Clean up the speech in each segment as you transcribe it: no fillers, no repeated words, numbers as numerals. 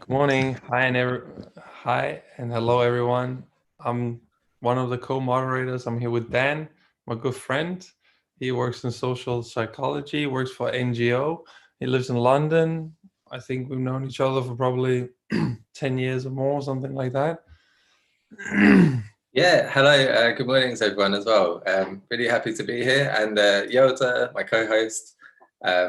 Good morning. Hi and hello everyone. I'm one of the co-moderators. I'm here with Dan, my good friend. He works in social psychology, works for NGO. He lives in London. I think we've known each other for probably 10 years or more, something like that. Yeah, hello, good morning to everyone as well. Really happy to be here. And Yoda, my co-host,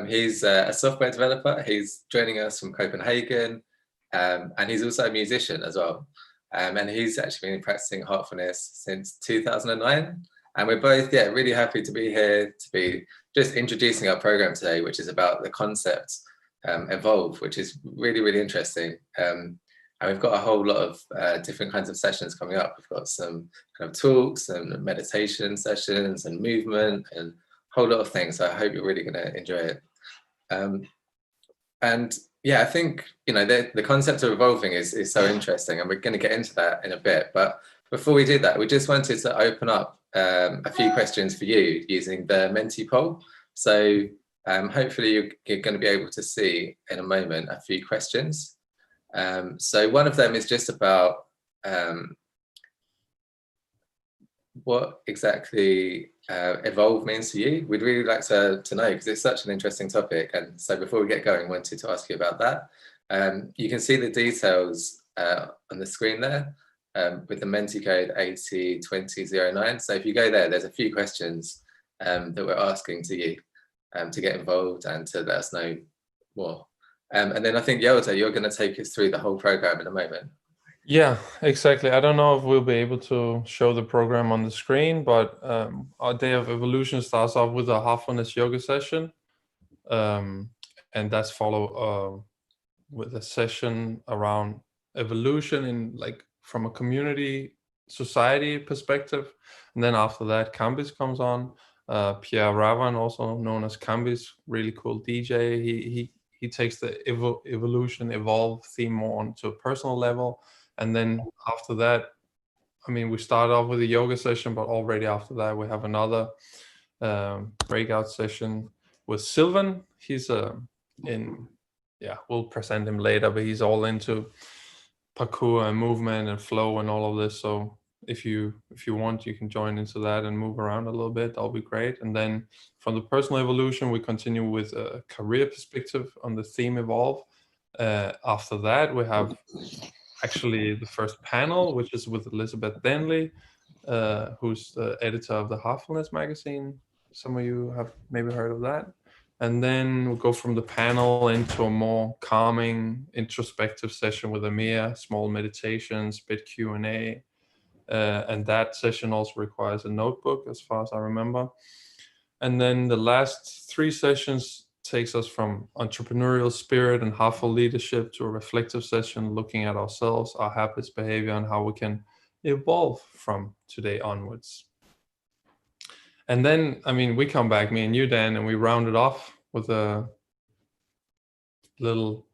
he's a software developer. He's joining us from Copenhagen, and he's also a musician as well. And he's actually been practicing Heartfulness since 2009. And we're both, really happy to be here to be just introducing our program today, which is about the concept Evolve, which is really, really interesting. And we've got a whole lot of different kinds of sessions coming up. We've got some kind of talks and meditation sessions and movement and a whole lot of things. So I hope you're really going to enjoy it. And yeah, I think, the concept of evolving is so interesting, and we're going to get into that in a bit. But before we do that, we just wanted to open up a few questions for you using the Menti poll. So hopefully you're going to be able to see in a moment a few questions. So one of them is just about what exactly evolve means to you. We'd really like to know, because it's such an interesting topic. And so before we get going, I wanted to ask you about that. You can see the details on the screen there with the Menti code 802009. So if you go there, there's a few questions that we're asking to you to get involved and to let us know more. And then I think, Yota, you're going to take us through the whole program in a moment. Yeah, exactly. I don't know if we'll be able to show the program on the screen, but our Day of Evolution starts off with a Heartfulness yoga session. And that's followed with a session around evolution in from a community society perspective. And then after that, Kambiz comes on. Pierre Ravan, also known as Kambiz, really cool DJ. He takes the evolve theme more onto a personal level. And then after that, we start off with a yoga session, but already after that, we have another breakout session with Sylvain. He's we'll present him later, but he's all into parkour and movement and flow and all of this. So if you want, you can join into that and move around a little bit. That'll be great. And then from the personal evolution, we continue with a career perspective on the theme evolve. After that, we have actually the first panel, which is with Elizabeth Denley, who's the editor of the Heartfulness magazine. Some of you have maybe heard of that. And then we'll go from the panel into a more calming, introspective session with Amir, small meditations, bit Q&A. And that session also requires a notebook, as far as I remember. And then the last 3 sessions takes us from entrepreneurial spirit and heartful leadership to a reflective session looking at ourselves, our habits, behavior, and how we can evolve from today onwards. And then, we come back, me and you, Dan, and we round it off with a little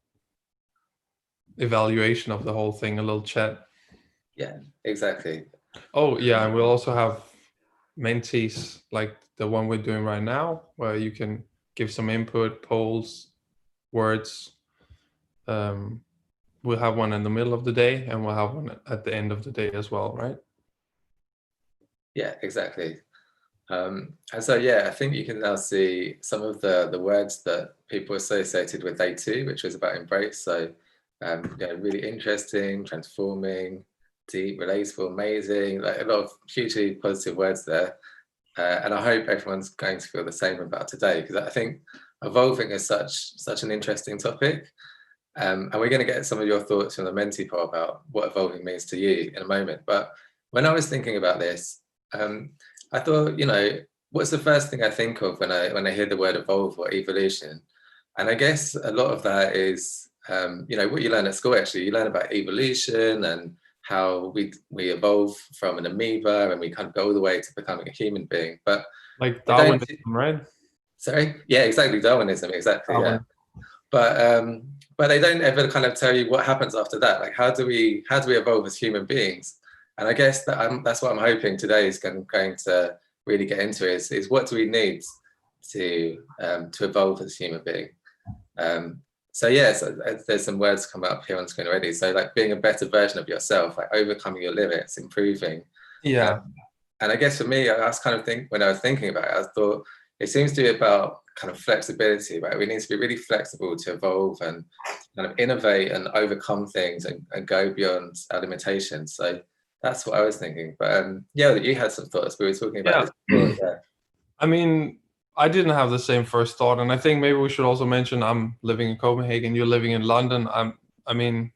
evaluation of the whole thing, a little chat. Yeah, exactly. Oh, yeah, and we'll also have mentees like the one we're doing right now, where you can give some input, polls, words. We'll have one in the middle of the day, and we'll have one at the end of the day as well, right? Yeah, exactly. And so, I think you can now see some of the words that people associated with day 2, which was about embrace. So, really interesting, transforming, deep, relatable, amazing, like a lot of hugely positive words there. And I hope everyone's going to feel the same about today, because I think evolving is such an interesting topic. And we're going to get some of your thoughts from the Menti poll about what evolving means to you in a moment. But when I was thinking about this, I thought, what's the first thing I think of when I hear the word evolve or evolution? And I guess a lot of that is, what you learn at school. Actually, you learn about evolution and how we evolve from an amoeba, and we kind of go all the way to becoming a human being. But like Darwinism, right? Sorry, yeah, exactly, Darwinism, exactly, Darwin. Yeah. But they don't ever kind of tell you what happens after that. Like, how do we evolve as human beings? And I guess that's what I'm hoping today is going to really get into is what do we need to evolve as human being? So yeah, so there's some words come up here on screen already. So like being a better version of yourself, like overcoming your limits, improving. Yeah. And I guess for me, I was kind of when I was thinking about it, I thought it seems to be about kind of flexibility, right? We need to be really flexible to evolve and kind of innovate and overcome things and go beyond our limitations. So that's what I was thinking. But yeah, you had some thoughts. We were talking about this before. Yeah. I mean, I didn't have the same first thought, and I think maybe we should also mention I'm living in Copenhagen, you're living in London. I mean,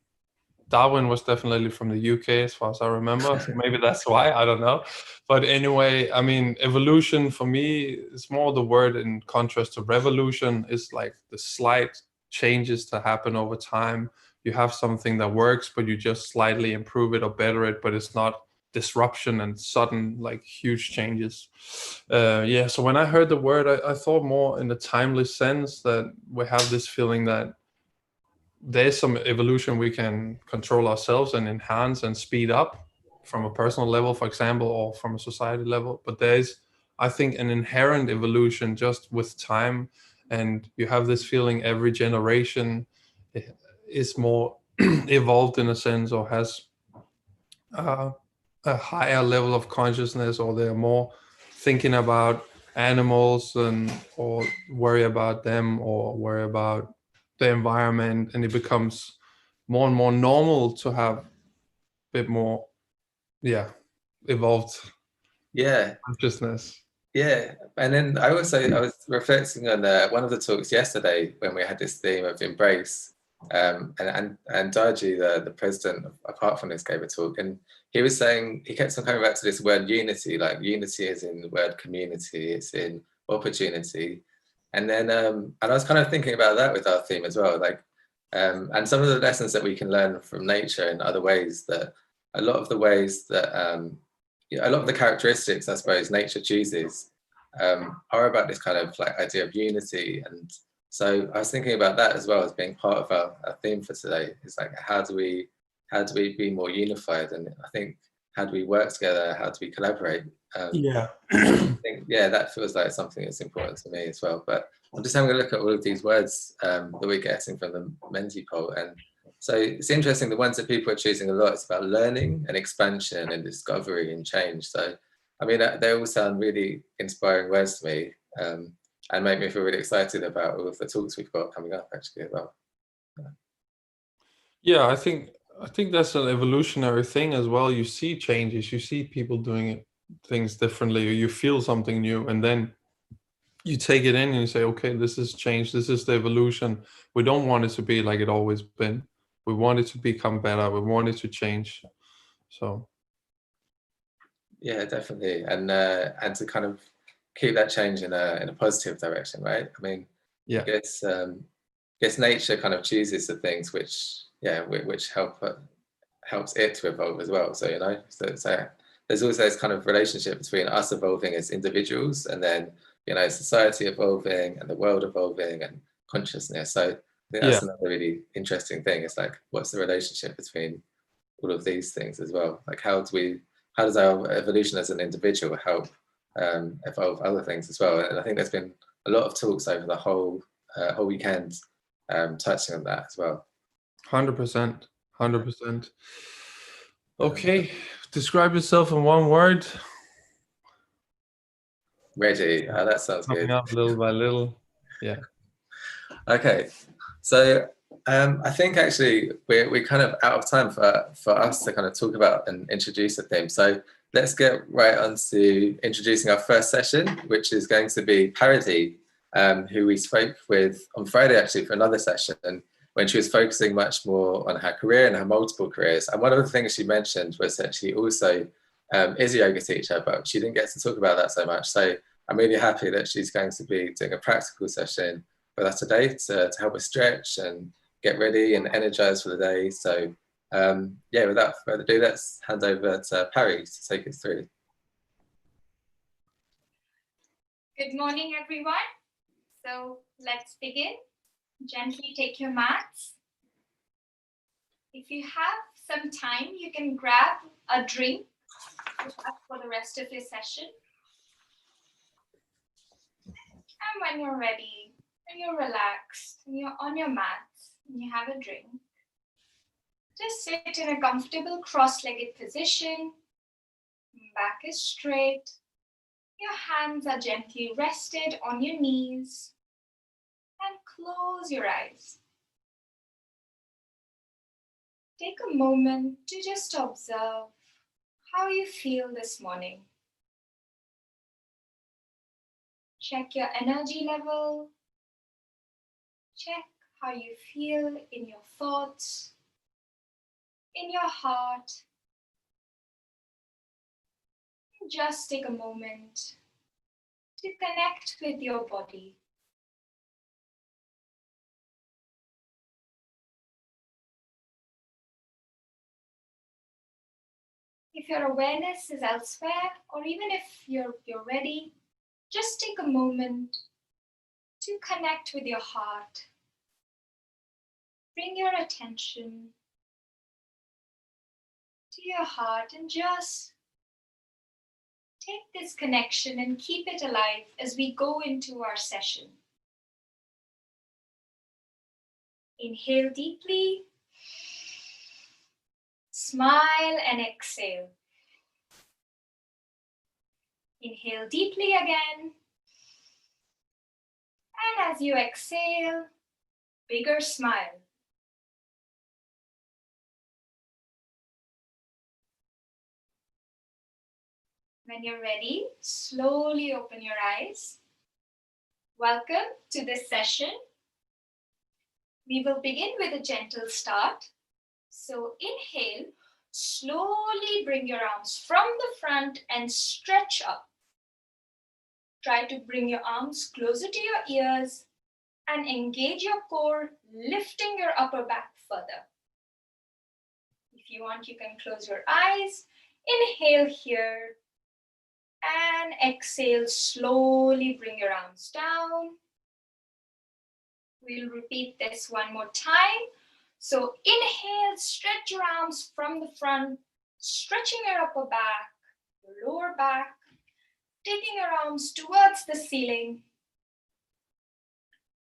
Darwin was definitely from the UK as far as I remember, so maybe that's why, I don't know. But anyway, I mean, evolution for me is more the word in contrast to revolution, is like the slight changes to happen over time. You have something that works, but you just slightly improve it or better it, but it's not disruption and sudden like huge changes. Yeah, so when I heard the word, I thought more in the timely sense that we have this feeling that there's some evolution we can control ourselves and enhance and speed up from a personal level, for example, or from a society level. But there's, I think, an inherent evolution just with time. And you have this feeling every generation is more evolved in a sense, or has a higher level of consciousness, or they're more thinking about animals and or worry about them or worry about the environment, and it becomes more and more normal to have a bit more evolved consciousness. Yeah, and then I was reflecting on one of the talks yesterday when we had this theme of embrace, and Daji, the president of Heartfulness, gave a talk, and he was saying, he kept on coming back to this word unity, like unity is in the word community, it's in opportunity, and then and I was kind of thinking about that with our theme as well, like and some of the lessons that we can learn from nature in other ways, that a lot of the ways that a lot of the characteristics, I suppose, nature chooses are about this kind of like idea of unity. And so I was thinking about that as well as being part of our theme for today. It's like, how do we be more unified? And I think, how do we work together? How do we collaborate? I think, yeah, that feels like something that's important to me as well. But I'm just having a look at all of these words that we're getting from the Menti poll. And so it's interesting, the ones that people are choosing a lot, it's about learning and expansion and discovery and change. So, I mean, they all sound really inspiring words to me, and make me feel really excited about all of the talks we've got coming up actually as well. Yeah, I think that's an evolutionary thing as well. You see changes, you see people doing things differently, or you feel something new, and then you take it in and you say, okay, this is change, this is the evolution. We don't want it to be like it always been. We want it to become better. We want it to change. So yeah, definitely, and to kind of keep that change in a positive direction, right? I mean, yeah, I guess nature kind of chooses the things which helps it to evolve as well. So, you know, so there's also this kind of relationship between us evolving as individuals, and then, you know, society evolving and the world evolving and consciousness. So I think that's another really interesting thing. It's like, what's the relationship between all of these things as well? Like, how does our evolution as an individual help evolve other things as well? And I think there's been a lot of talks over the whole weekend touching on that as well. 100%. Okay, describe yourself in one word. Ready. That sounds good. Coming up little by little. Yeah. Okay. So I think actually we're kind of out of time for us to kind of talk about and introduce the theme. So let's get right on to introducing our first session, which is going to be Parody, who we spoke with on Friday actually for another session, when she was focusing much more on her career and her multiple careers. And one of the things she mentioned was that she also is a yoga teacher, but she didn't get to talk about that so much. So I'm really happy that she's going to be doing a practical session with us today to help us stretch and get ready and energized for the day. So yeah, without further ado, let's hand over to Parry to take us through. Good morning, everyone. So let's begin. Gently take your mats. If you have some time, you can grab a drink for the rest of your session. And when you're ready, and you're relaxed and you're on your mats and you have a drink, just sit in a comfortable cross-legged position. Back is straight. Your hands are gently rested on your knees, and close your eyes. Take a moment to just observe how you feel this morning. Check your energy level. Check how you feel in your thoughts, in your heart. Just take a moment to connect with your body. If your awareness is elsewhere, or even if you're ready, just take a moment to connect with your heart. Bring your attention to your heart and just take this connection and keep it alive as we go into our session. Inhale deeply, smile and exhale. Inhale deeply again. And as you exhale, bigger smile. When you're ready, slowly open your eyes. Welcome to this session. We will begin with a gentle start. So inhale, slowly bring your arms from the front and stretch up. Try to bring your arms closer to your ears and engage your core, lifting your upper back further. If you want, you can close your eyes. Inhale here. And exhale, slowly bring your arms down. We'll repeat this one more time. So inhale, stretch your arms from the front, stretching your upper back, your lower back, taking your arms towards the ceiling.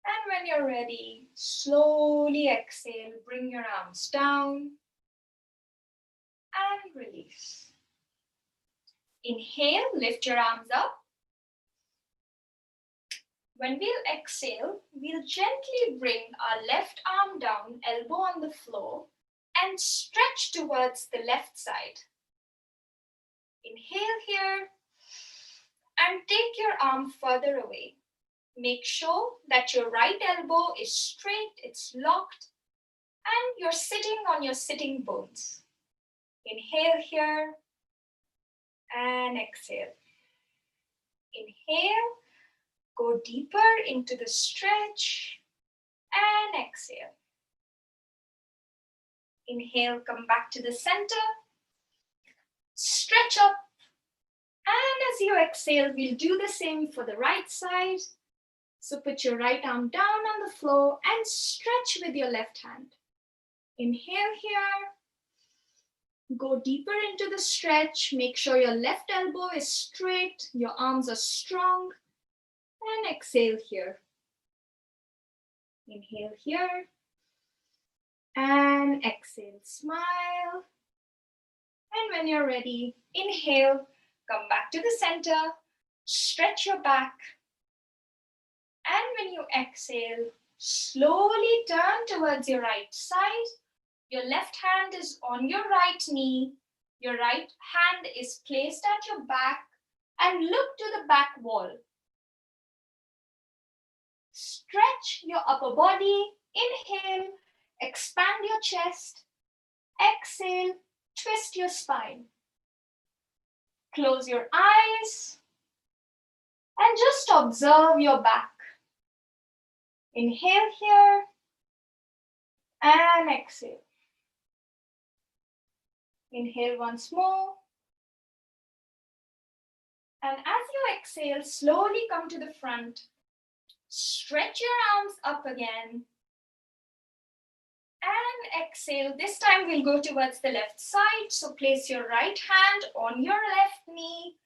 And when you're ready, slowly exhale, bring your arms down and release. Inhale, lift your arms up. When we'll exhale, we'll gently bring our left arm down, elbow on the floor, and stretch towards the left side. Inhale here, and take your arm further away. Make sure that your right elbow is straight, it's locked, and you're sitting on your sitting bones. Inhale here, and exhale. Inhale, go deeper into the stretch, and exhale. Inhale, come back to the center, stretch up, and as you exhale, we'll do the same for the right side. So put your right arm down on the floor and stretch with your left hand. Inhale here. Go deeper into the stretch. Make sure your left elbow is straight, your arms are strong. And exhale here. Inhale here. And exhale, smile. And when you're ready, inhale, come back to the center, stretch your back. And when you exhale, slowly turn towards your right side. Your left hand is on your right knee. Your right hand is placed at your back and look to the back wall. Stretch your upper body. Inhale, expand your chest. Exhale, twist your spine. Close your eyes and just observe your back. Inhale here and exhale. Inhale once more. And as you exhale, slowly come to the front. Stretch your arms up again. And exhale. This time we'll go towards the left side. So place your right hand on your left knee.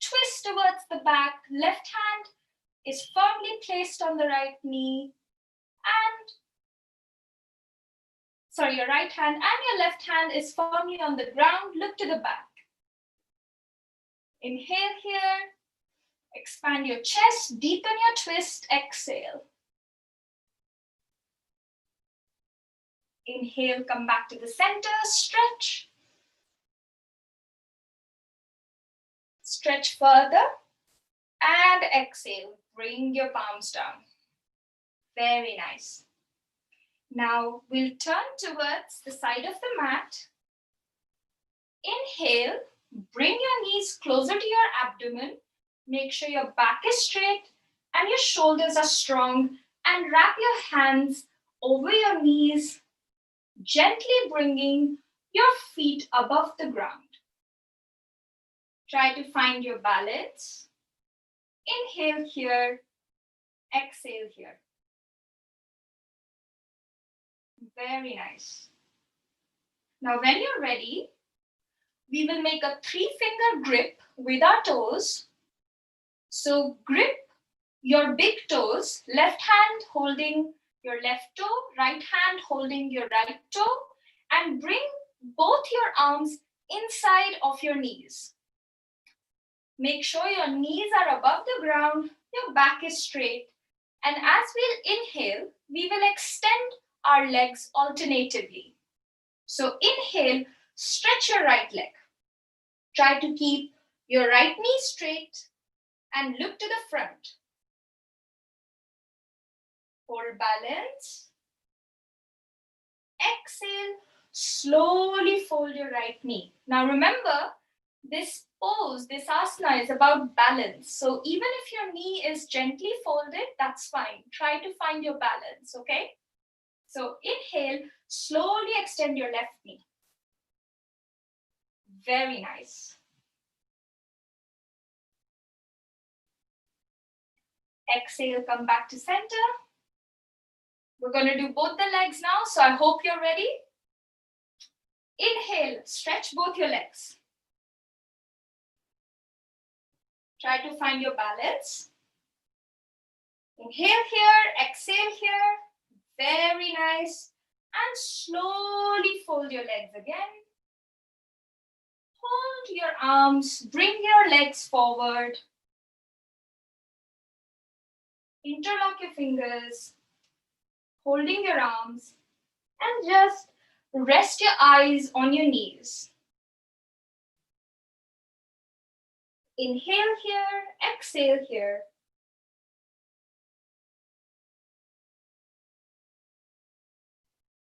Twist towards the back. Left hand is firmly placed on the right knee, and your right hand and your left hand is firmly on the ground. Look to the back. Inhale here, expand your chest, deepen your twist, exhale. Inhale, come back to the center, stretch. Stretch further and exhale. Bring your palms down. Very nice. Now we'll turn towards the side of the mat. Inhale, bring your knees closer to your abdomen. Make sure your back is straight and your shoulders are strong, and wrap your hands over your knees, gently bringing your feet above the ground. Try to find your balance. Inhale here, exhale here. Very nice. Now when you're ready, we will make a 3-finger grip with our toes. So grip your big toes, left hand holding your left toe, right hand holding your right toe, and bring both your arms inside of your knees. Make sure your knees are above the ground, your back is straight, and as we'll inhale, we will extend our legs alternatively. So inhale, stretch your right leg. Try to keep your right knee straight and look to the front. Hold balance. Exhale, slowly fold your right knee. Now remember, this pose, this asana is about balance. So even if your knee is gently folded, that's fine. Try to find your balance, okay? So inhale, slowly extend your left knee. Very nice. Exhale, come back to center. We're going to do both the legs now, so I hope you're ready. Inhale, stretch both your legs. Try to find your balance. Inhale here, exhale here. Very nice. And slowly fold your legs again. Hold your arms, bring your legs forward. Interlock your fingers, holding your arms, and just rest your eyes on your knees. Inhale here, exhale here.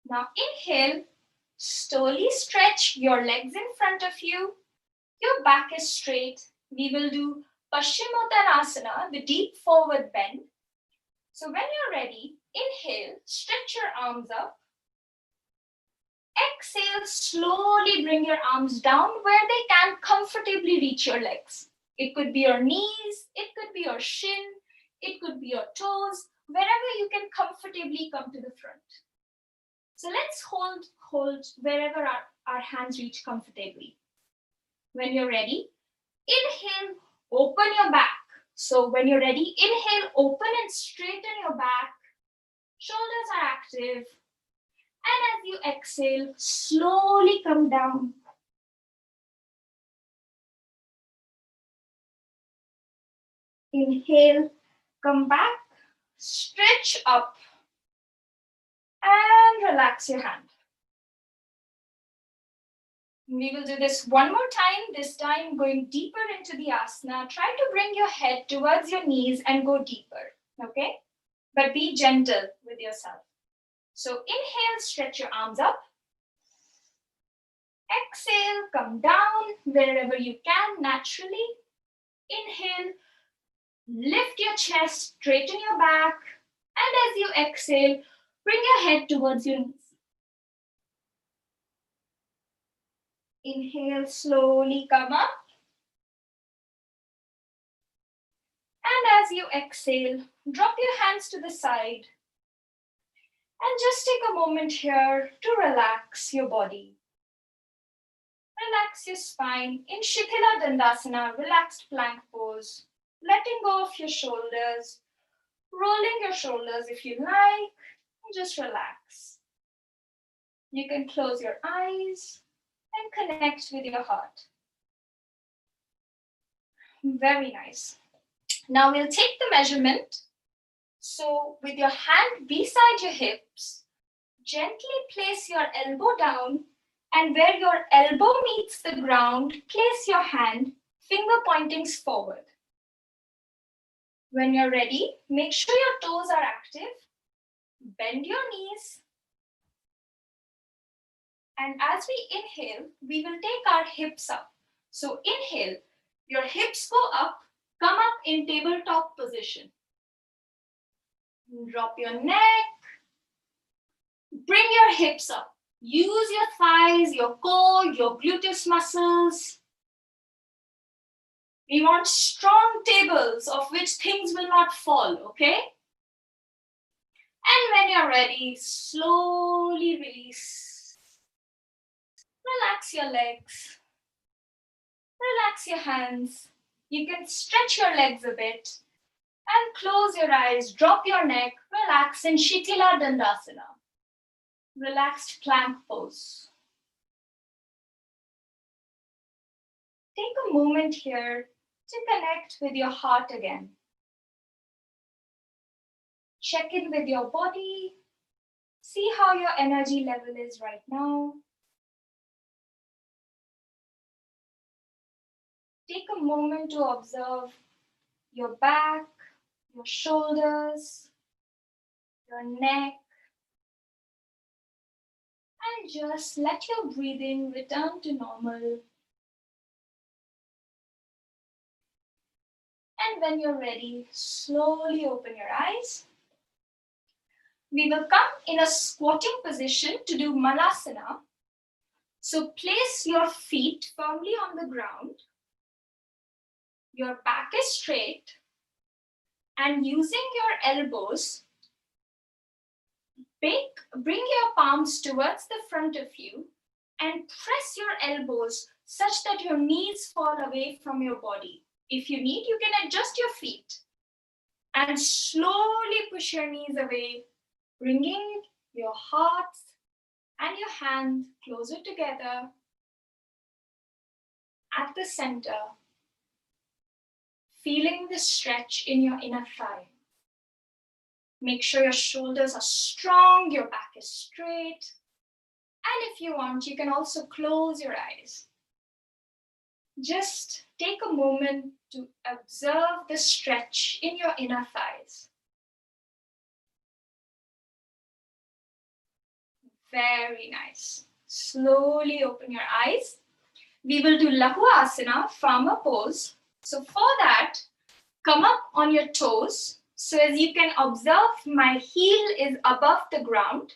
Now inhale, slowly stretch your legs in front of you. Your back is straight. We will do Paschimottanasana, the deep forward bend. So when you're ready, inhale, stretch your arms up. Exhale, slowly bring your arms down where they can comfortably reach your legs. It could be your knees, it could be your shin, it could be your toes, wherever you can comfortably come to the front. So let's hold wherever our hands reach comfortably. When you're ready, inhale, open your back. So when you're ready, inhale, open and straighten your back. Shoulders are active. And as you exhale, slowly come down. Inhale, come back, stretch up, and relax your hand. We will do this one more time, this time going deeper into the asana. Try to bring your head towards your knees and go deeper, okay? But be gentle with yourself. So inhale, stretch your arms up. Exhale, come down wherever you can naturally. Inhale, lift your chest, straighten your back. And as you exhale, bring your head towards your knees. Inhale, slowly come up. And as you exhale, drop your hands to the side. And just take a moment here to relax your body. Relax your spine in Shithila Dandasana, relaxed plank pose. Letting go of your shoulders, rolling your shoulders if you like, and just relax. You can close your eyes and connect with your heart. Very nice. Now we'll take the measurement. So with your hand beside your hips, gently place your elbow down, and where your elbow meets the ground, place your hand, finger pointings forward. When you're ready, make sure your toes are active. Bend your knees. And as we inhale, we will take our hips up. So inhale, your hips go up, come up in tabletop position. Drop your neck. Bring your hips up. Use your thighs, your core, your gluteus muscles. We want strong tables of which things will not fall, okay? And when you're ready, slowly release. Relax your legs. Relax your hands. You can stretch your legs a bit and close your eyes, drop your neck, relax in Shitila Dandasana. Relaxed plank pose. Take a moment here to connect with your heart again. Check in with your body. See how your energy level is right now. Take a moment to observe your back, your shoulders, your neck, and just let your breathing return to normal. And when you're ready, slowly open your eyes. We will come in a squatting position to do Malasana. So place your feet firmly on the ground. Your back is straight. And using your elbows, bring your palms towards the front of you and press your elbows such that your knees fall away from your body. If you need, you can adjust your feet and slowly push your knees away, bringing your heart and your hand closer together at the center, feeling the stretch in your inner thigh. Make sure your shoulders are strong, your back is straight. And if you want, you can also close your eyes. Just take a moment to observe the stretch in your inner thighs. Very nice. Slowly open your eyes. We will do Lahu Asana, farmer pose. So for that, come up on your toes. So as you can observe, my heel is above the ground.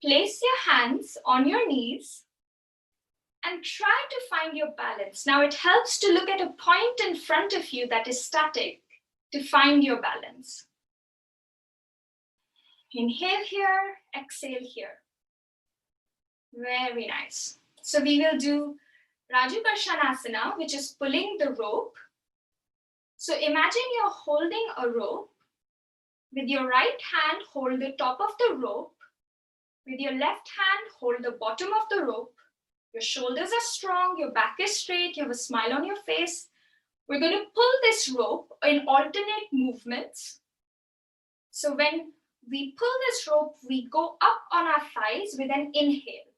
Place your hands on your knees and try to find your balance. Now it helps to look at a point in front of you that is static to find your balance. Inhale here, exhale here. Very nice. So we will do Raju Karshanasana, which is pulling the rope. So imagine you're holding a rope. With your right hand, hold the top of the rope. With your left hand, hold the bottom of the rope. Your shoulders are strong, your back is straight, you have a smile on your face. We're going to pull this rope in alternate movements. So when we pull this rope, we go up on our thighs with an inhale.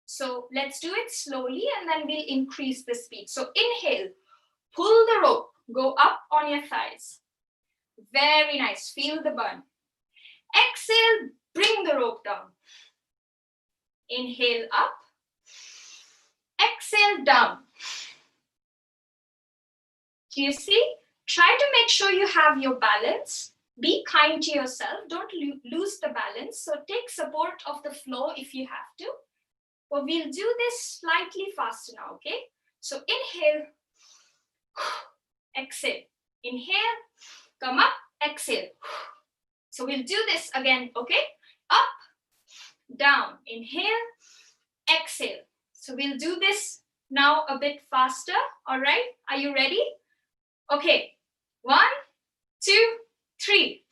So let's do it slowly and then we'll increase the speed. So inhale, pull the rope, go up on your thighs. Very nice, feel the burn. Exhale, bring the rope down. Inhale up. Exhale down. Do you see? Try to make sure you have your balance. Be kind to yourself. Don't lose the balance. So take support of the floor if you have to. But we'll do this slightly faster now, okay? So inhale, exhale. Inhale, come up, exhale. So we'll do this again, okay? Up, down, inhale, exhale. So we'll do this now a bit faster, all right? Are you ready? Okay, 1, 2, 3.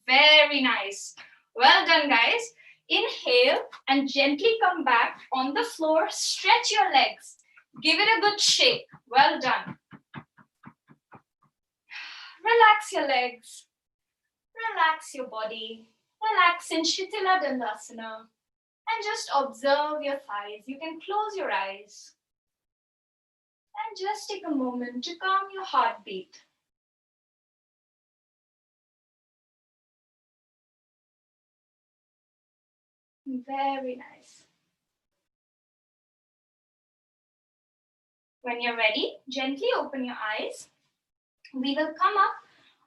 Very nice. Well done, guys. Inhale and gently come back on the floor. Stretch your legs. Give it a good shake. Well done. Relax your legs. Relax your body. Relax in Shitila Dandasana. And just observe your thighs. You can close your eyes. And just take a moment to calm your heartbeat. Very nice. When you're ready, gently open your eyes. We will come up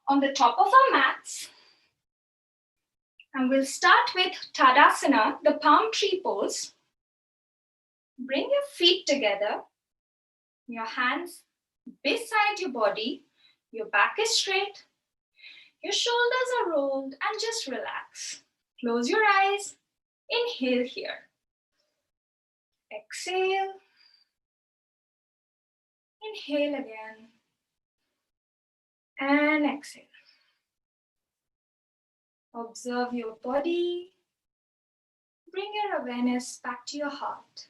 on the top of our mats. And we'll start with Tadasana, the palm tree pose. Bring your feet together. Your hands beside your body. Your back is straight. Your shoulders are rolled and just relax. Close your eyes. Inhale here. Exhale. Inhale again. And exhale. Observe your body. Bring your awareness back to your heart.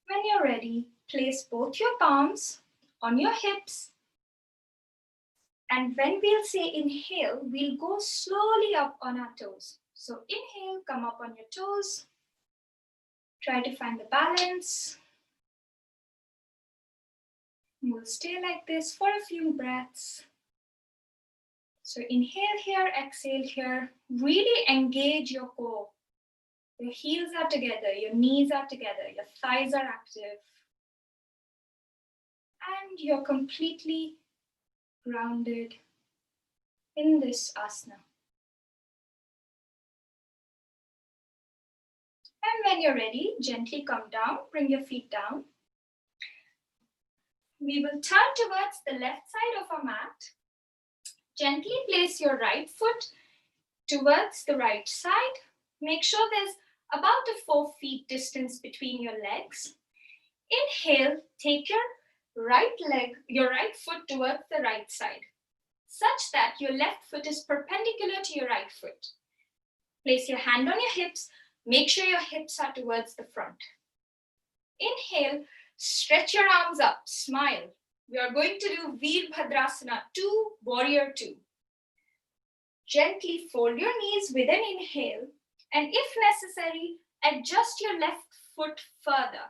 When you're ready, place both your palms on your hips. And when we'll say inhale, we'll go slowly up on our toes. So inhale, come up on your toes. Try to find the balance. We'll stay like this for a few breaths. So inhale here, exhale here. Really engage your core. Your heels are together, your knees are together, your thighs are active. And you're completely grounded in this asana. And when you're ready, gently come down, bring your feet down. We will turn towards the left side of our mat. Gently place your right foot towards the right side. Make sure there's about a 4 feet distance between your legs. Inhale, take your right foot towards the right side, such that your left foot is perpendicular to your right foot. Place your hand on your hips. Make sure your hips are towards the front. Inhale, stretch your arms up, smile. We are going to do Veerbhadrasana 2, Warrior 2. Gently fold your knees with an inhale, and if necessary, adjust your left foot further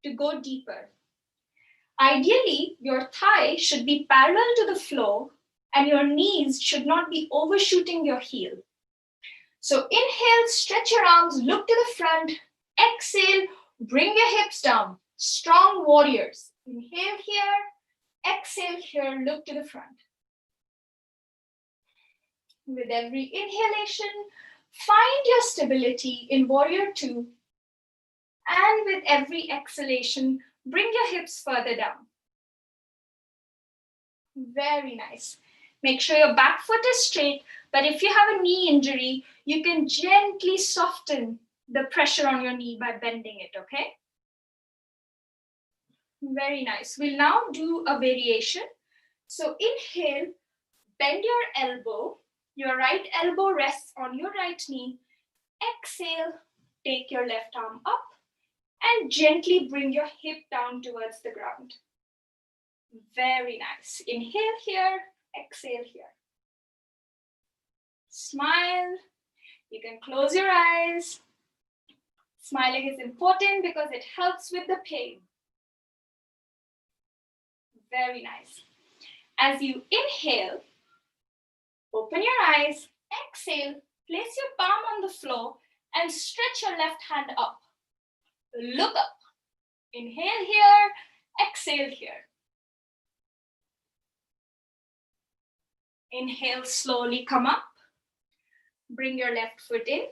to go deeper. Ideally, your thigh should be parallel to the floor and your knees should not be overshooting your heel. So inhale, stretch your arms, look to the front. Exhale, bring your hips down. Strong warriors. Inhale here, exhale here, look to the front. With every inhalation, find your stability in Warrior 2. And with every exhalation, bring your hips further down. Very nice. Make sure your back foot is straight, but if you have a knee injury, you can gently soften the pressure on your knee by bending it, okay? Very nice. We'll now do a variation. So inhale, bend your elbow. Your right elbow rests on your right knee. Exhale, take your left arm up and gently bring your hip down towards the ground. Very nice. Inhale here, exhale here. Smile. You can close your eyes. Smiling is important because it helps with the pain. Very nice. As you inhale, open your eyes, exhale, place your palm on the floor and stretch your left hand up. Look up. Inhale here, exhale here. Inhale, slowly come up. Bring your left foot in.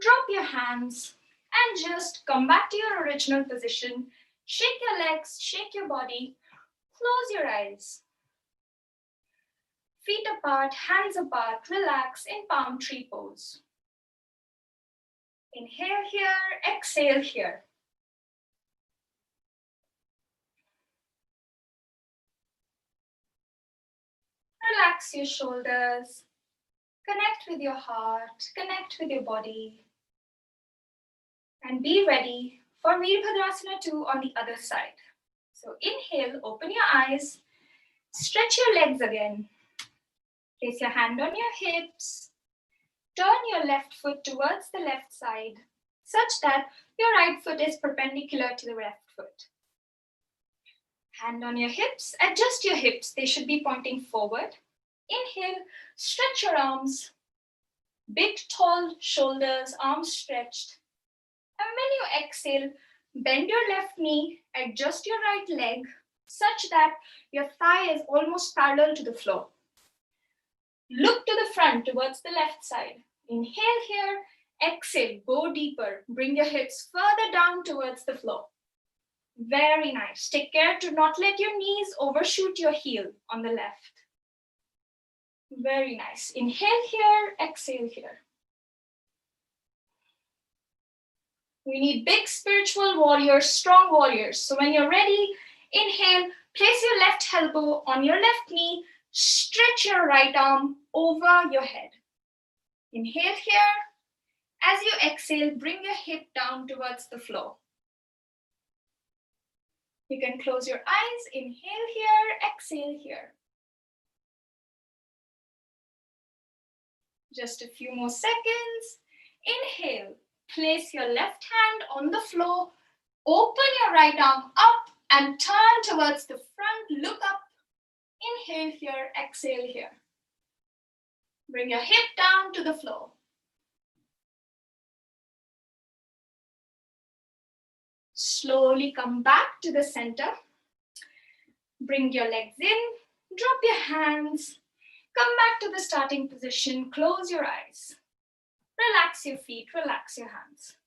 Drop your hands and just come back to your original position. Shake your legs, shake your body. Close your eyes. Feet apart, hands apart, relax in palm tree pose. Inhale here, exhale here. Relax your shoulders. Connect with your heart, connect with your body. And be ready for Veerbhadrasana 2 on the other side. So inhale, open your eyes, stretch your legs again. Place your hand on your hips. Turn your left foot towards the left side, such that your right foot is perpendicular to the left foot. Hand on your hips, adjust your hips, they should be pointing forward. Inhale, stretch your arms, big tall shoulders, arms stretched. And when you exhale, bend your left knee, adjust your right leg, such that your thigh is almost parallel to the floor. Look to the front towards the left side. Inhale here, exhale, go deeper. Bring your hips further down towards the floor. Very nice. Take care to not let your knees overshoot your heel on the left. Very nice. Inhale here, exhale here. We need big spiritual warriors, strong warriors. So when you're ready, inhale, place your left elbow on your left knee, stretch your right arm over your head. Inhale here. As you exhale, bring your hip down towards the floor. You can close your eyes. Inhale here, exhale here. Just a few more seconds. Inhale. Place your left hand on the floor. Open your right arm up and turn towards the front. Look up. Inhale here, exhale here. Bring your hip down to the floor. Slowly come back to the center. Bring your legs in, drop your hands, come back to the starting position, close your eyes. Relax your feet, relax your hands.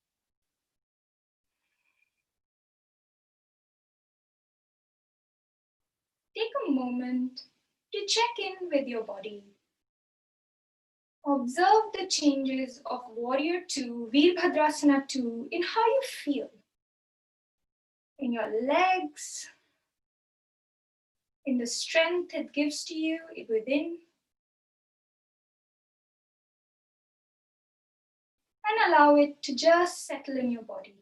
Take a moment to check in with your body. Observe the changes of Warrior 2, Veerbhadrasana 2 in how you feel. In your legs, in the strength it gives to you within. And allow it to just settle in your body.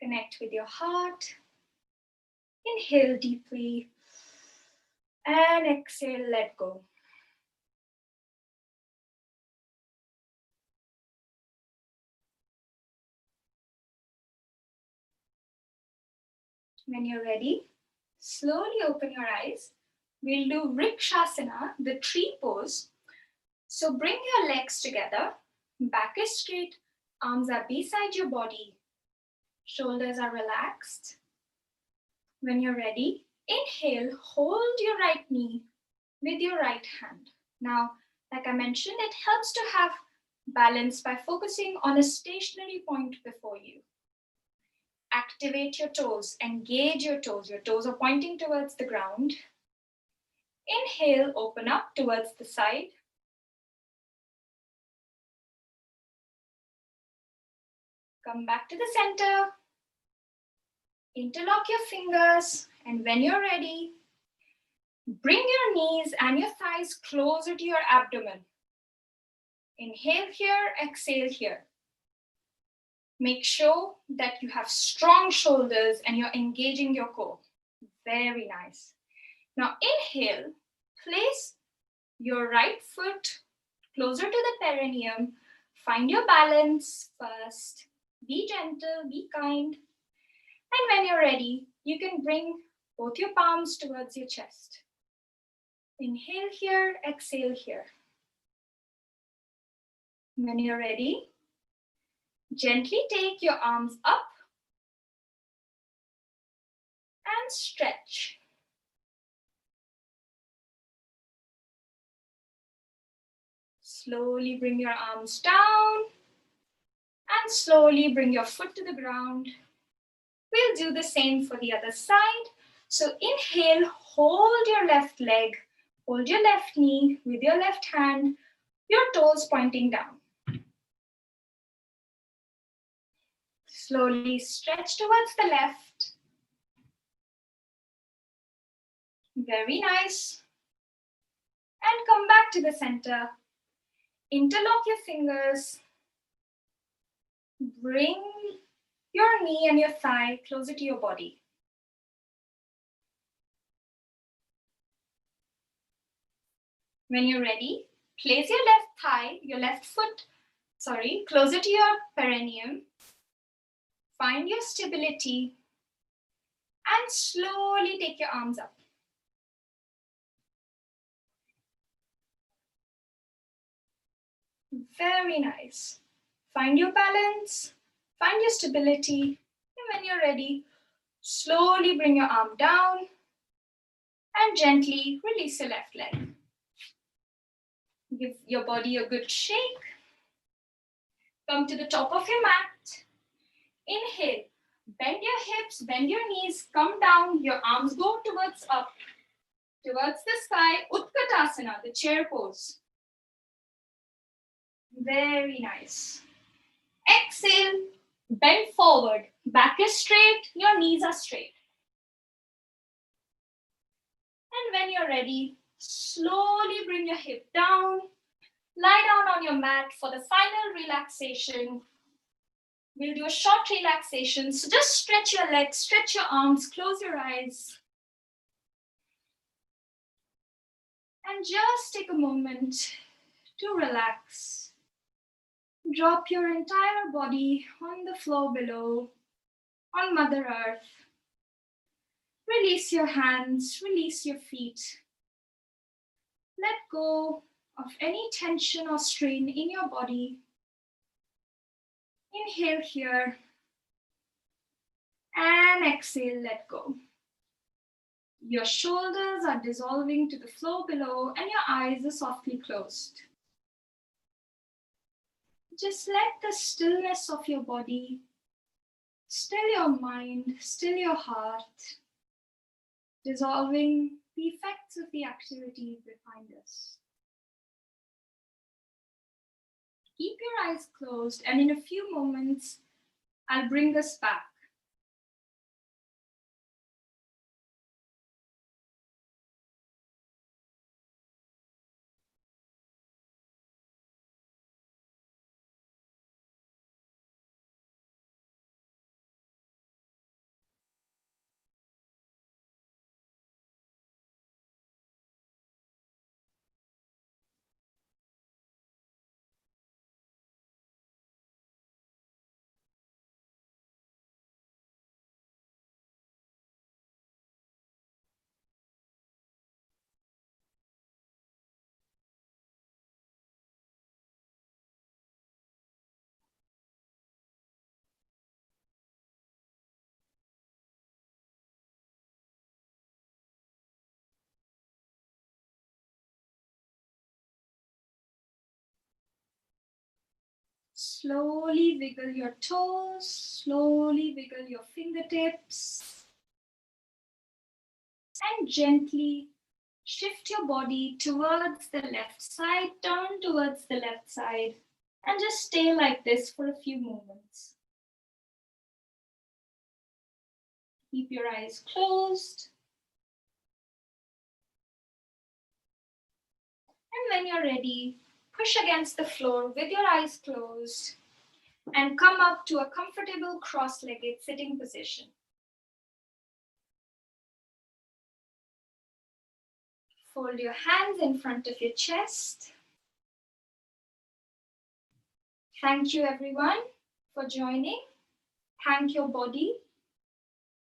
Connect with your heart. Inhale deeply. And exhale, let go. When you're ready, slowly open your eyes. We'll do Vrikshasana, the tree pose. So bring your legs together, back is straight, arms are beside your body, shoulders are relaxed. When you're ready, inhale, hold your right knee with your right hand. Now, like I mentioned, it helps to have balance by focusing on a stationary point before you. Activate your toes, engage your toes. Your toes are pointing towards the ground. Inhale, open up towards the side. Come back to the center. Interlock your fingers, and when you're ready, bring your knees and your thighs closer to your abdomen. Inhale here, exhale here. Make sure that you have strong shoulders and you're engaging your core. Very nice. Now inhale, place your right foot closer to the perineum. Find your balance first. Be gentle, be kind. And when you're ready, you can bring both your palms towards your chest. Inhale here, exhale here. When you're ready, gently take your arms up and stretch. Slowly bring your arms down and slowly bring your foot to the ground. We'll do the same for the other side. So inhale, hold your left leg, hold your left knee with your left hand, your toes pointing down. Slowly stretch towards the left. Very nice. And come back to the center. Interlock your fingers. Bring your knee and your thigh closer to your body. When you're ready, place your left thigh, your left foot, closer to your perineum. Find your stability and slowly take your arms up. Very nice. Find your balance, find your stability, and when you're ready, slowly bring your arm down and gently release your left leg. Give your body a good shake. Come to the top of your mat. Inhale, bend your hips, bend your knees, come down, your arms go towards up, towards the sky, Utkatasana, the chair pose. Very nice. Exhale, bend forward, back is straight, your knees are straight. And when you're ready, slowly bring your hip down, lie down on your mat for the final relaxation. We'll do a short relaxation, so just stretch your legs, stretch your arms, close your eyes. And just take a moment to relax. Drop your entire body on the floor below, on Mother Earth. Release your hands, release your feet. Let go of any tension or strain in your body. Inhale here and exhale, let go. Your shoulders are dissolving to the floor below and your eyes are softly closed. Just let the stillness of your body still your mind, still your heart, dissolving the effects of the activities behind us. Keep your eyes closed, and in a few moments, I'll bring us back. Slowly wiggle your toes, slowly wiggle your fingertips, and gently shift your body towards the left side, turn towards the left side, and just stay like this for a few moments. Keep your eyes closed. And when you're ready, push against the floor with your eyes closed and come up to a comfortable cross-legged sitting position. Fold your hands in front of your chest. Thank you everyone for joining. Thank your body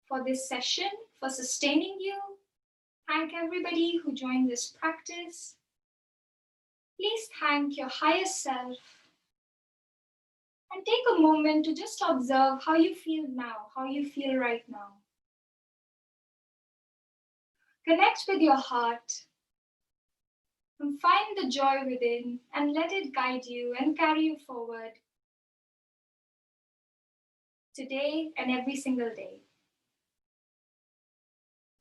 for this session, for sustaining you. Thank everybody who joined this practice. Please thank your higher self and take a moment to just observe how you feel now, how you feel right now. Connect with your heart and find the joy within and let it guide you and carry you forward today and every single day.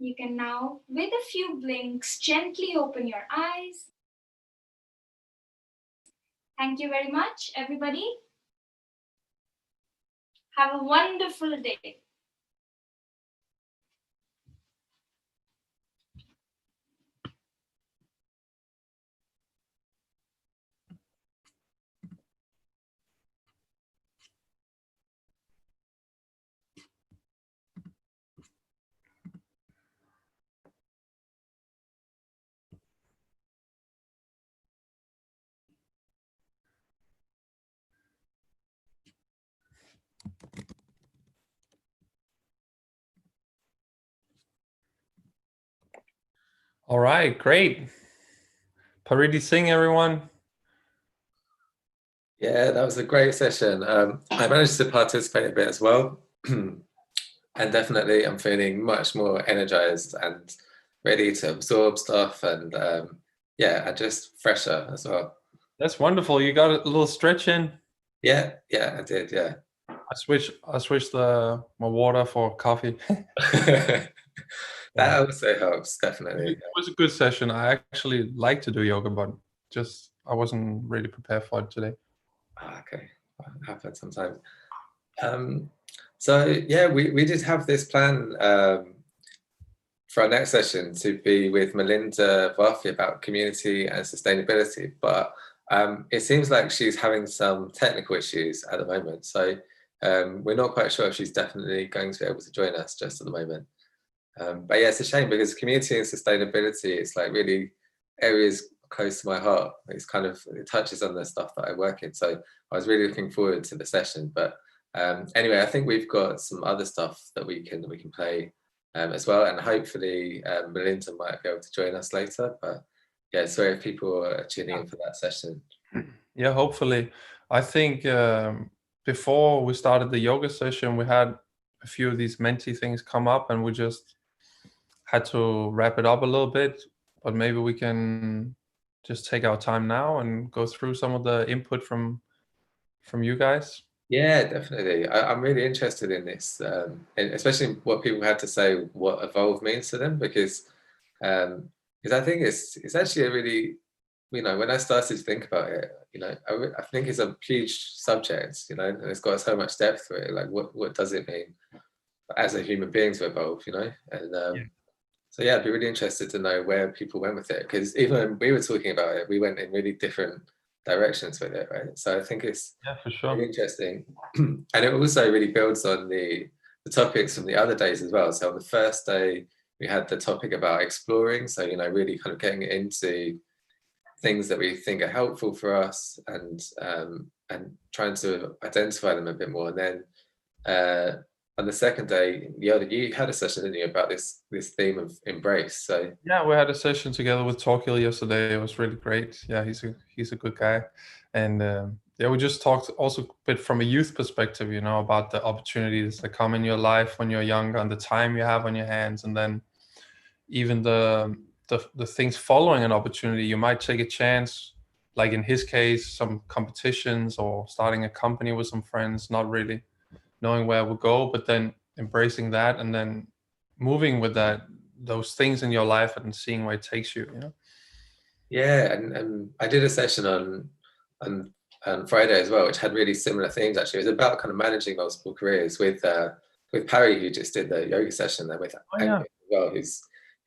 You can now, with a few blinks, gently open your eyes. Thank you very much, everybody. Have a wonderful day. All right, great. Paridi Singh, everyone. Yeah, that was a great session. I managed to participate a bit as well. And definitely I'm feeling much more energized and ready to absorb stuff, and yeah, and just fresher as well. That's wonderful. You got a little stretch in. Yeah, I did, yeah. I switched my water for coffee. That also helps, definitely. It was a good session. I actually like to do yoga, but just I wasn't really prepared for it today. Okay, well, it happens sometimes. So yeah, we did have this plan for our next session to be with Melinda Varfi about community and sustainability, but it seems like she's having some technical issues at the moment. So we're not quite sure if she's definitely going to be able to join us just at the moment. But yeah, it's a shame because community and sustainability, it's like really areas close to my heart. It's kind of, it touches on the stuff that I work in. So I was really looking forward to the session. But anyway, I think we've got some other stuff that we can play as well. And hopefully Melinda might be able to join us later. But yeah, sorry if people are tuning in for that session. Yeah, hopefully. I think before we started the yoga session, we had a few of these mentee things come up and we just had to wrap it up a little bit, but maybe we can just take our time now and go through some of the input from you guys. Yeah, definitely. I'm really interested in this, and especially what people had to say, what evolve means to them, because I think it's actually a really, you know, when I started to think about it, you know, I think it's a huge subject, you know, and it's got so much depth to it. Like, what does it mean as a human being to evolve, you know? And so yeah, I'd be really interested to know where people went with it, because even when we were talking about it, we went in really different directions with it, right? So I think it's for sure really interesting. And it also really builds on the topics from the other days as well. So on the first day, we had the topic about exploring. So, you know, really kind of getting into things that we think are helpful for us and trying to identify them a bit more. And then on the second day, you had a session, didn't you, about this theme of embrace? So yeah, we had a session together with Torquil yesterday. It was really great. Yeah, he's a good guy, and yeah, we just talked also a bit from a youth perspective, you know, about the opportunities that come in your life when you're younger and the time you have on your hands, and then even the things following an opportunity. You might take a chance, like in his case, some competitions or starting a company with some friends, not really knowing where we'll go, but then embracing that and then moving with those things in your life and seeing where it takes you, you know? Yeah, and I did a session on Friday as well, which had really similar themes actually. It was about kind of managing multiple careers with Parry, who just did the yoga session there with Amir as well,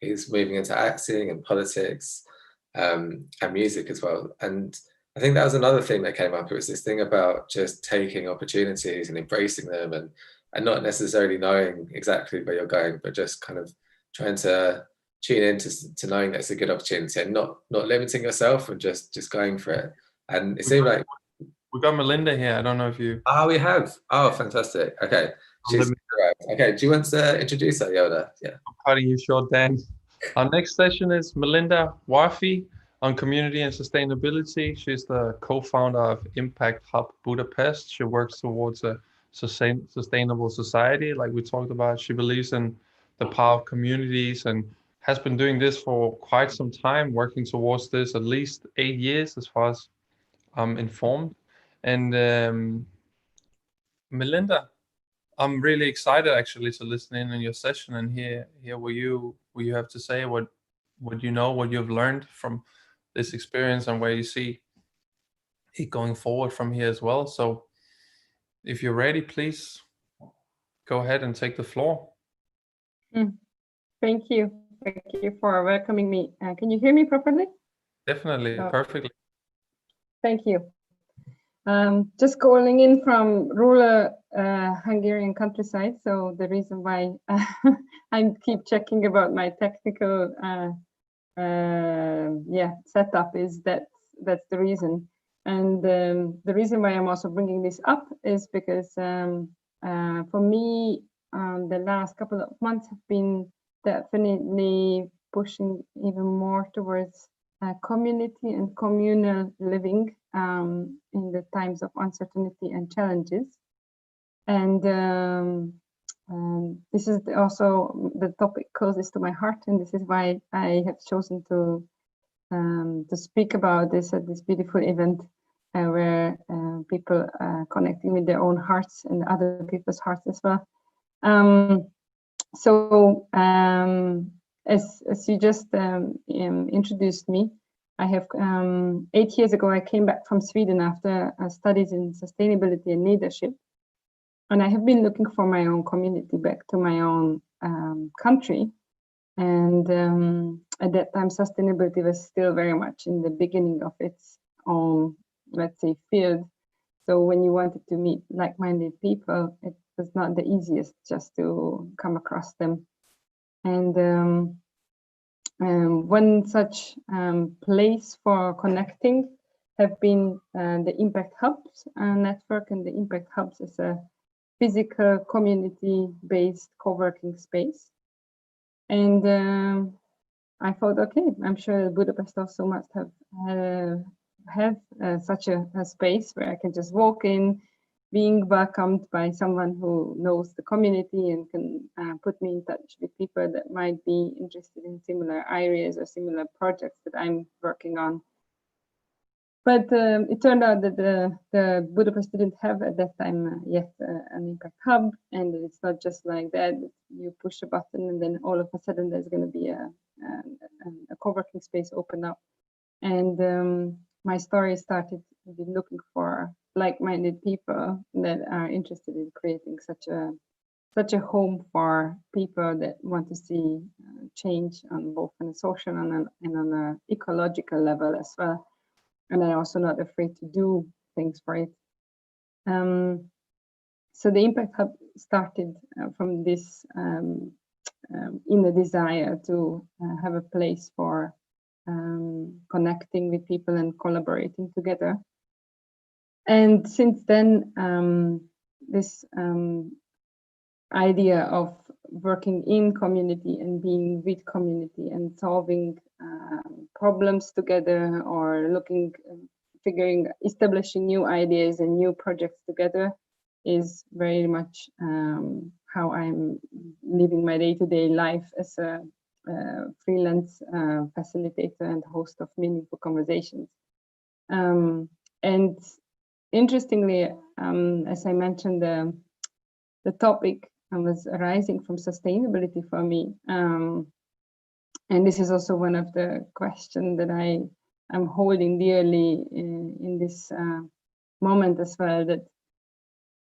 who's moving into acting and politics and music as well. And I think that was another thing that came up. It was this thing about just taking opportunities and embracing them and not necessarily knowing exactly where you're going, but just kind of trying to tune in to knowing that it's a good opportunity and not limiting yourself and just going for it. And it seemed like we got Melinda here. I don't know if you. We have. Oh, fantastic. Okay. She's right. Okay. Do you want to introduce her, Yoda? Yeah. I'm cutting you short, Dan. Our next session is Melinda Varfi on community and sustainability. She's the co-founder of Impact Hub Budapest. She works towards a sustainable society, like we talked about. She believes in the power of communities and has been doing this for quite some time, working towards this at least 8 years, as far as I'm informed. And Melinda, I'm really excited actually to listen in on your session and hear what you you have to say, what you know, what you've learned from this experience, and where you see it going forward from here as well. So if you're ready, please go ahead and take the floor. Thank you. Thank you for welcoming me. Can you hear me properly? Definitely, perfectly. Thank you. Just calling in from rural Hungarian countryside. So the reason why I keep checking about my technical setup is that's the reason. And the reason why I'm also bringing this up is because for me, the last couple of months have been definitely pushing even more towards community and communal living in the times of uncertainty and challenges. And this is also the topic closest to my heart, and this is why I have chosen to speak about this at this beautiful event where people are connecting with their own hearts and other people's hearts as well. As you just introduced me, I have 8 years ago, I came back from Sweden after studies in sustainability and leadership. And I have been looking for my own community back to my own country. And at that time, sustainability was still very much in the beginning of its own, let's say, field. So when you wanted to meet like-minded people, it was not the easiest just to come across them. And one such place for connecting have been the Impact Hubs network, and the Impact Hubs is a physical community-based co-working space. And I thought, okay, I'm sure Budapest also must have such a space where I can just walk in, being welcomed by someone who knows the community and can put me in touch with people that might be interested in similar areas or similar projects that I'm working on. But it turned out that the Budapest didn't have at that time yet an Impact Hub, and it's not just like that. You push a button and then all of a sudden there's going to be a co-working space open up. And my story started with looking for like-minded people that are interested in creating such a home for people that want to see change on both on a social and on an ecological level as well. And I'm also not afraid to do things for it. So the Impact Hub started from this in a desire to have a place for connecting with people and collaborating together. And since then, this idea of working in community and being with community and solving problems together, or establishing new ideas and new projects together is very much how I'm living my day-to-day life as a freelance facilitator and host of meaningful conversations. And interestingly, as I mentioned, the topic was arising from sustainability for me. And this is also one of the questions that I am holding dearly in this moment as well, that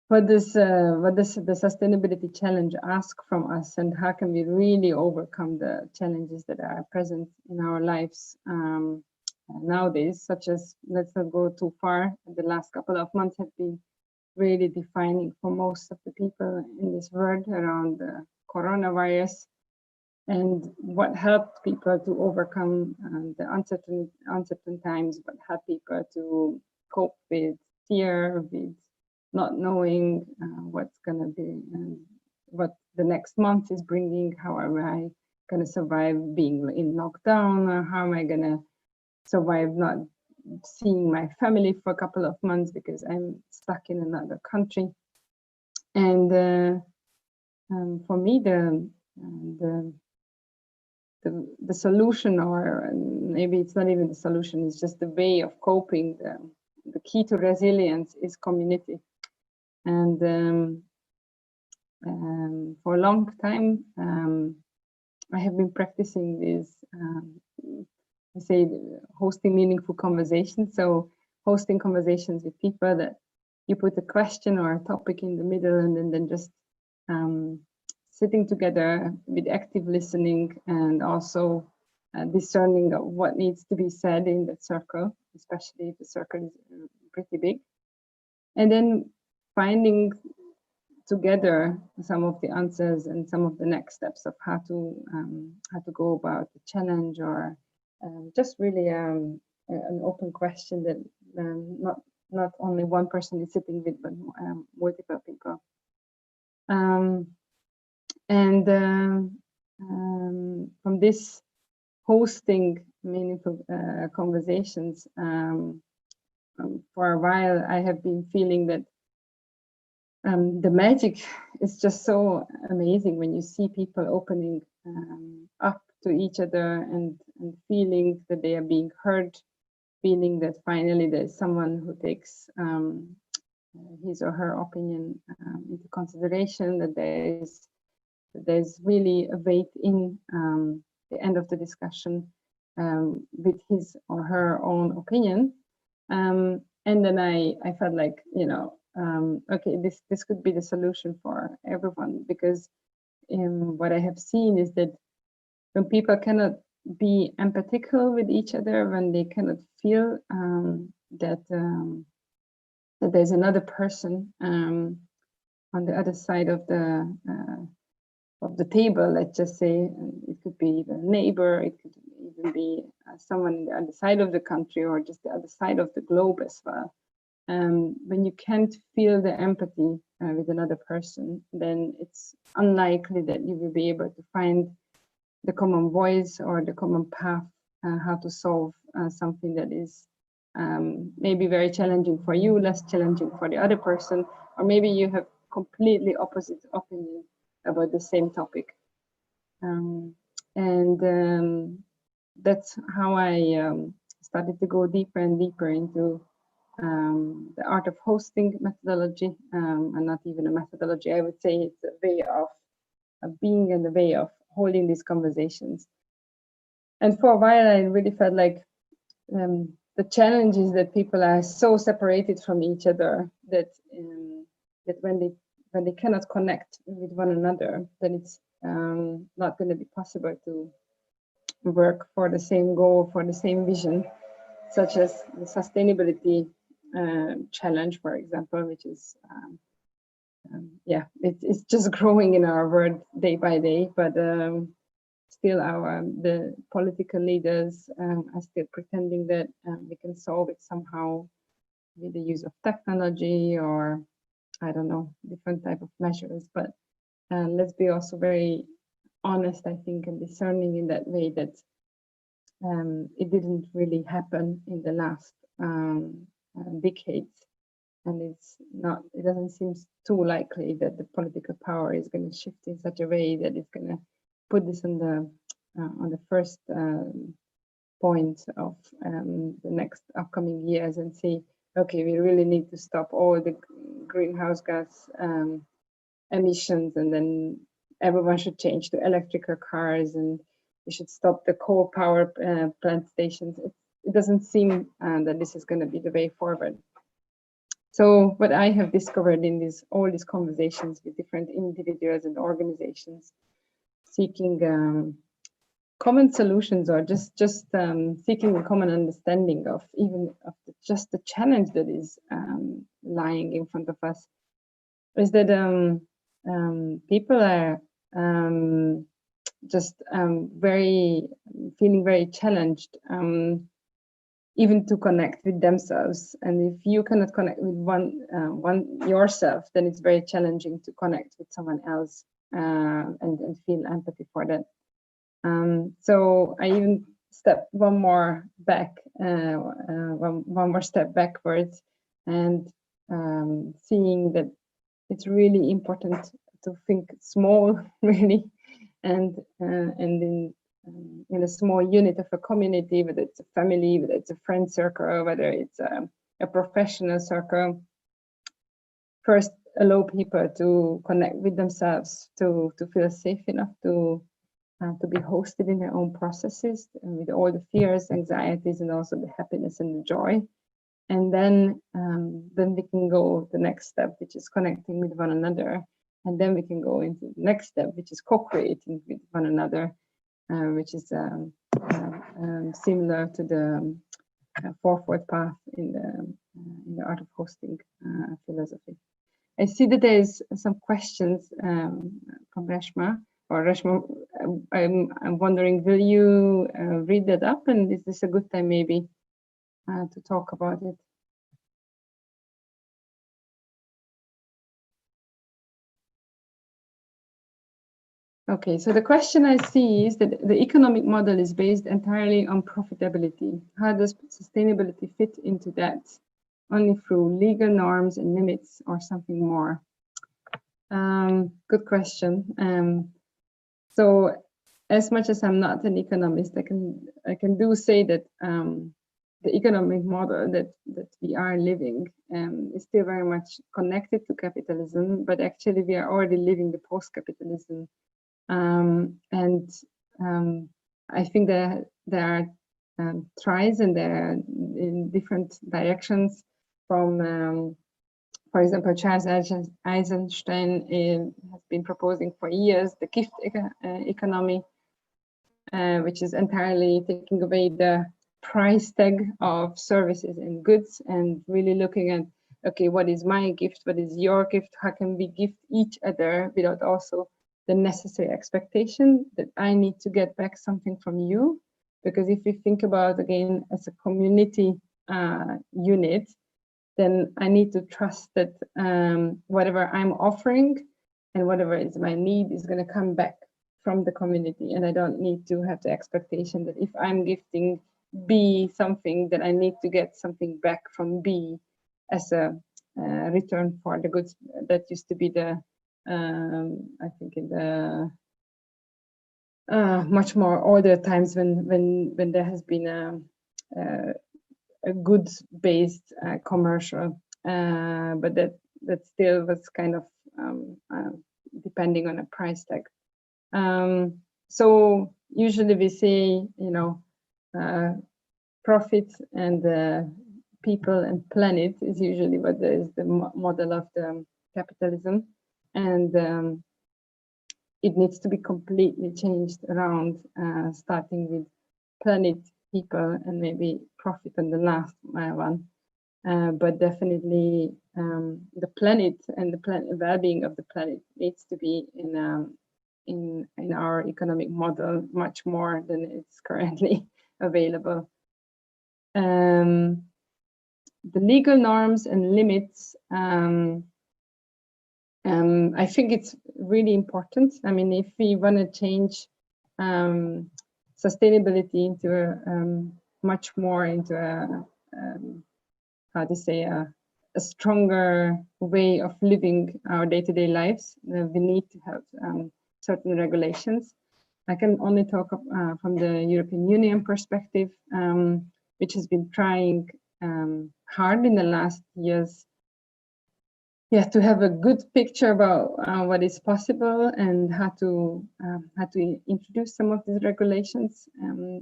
what does the sustainability challenge ask from us, and how can we really overcome the challenges that are present in our lives nowadays, such as, let's not go too far, the last couple of months have been really defining for most of the people in this world around the coronavirus, and what helped people to overcome the uncertain times, what helped people to cope with fear, with not knowing what's going to be, what the next month is bringing. How am I going to survive being in lockdown, or how am I going to survive not seeing my family for a couple of months because I'm stuck in another country. And for me, the solution, or maybe it's not even the solution, it's just the way of coping. The key to resilience is community. And for a long time, I have been practicing this, I say, hosting meaningful conversations. So hosting conversations with people that you put a question or a topic in the middle, and then just sitting together with active listening, and also discerning of what needs to be said in that circle, especially if the circle is pretty big. And then finding together some of the answers and some of the next steps of how to go about the challenge, or just really an open question that not only one person is sitting with, but multiple people. From this hosting meaningful conversations, for a while I have been feeling that the magic is just so amazing when you see people opening up to each other, and feeling that they are being heard, feeling that finally there's someone who takes his or her opinion into consideration, that there's really a weight in the end of the discussion with his or her own opinion. And then I felt like, okay, this could be the solution for everyone, because what I have seen is that when people cannot be empathical with each other, when they cannot feel that there's another person on the other side of the table, let's just say, it could be the neighbor, it could even be someone on the other side of the country, or just the other side of the globe as well. When you can't feel the empathy with another person, then it's unlikely that you will be able to find the common voice or the common path how to solve something that is maybe very challenging for you, less challenging for the other person, or maybe you have completely opposite opinion about the same topic. That's how I started to go deeper and deeper into the art of hosting methodology, and not even a methodology. I would say it's a way of being and a way of holding these conversations. And for a while, I really felt like the challenge is that people are so separated from each other that that when they cannot connect with one another, then it's not going to be possible to work for the same goal, for the same vision, such as the sustainability challenge, for example, which is it's just growing in our world day by day, but still the political leaders are still pretending that we can solve it somehow with the use of technology, or I don't know, different type of measures. But let's be also very honest, I think, and discerning in that way, that it didn't really happen in the last decades. And it doesn't seem too likely that the political power is going to shift in such a way that it's going to put this on the first point of the next upcoming years, and say, okay, we really need to stop all the greenhouse gas emissions, and then everyone should change to electrical cars, and we should stop the coal power plant stations. It doesn't seem that this is going to be the way forward. So what I have discovered in all these conversations with different individuals and organizations seeking common solutions, or just seeking a common understanding of just the challenge that is lying in front of us, is that people are just feeling very challenged, even to connect with themselves. And if you cannot connect with one yourself, then it's very challenging to connect with someone else and feel empathy for that. So I even stepped one more step backwards, and seeing that it's really important to think small, really, and in a small unit of a community, whether it's a family, whether it's a friend circle, whether it's a professional circle. First, allow people to connect with themselves, to feel safe enough to to be hosted in their own processes with all the fears, anxieties, and also the happiness and the joy. And then we can go the next step, which is connecting with one another. And then we can go into the next step, which is co-creating with one another, which is similar to the fourfold path in the art of hosting philosophy. I see that there's some questions from Reshma. Or Reshma, I'm wondering, will you read that up? And is this a good time maybe to talk about it? Okay, so the question I see is that the economic model is based entirely on profitability. How does sustainability fit into that? Only through legal norms and limits or something more? Good question. So as much as I'm not an economist, I can do say that the economic model that we are living is still very much connected to capitalism, but actually we are already living the post-capitalism. I think that there are tries and there are in different directions from, for example, Charles Eisenstein has been proposing for years the gift economy, which is entirely taking away the price tag of services and goods and really looking at, okay, what is my gift? What is your gift? How can we gift each other without also the necessary expectation that I need to get back something from you? Because if you think about, again, as a community unit, then I need to trust that whatever I'm offering and whatever is my need is going to come back from the community. And I don't need to have the expectation that if I'm gifting B something, that I need to get something back from B as a return for the goods. That used to be the, I think in the much more older times when there has been a goods-based commercial, but that still was kind of depending on a price tag. So usually we say, profit and people and planet is usually what is the model of the capitalism, and it needs to be completely changed around, starting with planet, people, and maybe profit on the last one. But definitely the planet and the well-being of the planet needs to be in our economic model much more than it's currently available. The legal norms and limits, I think it's really important. I mean, if we want to change sustainability into much more into a stronger way of living our day-to-day lives, we need to have certain regulations. I can only talk from the European Union perspective, which has been trying hard in the last years, to have a good picture about what is possible and how to introduce some of these regulations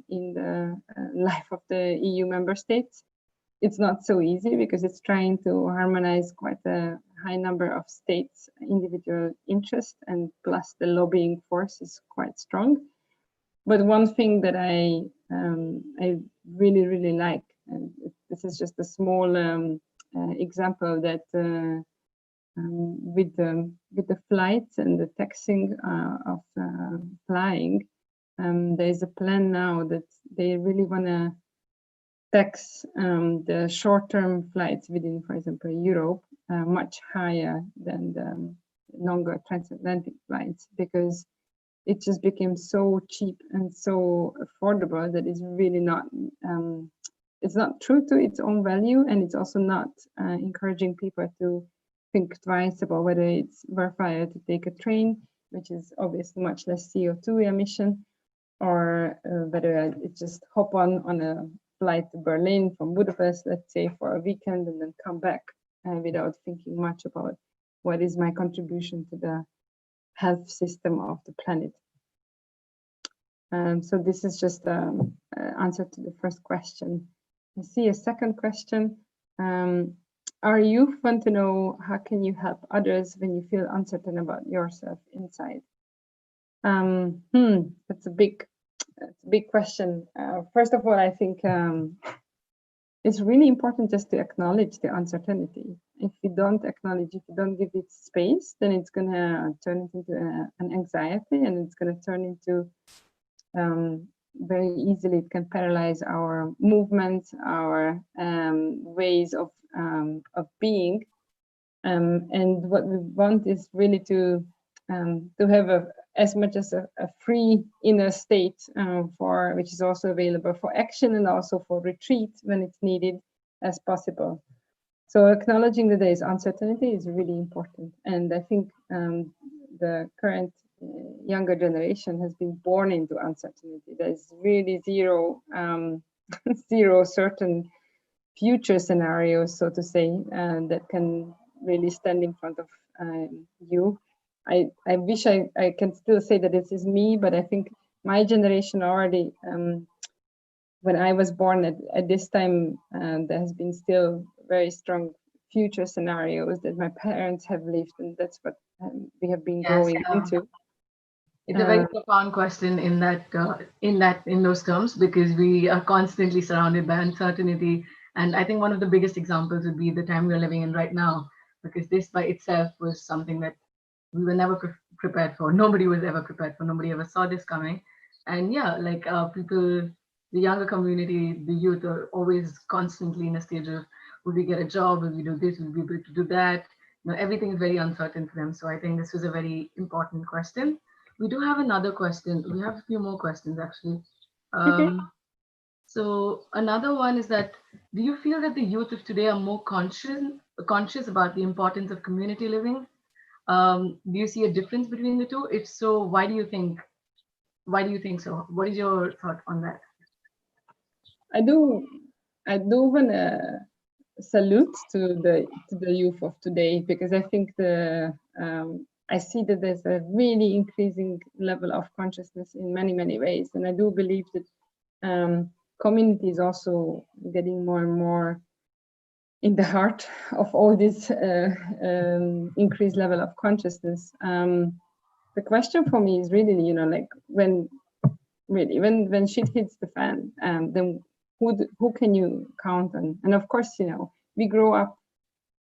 in the life of the EU member states. It's not so easy because it's trying to harmonize quite a high number of states' individual interests, and plus the lobbying force is quite strong. But one thing that I really, really like, and this is just a small example, that with the flights and the taxing of flying, there is a plan now that they really want to tax the short-term flights within, for example, Europe, much higher than the longer transatlantic flights, because it just became so cheap and so affordable that it's really not, it's not true to its own value, and it's also not encouraging people to think twice about whether it's worthwhile to take a train, which is obviously much less CO2 emission, or whether it's just hop on a flight to Berlin from Budapest, let's say, for a weekend and then come back without thinking much about what is my contribution to the health system of the planet. So this is just answer to the first question. I see a second question. Are you fun to know? How can you help others when you feel uncertain about yourself inside? That's a big question. First of all, I think it's really important just to acknowledge the uncertainty. If you don't acknowledge, if you don't give it space, then it's gonna turn it into an anxiety, and it's gonna turn into very easily, it can paralyze our movements, our ways of being. And what we want is really to have as much as a free inner state which is also available for action and also for retreat when it's needed as possible. So acknowledging that there is uncertainty is really important. And I think the current younger generation has been born into uncertainty. There's really zero certain future scenarios, so to say, that can really stand in front of you. I wish I can still say that this is me, but I think my generation already, when I was born at this time, there has been still very strong future scenarios that my parents have lived, and that's what we have been growing into. It's a very profound question in those terms, because we are constantly surrounded by uncertainty. And I think one of the biggest examples would be the time we're living in right now, because this by itself was something that we were never prepared for. Nobody was ever prepared for. Nobody ever saw this coming. And yeah, like people, the younger community, the youth are always constantly in a stage of, will we get a job? Will we do this? Will we be able to do that? You know, everything is very uncertain for them. So I think this was a very important question. We do have another question. We have a few more questions actually. So another one is that, do you feel that the youth of today are more conscious about the importance of community living? Do you see a difference between the two? If so, why do you think so? What is your thought on that? I do want to salute to the youth of today, because I think I see that there's a really increasing level of consciousness in many ways, and I do believe that community is also getting more and more in the heart of all this increased level of consciousness. The question for me is really, you know, like when shit hits the fan, then who can you count on? And of course, you know, we grow up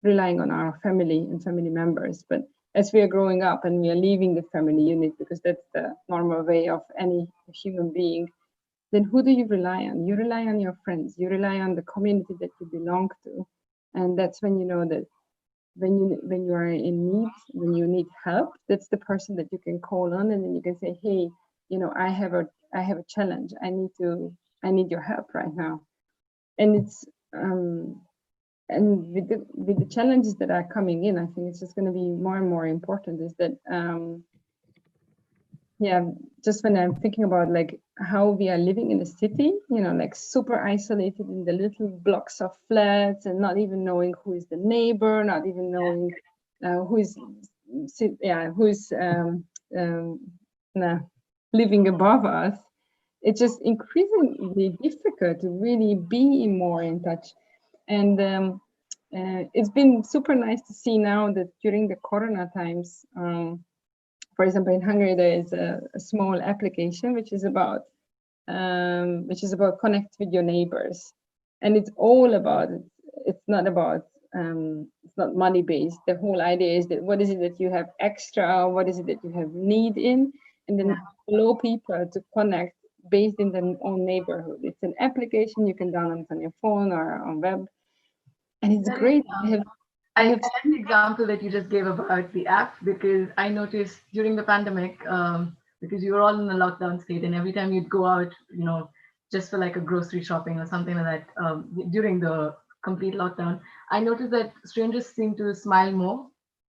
relying on our family and family members, but as we are growing up and we are leaving the family unit, because that's the normal way of any human being, then who do you rely on? You rely on your friends, you rely on the community that you belong to. And that's when you know that when you are in need, when you need help, that's the person that you can call on, and then you can say, hey, you know, I have a challenge. I need your help right now. And it's and with the challenges that are coming in, I think it's just going to be more and more important. Is that just when I'm thinking about like how we are living in the city, you know, like super isolated in the little blocks of flats, and not even knowing who is the neighbor, not even knowing who's living above us. It's just increasingly difficult to really be more in touch. And it's been super nice to see now that during the Corona times, for example, in Hungary, there is a small application which is about connect with your neighbors, and it's all about. It's not money based. The whole idea is that what is it that you have extra, what is it that you have need in, and then allow people to connect based in their own neighborhood. It's an application you can download it on your phone or on web, and it's great. I like the example that you just gave about the app, because I noticed during the pandemic, because you were all in a lockdown state, and every time you'd go out, you know, just for like a grocery shopping or something like that, during the complete lockdown, I noticed that strangers seem to smile more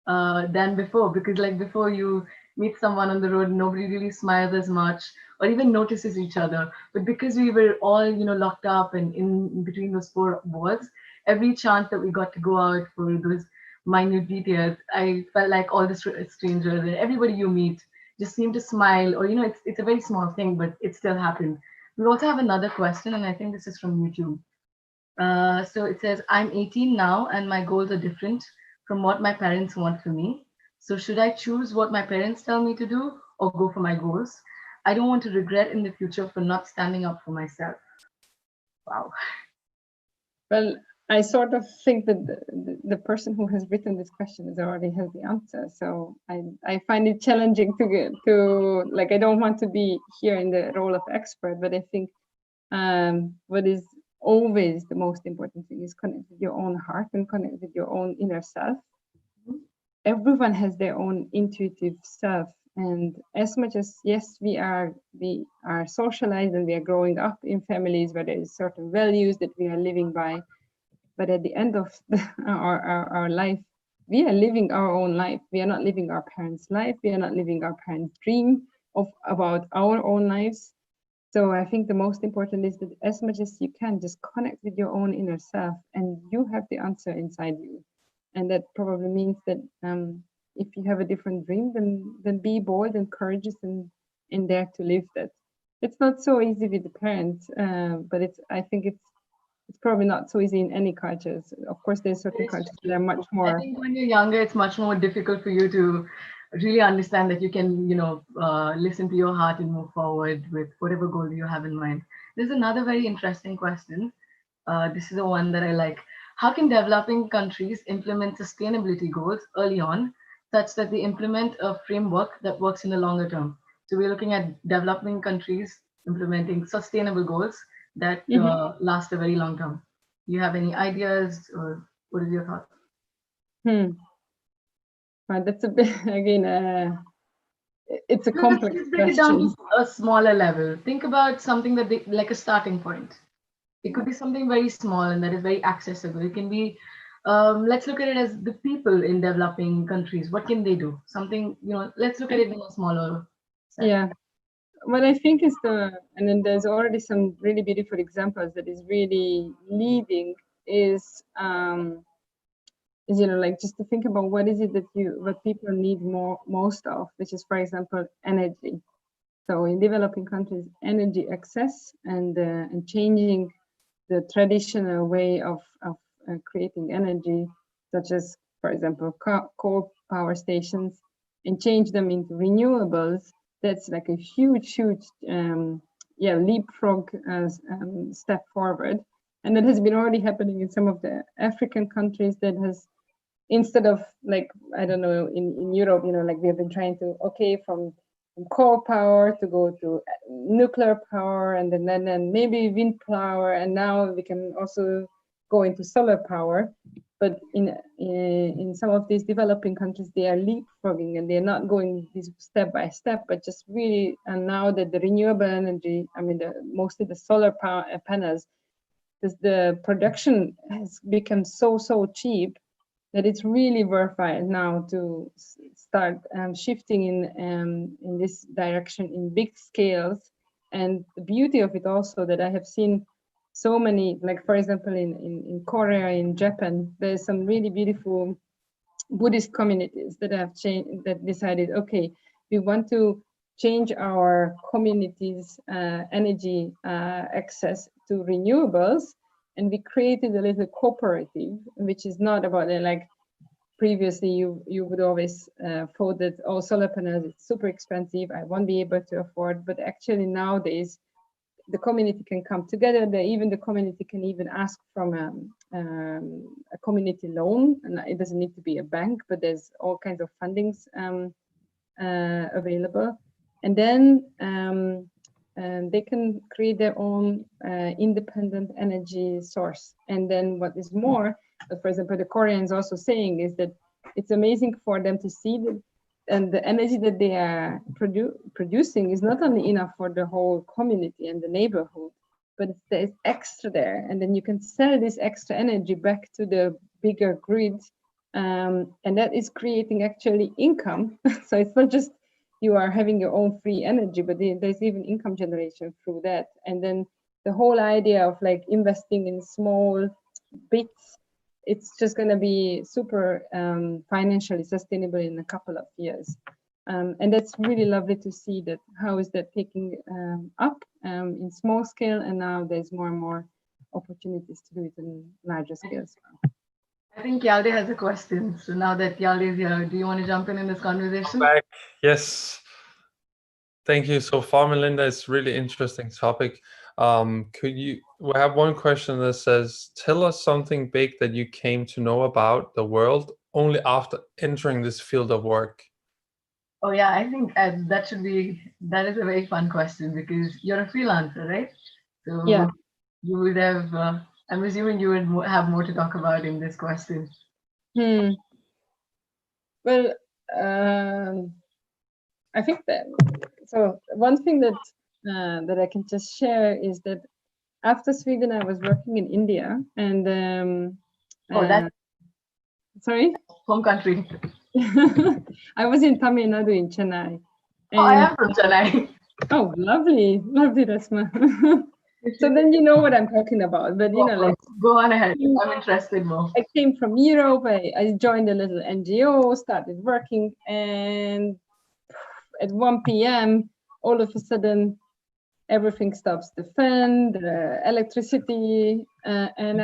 than before, because like before you meet someone on the road, nobody really smiles as much or even notices each other. But because we were all, you know, locked up and in between those four walls, every chance that we got to go out for those minute details, I felt like all the strangers and everybody you meet, just seem to smile, or it's a very small thing, but it still happened. We also have another question, and I think this is from YouTube. So it says, I'm 18 now, and my goals are different from what my parents want for me. So should I choose what my parents tell me to do, or go for my goals? I don't want to regret in the future for not standing up for myself. Wow. Well, I sort of think that the person who has written this question already has the answer. So I find it challenging to like, I don't want to be here in the role of expert, but I think what is always the most important thing is connect with your own heart and connect with your own inner self. Everyone has their own intuitive self. And as much as, yes, we are socialized and we are growing up in families where there is certain values that we are living by, but at the end of our life, we are living our own life. We are not living our parents' life. We are not living our parents' dream about our own lives. So I think the most important is that as much as you can, just connect with your own inner self, and you have the answer inside you. And that probably means that if you have a different dream, then be bold and courageous and dare to live that. It's not so easy with the parents, but I think it's probably not so easy in any cultures. Of course, there's certain cultures that are much more. I think when you're younger, it's much more difficult for you to really understand that you can, listen to your heart and move forward with whatever goal you have in mind. There's another very interesting question. This is the one that I like. How can developing countries implement sustainability goals early on, such that they implement a framework that works in the longer term? So we're looking at developing countries implementing sustainable goals that last a very long term. Do you have any ideas, or what is your thought? Well, that's a bit, again, it's a complex Let's break it down to a smaller level. Think about something that like a starting point. It could be something very small and that is very accessible. It can be, let's look at it as the people in developing countries. What can they do? Something, let's look at it in a smaller set. Yeah. What I think is and then there's already some really beautiful examples that is really leading is like just to think about what is it that what people need most of, which is, for example, energy. So in developing countries, energy access and changing the traditional way of creating energy, such as, for example, coal power stations, and change them into renewables. That's like a huge leapfrog step forward. And that has been already happening in some of the African countries that has, instead of like, I don't know, in Europe, like we have been trying to, from coal power to go to nuclear power, and then maybe wind power, and now we can also go into solar power. But in some of these developing countries, they are leapfrogging, and they're not going this step by step, but just really, and now that the renewable energy, mostly the solar power panels, the production has become so cheap that it's really worthwhile now to start shifting in this direction in big scales. And the beauty of it also that I have seen so many, like for example in Korea, in Japan, there's some really beautiful Buddhist communities that have changed, that decided, okay, we want to change our community's energy access to renewables. And we created a little cooperative, which is not about like previously you would always thought that, oh, solar panels, it's super expensive, I won't be able to afford. But actually nowadays, the community can come together. The community can even ask from a community loan, and it doesn't need to be a bank, but there's all kinds of fundings available. And then they can create their own independent energy source. And then what is more, for example, the Koreans also saying is that it's amazing for them to see that, and the energy that they are producing is not only enough for the whole community and the neighborhood, but there's extra there. And then you can sell this extra energy back to the bigger grid. And that is creating actually income. So it's not just you are having your own free energy, but there's even income generation through that. And then the whole idea of like investing in small bits, it's just going to be super financially sustainable in a couple of years. And that's really lovely to see that how is that taking up in small scale, and now there's more and more opportunities to do it in larger scales. I think Yalde has a question. So now that Yalde is here, do you want to jump in this conversation? Back. Yes. Thank you so far, Melinda. It's a really interesting topic. We have one question that says, tell us something big that you came to know about the world only after entering this field of work. Oh yeah, I think that is a very fun question, because you're a freelancer, right? So yeah, you would have, I'm assuming you would have more to talk about in this question. Well, I think that, so one thing that that I can just share is that after Sweden, I was working in India, and that's sorry, home country. I was in Tamil Nadu in Chennai. And, I am from Chennai. Oh, lovely, Rasma. So then you know what I'm talking about. But go on ahead. I'm interested more. I came from Europe. I joined a little NGO, started working, and at 1 p.m. all of a sudden everything stops, the fan, the electricity, and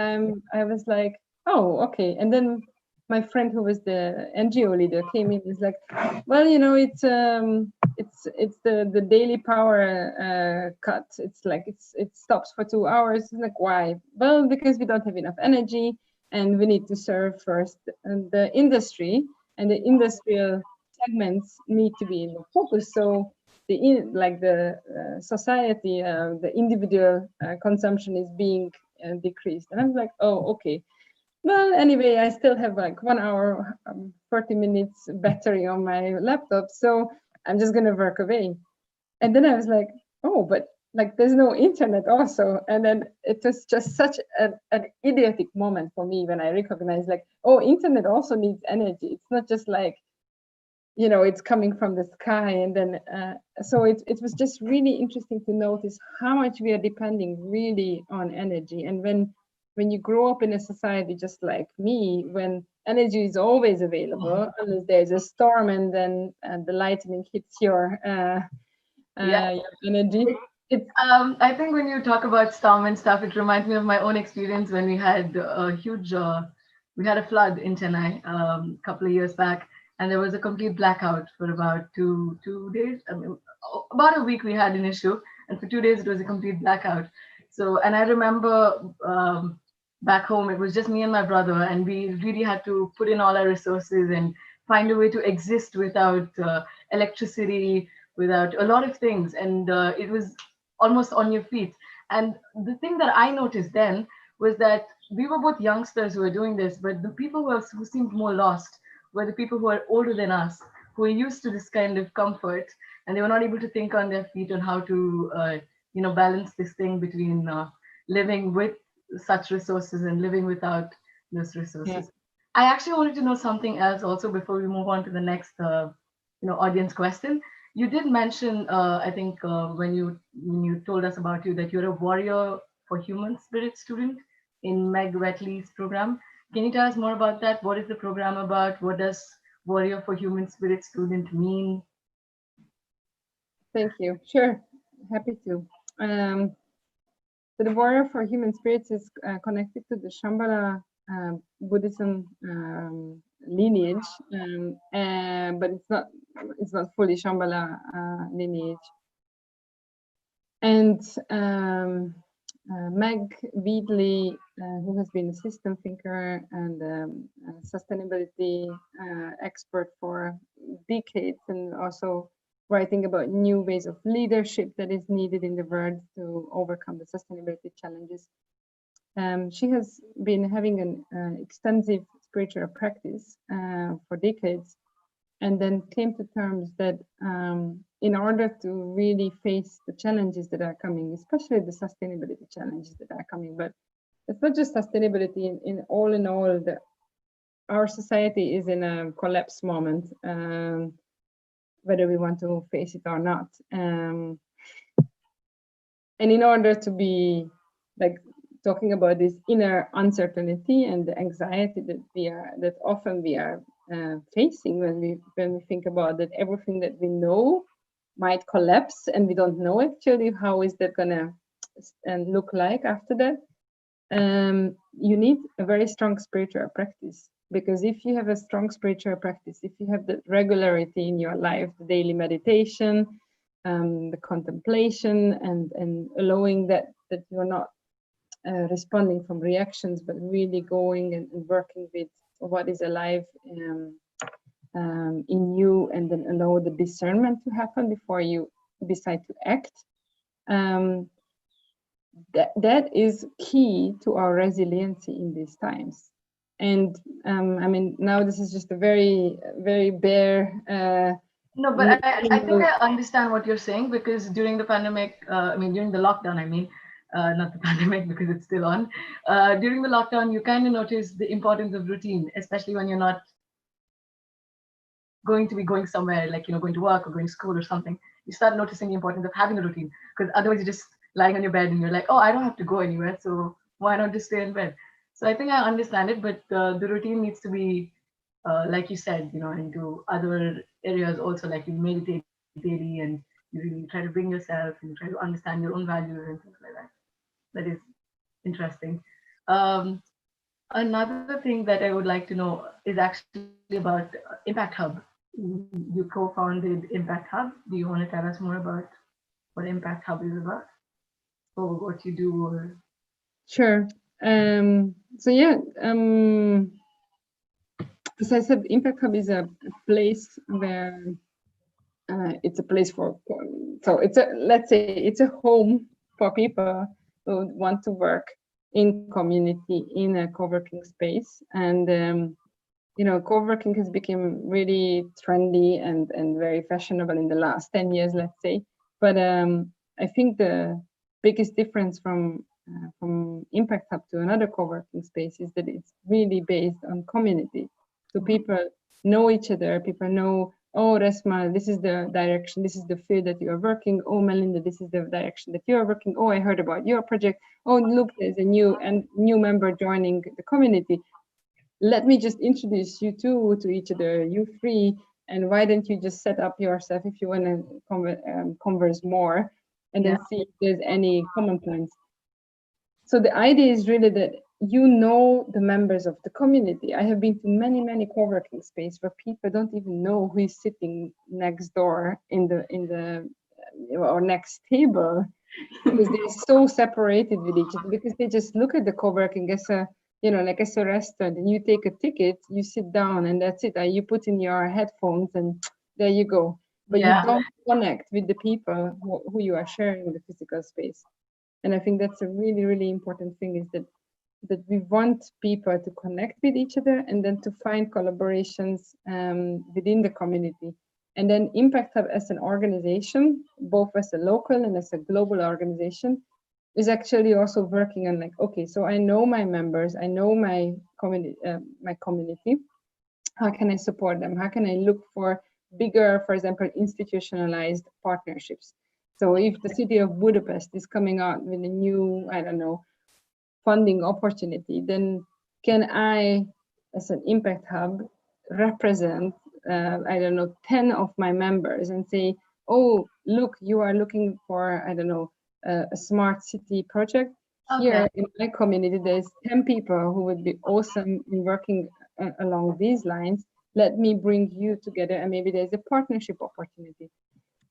I was like, oh, okay. And then my friend who was the NGO leader came in and was like, well, it's the daily power cut. It's like it stops for 2 hours. It's like, why? Well, because we don't have enough energy and we need to serve first the industry, and the industrial segments need to be in the focus. So the society, the individual consumption is being decreased. And I'm like, oh, okay. Well, anyway, I still have like 1 hour, 40 minutes battery on my laptop, so I'm just gonna work away. And then I was like, oh, but like there's no internet also. And then it was just such an idiotic moment for me when I recognized like, oh, internet also needs energy. It's not just like, it's coming from the sky. And then, so it was just really interesting to notice how much we are depending really on energy. And when you grow up in a society just like me, when energy is always available, unless there's a storm and then the lightning hits your energy. I think when you talk about storm and stuff, it reminds me of my own experience when we had a huge, we had a flood in Chennai a couple of years back, and there was a complete blackout for about two days. I mean, about a week we had an issue, and for 2 days it was a complete blackout. So, and I remember back home, it was just me and my brother, and we really had to put in all our resources and find a way to exist without electricity, without a lot of things. And it was almost on your feet. And the thing that I noticed then was that we were both youngsters who were doing this, but the people who seemed more lost were the people who are older than us, who are used to this kind of comfort, and they were not able to think on their feet on how to, balance this thing between living with such resources and living without those resources. Yeah. I actually wanted to know something else also before we move on to the next, audience question. You did mention, I think, when you told us about you, that you're a Warrior for Human Spirit student in Meg Wheatley's program. Can you tell us more about that? What is the program about? What does Warrior for Human Spirit student mean? Thank you. Sure, happy to. So the Warrior for Human Spirits is connected to the Shambhala Buddhism lineage, but it's not fully Shambhala lineage. And Meg Wheatley, who has been a system thinker and sustainability expert for decades, and also writing about new ways of leadership that is needed in the world to overcome the sustainability challenges. She has been having an extensive spiritual practice for decades, and then came to terms that in order to really face the challenges that are coming, especially the sustainability challenges that are coming, but it's not just sustainability. In all, our society is in a collapse moment, whether we want to face it or not. And in order to be like talking about this inner uncertainty and the anxiety that often we are facing when we think about that. Everything that we know might collapse, and we don't know actually how is that gonna look like after that. You need a very strong spiritual practice, because if you have a strong spiritual practice, if you have the regularity in your life, the daily meditation, the contemplation, and allowing that you're not responding from reactions, but really going and working with what is alive in you, and then allow the discernment to happen before you decide to act. That is key to our resiliency in these times. And I mean, now this is just a very, very bare. No, but I think I understand what you're saying, because during the pandemic, during the lockdown, not the pandemic because it's still on. During the lockdown, you kind of notice the importance of routine, especially when you're not going to be going somewhere, like, going to work or going to school or something. You start noticing the importance of having a routine, because otherwise you're just lying on your bed and you're like, oh, I don't have to go anywhere, so why not just stay in bed? So I think I understand it, but the routine needs to be, like you said, into other areas also, like you meditate daily and you really try to bring yourself and try to understand your own values and things like that. That is interesting. Another thing that I would like to know is actually about Impact Hub. You co-founded Impact Hub. Do you want to tell us more about what Impact Hub is about, or what you do? Or... Sure. So yeah, as I said, Impact Hub is a place where it's a place for, so let's say it's a home for people who want to work in community in a co-working space. And co-working has become really trendy and very fashionable in the last 10 years, let's say. But I think the biggest difference from Impact Hub to another co-working space is that it's really based on community. So people know each other, people know, oh, Resma, this is the direction, this is the field that you are working. Oh, Melinda, this is the direction that you are working. Oh, I heard about your project. Oh, look, there's a new member joining the community. Let me just introduce you two to each other, you three, and why don't you just set up yourself if you want to converse more, and then see if there's any common points. So the idea is really that the members of the community. I have been to many co-working spaces where people don't even know who is sitting next door in the or next table, because they're so separated with each other, because they just look at the co-working as a like as a restaurant, and you take a ticket, you sit down, and that's it. You put in your headphones, and there you go. But you don't connect with the people who you are sharing the physical space. And I think that's a really, really important thing, is that we want people to connect with each other, and then to find collaborations within the community. And then Impact Hub as an organization, both as a local and as a global organization, is actually also working on like, okay, so I know my members, I know my community. How can I support them? How can I look for bigger, for example, institutionalized partnerships? So if the city of Budapest is coming out with a new, I don't know, funding opportunity, then can I, as an Impact Hub, represent, 10 of my members and say, oh, look, you are looking for, a smart city project. Okay. Here in my community, there's 10 people who would be awesome in working along these lines. Let me bring you together, and maybe there's a partnership opportunity.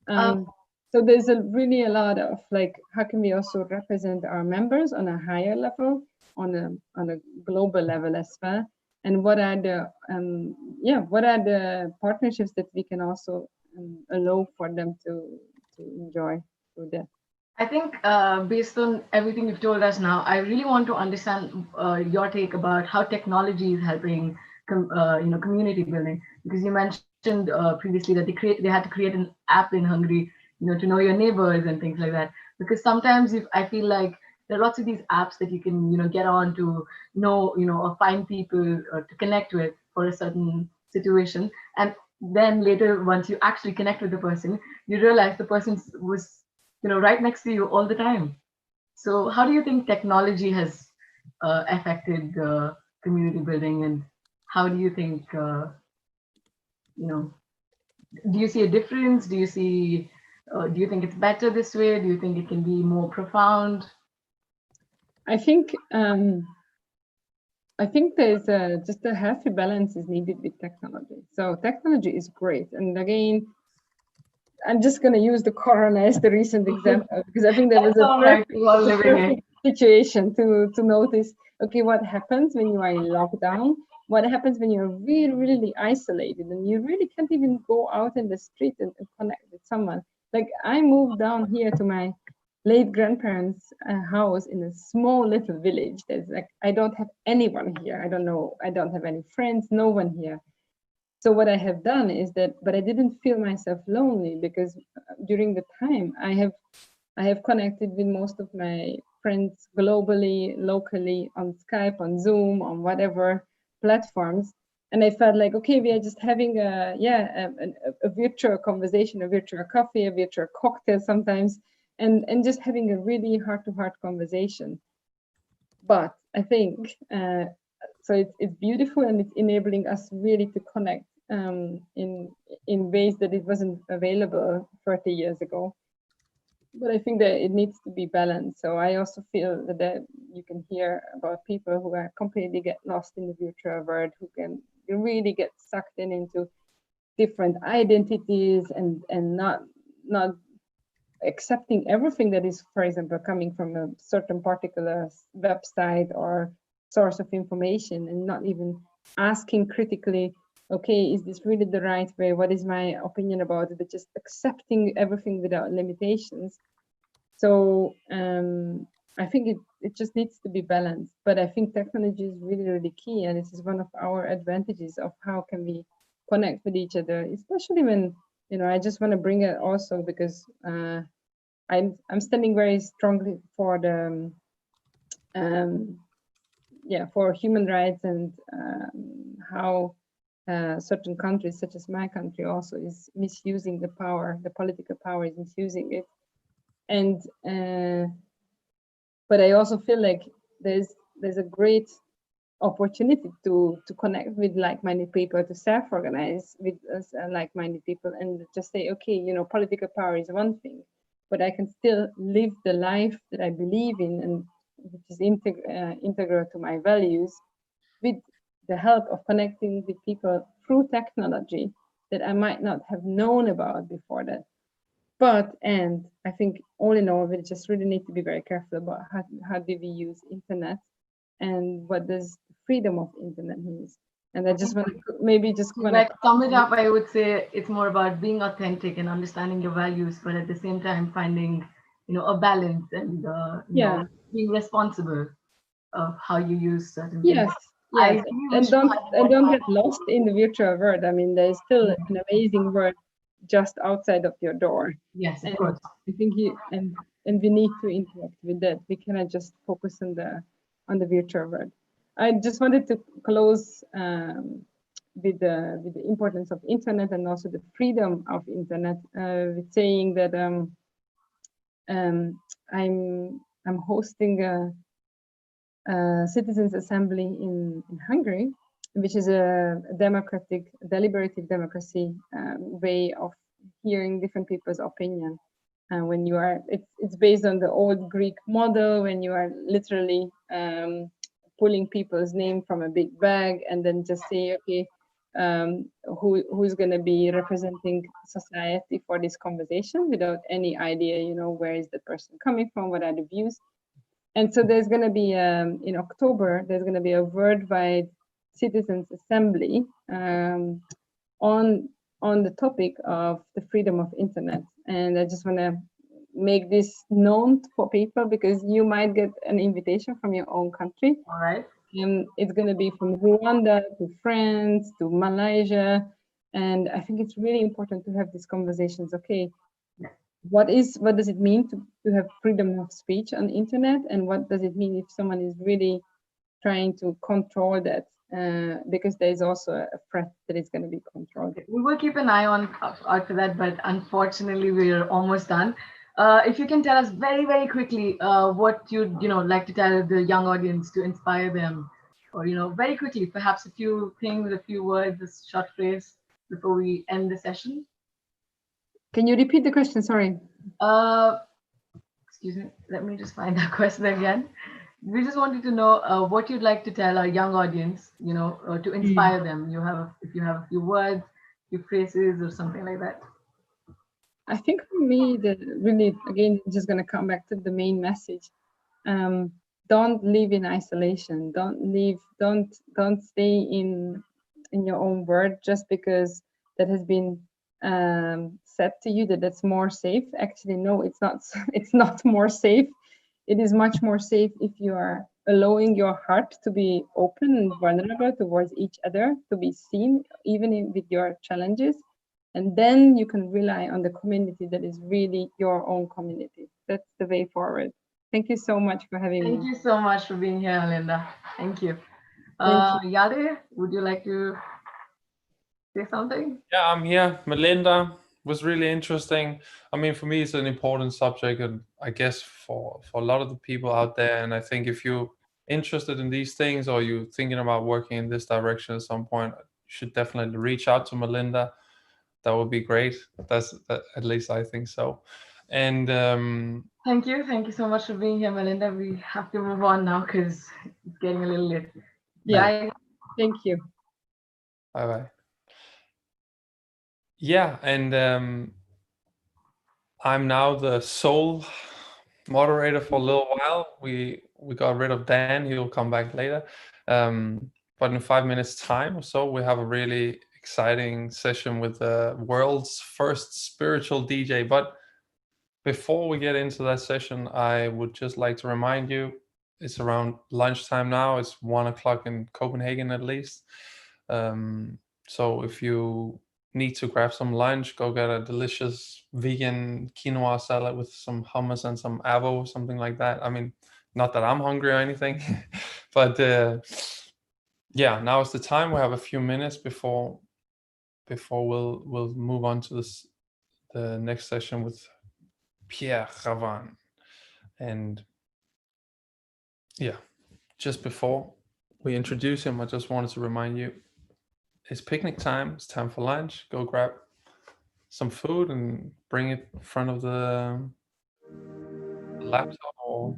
So there's really a lot of like, how can we also represent our members on a higher level, on a global level as well, and what are the partnerships that we can also allow for them to enjoy through that. I think based on everything you've told us now, I really want to understand your take about how technology is helping community building, because you mentioned previously that they had to create an app in Hungary, to know your neighbors and things like that. Because sometimes I feel like there are lots of these apps that you can get on to know or find people to connect with for a certain situation, and then later, once you actually connect with the person, you realize the person was right next to you all the time. So how do you think technology has affected community building, and how do you think do you see a difference? Do you see, do you think it's better this way? Do you think it can be more profound? I think there's just a healthy balance is needed with technology. So technology is great. And again, I'm just going to use the corona as the recent example, because I think there was a perfect situation to notice, okay, what happens when you are in lockdown? What happens when you're really, really isolated and you really can't even go out in the street and connect with someone? Like I moved down here to my late grandparents' house in a small little village. There's like, I don't have anyone here. I don't have any friends, no one here. So what I have done is that, but I didn't feel myself lonely, because during the time I have connected with most of my friends globally, locally, on Skype, on Zoom, on whatever platforms. And I felt like, okay, we are just having a virtual conversation, a virtual coffee, a virtual cocktail sometimes, and just having a really heart-to-heart conversation. But I think, so it's beautiful, and it's enabling us really to connect in ways that it wasn't available 30 years ago. But I think that it needs to be balanced. So I also feel that you can hear about people who are completely get lost in the virtual world, who can really get sucked into different identities and not accepting everything that is, for example, coming from a certain particular website or source of information, and not even asking critically, okay, is this really the right way? What is my opinion about it? But just accepting everything without limitations. So I think it just needs to be balanced. But I think technology is really, really key. And this is one of our advantages of how can we connect with each other, especially when, I just want to bring it also because I'm standing very strongly for the for human rights, and how certain countries, such as my country, also is misusing the power. The political power is misusing it, and but I also feel like there's a great opportunity to connect with like-minded people, to self-organize with us like-minded people, and just say, okay, political power is one thing, but I can still live the life that I believe in, and which is integral to my values, with the help of connecting with people through technology that I might not have known about before that. And I think all in all, we just really need to be very careful about how do we use internet, and what does freedom of internet means. And I just want to maybe just sum it up. I would say it's more about being authentic and understanding your values, but at the same time finding, a balance and being responsible of how you use certain things. Yes, and don't get lost in the virtual world. I mean, there's still an amazing world just outside of your door. Yes, of course. I think and we need to interact with that. We cannot just focus on the virtual world. I just wanted to close with the importance of internet, and also the freedom of internet, with saying that I'm hosting a citizens assembly in Hungary, which is a democratic, deliberative democracy way of hearing different people's opinion. And when you are, it's based on the old Greek model, when you are literally pulling people's name from a big bag, and then just say, okay, who's going to be representing society for this conversation, without any idea, where is the person coming from, what are the views. And so there's going to be, in October, there's going to be a worldwide citizens assembly on the topic of the freedom of internet. And I just want to make this known for people, because you might get an invitation from your own country. All right. And it's going to be from Rwanda to France to Malaysia. And I think it's really important to have these conversations. Okay, what does it mean to have freedom of speech on the internet, and what does it mean if someone is really trying to control that, because there is also a threat that it's going to be controlled. We will keep an eye out for that, but unfortunately we're almost done. If you can tell us very, very quickly what you'd like to tell the young audience to inspire them, or very quickly, perhaps a few things, a few words, a short phrase before we end the session. Can you repeat the question? Sorry. Excuse me. Let me just find that question again. We just wanted to know what you'd like to tell our young audience, to inspire them. If you have a few words, few phrases, or something like that. I think for me, really, again, just going to come back to the main message. Don't live in isolation. Don't stay in your own world just because that has been said to you that that's more safe. Actually, no, it's not. It's not more safe. It is much more safe if you are allowing your heart to be open and vulnerable towards each other, to be seen, even with your challenges. And then you can rely on the community that is really your own community. That's the way forward. Thank you so much for having me. Thank you so much for being here, Melinda. Thank you. Thank you. Yade, would you like to say something? Yeah, I'm here. Melinda was really interesting. I mean, for me, it's an important subject, and I guess for a lot of the people out there. And I think if you're interested in these things or you're thinking about working in this direction at some point, you should definitely reach out to Melinda. That would be great. At least I think so. And thank you so much for being here, Melinda. We have to move on now because it's getting a little late. Yeah. Bye. Thank you. Bye bye. Yeah, and I'm now the sole moderator for a little while. We got rid of Dan. He'll come back later. But in 5 minutes time or so, we have a really exciting session with the world's first spiritual DJ. But before we get into that session, I would just like to remind you, it's around lunchtime now. It's 1 o'clock in Copenhagen at least. So if you need to grab some lunch, go get a delicious vegan quinoa salad with some hummus and some avo, something like that. I mean, not that I'm hungry or anything, but yeah, now is the time. We have a few minutes before we'll move on to the next session with Pierre, Ravan. And yeah, just before we introduce him, I just wanted to remind you, it's picnic time. It's time for lunch. Go grab some food and bring it in front of the laptop or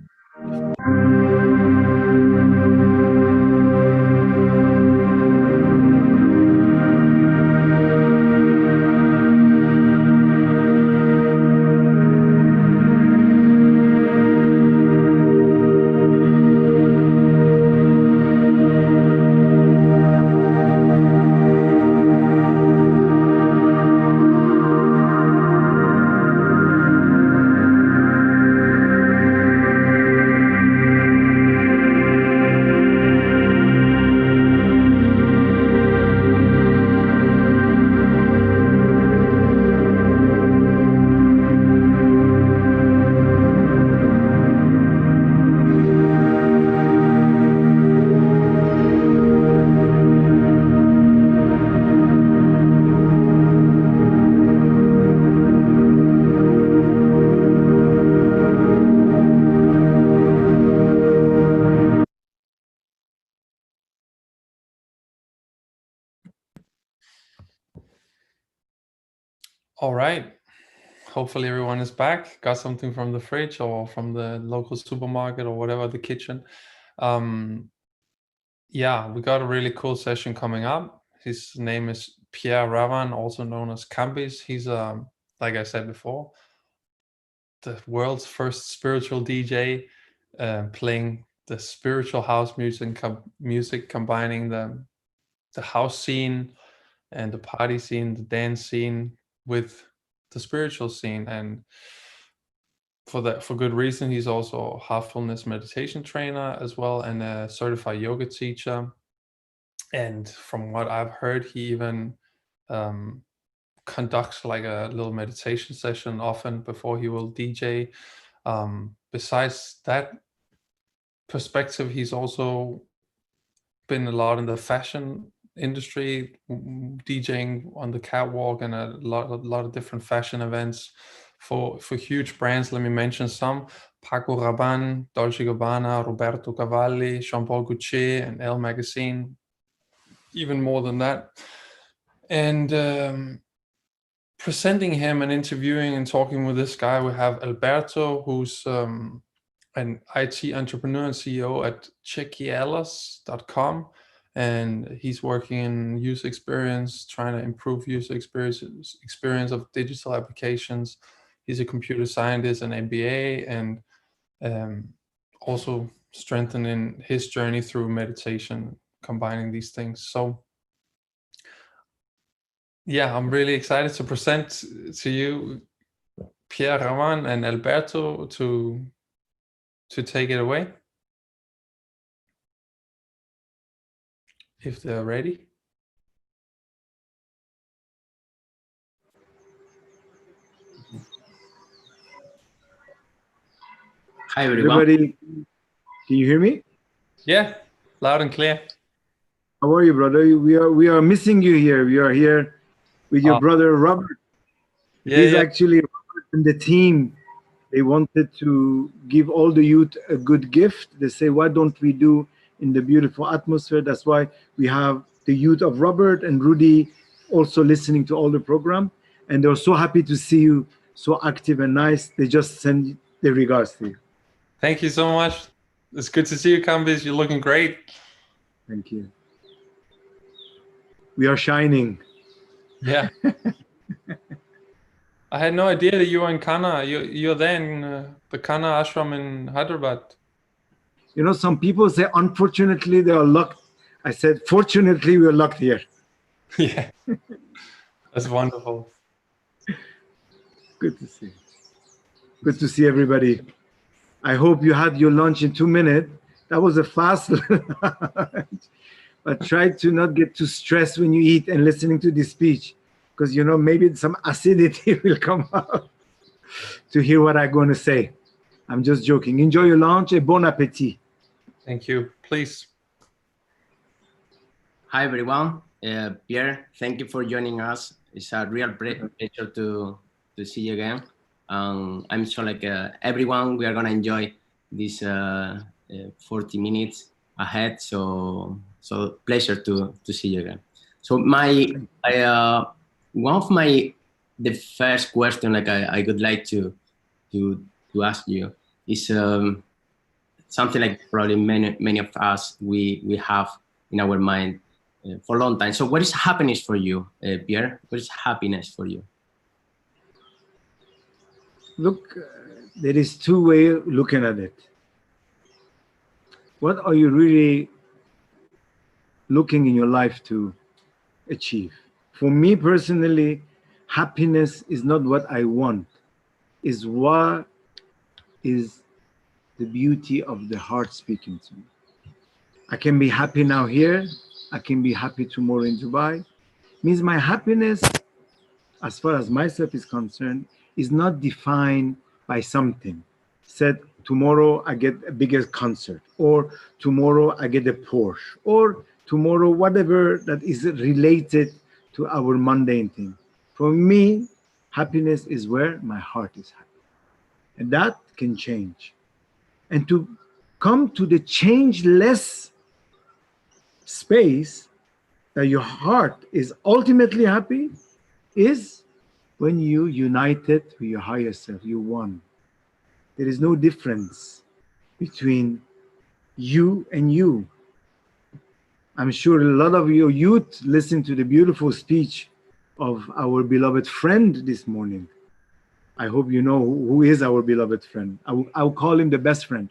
all right. Hopefully everyone is back, got something from the fridge or from the local supermarket or whatever, the kitchen. Yeah, we got a really cool session coming up. His name is Pierre Ravan, also known as Kambiz. He's, like I said before, the world's first spiritual DJ, playing the spiritual house music, combining the house scene and the party scene, the dance scene with the spiritual scene. And for good reason. He's also a Heartfulness meditation trainer as well, and a certified yoga teacher. And from what I've heard, he even conducts like a little meditation session often before he will DJ. Besides that perspective, he's also been a lot in the fashion industry, DJing on the catwalk and a lot of different fashion events for huge brands. Let me mention some: Paco Rabanne, Dolce & Gabbana, Roberto Cavalli, Jean Paul Gaultier, and Elle magazine, even more than that. And presenting him and interviewing and talking with this guy, we have Alberto, who's an IT entrepreneur and CEO at checkialas.com. And he's working in user experience, trying to improve user experience of digital applications. He's a computer scientist and MBA, and also strengthening his journey through meditation, combining these things. So yeah, I'm really excited to present to you Pierre, Ravan, and Alberto to take it away, if they're ready. Hi everyone. Everybody, can you hear me? Yeah, loud and clear. How are you, brother? We are missing you here. We are here with your brother Robert. Yeah, He's yeah. actually Robert and the team. They wanted to give all the youth a good gift. They say, why don't we do in the beautiful atmosphere? That's why we have the youth of Robert and Rudy also listening to all the program. And they're so happy to see you so active and nice. They just send their regards to you. Thank you so much. It's good to see you, Kambiz. You're looking great. Thank you. We are shining. Yeah. I had no idea that you were in Kana. You're there in the Kana ashram in Hyderabad. You know, some people say, unfortunately, they are locked. I said, fortunately, we are locked here. Yeah. That's wonderful. Good to see. Good to see everybody. I hope you had your lunch in 2 minutes. That was a fast lunch. But try to not get too stressed when you eat and listening to this speech, because, you know, maybe some acidity will come out to hear what I'm going to say. I'm just joking. Enjoy your lunch and bon appetit. Thank you. Please. Hi everyone. Pierre, thank you for joining us. It's a real pleasure to see you again. I'm sure like everyone, we are gonna enjoy this 40 minutes ahead. So pleasure to see you again. So the first question like I would like to ask you is something like probably many of us we have in our mind for a long time. So what is happiness for you, Pierre? What is happiness for you? Look, there is two ways of looking at it. What are you really looking in your life to achieve? For me personally, happiness is not what I want, is what is the beauty of the heart speaking to me. I can be happy now here, I can be happy tomorrow in Dubai. Means my happiness, as far as myself is concerned, is not defined by something. Said tomorrow I get a bigger concert, or tomorrow I get a Porsche, or tomorrow whatever that is related to our mundane thing. For me, happiness is where my heart is happy. And that can change. And to come to the changeless space that your heart is ultimately happy is when you united with your higher self, you won. There is no difference between you and you. I'm sure a lot of your youth listened to the beautiful speech of our beloved friend this morning. I hope you know who is our beloved friend. I'll call him the best friend.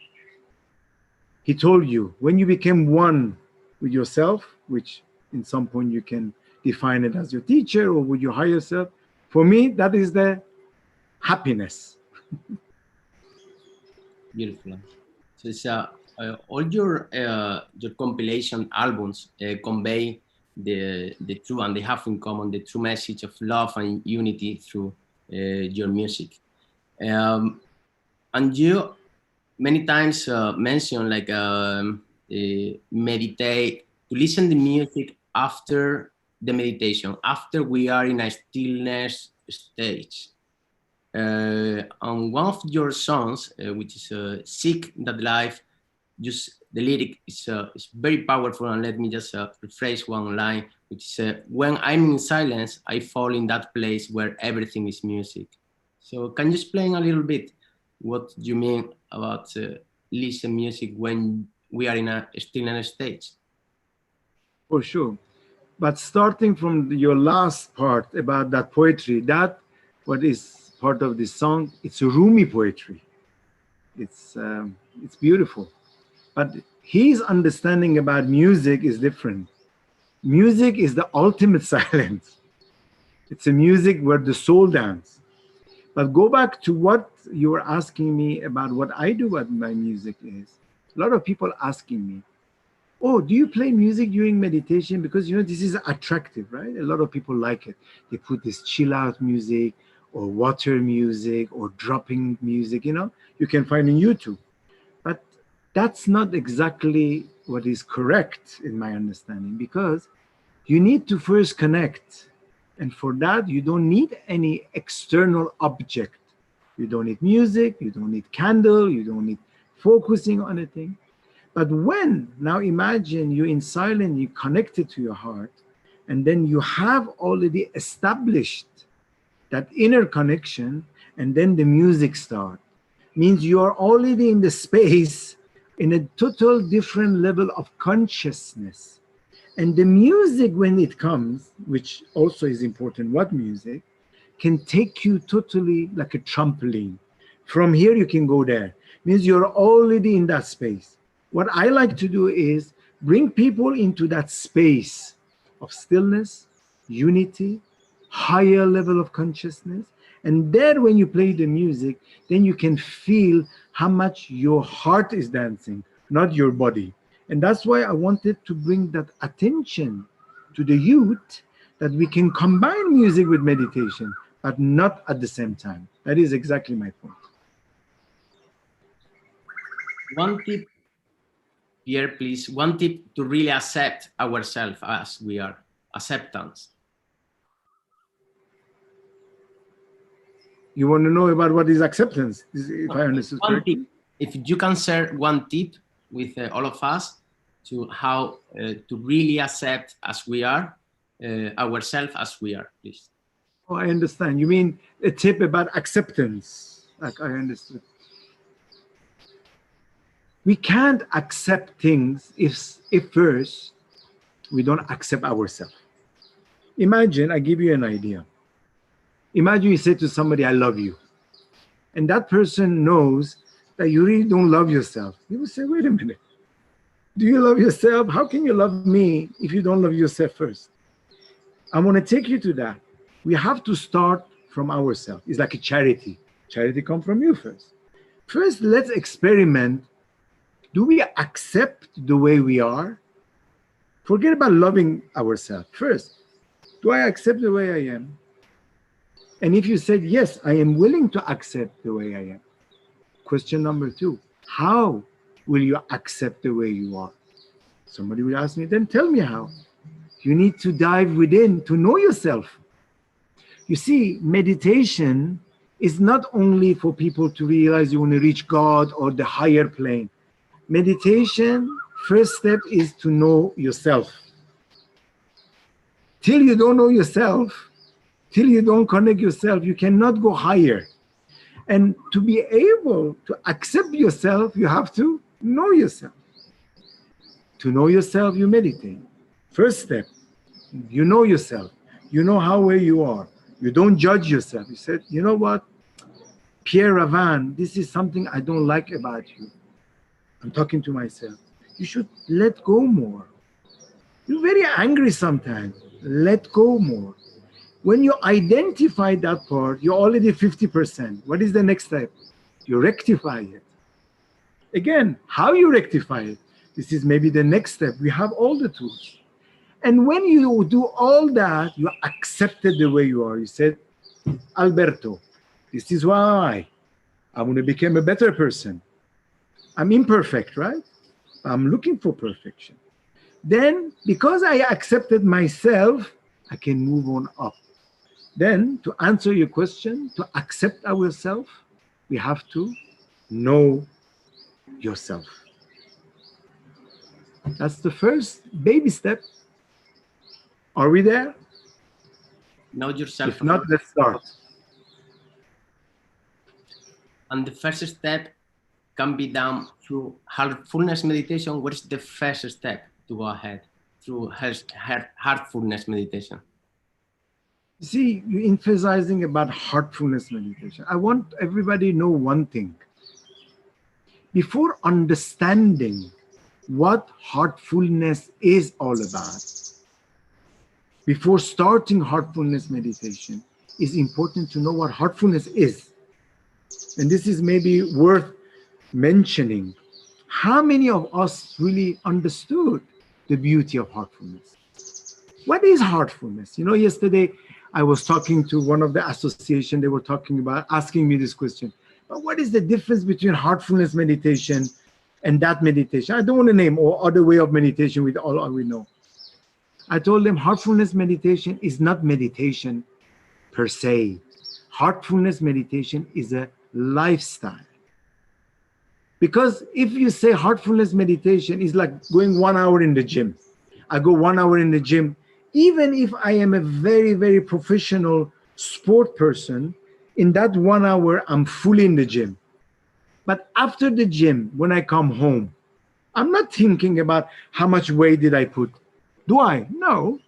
He told you, when you became one with yourself, which in some point you can define it as your teacher or with your higher self, for me, that is the happiness. Beautiful. So it's all your compilation albums convey the true, and they have in common the true message of love and unity through your music. And you many times mention like meditate, to listen to music after the meditation, after we are in a stillness stage. On one of your songs, which is Seek That Life, you the lyric is very powerful, and let me just rephrase one line, which is, when I'm in silence, I fall in that place where everything is music. So can you explain a little bit what you mean about listen music when we are still in a stage? For sure. But starting from your last part about that poetry, that what is part of this song, it's a Rumi poetry. It's beautiful. But his understanding about music is different. Music is the ultimate silence. It's a music where the soul dances. But go back to what you were asking me about what I do with my music is, a lot of people asking me, oh, do you play music during meditation? Because, you know, this is attractive, right? A lot of people like it. They put this chill out music or water music or dropping music, you know, you can find on YouTube. But that's not exactly what is correct in my understanding, because you need to first connect. And for that, you don't need any external object. You don't need music, you don't need candle, you don't need focusing on anything. But when, now imagine you're in silence, you connected to your heart, and then you have already established that inner connection, and then the music starts. Means you are already in the space in a total different level of consciousness. And the music, when it comes, which also is important, what music, can take you totally like a trampoline. From here, you can go there. Means you're already in that space. What I like to do is bring people into that space of stillness, unity, higher level of consciousness. And there, when you play the music, then you can feel how much your heart is dancing, not your body. And that's why I wanted to bring that attention to the youth, that we can combine music with meditation, but not at the same time. That is exactly my point. One tip, Pierre, please, one tip to really accept ourselves as we are, acceptance. You want to know about what is acceptance, if I understood correctly? If you can share one tip with all of us to how to really accept as we are, ourselves as we are, please. Oh, I understand. You mean a tip about acceptance, like I understood. We can't accept things if first we don't accept ourselves. Imagine, I give you an idea. Imagine you say to somebody, I love you. And that person knows that you really don't love yourself. You will say, wait a minute. Do you love yourself? How can you love me if you don't love yourself first? I want to take you to that. We have to start from ourselves. It's like a charity. Charity comes from you first. First, let's experiment. Do we accept the way we are? Forget about loving ourselves. First, do I accept the way I am? And if you said, yes, I am willing to accept the way I am. Question number two, how will you accept the way you are? Somebody will ask me, then tell me how. You need to dive within to know yourself. You see, meditation is not only for people to realize you want to reach God or the higher plane. Meditation, first step is to know yourself. Till you don't know yourself, till you don't connect yourself, you cannot go higher. And to be able to accept yourself, you have to know yourself. To know yourself, you meditate. First step, you know yourself. You know how where you are. You don't judge yourself. You said, you know what, Pierre, Ravan, this is something I don't like about you. I'm talking to myself. You should let go more. You're very angry sometimes. Let go more. When you identify that part, you're already 50%. What is the next step? You rectify it. Again, how you rectify it? This is maybe the next step. We have all the tools. And when you do all that, you accepted the way you are. You said, Alberto, this is why I want to become a better person. I'm imperfect, right? I'm looking for perfection. Then, because I accepted myself, I can move on up. Then, to answer your question, to accept ourselves, we have to know yourself. That's the first baby step. Are we there? Know yourself. If not, let's start. And the first step can be done through heartfulness meditation. What is the first step to go ahead through heartfulness meditation? See, you're emphasizing about heartfulness meditation. I want everybody to know one thing. Before understanding what heartfulness is all about, before starting heartfulness meditation, it's important to know what heartfulness is. And this is maybe worth mentioning. How many of us really understood the beauty of heartfulness? What is heartfulness? You know, yesterday I was talking to one of the association, they were talking about, asking me this question. But what is the difference between heartfulness meditation and that meditation? I don't want to name or other way of meditation with all we know. I told them heartfulness meditation is not meditation per se. Heartfulness meditation is a lifestyle. Because if you say heartfulness meditation is like going 1 hour in the gym. I go 1 hour in the gym. Even if I am a very, very professional sport person, in that 1 hour, I'm fully in the gym. But after the gym, when I come home, I'm not thinking about how much weight did I put. Do I? No.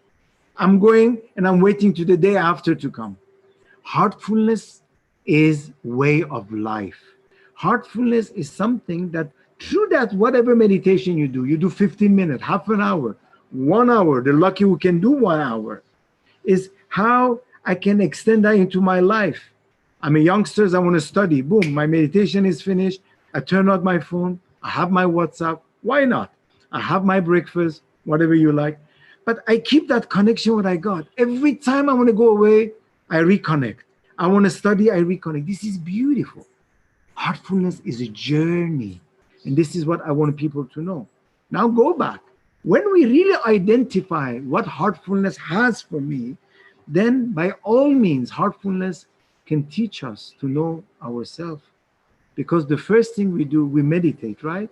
I'm going and I'm waiting to the day after to come. Heartfulness is way of life. Heartfulness is something that through that, whatever meditation you do 15 minutes, half an hour, 1 hour, the lucky who can do 1 hour, is how I can extend that into my life. I'm a youngster, I want to study. Boom, my meditation is finished. I turn on my phone. I have my WhatsApp. Why not? I have my breakfast, whatever you like. But I keep that connection what I got. Every time I want to go away, I reconnect. I want to study, I reconnect. This is beautiful. Heartfulness is a journey. And this is what I want people to know. Now go back. When we really identify what heartfulness has for me, then by all means, heartfulness can teach us to know ourselves. Because the first thing we do, we meditate, right?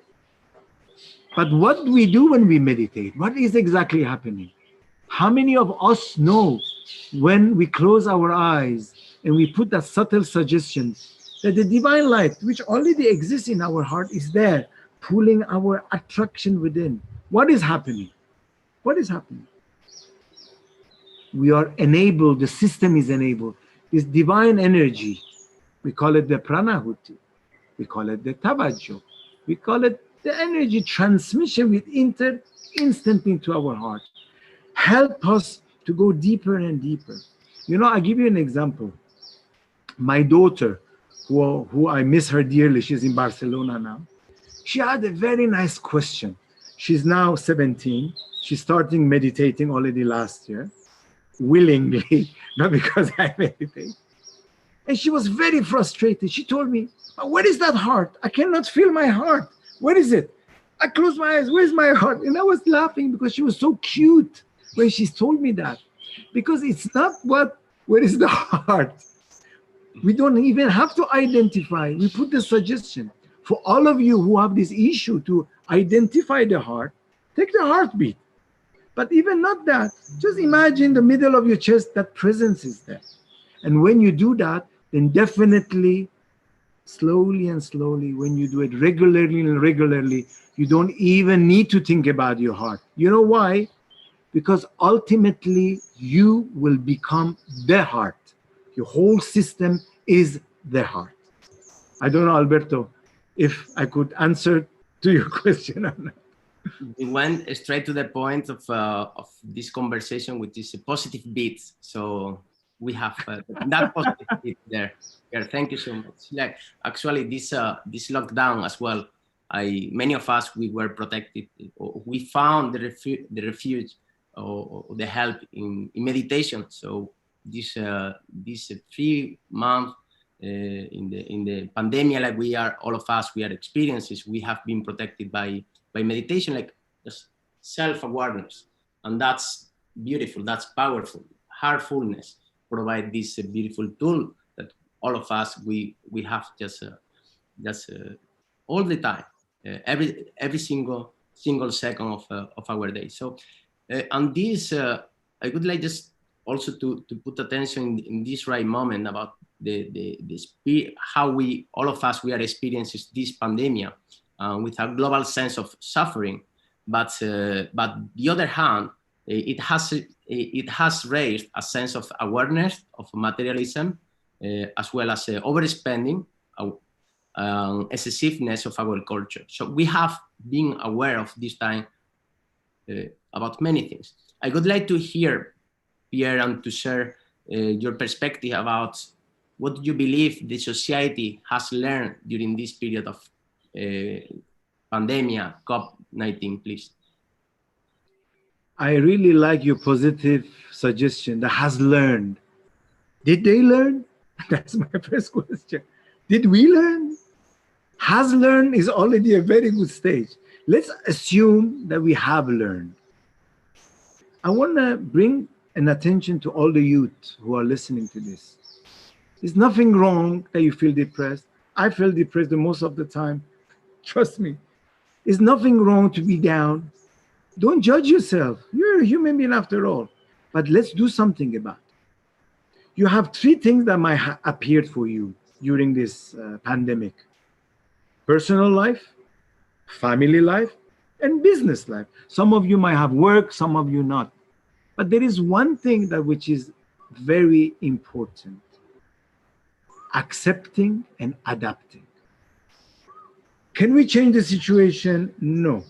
But what do we do when we meditate? What is exactly happening? How many of us know when we close our eyes and we put that subtle suggestion that the divine light, which already exists in our heart, is there, pulling our attraction within? What is happening? What is happening? We are enabled, the system is enabled. This divine energy, we call it the pranahuti, we call it the tavajjo, we call it the energy transmission with instant into our heart. Help us to go deeper and deeper. You know, I'll give you an example. My daughter, who I miss her dearly, she's in Barcelona now. She had a very nice question. She's now 17. She's starting meditating already last year, willingly, not because I meditate. And she was very frustrated. She told me, where is that heart? I cannot feel my heart. Where is it? I closed my eyes. Where's my heart? And I was laughing because she was so cute when she told me that. Because it's not where is the heart? We don't even have to identify. We put the suggestion. For all of you who have this issue to identify the heart, take the heartbeat. But even not that, just imagine the middle of your chest, that presence is there. And when you do that, then definitely, slowly and slowly, when you do it regularly and regularly, you don't even need to think about your heart. You know why? Because ultimately, you will become the heart. Your whole system is the heart. I don't know, Alberto, if I could answer to your question or not. We went straight to the point of this conversation, which is a positive beat. So we have that positive beat there. Yeah, thank you so much. Like actually, this lockdown as well. Many of us, we were protected. We found the refuge or the help in meditation. So this 3 months in the pandemic, like we are, all of us, we are experiences. We have been protected by meditation, like just self-awareness, and that's beautiful. That's powerful. Heartfulness provide this beautiful tool that all of us we have just all the time, every single single second of our day. So, and this, I would like just also to put attention in this right moment about the speed, how we, all of us, we are experiencing this pandemic with a global sense of suffering. But the other hand, it has raised a sense of awareness of materialism, as well as overspending, excessiveness of our culture. So we have been aware of this time about many things. I would like to hear, Pierre, and to share your perspective about what you believe the society has learned during this period of pandemic, COVID-19, please. I really like your positive suggestion that has learned. Did they learn? That's my first question. Did we learn? Has learned is already a very good stage. Let's assume that we have learned. I want to bring an attention to all the youth who are listening to this. There's nothing wrong that you feel depressed. I feel depressed the most of the time. Trust me. There's nothing wrong to be down. Don't judge yourself. You're a human being after all. But let's do something about it. You have three things that might have appeared for you during this pandemic. Personal life, family life, and business life. Some of you might have work, some of you not. But there is one thing that which is very important. Accepting and adapting. Can we change the situation? No.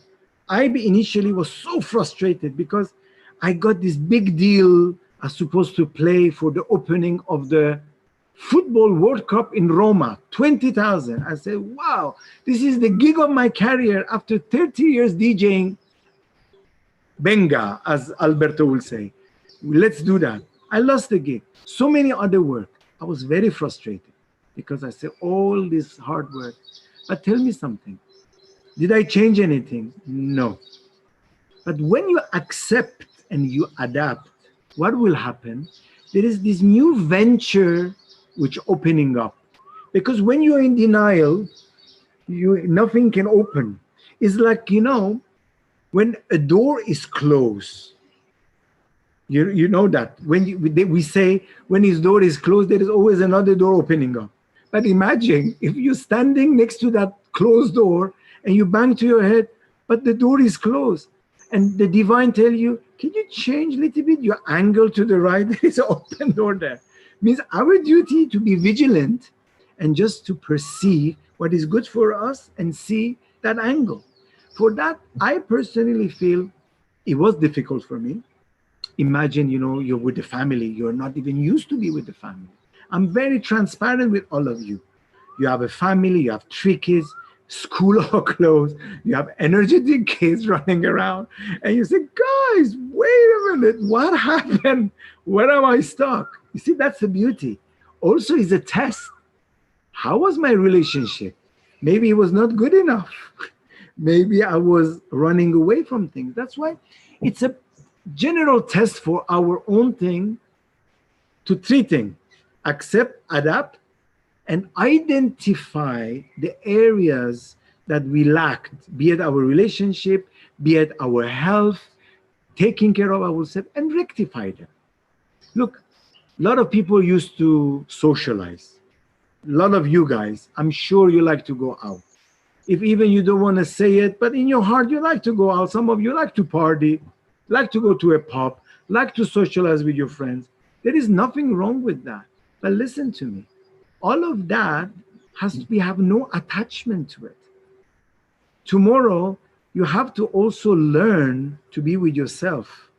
I initially was so frustrated because I got this big deal. I was supposed to play for the opening of the Football World Cup in Roma, 20,000. I said, wow, this is the gig of my career after 30 years DJing. Benga, as Alberto will say. Let's do that. I lost the gig. So many other work. I was very frustrated because I said, all this hard work. But tell me something. Did I change anything? No. But when you accept and you adapt, what will happen? There is this new venture which opening up. Because when you're in denial, nothing can open. It's like, when a door is closed, you know that. When we say, when his door is closed, there is always another door opening up. But imagine if you're standing next to that closed door and you bang to your head, but the door is closed. And the divine tell you, can you change a little bit your angle to the right? There is an open door there. Means our duty to be vigilant and just to perceive what is good for us and see that angle. For that, I personally feel it was difficult for me. Imagine, you're with the family. You're not even used to be with the family. I'm very transparent with all of you. You have a family, you have 3 kids, school are closed, you have energetic kids running around, and you say, guys, wait a minute, what happened? Where am I stuck? You see, that's the beauty. Also, it's a test. How was my relationship? Maybe it was not good enough. Maybe I was running away from things. That's why it's a general test for our own thing to 3 things. Accept, adapt, and identify the areas that we lacked, be it our relationship, be it our health, taking care of ourselves, and rectify them. Look, a lot of people used to socialize. A lot of you guys, I'm sure you like to go out. If even you don't want to say it, but in your heart, you like to go out. Some of you like to party, like to go to a pub, like to socialize with your friends. There is nothing wrong with that. But listen to me. All of that has to be, have no attachment to it. Tomorrow, you have to also learn to be with yourself.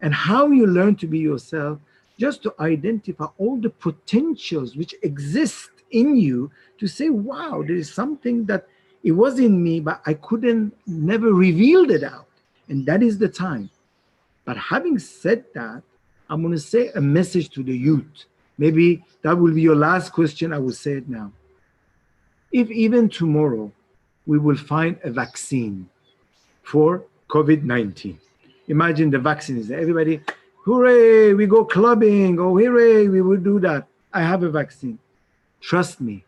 And how you learn to be yourself, just to identify all the potentials which exist in you to say, wow, there is something that it was in me, but I couldn't, never revealed it out. And that is the time. But having said that, I'm going to say a message to the youth. Maybe that will be your last question. I will say it now. If even tomorrow we will find a vaccine for COVID-19, imagine the vaccine is there. Everybody, hooray, we go clubbing. Oh, hooray, we will do that. I have a vaccine. Trust me,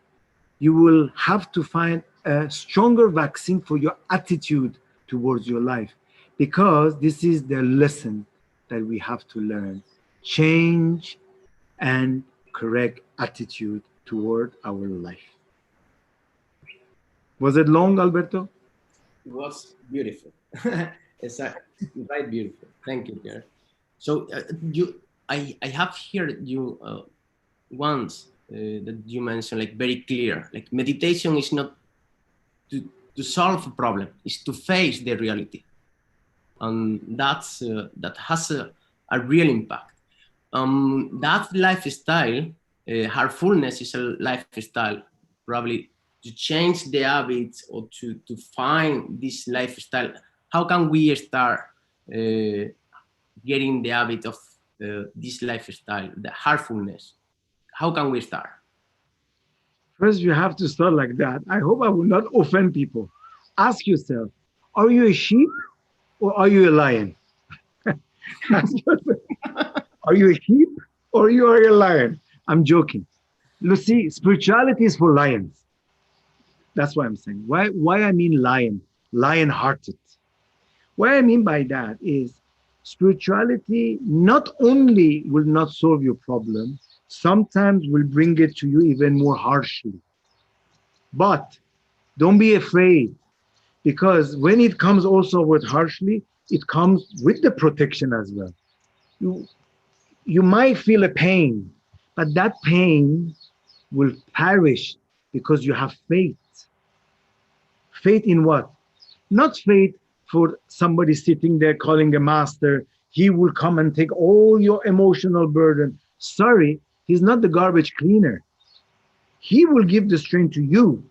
you will have to find a stronger vaccine for your attitude towards your life, because this is the lesson that we have to learn. Change and correct attitude toward our life. Was it long, Alberto? It was beautiful. It's right beautiful. Thank you, Pierre. So I have heard you once that you mentioned, like, very clear, like meditation is not to solve a problem, it's to face the reality, and that has a real impact. That lifestyle, heartfulness is a lifestyle, probably to change the habits or to find this lifestyle. How can we start getting the habit of this lifestyle, the heartfulness? How can we start? First, you have to start like that. I hope I will not offend people. Ask yourself, are you a sheep or are you a lion? Ask yourself, are you a sheep or you are a lion? I'm joking. Lucy, spirituality is for lions. That's what I'm saying. Why I mean lion, lion-hearted. What I mean by that is spirituality not only will not solve your problem, sometimes will bring it to you even more harshly. But don't be afraid, because when it comes also with harshly, it comes with the protection as well. You might feel a pain, but that pain will perish because you have faith. Faith in what? Not faith for somebody sitting there calling the master, he will come and take all your emotional burden. Sorry, he's not the garbage cleaner. He will give the strength to you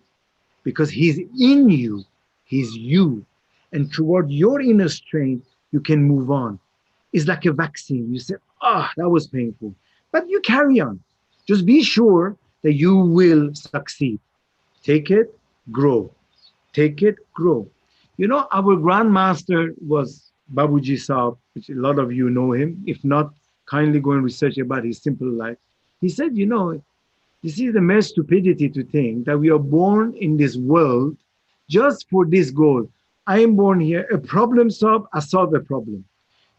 because he's in you. He's you. And toward your inner strength, you can move on. It's like a vaccine. You say, that was painful. But you carry on. Just be sure that you will succeed. Take it, grow. Take it, grow. You know, our grandmaster was Babuji Saab, which a lot of you know him. If not, kindly go and research about his simple life. He said, you know, this is the mere stupidity to think that we are born in this world just for this goal. I am born here, a problem solved, I solve a problem.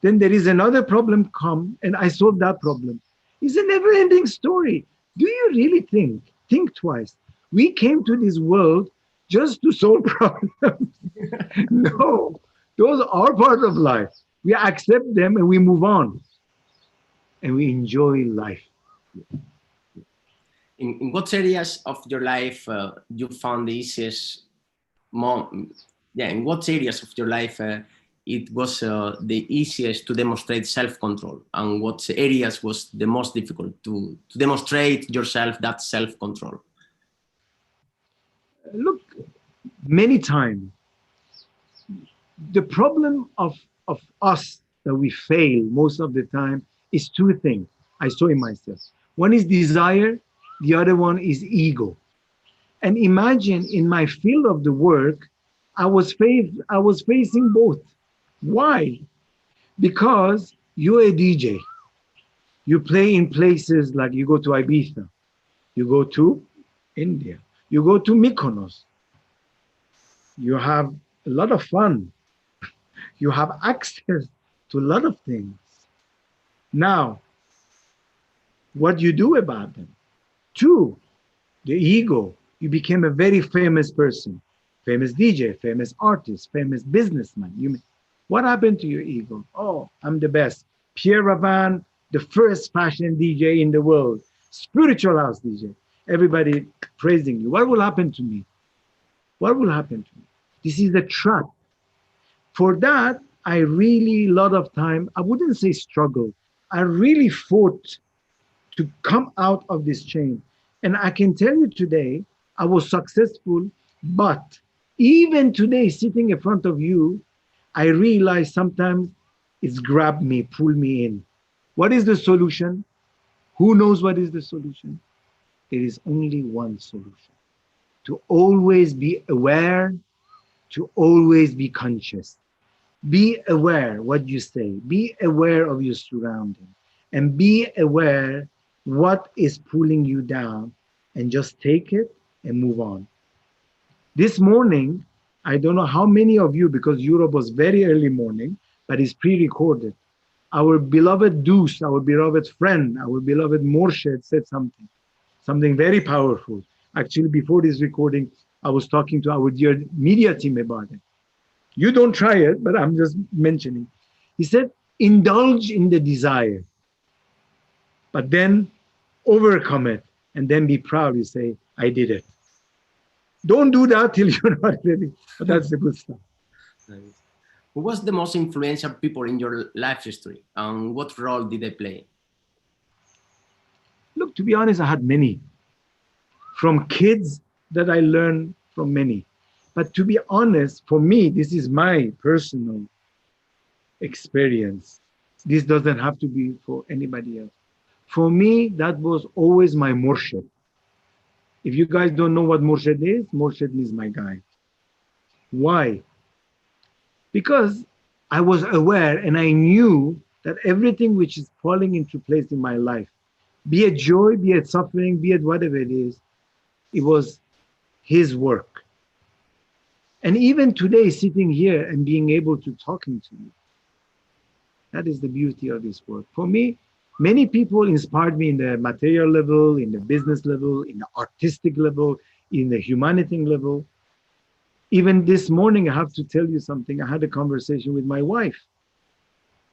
Then there is another problem come and I solve that problem. It's a never-ending story. Do you really think twice? We came to this world just to solve problems. No, those are part of life. We accept them and we move on. And we enjoy life. In what areas of your life you found the easiest in what areas of your life it was the easiest to demonstrate self-control, and what areas was the most difficult to demonstrate yourself that self-control? Look, many times, the problem of us that we fail most of the time is two things. I saw in myself. One is desire, the other one is ego. And imagine in my field of the work, I was facing both. Why? Because you're a DJ. You play in places like you go to Ibiza, you go to India, you go to Mykonos. You have a lot of fun. You have access to a lot of things. Now, what do you do about them? Two, the ego. You became a very famous person, famous DJ, famous artist, famous businessman. What happened to your ego? Oh, I'm the best. Pierre Ravan, the first fashion DJ in the world, spiritual house DJ. Everybody praising you. What will happen to me? What will happen to me? This is a trap. For that, I really, a lot of time, I wouldn't say struggle. I really fought to come out of this chain. And I can tell you today, I was successful, but even today, sitting in front of you, I realize sometimes it's grabbed me, pulled me in. What is the solution? Who knows what is the solution? There is only one solution. To always be aware, to always be conscious. Be aware what you say. Be aware of your surroundings. And be aware what is pulling you down, and just take it and move on. This morning, I don't know how many of you, because Europe was very early morning, but it's pre-recorded. Our beloved Deuce, our beloved friend, our beloved Morshed said something very powerful. Actually, before this recording, I was talking to our dear media team about it. You don't try it, but I'm just mentioning. He said, indulge in the desire, but then overcome it, and then be proud. You say, I did it. Don't do that till you're not ready. But that's the good stuff. Nice. Who was the most influential people in your life history, and what role did they play? Look, to be honest, I had many. From kids that I learned from many. But to be honest, for me, this is my personal experience. This doesn't have to be for anybody else. For me, that was always my Morshed. If you guys don't know what Morshed is, Morshed means my guide. Why? Because I was aware and I knew that everything which is falling into place in my life, be it joy, be it suffering, be it whatever it is, it was his work. And even today, sitting here and being able to talking to you, that is the beauty of this work. For me, many people inspired me in the material level, in the business level, in the artistic level, in the humanity level. Even this morning, I have to tell you something. I had a conversation with my wife.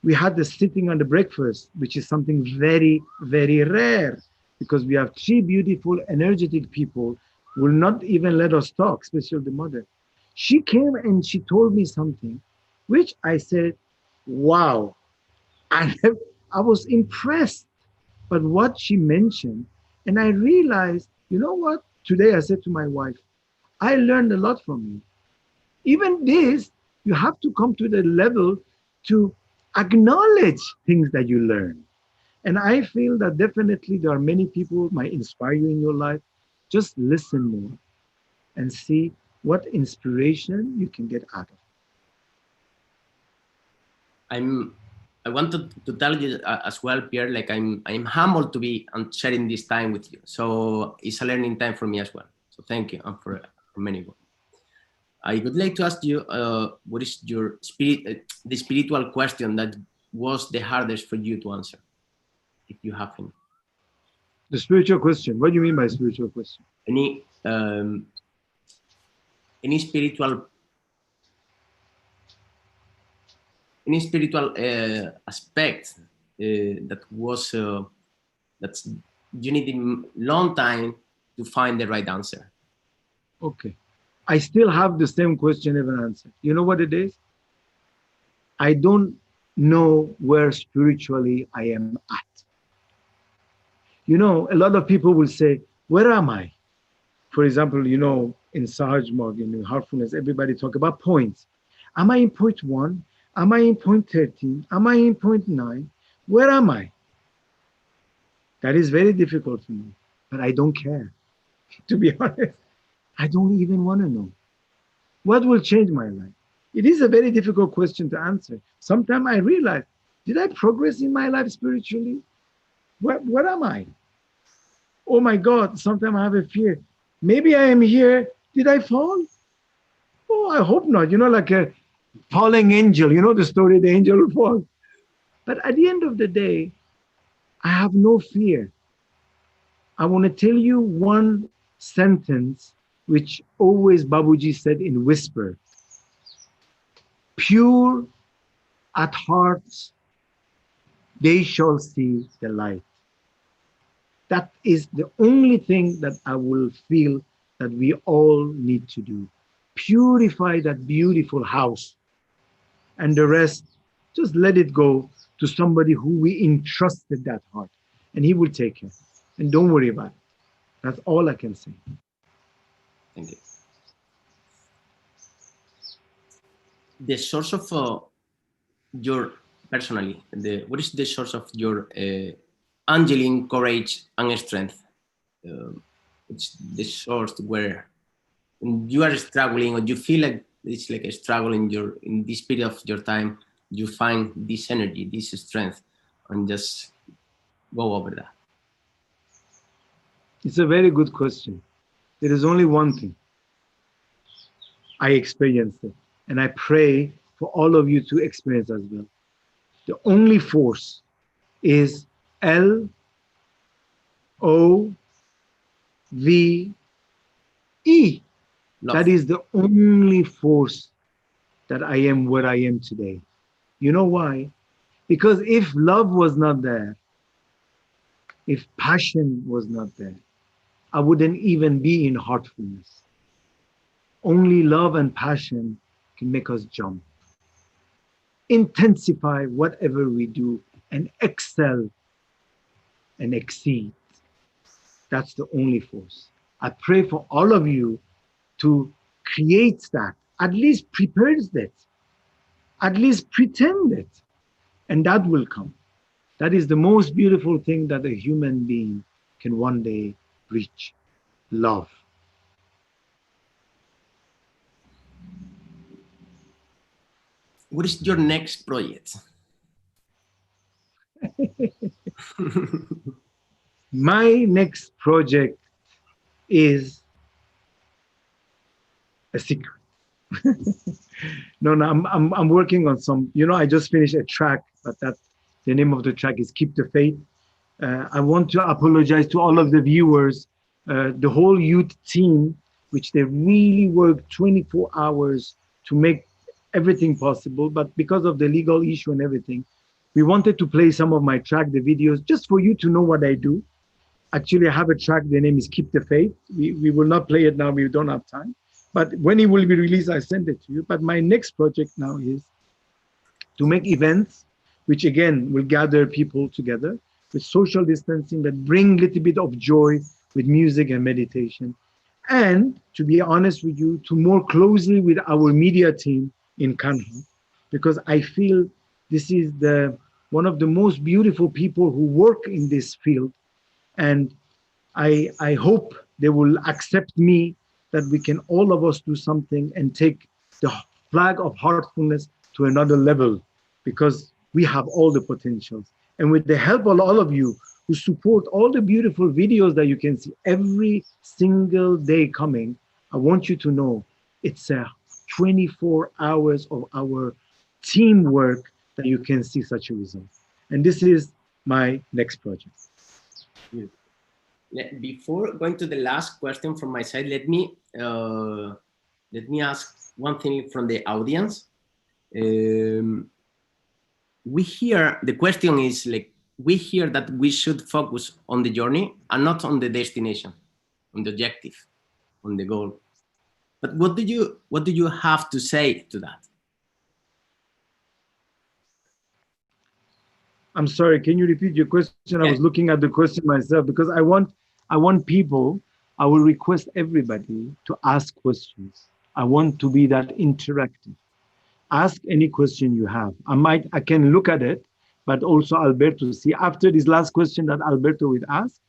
We had the sitting on the breakfast, which is something very, very rare, because we have three beautiful, energetic people who will not even let us talk, especially the mother. She came and she told me something, which I said, wow. I was impressed by what she mentioned. And I realized, you know what? Today I said to my wife, I learned a lot from you. Even this, you have to come to the level to acknowledge things that you learn. And I feel that definitely there are many people who might inspire you in your life. Just listen more and see what inspiration you can get out of it. I wanted to tell you as well, Pierre, like I'm humbled to be sharing this time with you. So it's a learning time for me as well. So thank you, and for many more. I would like to ask you, what is your the spiritual question that was the hardest for you to answer, if you have any? The spiritual question. What do you mean by spiritual question? Any spiritual aspect that was that's you need a long time to find the right answer? Okay. I still have the same question, never answered. You know what it is? I don't know where spiritually I am at. You know, a lot of people will say, where am I? For example, you know, in Sahajmog, in Heartfulness, everybody talk about points. Am I in point 1? Am I in point 13? Am I in point 9? Where am I? That is very difficult for me, but I don't care. To be honest, I don't even want to know. What will change my life? It is a very difficult question to answer. Sometimes I realize, did I progress in my life spiritually? What am I? Oh my God, sometimes I have a fear. Maybe I am here. Did I fall? Oh, I hope not. You know, like a falling angel. You know the story, the angel will fall. But at the end of the day, I have no fear. I want to tell you one sentence which always Babuji said in whisper. Pure at hearts, they shall see the light. That is the only thing that I will feel that we all need to do. Purify that beautiful house, and the rest, just let it go to somebody who we entrusted that heart, and he will take care. And don't worry about it. That's all I can say. Thank you. The source of your, personally, what is the source of your angelic courage and strength? It's the source where you are struggling, or you feel like it's like a struggle in this period of your time, you find this energy, this strength, and just go over that. It's a very good question. There is only one thing. I experienced it. And I pray for all of you to experience as well. The only force is LOVE. Love. That is the only force that I am where I am today. You know why? Because if love was not there, if passion was not there, I wouldn't even be in heartfulness. Only love and passion can make us jump, intensify whatever we do, and excel and exceed. That's the only force. I pray for all of you to create that, at least prepare that, at least pretend it, and that will come. That is the most beautiful thing that a human being can one day reach, love. What is your next project? My next project is a secret. No, I'm working on some, I just finished a track, but the name of the track is Keep the Faith. I want to apologize to all of the viewers, the whole youth team, which they really worked 24 hours to make everything possible. But because of the legal issue and everything, we wanted to play some of my track, the videos, just for you to know what I do. Actually, I have a track, the name is Keep the Faith. We will not play it now, we don't have time. But when it will be released, I send it to you. But my next project now is to make events, which again will gather people together with social distancing, that bring a little bit of joy with music and meditation. And to be honest with you, to more closely with our media team in Kanha, because I feel this is one of the most beautiful people who work in this field. And I hope they will accept me, that we can all of us do something and take the flag of heartfulness to another level, because we have all the potentials. And with the help of all of you who support all the beautiful videos that you can see every single day coming, I want you to know it's 24 hours of our teamwork that you can see such a result. And this is my next project. Before going to the last question from my side, let me ask one thing from the audience. We hear, the question is like, we hear that we should focus on the journey and not on the destination, on the objective, on the goal. But what do you have to say to that? I'm sorry, can you repeat your question? Yeah. I was looking at the question myself, because I want people, I will request everybody to ask questions. I want to be that interactive. Ask any question you have. I can look at it, but also Alberto, see after this last question that Alberto will ask,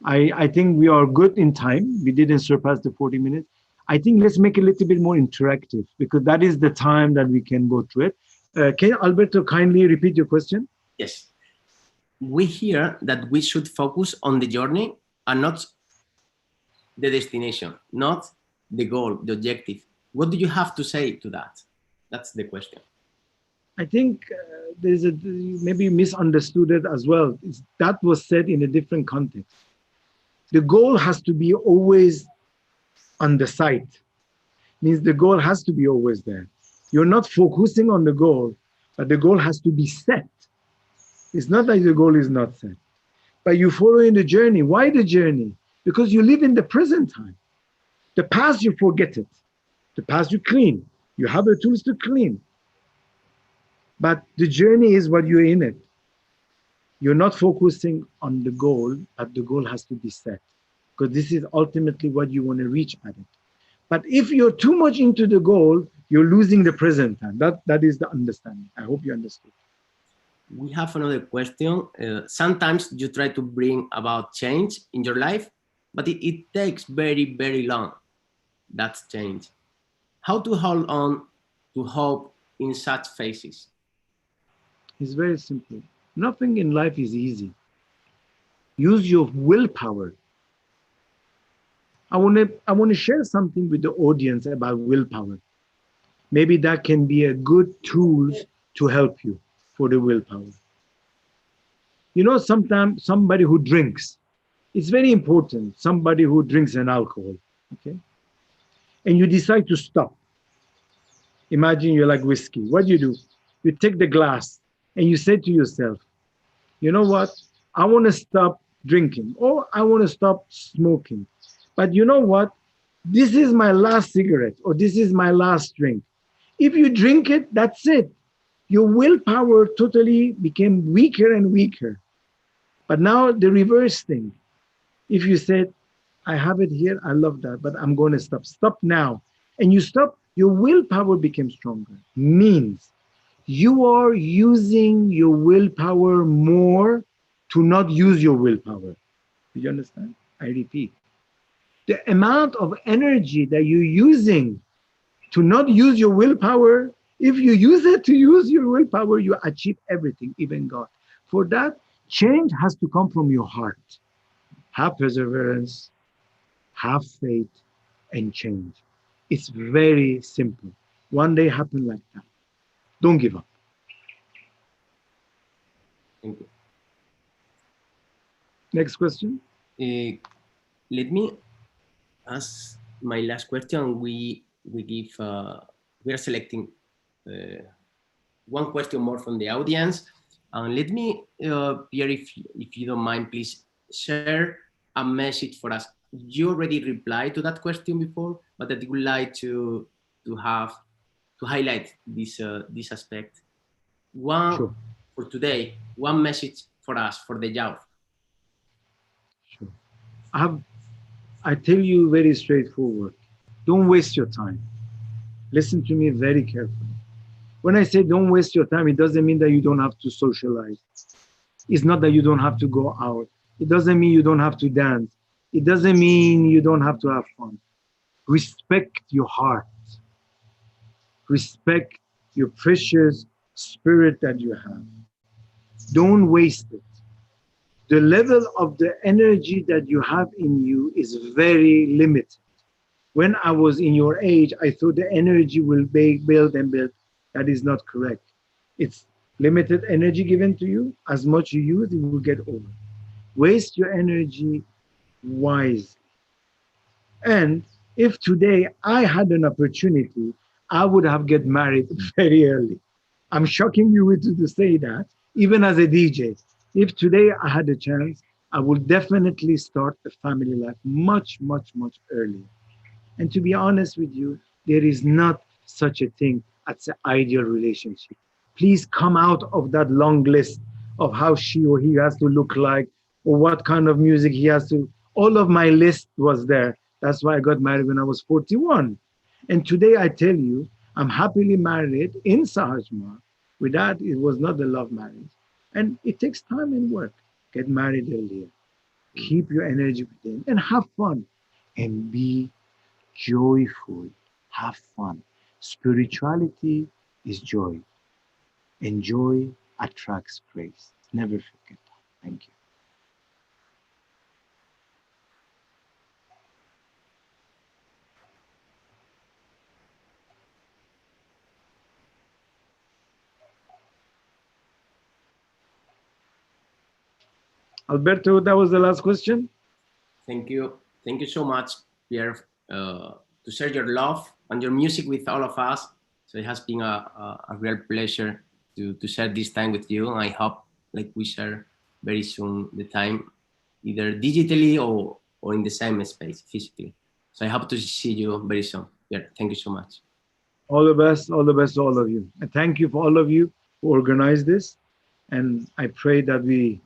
I think we are good in time. We didn't surpass the 40 minutes. I think let's make it a little bit more interactive, because that is the time that we can go through it. Can Alberto kindly repeat your question? Yes. We hear that we should focus on the journey and not the destination, not the goal, the objective. What do you have to say to that? That's the question. I think there's maybe misunderstood it as well. That was said in a different context. The goal has to be always on the sight. Means the goal has to be always there. You're not focusing on the goal, but the goal has to be set. It's not that the goal is not set, but you follow in the journey. Why the journey? Because you live in the present time. The past, you forget it. The past, you clean. You have the tools to clean. But the journey is what you're in it. You're not focusing on the goal, but the goal has to be set, because this is ultimately what you want to reach at it. But if you're too much into the goal, you're losing the present time. That is the understanding. I hope you understood. We have another question. Sometimes you try to bring about change in your life, but it takes very, very long. That's change. How to hold on to hope in such phases? It's very simple. Nothing in life is easy. Use your willpower. I want to share something with the audience about willpower. maybe that can be a good tool to help you for the willpower. You know, sometimes somebody who drinks, it's very important, somebody who drinks an alcohol, okay? And you decide to stop. Imagine you're like whiskey. What do? You take the glass and you say to yourself, you know what? I want to stop drinking, or I want to stop smoking. But you know what? This is my last cigarette, or this is my last drink. If you drink it, that's it. Your willpower totally became weaker and weaker. But now the reverse thing. If you said, I have it here, I love that, but I'm going to stop. Stop now. And you stop, your willpower became stronger. Means you are using your willpower more to not use your willpower. Do you understand? I repeat. The amount of energy that you're using to not use your willpower, if you use it to use your willpower, you achieve everything, even God. For that, change has to come from your heart. Have perseverance, have faith, and change. It's very simple. One day happen like that. Don't give up. Thank you. Next question. Let me ask my last question. We are selecting one question more from the audience. And let me, Pierre, if you don't mind, please share a message for us. You already replied to that question before, but I would like to highlight this aspect. Sure. For today, one message for us, for the youth. Sure. I tell you very straightforward. Don't waste your time. Listen to me very carefully. When I say don't waste your time, it doesn't mean that you don't have to socialize. It's not that you don't have to go out. It doesn't mean you don't have to dance. It doesn't mean you don't have to have fun. Respect your heart. Respect your precious spirit that you have. Don't waste it. The level of the energy that you have in you is very limited. When I was in your age, I thought the energy will build and build. That is not correct. It's limited energy given to you. As much you use, it will get over. Waste your energy wisely. And if today I had an opportunity, I would have get married very early. I'm shocking you to say that, even as a DJ. If today I had a chance, I would definitely start a family life much, much, much earlier. And to be honest with you, there is not such a thing as an ideal relationship. Please come out of that long list of how she or he has to look like, or what kind of music he has to. All of my list was there. That's why I got married when I was 41. And today I tell you, I'm happily married in Sahajma. With that, it was not a love marriage. And it takes time and work. Get married earlier. Keep your energy within and have fun. And be joyful. Have fun. Spirituality is joy. And joy attracts grace. Never forget that. Thank you. Alberto, that was the last question. Thank you. Thank you so much, Pierre, to share your love and your music with all of us. So it has been a real pleasure to share this time with you. And I hope we share very soon the time, either digitally or in the same space, physically. So I hope to see you very soon. Pierre, thank you so much. All the best to all of you. And thank you for all of you who organized this. And I pray that we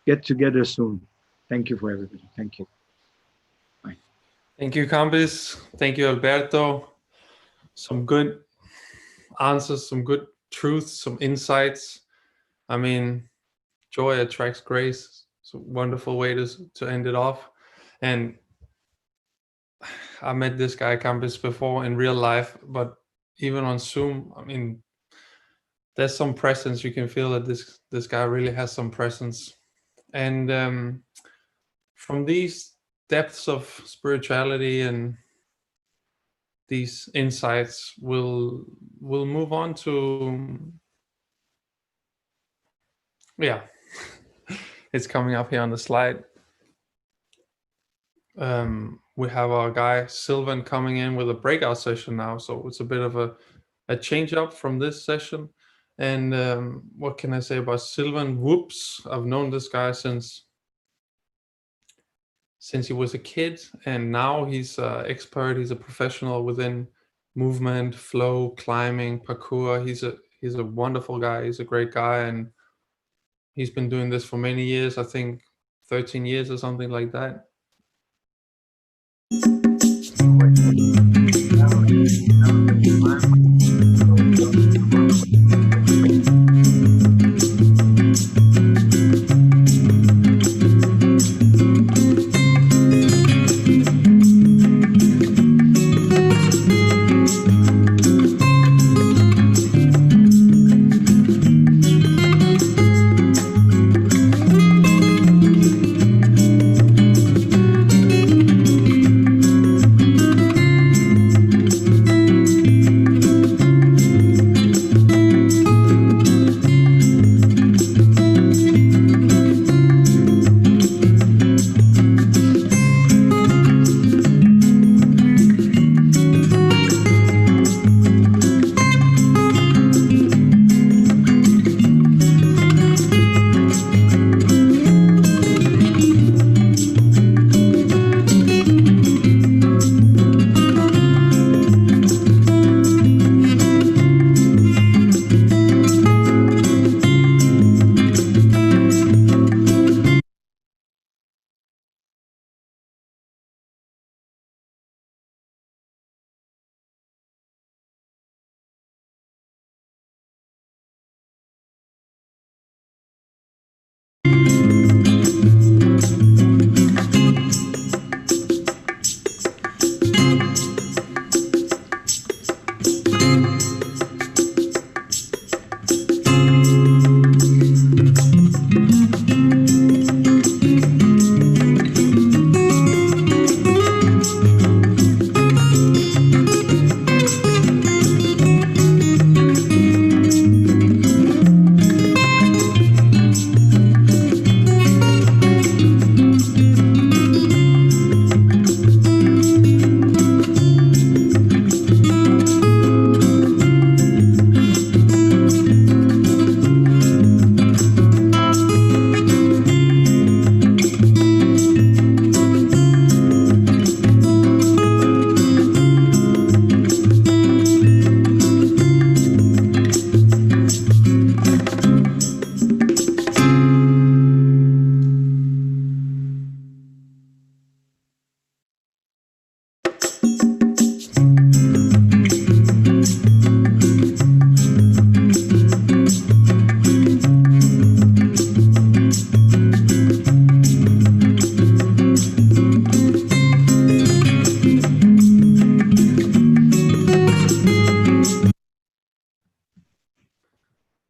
get together soon. Thank you for everybody. Thank you. Bye. Thank you, Kambiz. Thank you, Alberto. Some good answers, some good truths, some insights. I mean, joy attracts grace. It's a wonderful way to end it off. And I met this guy, Kambiz, before in real life, but even on Zoom, I mean, there's some presence. You can feel that this guy really has some presence. And from these depths of spirituality and these insights, we'll move on to, yeah, it's coming up here on the slide. We have our guy Sylvain coming in with a breakout session now, so it's a bit of a change up from this session. And what can I say about Sylvain Wubs? I've known this guy since he was a kid, and now he's an expert. He's a professional within movement, flow, climbing, parkour. He's a wonderful guy. He's a great guy, and he's been doing this for many years. I think 13 years or something like that.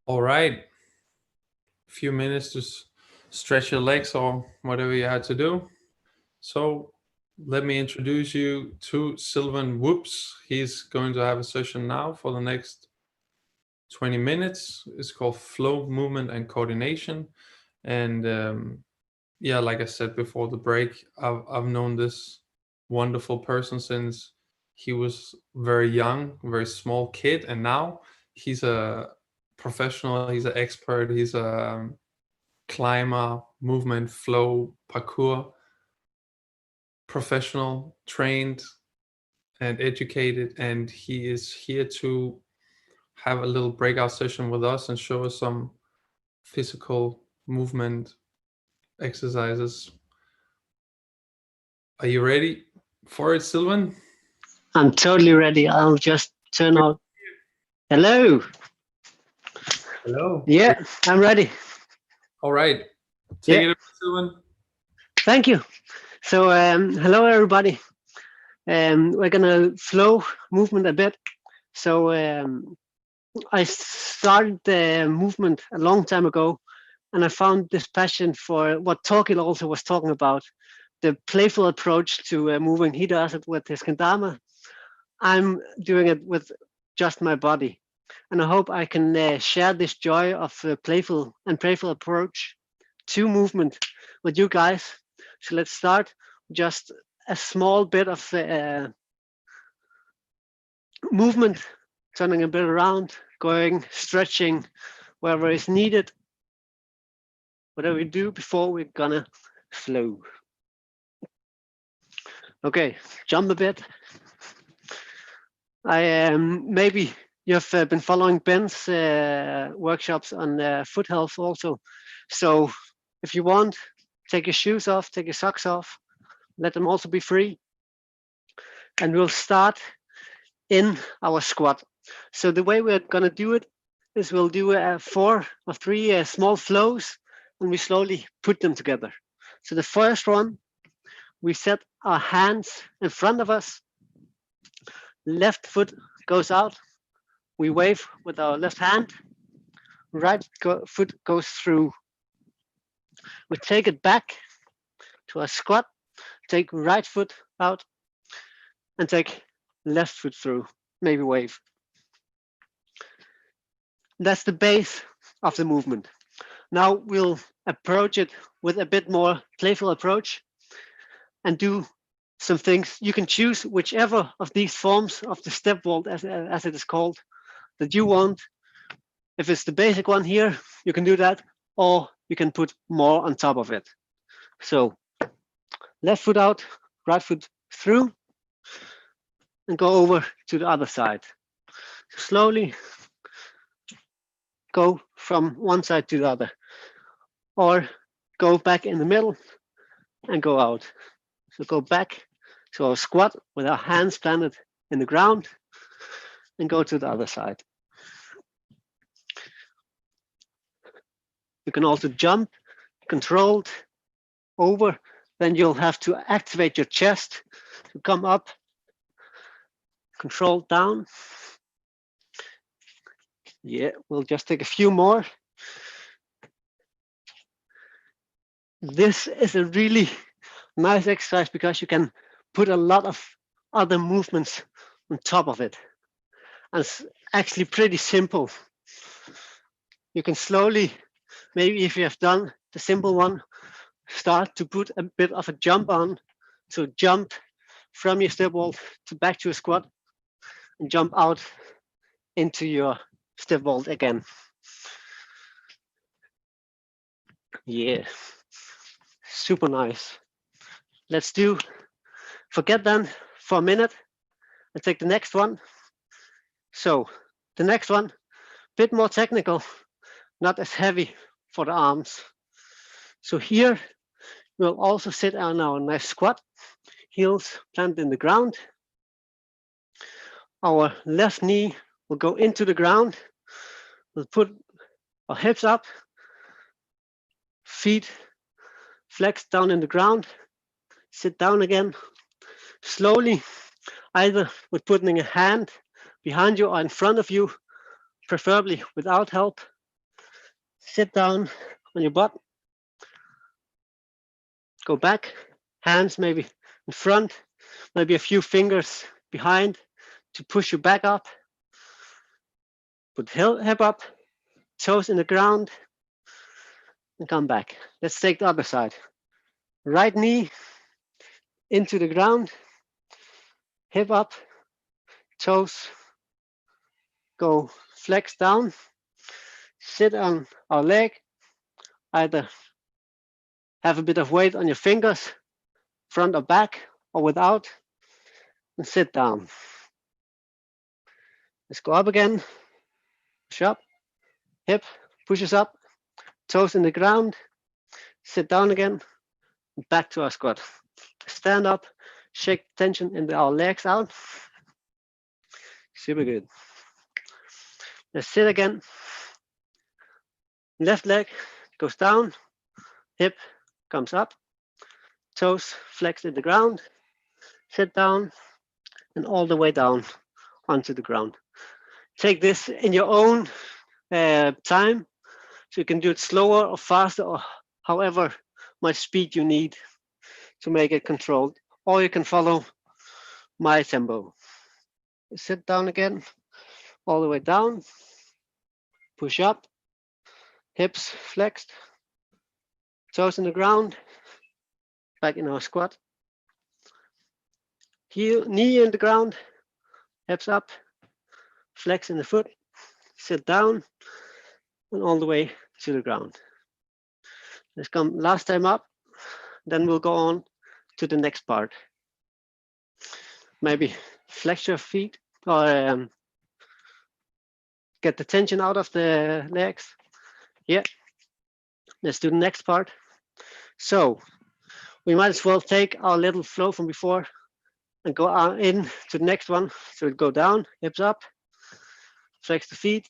All right, a few minutes to stretch your legs or whatever you had to do. So let me introduce you to Sylvain Wubs. He's going to have a session now for the next 20 minutes. It's called Flow, Movement, and Coordination. And yeah, like I said before the break, I've known this wonderful person since he was very young, very small kid, and now he's a professional, he's an expert, he's a climber, movement, flow, parkour professional, trained and educated, and he is here to have a little breakout session with us and show us some physical movement exercises. Are you ready for it, Sylvain? I'm totally ready. I'll just turn on. Hello. Hello. Yeah, I'm ready. All right. Take it away, Sylvain. Thank you. So, hello, everybody. We're going to flow movement a bit. So, I started the movement a long time ago, and I found this passion for what Torkild also was talking about, the playful approach to moving. He does it with his kendama. I'm doing it with just my body. And I hope I can share this joy of playful approach to movement with you guys. So let's start just a small bit of movement, turning a bit around, going, stretching wherever is needed. Whatever we do before we're gonna flow. Okay, jump a bit. Maybe you've been following Ben's workshops on foot health also. So if you want, take your shoes off, take your socks off, let them also be free. And we'll start in our squat. So the way we're gonna do it is we'll do 4 or 3 small flows, and we slowly put them together. So the first one, we set our hands in front of us. Left foot goes out. We wave with our left hand. Right foot goes through. We take it back to a squat. Take right foot out and take left foot through. Maybe wave. That's the base of the movement. Now we'll approach it with a bit more playful approach and do some things. You can choose whichever of these forms of the step vault, as it is called, that you want. If it's the basic one here, you can do that, or you can put more on top of it. So left foot out, right foot through, and go over to the other side. Slowly go from one side to the other, or go back in the middle and go out. So go back to our squat with our hands planted in the ground and go to the other side. You can also jump controlled over, then you'll have to activate your chest to come up, control down. Yeah, we'll just take a few more. This is a really nice exercise because you can put a lot of other movements on top of it. And it's actually pretty simple. You can slowly, maybe if you have done the simple one, start to put a bit of a jump on. So jump from your step vault to back to a squat and jump out into your step vault again. Yeah, super nice. Let's forget then for a minute and take the next one. So the next one, bit more technical, not as heavy for the arms. So here we'll also sit on our nice squat, heels planted in the ground. Our left knee will go into the ground. We'll put our hips up, feet flexed down in the ground, sit down again. Slowly, either with putting a hand behind you or in front of you, preferably without help. Sit down on your butt. Go back, hands maybe in front, maybe a few fingers behind to push you back up. Put hip up, toes in the ground, and come back. Let's take the other side. Right knee into the ground, hip up, toes go flex down, sit on our leg, either have a bit of weight on your fingers, front or back, or without, and sit down. Let's go up again, push up, hip pushes up, toes in the ground, sit down again, and back to our squat. Stand up, shake tension in our legs out. Super good. Let's sit again. Left leg goes down, hip comes up, toes flexed in the ground, sit down, and all the way down onto the ground. Take this in your own time, so you can do it slower or faster or however much speed you need to make it controlled, or you can follow my tempo. sit down again, all the way down, push up, hips flexed, toes in the ground, back in our squat. Heel, knee in the ground, hips up, flex in the foot, sit down, and all the way to the ground. Let's come last time up, then we'll go on to the next part. Maybe flex your feet or get the tension out of the legs. Yeah, let's do the next part. So we might as well take our little flow from before and go in to the next one. So we go down, hips up, flex the feet,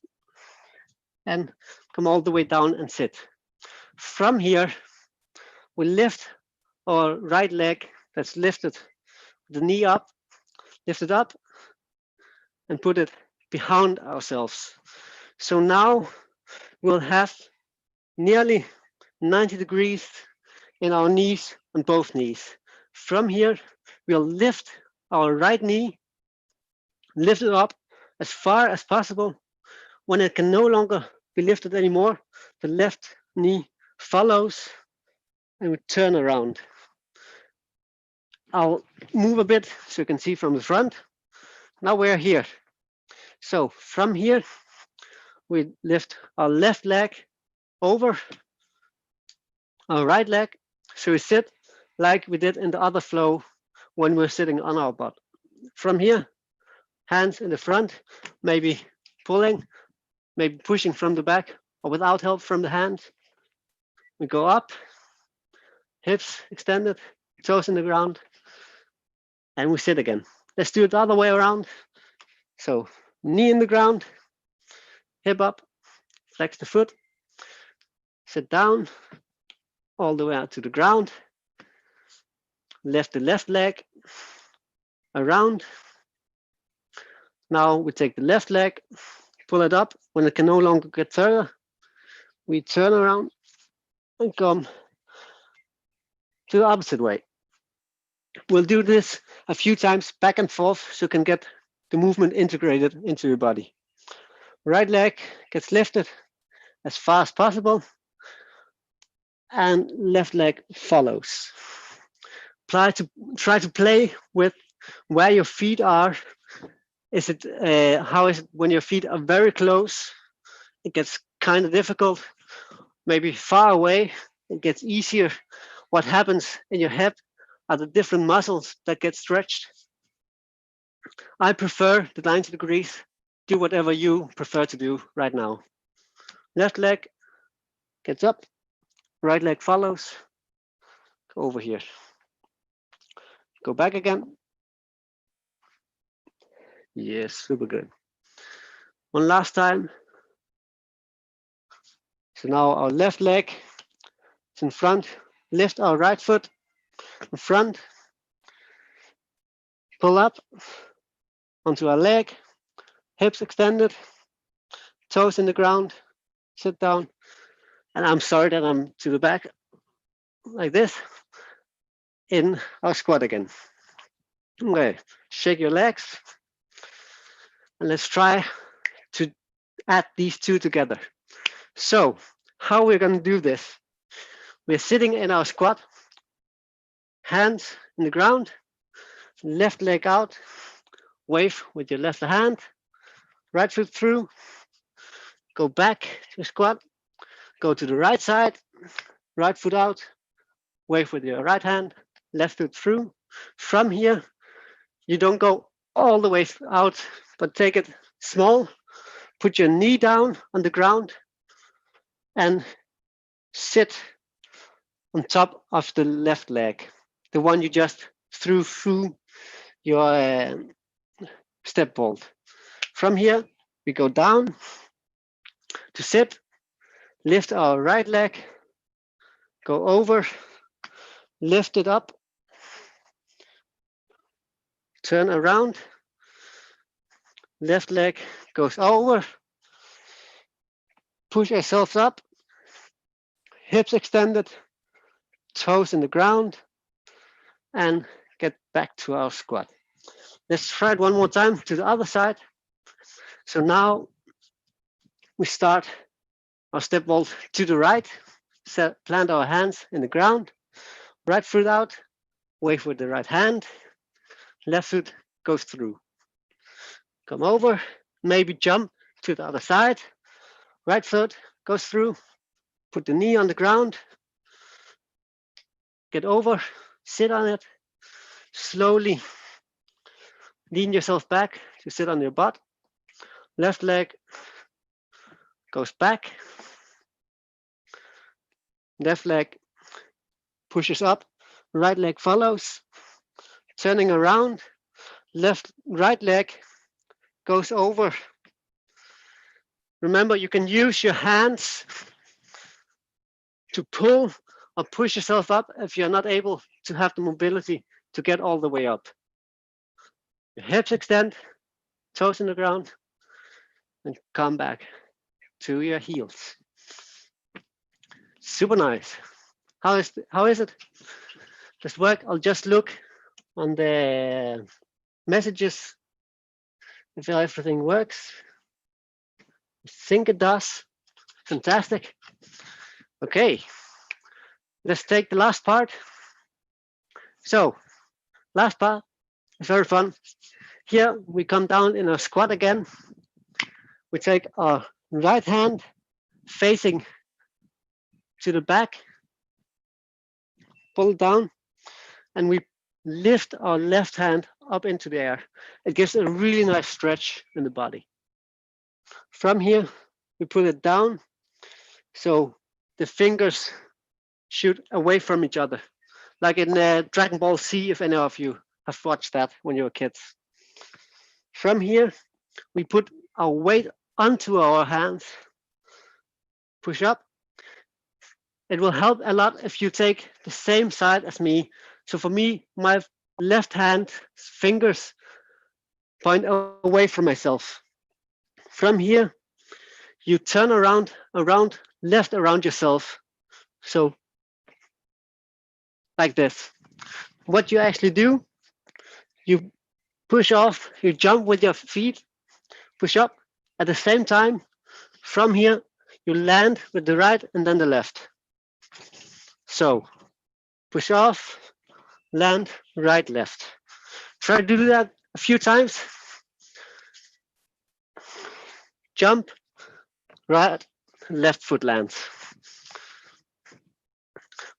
and come all the way down and sit. From here, we lift our right leg that's lifted, the knee up, lift it up, and put it behind ourselves. So now we'll have nearly 90 degrees in our knees on both knees. From here, we'll lift our right knee, lift it up as far as possible. When it can no longer be lifted anymore, the left knee follows and we turn around. I'll move a bit so you can see from the front. Now we're here. So from here, we lift our left leg over our right leg. So we sit like we did in the other flow when we're sitting on our butt. From here, hands in the front, maybe pulling, maybe pushing from the back or without help from the hands. We go up, hips extended, toes in the ground, and we sit again. Let's do it the other way around. So knee in the ground, hip up, flex the foot, sit down, all the way out to the ground, lift the left leg around. Now we take the left leg, pull it up. When it can no longer get further, we turn around and come to the opposite way. We'll do this a few times back and forth so you can get the movement integrated into your body. Right leg gets lifted as far as possible and left leg follows. Try to play with where your feet are. Is it how is it when your feet are very close? It gets kind of difficult. Maybe far away, it gets easier. What happens in your hip are the different muscles that get stretched. I prefer the 90 degrees. Do whatever you prefer to do right now. Left leg gets up, right leg follows. Go over here. Go back again. Yes, super good. One last time. So now our left leg is in front. Lift our right foot in front. Pull up onto our leg. Hips extended. Toes in the ground. Sit down. And I'm sorry that I'm to the back like this. In our squat again. Okay, shake your legs. And let's try to add these two together. So how we're going to do this? We're sitting in our squat, hands in the ground, left leg out, wave with your left hand, right foot through, go back to squat, go to the right side, right foot out, wave with your right hand, left foot through. From here, you don't go all the way out, but take it small, put your knee down on the ground and sit on top of the left leg, the one you just threw through your step vault. From here, we go down to sit, lift our right leg, go over, lift it up, turn around, left leg goes over, push ourselves up, hips extended, toes in the ground, and get back to our squat. Let's try it one more time to the other side. So now we start our step vault to the right, plant our hands in the ground, right foot out, wave with the right hand, left foot goes through. Come over, maybe jump to the other side, right foot goes through, put the knee on the ground, get over, sit on it, slowly lean yourself back to sit on your butt, left leg goes back, left leg pushes up, right leg follows, turning around, right leg goes over. Remember, you can use your hands to pull or push yourself up if you're not able to have the mobility to get all the way up. Your hips extend, toes in the ground, and come back to your heels. Super nice. How is it? Does it work? I'll just look on the messages if everything works. I think it does. Fantastic. Okay, let's take the last part. So, last part is very fun. Here we come down in a squat again. We take our right hand facing to the back, pull down, and we lift our left hand up into the air. It gives a really nice stretch in the body. From here, we put it down, so the fingers shoot away from each other, like in Dragon Ball Z, if any of you have watched that when you were kids. From here, we put our weight onto our hands, push up. It will help a lot if you take the same side as me. So for me, my left hand fingers point away from myself. From here, you turn around, left around yourself. So like this. What you actually do, you push off, you jump with your feet, push up. At the same time, from here, you land with the right and then the left. So push off, land, right, left. Try to do that a few times. Jump, right, left foot lands.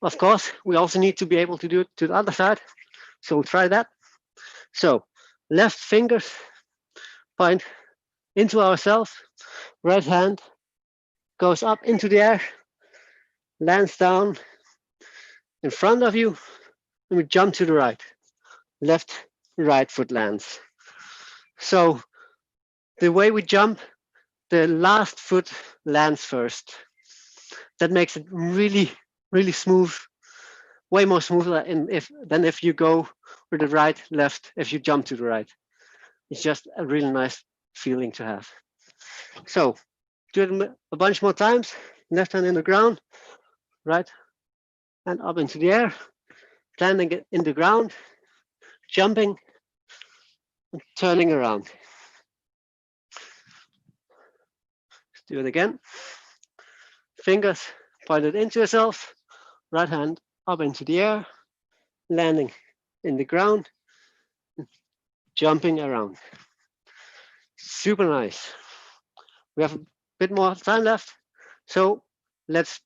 Of course, we also need to be able to do it to the other side. So we'll try that. So left fingers point into ourselves, right hand goes up into the air, lands down in front of you, and we jump to the right. Left, right foot lands. So the way we jump, the last foot lands first. That makes it really, really smooth, way more smoother than if you go with the right, left, if you jump to the right. It's just a really nice feeling to have. So do it a bunch more times. Left hand in the ground, right hand up into the air, landing it in the ground, jumping, and turning around. Let's do it again. Fingers pointed into yourself, right hand up into the air, landing in the ground, jumping around. Super nice. We have a bit more time left, so let's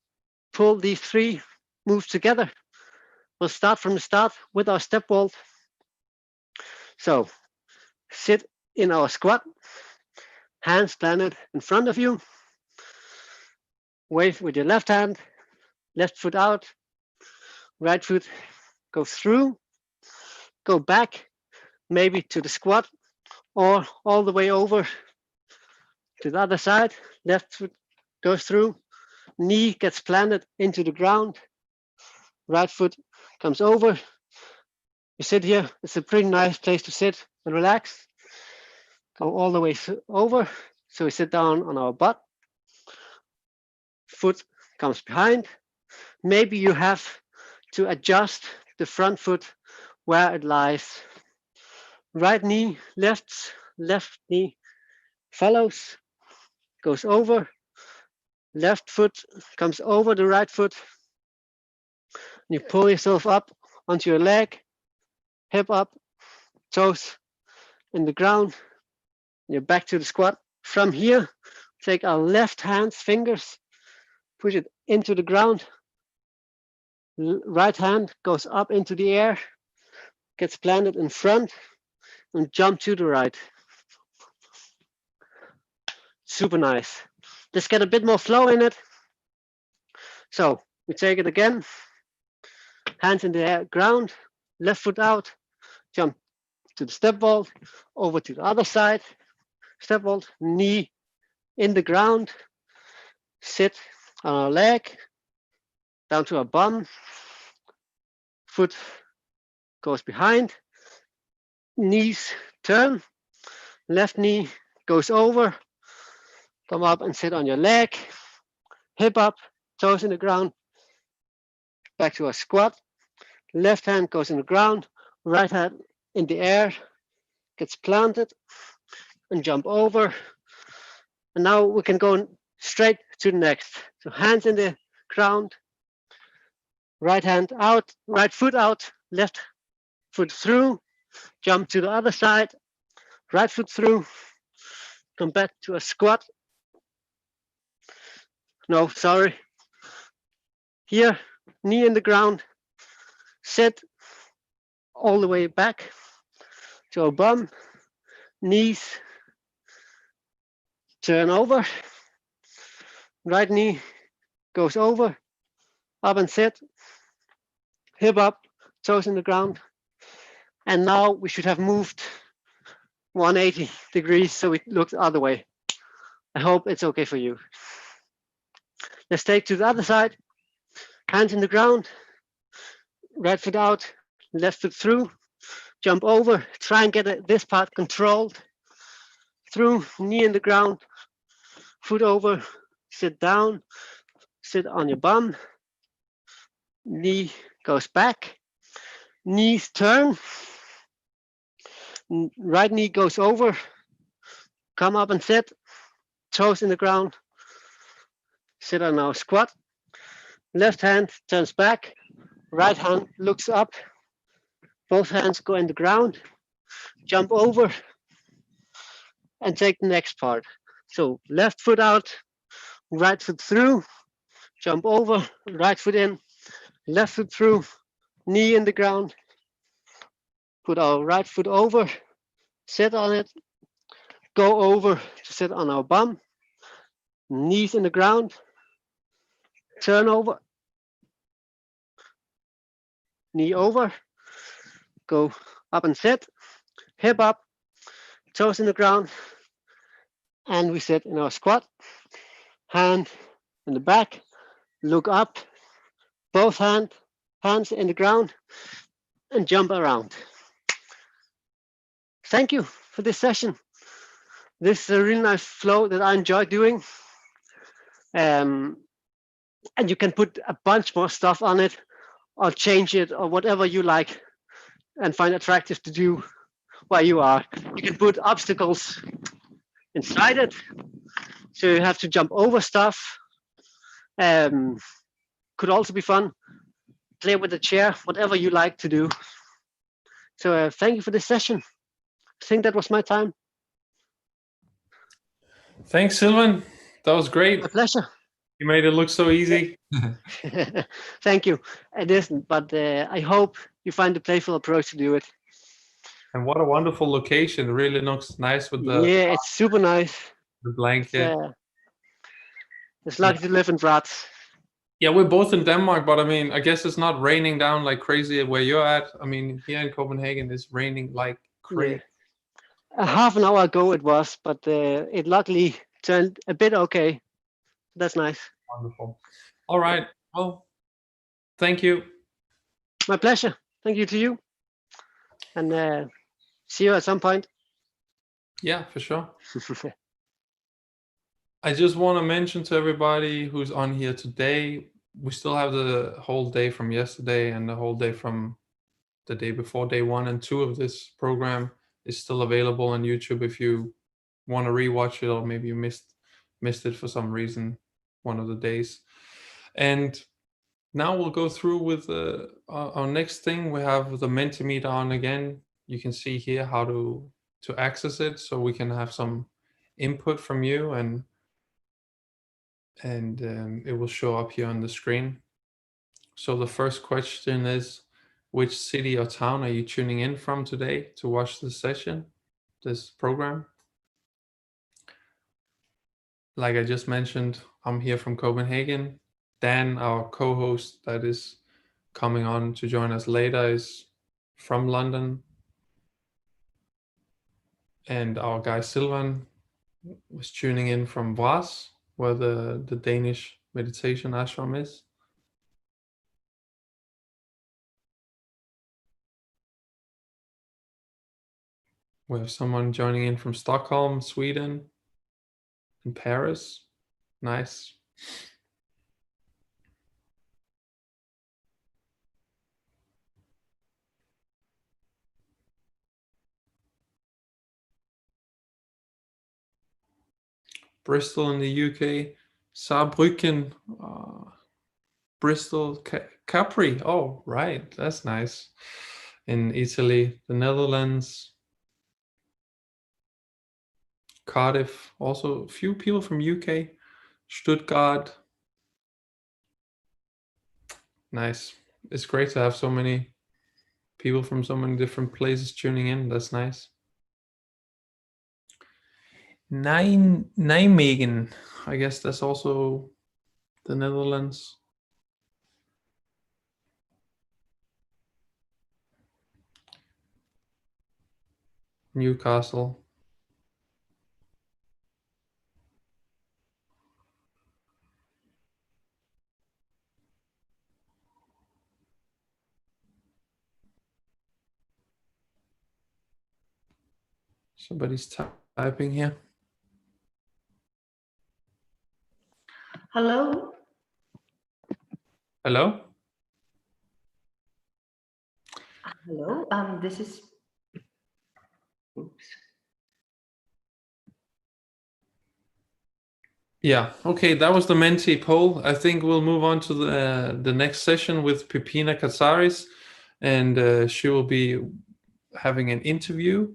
pull these three moves together. We'll start from the start with our step vault. So sit in our squat, hands planted in front of you. Wave with your left hand, left foot out, right foot go through, go back, maybe to the squat, or all the way over to the other side. Left foot goes through, knee gets planted into the ground, right foot comes over. You sit here, it's a pretty nice place to sit and relax. Go all the way over, so we sit down on our butt. Foot comes behind. Maybe you have to adjust the front foot where it lies. right knee, left knee follows, goes over, left foot comes over the right foot. You pull yourself up onto your leg, hip up, toes in the ground. You're back to the squat. From here, take our left hand's fingers, push it into the ground. Right hand goes up into the air, gets planted in front, and jump to the right. Super nice. Let's get a bit more flow in it. So we take it again. Hands in the air, ground, left foot out, jump to the step vault, over to the other side, step vault, knee in the ground, sit on our leg, down to our bum, foot goes behind, knees turn, left knee goes over, come up and sit on your leg, hip up, toes in the ground, back to a squat, left hand goes in the ground, right hand in the air, gets planted and jump over. And now we can go straight to the next. So hands in the ground, right hand out, right foot out, left foot through, jump to the other side, right foot through, come back to a squat. No, sorry. Here, knee in the ground, sit all the way back to our bum, knees, turn over, right knee goes over, up and sit, hip up, toes in the ground. And now we should have moved 180 degrees so it looks the other way. I hope it's okay for you. Let's take to the other side, hands in the ground, right foot out, left foot through, jump over, try and get this part controlled. Through, knee in the ground, foot over, sit down, sit on your bum, knee goes back, knees turn, right knee goes over, come up and sit, toes in the ground, sit on our squat, left hand turns back, right hand looks up, both hands go in the ground, jump over, and take the next part. So left foot out, right foot through, jump over, right foot in, left foot through, knee in the ground, put our right foot over, sit on it, go over to sit on our bum, knees in the ground, turn over, knee over, go up and sit, hip up, toes in the ground, and we sit in our squat, hand in the back, look up, both hands in the ground, and jump around. Thank you for this session. This is a really nice flow that I enjoy doing. And you can put a bunch more stuff on it or change it or whatever you like and find attractive to do where you are. You can put obstacles inside it, so you have to jump over stuff. Could also be fun. Play with the chair, whatever you like to do. So thank you for this session. I think that was my time. Thanks, Sylvain. That was great. My pleasure. You made it look so easy. Thank you. It isn't, but I hope you find a playful approach to do it. And what a wonderful location. It really looks nice with the Yeah, it's super nice. the blanket. It's lucky to live in Graz. Yeah, we're both in Denmark, but I mean, I guess it's not raining down like crazy where you're at. I mean, here in Copenhagen, it's raining like crazy. Yeah. Half an hour ago it was, but it luckily turned a bit okay. That's nice. Wonderful. All right. Well, thank you. My pleasure. Thank you to you. And see you at some point. Yeah, for sure. I just want to mention to everybody who's on here today, we still have the whole day from yesterday and the whole day from the day before, day 1 and 2 of this program. is still available on YouTube if you want to rewatch it, or maybe you missed it for some reason one of the days. And now we'll go through with our next thing. We have the Mentimeter on again. You can see here how to access it, so we can have some input from you, and it will show up here on the screen. So the first question is, which city or town are you tuning in from today to watch this session, this program? Like I just mentioned, I'm here from Copenhagen. Dan, our co-host that is coming on to join us later, is from London. And our guy Sylvain was tuning in from Vras, where the Danish meditation ashram is. We have someone joining in from Stockholm, Sweden, and Paris. Nice. Bristol in the UK, Saarbrücken, Bristol, Capri. Oh, right, that's nice. In Italy, the Netherlands, Cardiff. Also, a few people from UK, Stuttgart. Nice. It's great to have so many people from so many different places tuning in. That's nice. Nijmegen, I guess that's also the Netherlands. Newcastle. Somebody's typing here. Hello. Hello? Hello. This is. Oops. Yeah, okay, that was the Menti poll. I think we'll move on to the next session with Pipina Katsaris, and she will be having an interview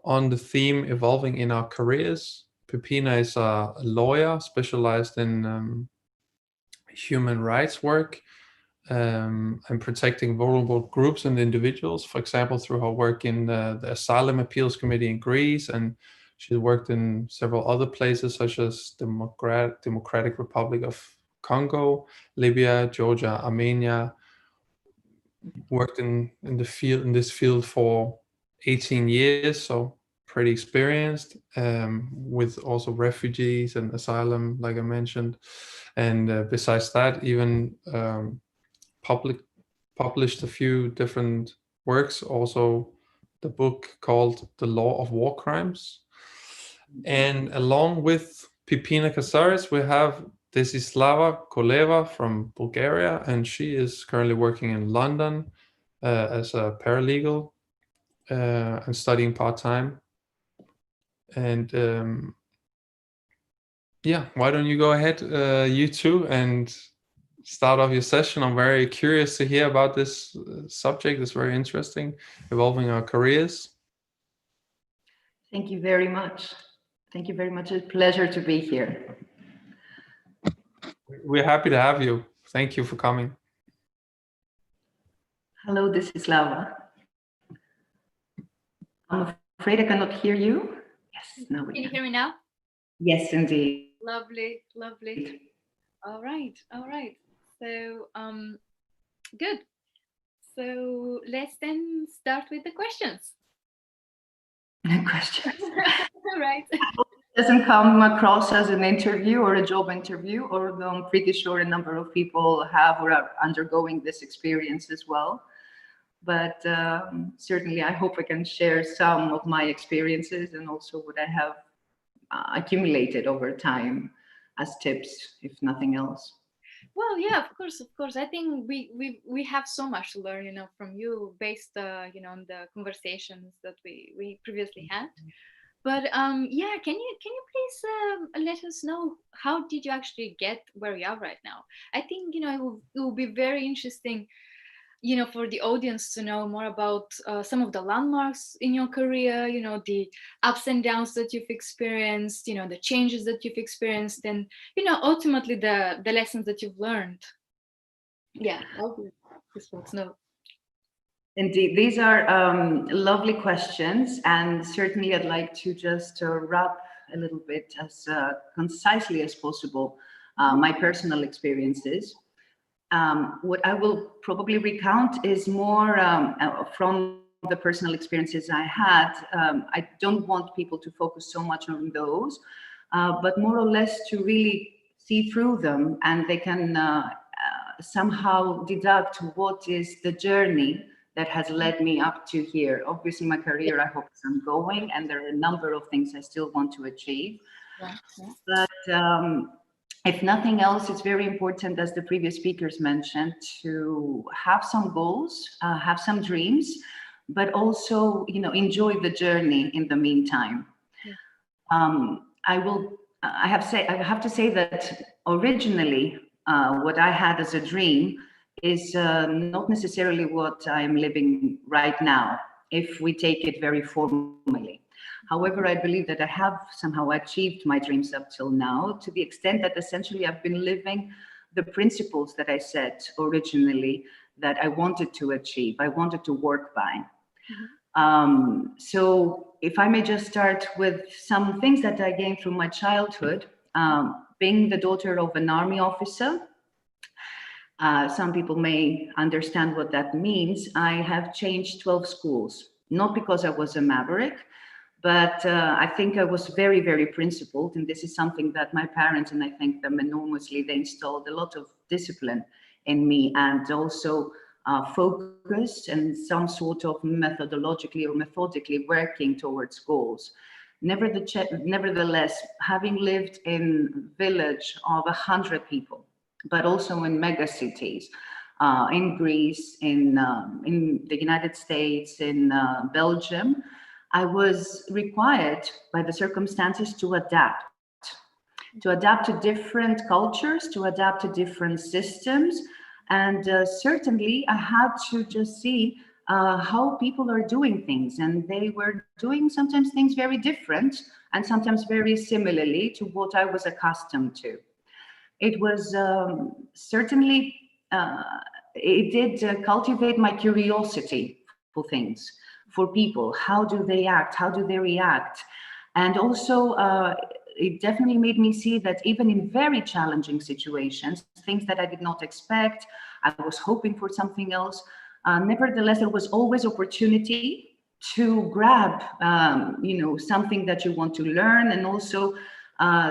on the theme Evolving in Our Careers. Pipina is a lawyer specialized in human rights work and protecting vulnerable groups and individuals, for example, through her work in the Asylum Appeals Committee in Greece, and she's worked in several other places such as Democratic Republic of Congo, Libya, Georgia, Armenia. Worked in this field for 18 years, so pretty experienced, with also refugees and asylum, like I mentioned. And besides that, even published a few different works, also the book called The Law of War Crimes. And along with Pipina Katsaris, we have Desislava Koleva from Bulgaria, and she is currently working in London as a paralegal and studying part-time. And yeah, why don't you go ahead, you two, and start off your session. I'm very curious to hear about this subject. It's very interesting, evolving our careers. Thank you very much. Thank you very much. It's a pleasure to be here. We're happy to have you. Thank you for coming. Hello, this is Lava. I'm afraid I cannot hear you. Yes, now we Can you hear me now? Yes, indeed. Lovely, lovely. All right, all right. So, good. So let's then start with the questions. Questions. Right. Doesn't come across as an interview or a job interview, although I'm pretty sure a number of people have or are undergoing this experience as well. But certainly I hope I can share some of my experiences and also what I have accumulated over time as tips, if nothing else. Well, yeah, of course, of course. I think we have so much to learn, from you based, on the conversations that we previously had. But yeah, can you please let us know how did you actually get where we are right now? I think it will be very interesting, for the audience to know more about some of the landmarks in your career, the ups and downs that you've experienced, the changes that you've experienced, and ultimately the lessons that you've learned. Yeah, I'll be this folks know. Indeed, these are lovely questions, and certainly I'd like to just wrap a little bit as concisely as possible my personal experiences. What I will probably recount is more from the personal experiences I had. I don't want people to focus so much on those, but more or less to really see through them, and they can somehow deduct what is the journey that has led me up to here. Obviously, my career, I hope, is ongoing, and there are a number of things I still want to achieve. Yeah. But if nothing else, it's very important, as the previous speakers mentioned, to have some goals, have some dreams, but also, enjoy the journey in the meantime. Yeah. I have to say that originally, what I had as a dream is not necessarily what I'm living right now, if we take it very formally. However, I believe that I have somehow achieved my dreams up till now, to the extent that essentially I've been living the principles that I set originally that I wanted to achieve, I wanted to work by. Mm-hmm. So if I may just start with some things that I gained through my childhood, being the daughter of an army officer. Some people may understand what that means. I have changed 12 schools, not because I was a maverick, but I think I was very, very principled. And this is something that my parents, and I thank them enormously, they installed a lot of discipline in me, and also focus and some sort of methodologically or methodically working towards goals. Nevertheless, having lived in a village of 100 people, but also in mega cities, in Greece, in the United States, in Belgium, I was required by the circumstances to adapt to different cultures, to adapt to different systems. And certainly I had to just see how people are doing things. And they were doing sometimes things very different and sometimes very similarly to what I was accustomed to. It was certainly, it did cultivate my curiosity for things, for people. How do they act? How do they react? And also, it definitely made me see that even in very challenging situations, things that I did not expect, I was hoping for something else. Nevertheless, there was always opportunity to grab, something that you want to learn, and also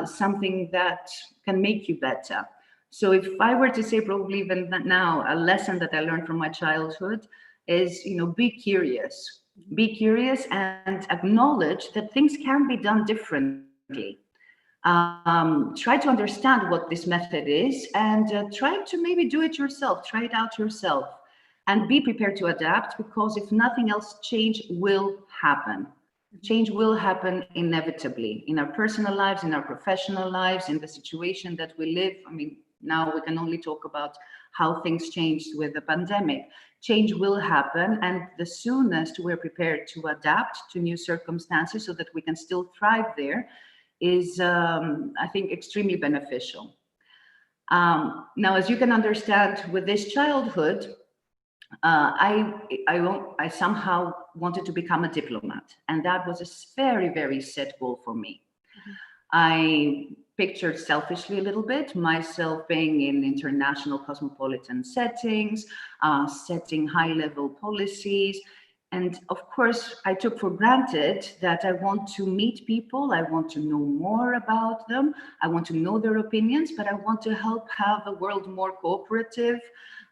something that can make you better. So if I were to say, probably even now, a lesson that I learned from my childhood is, be curious. Be curious and acknowledge that things can be done differently. Try to understand what this method is, and try to maybe do it yourself, try it out yourself, and be prepared to adapt, because if nothing else, change will happen. Change will happen inevitably in our personal lives, in our professional lives, in the situation that we live. I mean, now we can only talk about how things changed with the pandemic. Change will happen, and the soonest we're prepared to adapt to new circumstances so that we can still thrive there is, I think, extremely beneficial. Now, as you can understand, with this childhood, I somehow wanted to become a diplomat, and that was a very, very set goal for me. Mm-hmm. I pictured selfishly a little bit myself being in international cosmopolitan settings, setting high-level policies. And of course, I took for granted that I want to meet people, I want to know more about them, I want to know their opinions, but I want to help have a world more cooperative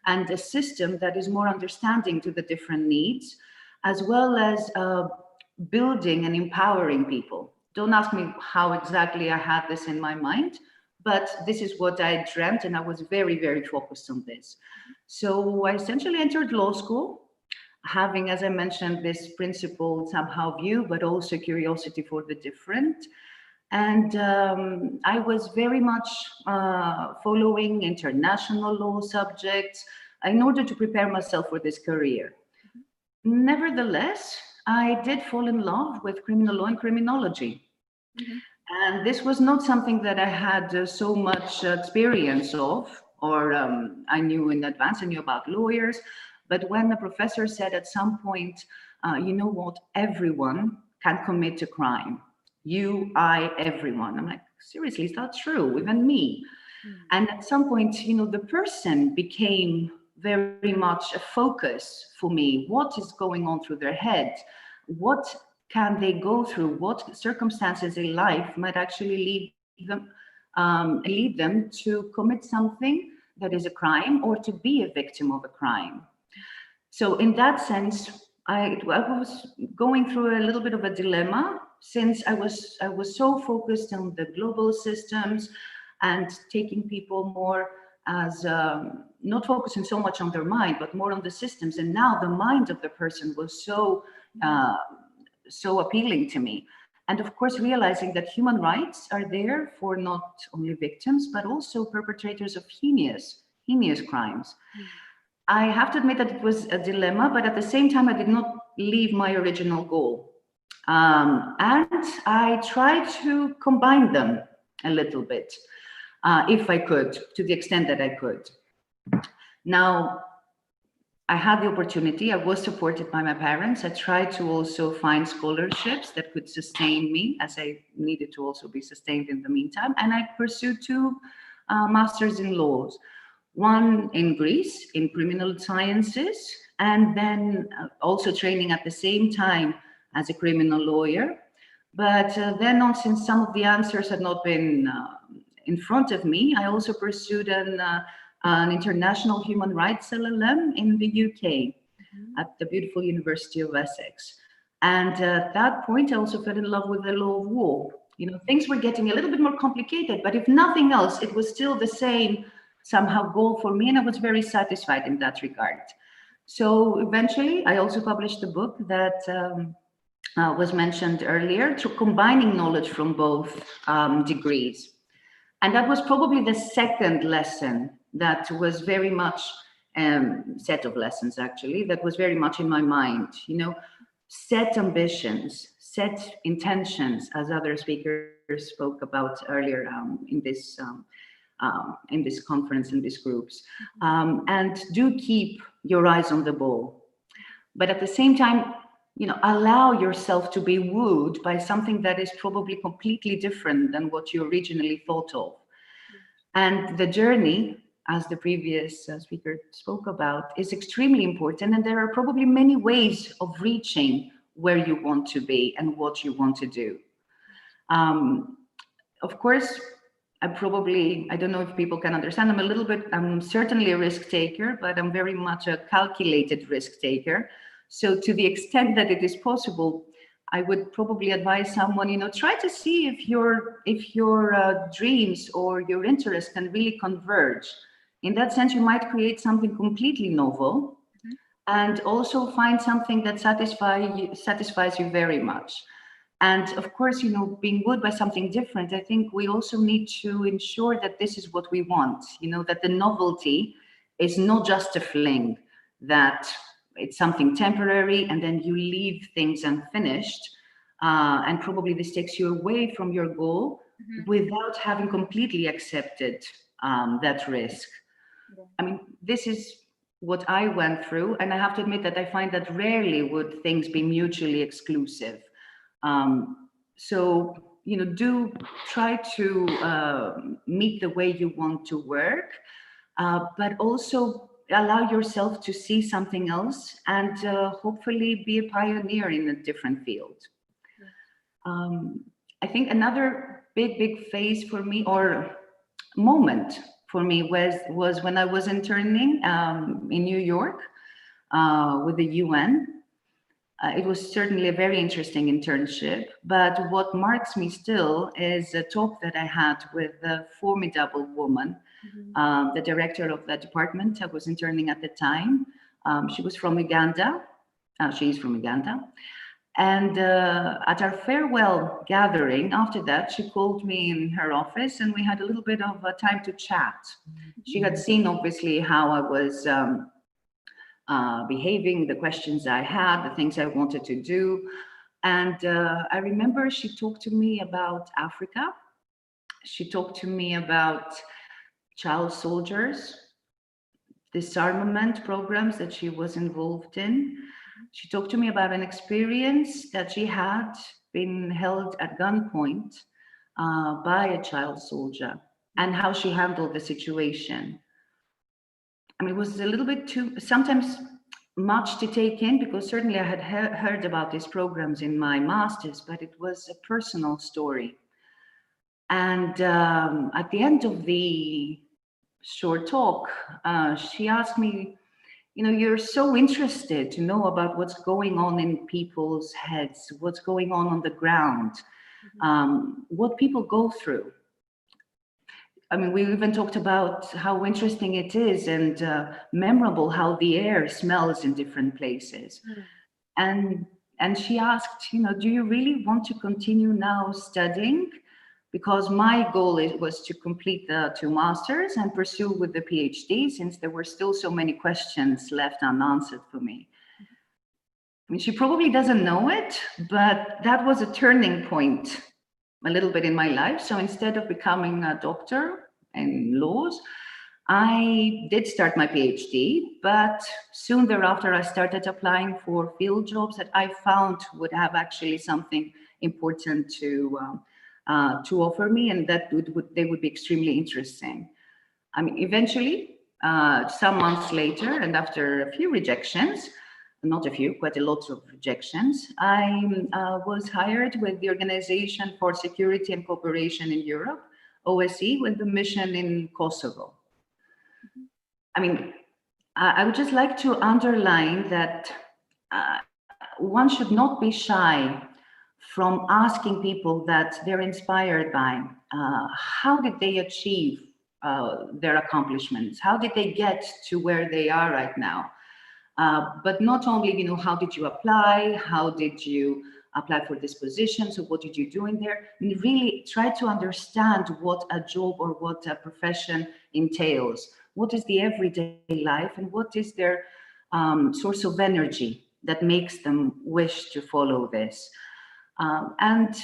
and a system that is more understanding to the different needs, as well as building and empowering people. Don't ask me how exactly I had this in my mind, but this is what I dreamt, and I was very, very focused on this. So I essentially entered law school, having, as I mentioned, this principled somehow view, but also curiosity for the different. And I was very much following international law subjects in order to prepare myself for this career. Nevertheless, I did fall in love with criminal law and criminology. And this was not something that I had so much experience of, or I knew in advance. I knew about lawyers. But when the professor said at some point, you know what, everyone can commit a crime. You, I, everyone. I'm like, seriously, is that true? Even me. And at some point, you know, the person became very much a focus for me. What is going on through their head? What can they go through? What circumstances in life might actually lead them to commit something that is a crime or to be a victim of a crime? So in that sense, I was going through a little bit of a dilemma, since I was so focused on the global systems and taking people more as not focusing so much on their mind, but more on the systems. And now the mind of the person was so appealing to me. And of course, realizing that human rights are there for not only victims, but also perpetrators of heinous crimes. I have to admit that it was a dilemma, but at the same time, I did not leave my original goal. And I tried to combine them a little bit, if I could, to the extent that I could. Now, I had the opportunity, I was supported by my parents. I tried to also find scholarships that could sustain me, as I needed to also be sustained in the meantime. And I pursued 2 masters in laws, one in Greece in criminal sciences, and then also training at the same time as a criminal lawyer. But then on, since some of the answers had not been in front of me, I also pursued an international human rights LLM in the UK at the beautiful University of Essex. And at that point, I also fell in love with the law of war. You know, things were getting a little bit more complicated, but if nothing else, it was still the same somehow goal for me, and I was very satisfied in that regard. So eventually, I also published a book that was mentioned earlier, to combining knowledge from both degrees. And that was probably the second lesson that was very much, set of lessons actually, that was very much in my mind. You know, set ambitions, set intentions, as other speakers spoke about earlier in this conference, in these groups, and do keep your eyes on the ball. But at the same time, you know, allow yourself to be wooed by something that is probably completely different than what you originally thought of. And the journey, as the previous speaker spoke about, is extremely important. And there are probably many ways of reaching where you want to be and what you want to do. Of course, I don't know if people can understand, I'm certainly a risk taker, but I'm very much a calculated risk taker. So to the extent that it is possible, I would probably advise someone, you know, try to see if your dreams or your interests can really converge. In that sense, you might create something completely novel, and also find something that satisfies you very much. And of course, you know, being wooed by something different, I think we also need to ensure that this is what we want, you know, that the novelty is not just a fling, that it's something temporary and then you leave things unfinished. And probably this takes you away from your goal without having completely accepted that risk. I mean, this is what I went through, and I have to admit that I find that rarely would things be mutually exclusive. So, you know, do try to meet the way you want to work, but also allow yourself to see something else and hopefully be a pioneer in a different field. I think another big phase for me, or moment for me, was when I was interning in New York with the UN. It was certainly a very interesting internship, but what marks me still is a talk that I had with a formidable woman, the director of the department I was interning at the time. She was from Uganda. She is from Uganda. And at our farewell gathering, after that, she called me in her office and we had a little bit of time to chat. She had seen, obviously, how I was behaving, the questions I had, the things I wanted to do. And I remember she talked to me about Africa. She talked to me about child soldiers, disarmament programs that she was involved in. She talked to me about an experience that she had been held at gunpoint by a child soldier and how she handled the situation. I mean, it was a little bit too, sometimes much to take in, because certainly I had heard about these programs in my master's, but it was a personal story. And at the end of the short talk, she asked me, you know, you're so interested to know about what's going on in people's heads, what's going on the ground, what people go through. I mean, we even talked about how interesting it is and memorable how the air smells in different places. And she asked, you know, do you really want to continue now studying? Because my goal was to complete the 2 masters and pursue with the PhD, since there were still so many questions left unanswered for me. I mean, she probably doesn't know it, but that was a turning point a little bit in my life. So instead of becoming a doctor in laws, I did start my PhD, but soon thereafter, I started applying for field jobs that I found would have actually something important to offer me, and that they would be extremely interesting. I mean, eventually, some months later, and after a few rejections, not a few, quite a lot of rejections, I was hired with the Organization for Security and Cooperation in Europe, OSCE, with the mission in Kosovo. I mean, I would just like to underline that one should not be shy from asking people that they're inspired by, how did they achieve their accomplishments? How did they get to where they are right now? But not only, you know, how did you apply? How did you apply for this position? So what did you do in there? And really try to understand what a job or what a profession entails. What is the everyday life and what is their source of energy that makes them wish to follow this? And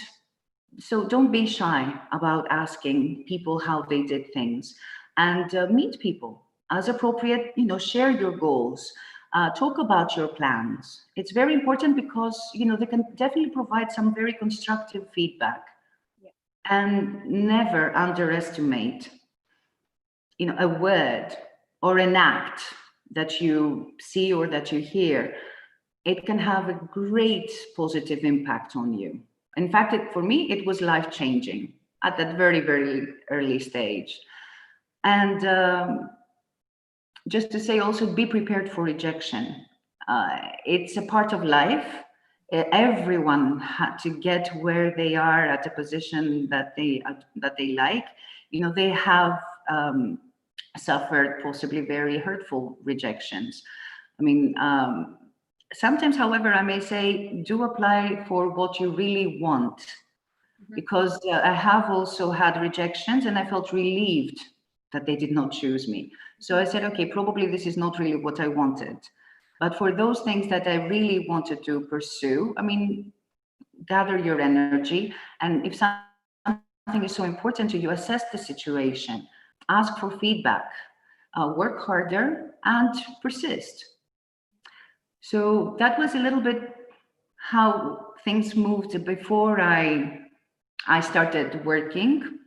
so don't be shy about asking people how they did things, and meet people as appropriate, you know, share your goals, talk about your plans. It's very important because, you know, they can definitely provide some very constructive feedback. And never underestimate, you know, a word or an act that you see or that you hear. It can have a great positive impact on you. In fact, for me, it was life-changing at that very, very early stage. And just to say also, be prepared for rejection. It's a part of life. Everyone had to get where they are at a position that they like. You know, they have suffered possibly very hurtful rejections. I mean, sometimes, however, I may say, do apply for what you really want, because I have also had rejections and I felt relieved that they did not choose me. So I said, okay, probably this is not really what I wanted. But for those things that I really wanted to pursue, I mean, gather your energy. And if something is so important to you, assess the situation, ask for feedback, work harder, and persist. So that was a little bit how things moved before I started working.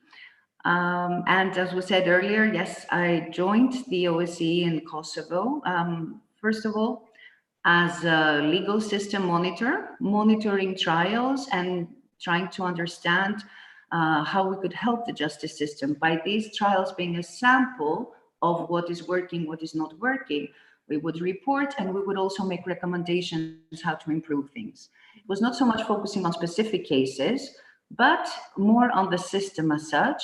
And as was said earlier, yes, I joined the OSCE in Kosovo, first of all, as a legal system monitor, monitoring trials and trying to understand how we could help the justice system by these trials being a sample of what is working, what is not working. We would report, and we would also make recommendations how to improve things. It was not so much focusing on specific cases, but more on the system as such,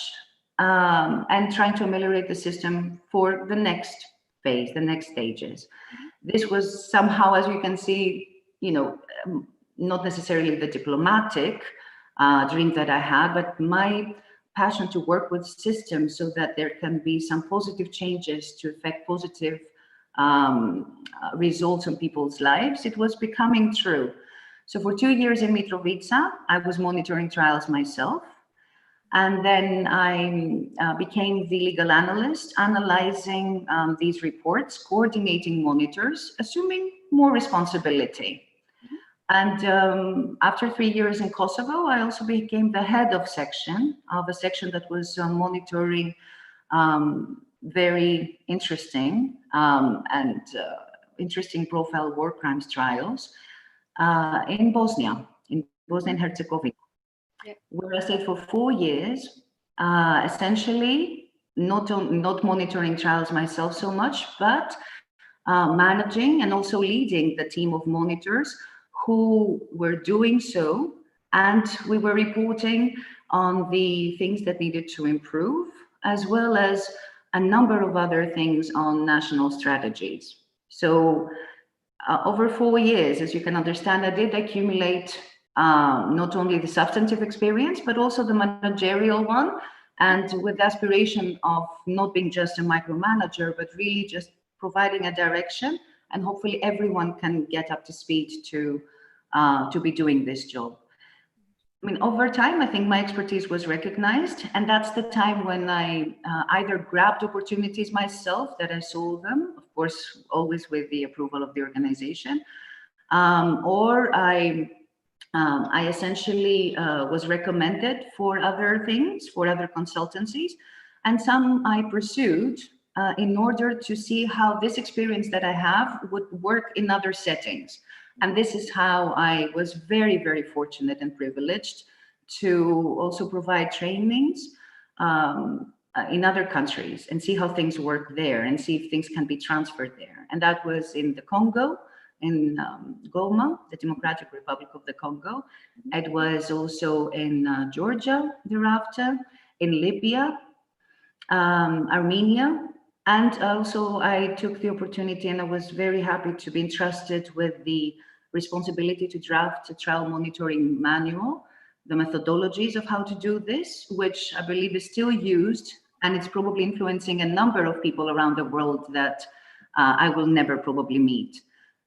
and trying to ameliorate the system for the next phase, the next stages. This was somehow, as you can see, not necessarily the diplomatic dream that I had, but my passion to work with systems so that there can be some positive changes to affect positive results in people's lives. It was becoming true. So for 2 years in Mitrovica, I was monitoring trials myself. And then I became the legal analyst, analyzing these reports, coordinating monitors, assuming more responsibility. And after 3 years in Kosovo, I also became the head of a section that was monitoring very interesting and interesting profile war crimes trials in Bosnia and Herzegovina. Where I stayed for 4 years, essentially not monitoring trials myself so much, but managing and also leading the team of monitors who were doing so, and we were reporting on the things that needed to improve, as well as a number of other things on national strategies. So over 4 years, as you can understand, I did accumulate not only the substantive experience, but also the managerial one, and with the aspiration of not being just a micromanager, but really just providing a direction, and hopefully everyone can get up to speed to be doing this job. I mean, over time, I think my expertise was recognized, and that's the time when I either grabbed opportunities myself, that I saw them, of course, always with the approval of the organization, or I essentially was recommended for other things, for other consultancies, and some I pursued in order to see how this experience that I have would work in other settings. And this is how I was very, very fortunate and privileged to also provide trainings in other countries and see how things work there and see if things can be transferred there. And that was in the Congo, in Goma, the Democratic Republic of the Congo. It was also in Georgia thereafter, in Libya, Armenia. And also I took the opportunity, and I was very happy to be entrusted with the responsibility to draft a trial monitoring manual, the methodologies of how to do this, which I believe is still used, and it's probably influencing a number of people around the world that I will never probably meet.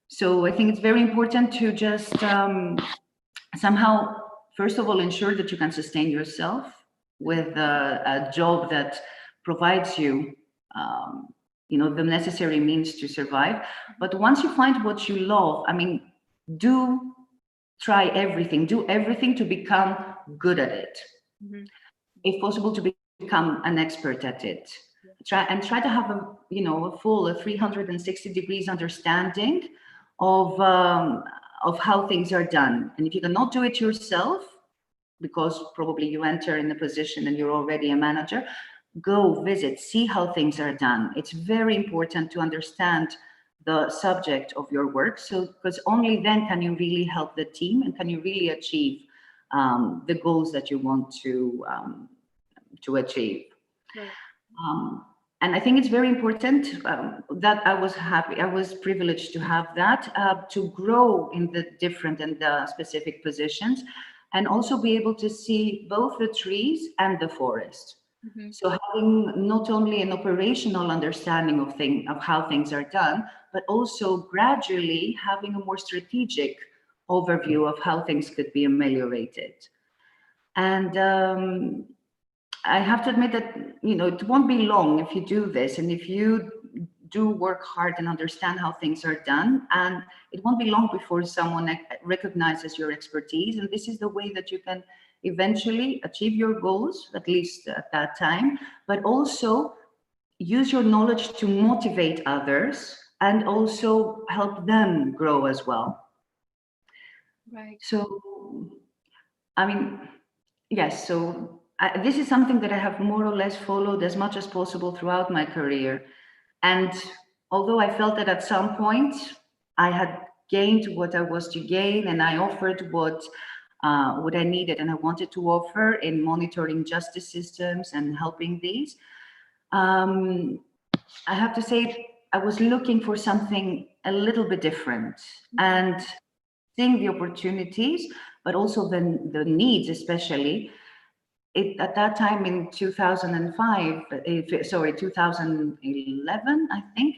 So I think it's very important to just somehow, first of all, ensure that you can sustain yourself with a job that provides you the necessary means to survive. But once you find what you love, I mean, do everything to become good at it. Mm-hmm. If possible, to become an expert at it. Try to have a full 360 degrees understanding of how things are done. And if you cannot do it yourself, because probably you enter in a position and you're already a manager, go visit, see how things are done. It's very important to understand the subject of your work, so because only then can you really help the team and can you really achieve the goals that you want to achieve. Right. And I think it's very important that I was privileged to have that, to grow in the different and the specific positions, and also be able to see both the trees and the forest. Mm-hmm. So having not only an operational understanding of how things are done, but also gradually having a more strategic overview of how things could be ameliorated. And I have to admit that, it won't be long if you do this, and if you do work hard and understand how things are done, and it won't be long before someone recognizes your expertise, and this is the way that you can eventually achieve your goals, at least at that time, but also use your knowledge to motivate others and also help them grow as well. Right. So, I mean, yes, so this is something that I have more or less followed as much as possible throughout my career. And although I felt that at some point I had gained what I was to gain, and I offered what I needed and I wanted to offer in monitoring justice systems and helping these, I have to say I was looking for something a little bit different, and seeing the opportunities, but also the needs, especially. At that time in 2005, 2011, I think,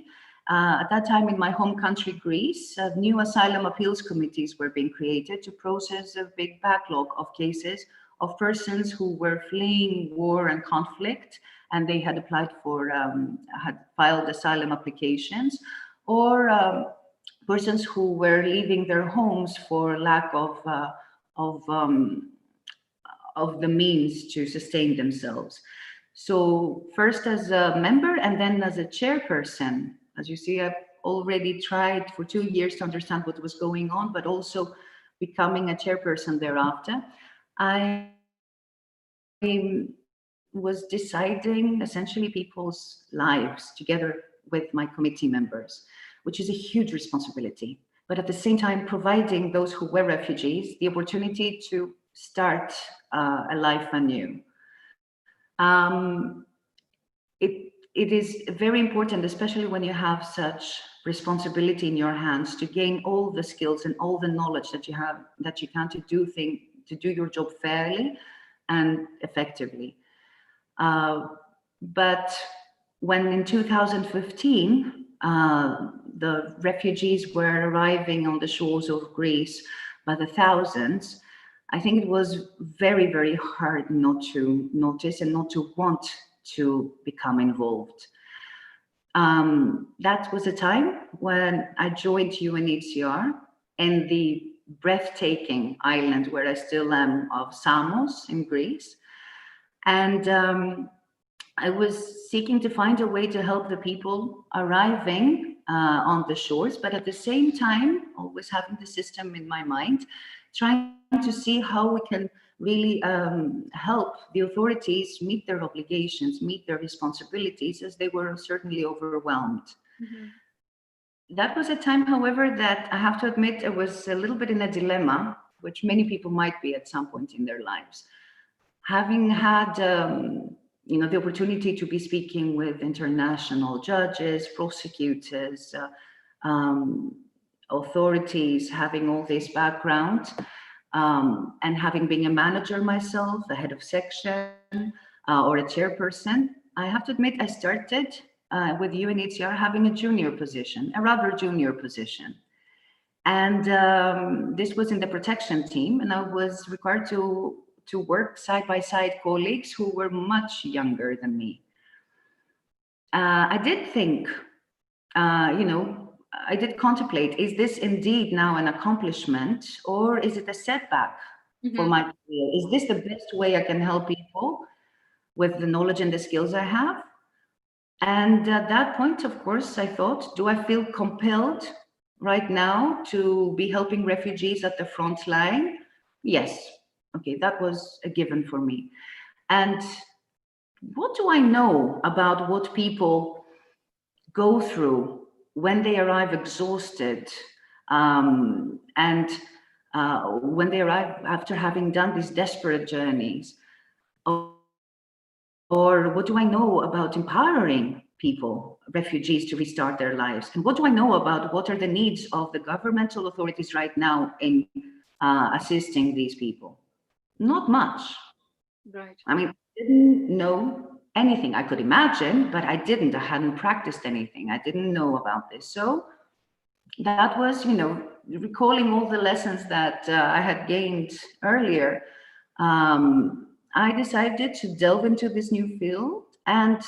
at that time in my home country, Greece, new asylum appeals committees were being created to process a big backlog of cases of persons who were fleeing war and conflict, and they had applied for, had filed asylum applications, or persons who were leaving their homes for lack of the means to sustain themselves. So first as a member and then as a chairperson, as you see, I've already tried for 2 years to understand what was going on, but also becoming a chairperson thereafter. I was deciding essentially people's lives together with my committee members, which is a huge responsibility, but at the same time providing those who were refugees the opportunity to start a life anew. It is very important, especially when you have such responsibility in your hands, to gain all the skills and all the knowledge that you have, that you can to do your job fairly and effectively. But when in 2015, the refugees were arriving on the shores of Greece by the thousands, I think it was very, very hard not to notice and not to want to become involved. That was a time when I joined UNHCR and the breathtaking island where I still am of Samos in Greece. And I was seeking to find a way to help the people arriving on the shores, but at the same time, always having the system in my mind, trying to see how we can really help the authorities meet their obligations, meet their responsibilities, as they were certainly overwhelmed. Mm-hmm. That was a time, however, that I have to admit I was a little bit in a dilemma, which many people might be at some point in their lives. Having had the opportunity to be speaking with international judges, prosecutors, authorities, having all this background, and having been a manager myself, the head of section or a chairperson, I have to admit I started with UNHCR having a junior position, a rather junior position. And this was in the protection team, and I was required to work side by side colleagues who were much younger than me. I did think, I did contemplate, is this indeed now an accomplishment, or is it a setback for my career? Is this the best way I can help people with the knowledge and the skills I have? And at that point, of course, I thought, do I feel compelled right now to be helping refugees at the front line? Yes. Okay, that was a given for me. And what do I know about what people go through when they arrive exhausted, and when they arrive after having done these desperate journeys? Or what do I know about empowering people, refugees, to restart their lives? And what do I know about what are the needs of the governmental authorities right now in assisting these people? Not much. Right. I mean, I didn't know anything. I could imagine, but I hadn't practiced anything. I didn't know about this. So that was, recalling all the lessons that I had gained earlier. I decided to delve into this new field and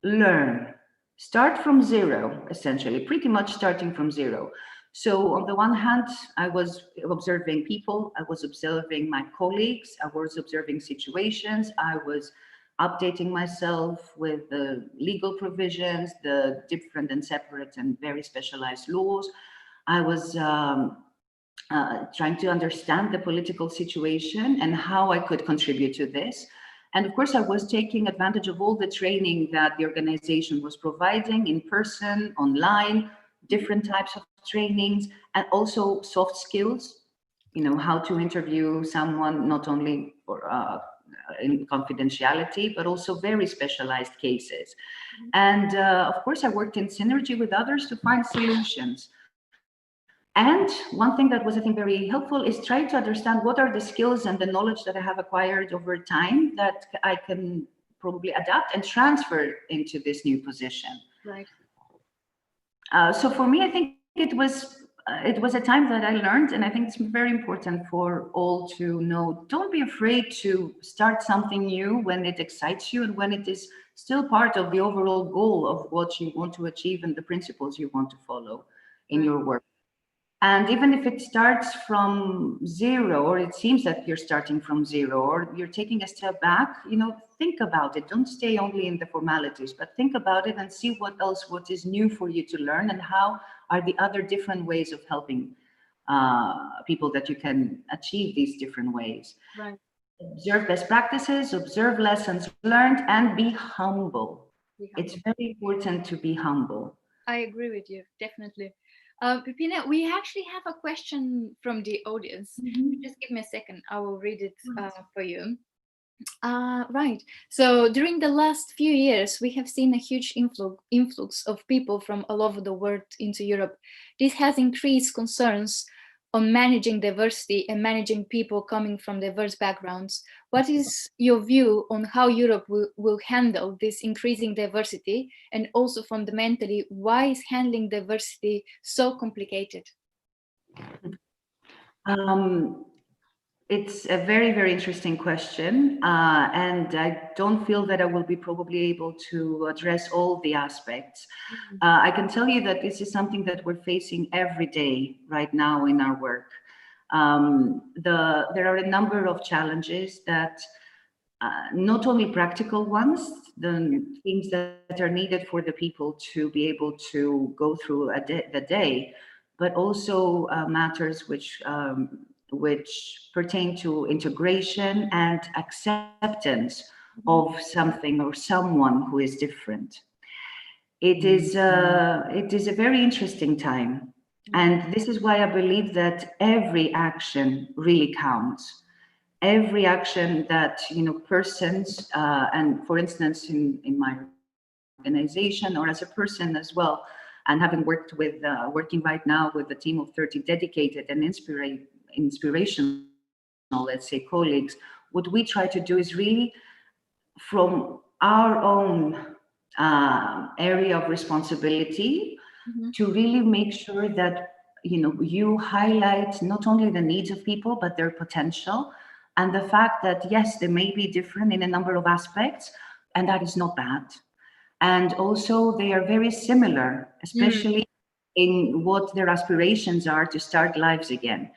learn, start from zero, essentially, pretty much starting from zero. So on the one hand, I was observing people, I was observing my colleagues, I was observing situations, I was updating myself with the legal provisions, the different and separate and very specialized laws. I was trying to understand the political situation and how I could contribute to this. And of course, I was taking advantage of all the training that the organization was providing in person, online, different types of trainings, and also soft skills, how to interview someone, not only for, in confidentiality, but also very specialized cases. And of course, I worked in synergy with others to find solutions. And one thing that was, I think, very helpful is trying to understand what are the skills and the knowledge that I have acquired over time that I can probably adapt and transfer into this new position. Right. So for me, I think it was a time that I learned, and I think it's very important for all to know, don't be afraid to start something new when it excites you and when it is still part of the overall goal of what you want to achieve and the principles you want to follow in your work. And even if it starts from zero, or it seems that you're starting from zero, or you're taking a step back, think about it. Don't stay only in the formalities, but think about it and see what is new for you to learn, and how are the other different ways of helping people that you can achieve these different ways. Right. Observe best practices, observe lessons learned, and be humble. It's very important to be humble. I agree with you, definitely. Pipina, we actually have a question from the audience. Just give me a second. I will read it for you. Right. So during the last few years, we have seen a huge influx of people from all over the world into Europe. This has increased concerns on managing diversity and managing people coming from diverse backgrounds. What is your view on how Europe will handle this increasing diversity? And also fundamentally, why is handling diversity so complicated? It's a very, very interesting question. And I don't feel that I will be probably able to address all the aspects. I can tell you that this is something that we're facing every day right now in our work. There are a number of challenges that, not only practical ones, the things that are needed for the people to be able to go through the day, but also matters which pertain to integration and acceptance of something or someone who is different. It is a very interesting time. And this is why I believe that every action really counts. Every action that, persons, and for instance, in my organization or as a person as well, and having working right now with a team of 30 dedicated and inspirational, let's say, colleagues, what we try to do is really, from our own area of responsibility, to really make sure that you highlight not only the needs of people but their potential, and the fact that yes, they may be different in a number of aspects, and that is not bad. And also they are very similar, especially in what their aspirations are to start lives again.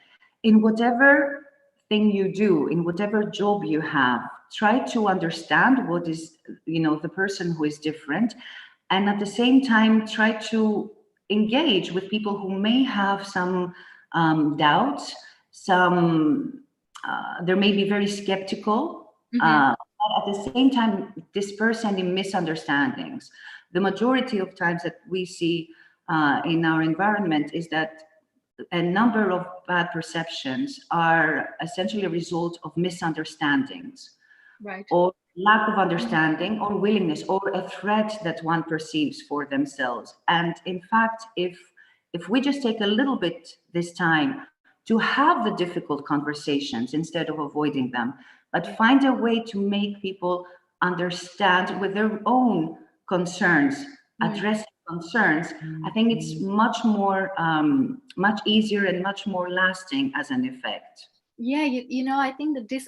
In whatever thing you do, in whatever job you have, try to understand what is, the person who is different, and at the same time try to engage with people who may have some doubts, they may be very skeptical, but at the same time disperse any misunderstandings. The majority of times that we see in our environment is that a number of bad perceptions are essentially a result of misunderstandings, right, or lack of understanding, or willingness, or a threat that one perceives for themselves. And in fact, if we just take a little bit this time to have the difficult conversations instead of avoiding them, but find a way to make people understand with their own concerns, address concerns, I think it's much more, much easier and much more lasting as an effect. Yeah, I think that this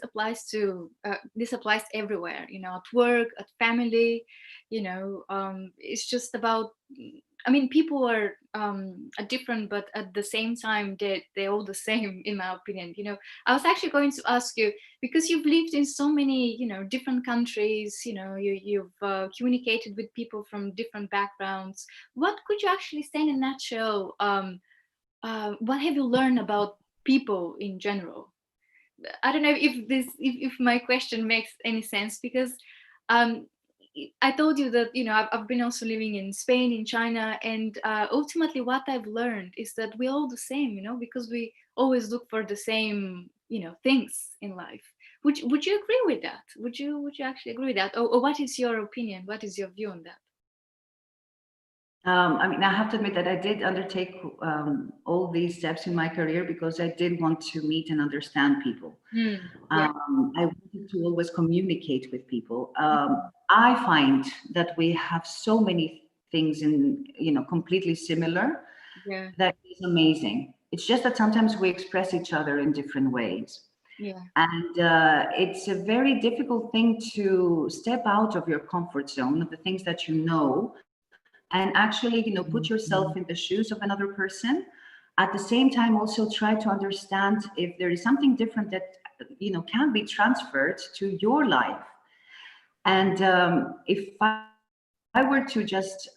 applies everywhere, at work, at family, it's just about, people are different, but at the same time, they're all the same, in my opinion. I was actually going to ask you, because you've lived in so many, different countries, you've communicated with people from different backgrounds. What could you actually say in a nutshell? What have you learned about people in general? I don't know if my question makes any sense, because I told you that, you know, I've been also living in Spain, in China, and ultimately what I've learned is that we're all the same, you know, because we always look for the same, you know, things in life. Would you agree with that? Would you actually agree with that? Or what is your opinion? What is your view on that? I mean, I have to admit that I did undertake all these steps in my career because I did want to meet and understand people. Yeah. I wanted to always communicate with people. I find that we have so many things in, you know, completely similar. Yeah. That is amazing. It's just that sometimes we express each other in different ways. Yeah. And it's a very difficult thing to step out of your comfort zone, of the things that you know, and actually, you know, put yourself in the shoes of another person. At the same time, also try to understand if there is something different that, you know, can be transferred to your life. And if I were to just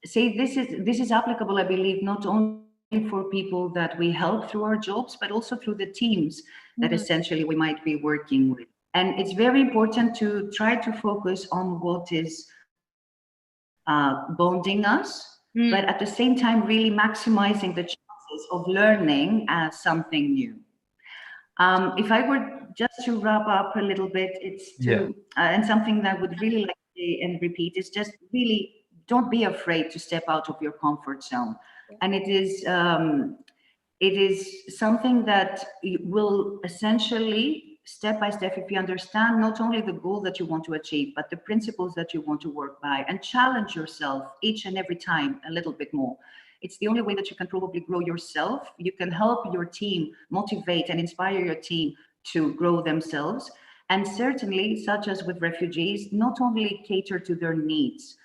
say this is applicable, I believe, not only for people that we help through our jobs, but also through the teams that essentially we might be working with. And it's very important to try to focus on what is bonding us, but at the same time, really maximizing the chances of learning something new. If I were just to wrap up a little bit, it's to, and something that I would really like to say and repeat is just really don't be afraid to step out of your comfort zone. And it is something that will essentially, step by step, if you understand not only the goal that you want to achieve, but the principles that you want to work by, and challenge yourself each and every time a little bit more. It's the only way that you can probably grow yourself. You can help your team, motivate and inspire your team to grow themselves. And certainly, such as with refugees, not only cater to their needs,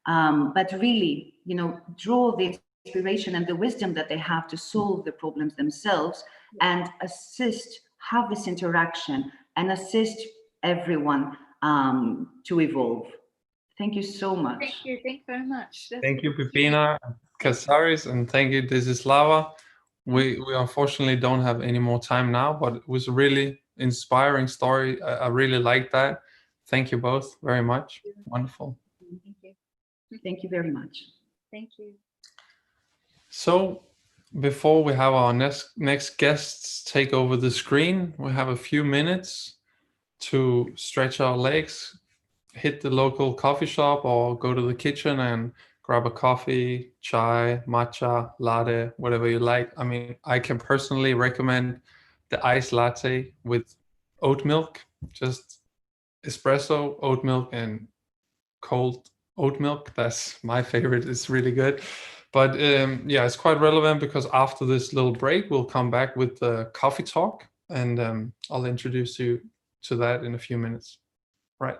but really, you know, draw the inspiration and the wisdom that they have to solve the problems themselves, and assist, have this interaction and assist everyone to evolve. Thank you so much. Thank you very much. Thank you, Pipina Katsaris, and thank you, this is Lava. We unfortunately don't have any more time now, but it was a really inspiring story. I really like that. Thank you both very much. Wonderful. Thank you. Thank you very much. Thank you. So before we have our next guests take over the screen, we have a few minutes to stretch our legs, hit the local coffee shop, or go to the kitchen and grab a coffee, chai, matcha, latte, whatever you like. I mean, I can personally recommend the iced latte with oat milk, just espresso, oat milk, and cold oat milk. That's my favorite. It's really good. But yeah, it's quite relevant because after this little break, we'll come back with the coffee talk, and I'll introduce you to that in a few minutes. Right.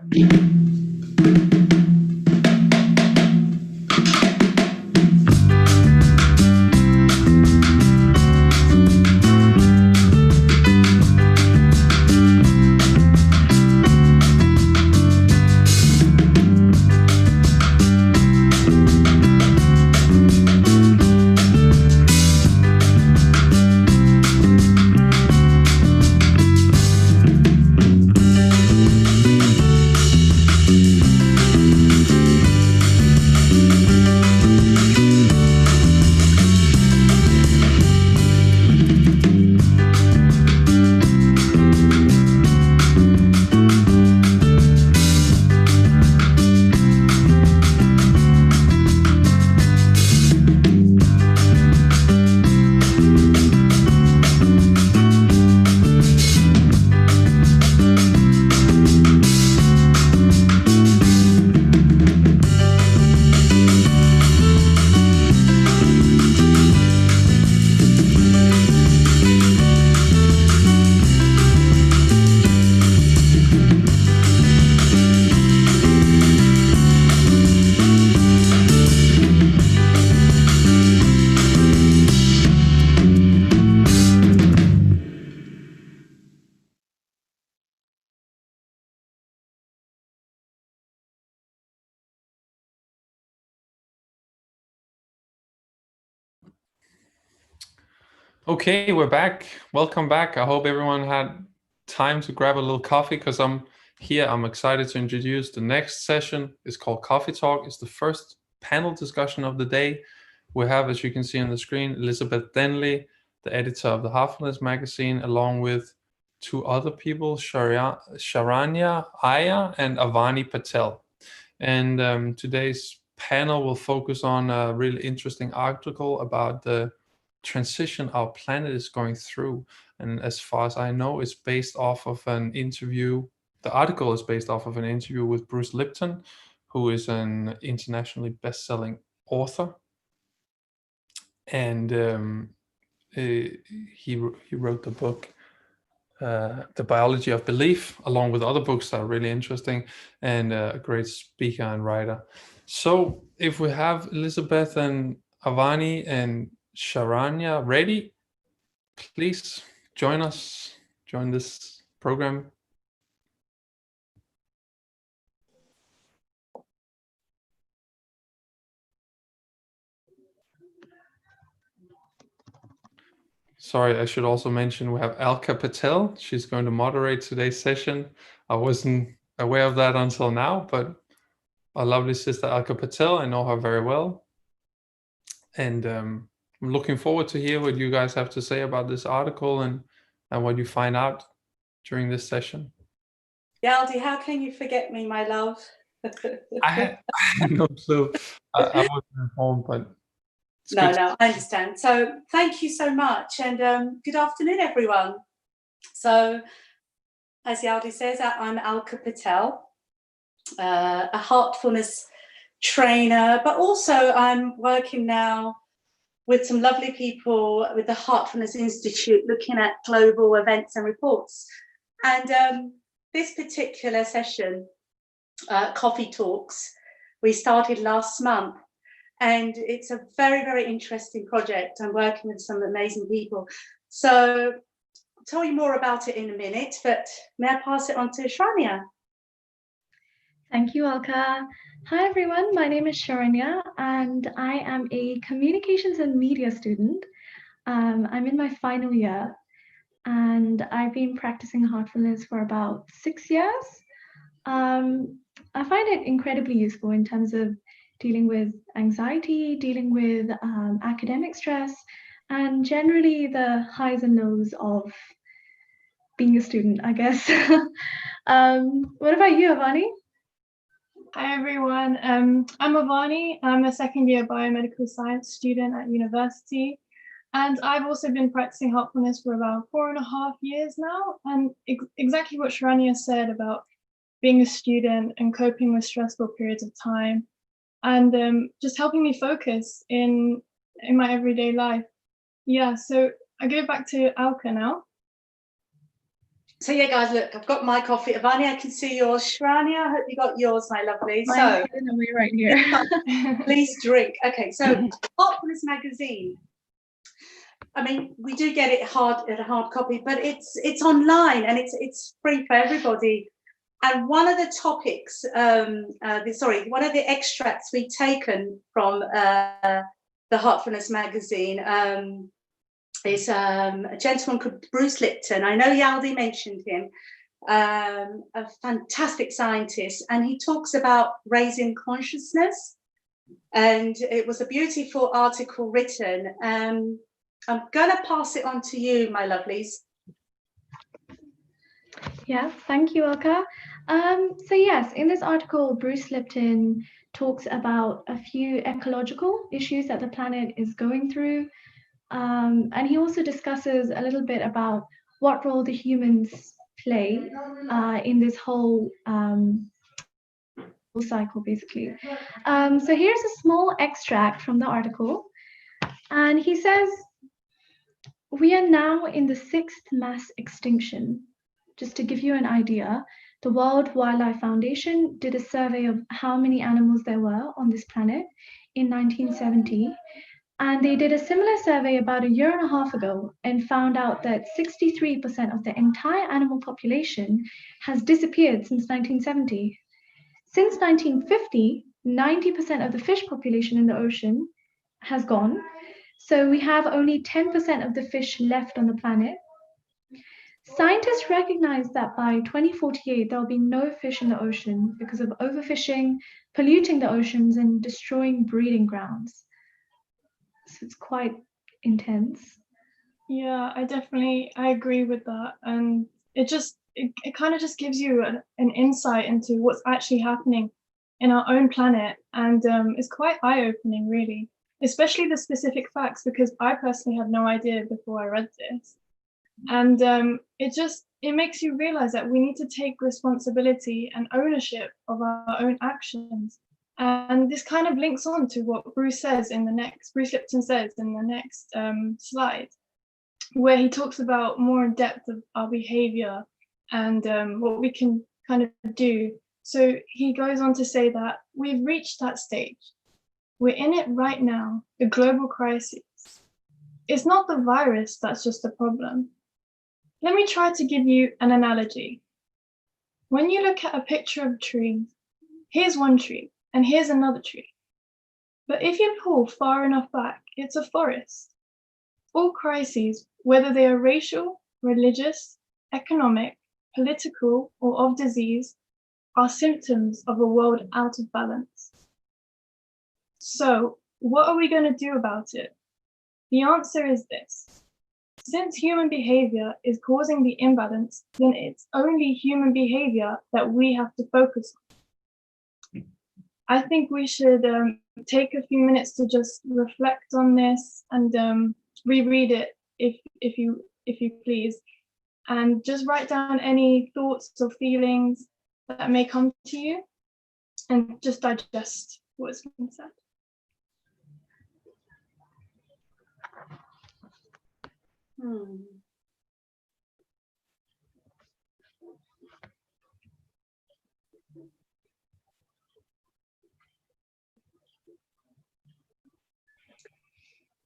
Okay, we're back. Welcome back. I hope everyone had time to grab a little coffee because I'm here. I'm excited to introduce the next session. It's called Coffee Talk. It's the first panel discussion of the day. We have, as you can see on the screen, Elizabeth Denley, the editor of the Heartfulness magazine, along with two other people, Sharanya, Iyer, and Avani Patel. And today's panel will focus on a really interesting article about the transition our planet is going through. And as far as I know, it's based off of an interview. The article is based off of an interview with Bruce Lipton, who is an internationally best-selling author. And he wrote the book, The Biology of Belief, along with other books that are really interesting, and a great speaker and writer. So if we have Elizabeth and Avani and Sharanya ready, please join us, join this program. Sorry, I should also mention we have Alka Patel. She's going to moderate today's session. I wasn't aware of that until now, but our lovely sister Alka Patel, I know her very well. And I'm looking forward to hear what you guys have to say about this article and what you find out during this session. Yaldi, how can you forget me, my love? I had no clue. I wasn't informed, but no, I understand. So thank you so much, and good afternoon, everyone. So, as Yaldi says, I'm Alka Patel, a heartfulness trainer, but also I'm working now with some lovely people with the Heartfulness Institute, looking at global events and reports. And this particular session, Coffee Talks, we started last month. And it's a very, very interesting project. I'm working with some amazing people. So I'll tell you more about it in a minute, but may I pass it on to Sharanya? Thank you, Alka. Hi, everyone. My name is Sharanya, and I am a communications and media student. I'm in my final year, and I've been practicing heartfulness for about 6 years. I find it incredibly useful in terms of dealing with anxiety, dealing with academic stress, and generally the highs and lows of being a student, I guess. What about you, Avani? Hi, everyone. I'm Avani. I'm a second-year biomedical science student at university, and I've also been practicing heartfulness for about 4.5 years now. And exactly what Sharanya said about being a student and coping with stressful periods of time, and just helping me focus in my everyday life. Yeah, so I go back to Alka now. So yeah, guys, look, I've got my coffee. Avani, I can see yours. Sharanya, I hope you got yours, my lovely. Mine's right here. Please drink. Okay, so Heartfulness magazine. I mean, we do get it at a hard copy, but it's online and it's free for everybody. And one of the topics, one of the extracts we've taken from the Heartfulness magazine is a gentleman called Bruce Lipton. I know Yaldi mentioned him, a fantastic scientist, and he talks about raising consciousness. And it was a beautiful article written. I'm going to pass it on to you, my lovelies. Yeah, thank you, Alka. So yes, in this article, Bruce Lipton talks about a few ecological issues that the planet is going through. And he also discusses a little bit about what role the humans play in this whole cycle, basically. So here's a small extract from the article. And he says, "We are now in the 6th mass extinction." Just to give you an idea, the World Wildlife Foundation did a survey of how many animals there were on this planet in 1970. And they did a similar survey about 1.5 years ago and found out that 63% of the entire animal population has disappeared since 1970. Since 1950, 90% of the fish population in the ocean has gone. So we have only 10% of the fish left on the planet. Scientists recognize that by 2048, there'll be no fish in the ocean because of overfishing, polluting the oceans, and destroying breeding grounds. So it's quite intense. Yeah, I agree with that. And it kind of just gives you an insight into what's actually happening in our own planet. And it's quite eye-opening, really, especially the specific facts, because I personally had no idea before I read this. And it makes you realize that we need to take responsibility and ownership of our own actions. And this kind of links on to what Bruce Lipton says in the next slide, where he talks about more in depth of our behavior and what we can kind of do. So he goes on to say that we've reached that stage. We're in it right now, the global crisis. It's not the virus that's just the problem. Let me try to give you an analogy. When you look at a picture of trees, here's one tree and here's another tree. But if you pull far enough back, it's a forest. All crises, whether they are racial, religious, economic, political, or of disease, are symptoms of a world out of balance. So, what are we going to do about it? The answer is this. Since human behavior is causing the imbalance, then it's only human behavior that we have to focus on. I think we should take a few minutes to just reflect on this and reread it if you please, and just write down any thoughts or feelings that may come to you, and just digest what's been said.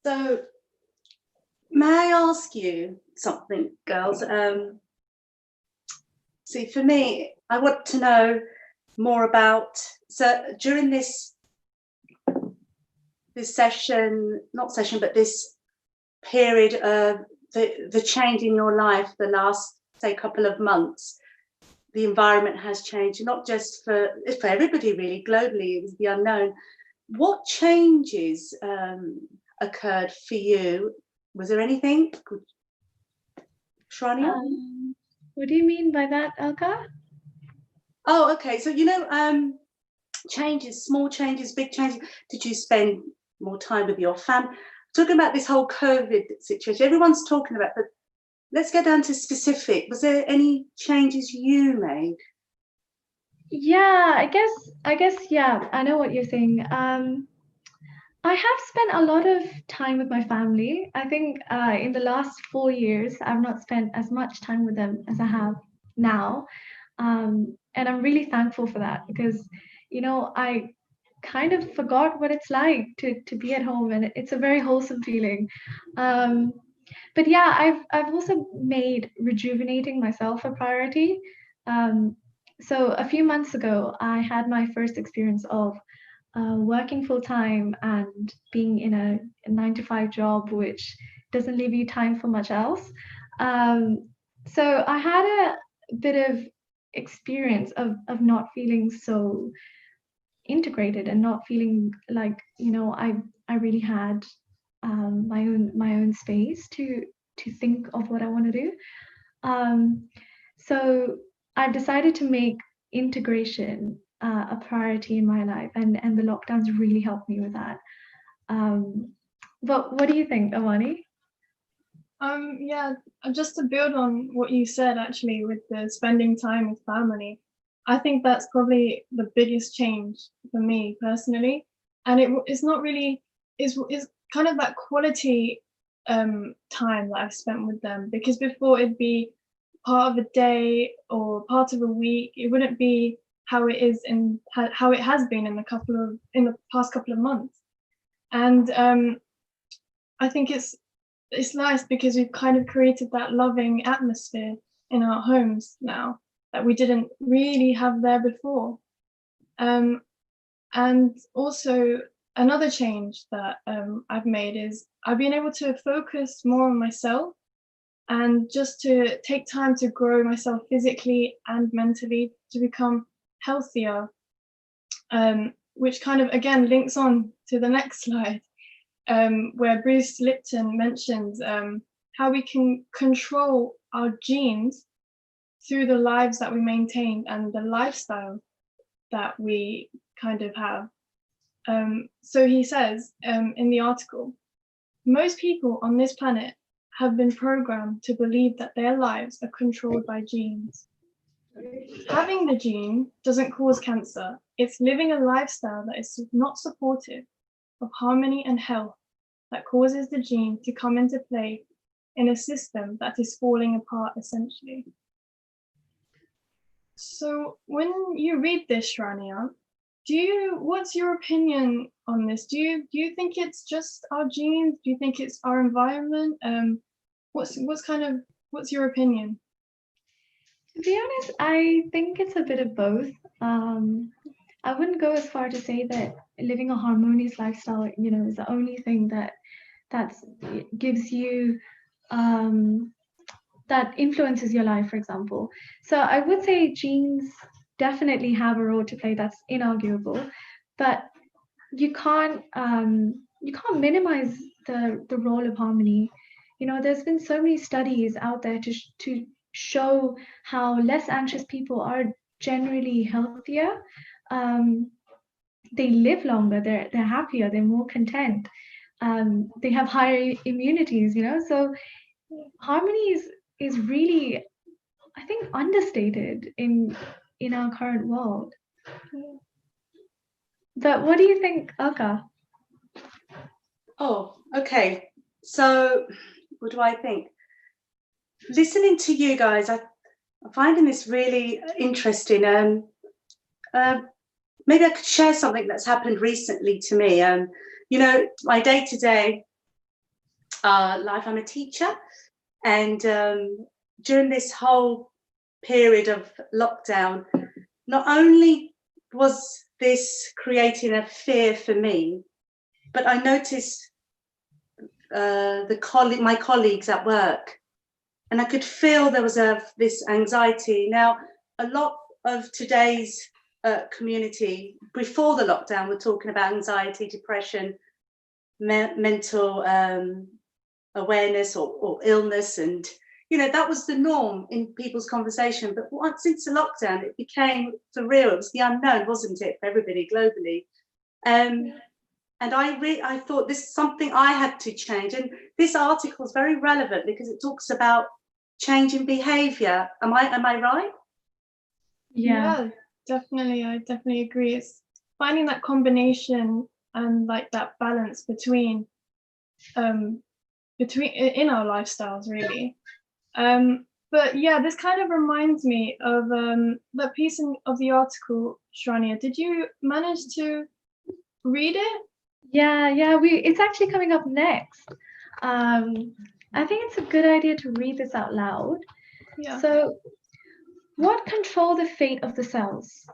So, may I ask you something, girls? See, for me, I want to know more about, so during this session, not session, but this period of the change in your life, the last, say, couple of months, the environment has changed, not just for everybody really, globally, it was the unknown. What changes occurred for you? Was there anything? Sharanya? What do you mean by that, Elka? Oh, okay. So, changes, small changes, big changes. Did you spend more time with your family? Talking about this whole COVID situation, everyone's talking about, but let's get down to specific. Was there any changes you made? Yeah, I guess, yeah, I know what you're saying. I have spent a lot of time with my family. I think in the last 4 years, I've not spent as much time with them as I have now. And I'm really thankful for that because, I kind of forgot what it's like to be at home, and it's a very wholesome feeling. But yeah, I've also made rejuvenating myself a priority. So a few months ago, I had my first experience of working full time and being in a 9-to-5 job, which doesn't leave you time for much else. So I had a bit of experience of not feeling so integrated and not feeling like I really had my own space to think of what I want to do. So I've decided to make integration a priority in my life, and the lockdowns really helped me with that. But what do you think, Avani? Yeah, just to build on what you said, actually, with the spending time with family, I think that's probably the biggest change for me personally. And it's not really, it's kind of that quality time that I've spent with them, because before it'd be part of a day or part of a week. It wouldn't be how it is and how it has been in the past couple of months. And I think it's nice because we've kind of created that loving atmosphere in our homes now that we didn't really have there before. And also another change that I've made is I've been able to focus more on myself and just to take time to grow myself physically and mentally to become healthier, which kind of again links on to the next slide, where Bruce Lipton mentions how we can control our genes through the lives that we maintain and the lifestyle that we kind of have. So he says in the article, most people on this planet have been programmed to believe that their lives are controlled by genes. Having the gene doesn't cause cancer. It's living a lifestyle that is not supportive of harmony and health that causes the gene to come into play in a system that is falling apart essentially. So when you read this, Sharanya, what's your opinion on this? Do you think it's just our genes? Do you think it's our environment? What's your opinion? To be honest, I think it's a bit of both. I wouldn't go as far to say that living a harmonious lifestyle, is the only thing that gives you that influences your life, for example. So I would say genes definitely have a role to play. That's inarguable, but you can't minimize the role of harmony. There's been so many studies out there to show how less anxious people are generally healthier. They live longer. They're happier. They're more content. They have higher immunities. So harmony is really, I think, understated in our current world. But what do you think, Alka? Oh, okay. So what do I think? Listening to you guys, I'm finding this really interesting. Maybe I could share something that's happened recently to me. My day-to-day life, I'm a teacher, and during this whole period of lockdown, not only was this creating a fear for me, but I noticed my colleagues at work, and I could feel there was this anxiety. Now, a lot of today's community before the lockdown were talking about anxiety, depression, mental awareness or illness, and that was the norm in people's conversation. But once since the lockdown, it became surreal. It was the unknown, wasn't it, for everybody globally? And I thought this is something I had to change. And this article is very relevant because it talks about changing behavior. Am I right? Yeah, definitely. I definitely agree. It's finding that combination and like that balance between in our lifestyles, really. But yeah, this kind of reminds me of that piece of the article, Sharanya. Did you manage to read it? Yeah, it's actually coming up next. I think it's a good idea to read this out loud. Yeah. So, what controlled the fate of the cells?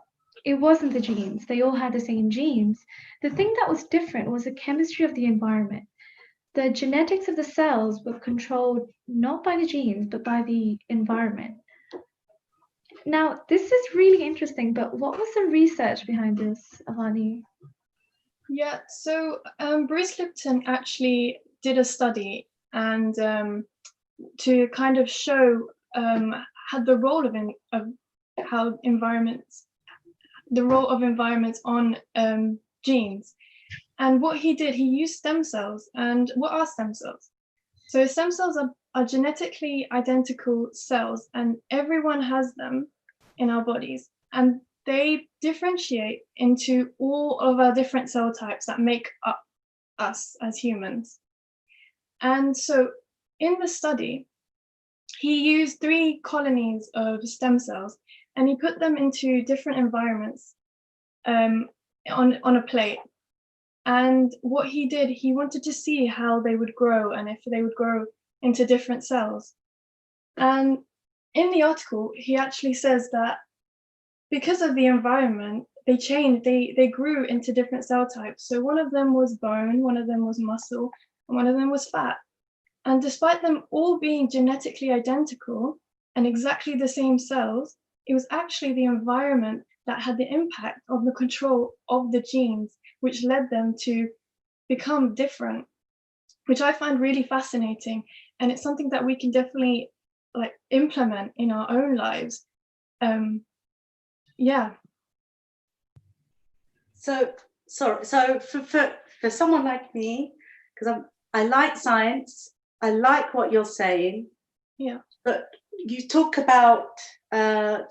It wasn't the genes. They all had the same genes. The thing that was different was the chemistry of the environment. The genetics of the cells were controlled not by the genes, but by the environment. Now, this is really interesting, but what was the research behind this, Avani? Yeah, so Bruce Lipton actually did a study, and to kind of show the role of environments on genes. And what he did, he used stem cells. And what are stem cells? So stem cells are genetically identical cells, and everyone has them in our bodies. And they differentiate into all of our different cell types that make up us as humans. And so in the study, he used 3 colonies of stem cells, and he put them into different environments on a plate. And what he did, he wanted to see how they would grow and if they would grow into different cells. And in the article, he actually says that because of the environment, they changed, they grew into different cell types. So one of them was bone, one of them was muscle, and one of them was fat. And despite them all being genetically identical and exactly the same cells, it was actually the environment that had the impact on the control of the genes, which led them to become different, which I find really fascinating. And it's something that we can definitely like implement in our own lives. Yeah. So for someone like me, because I like science, I like what you're saying. Yeah. But you talk about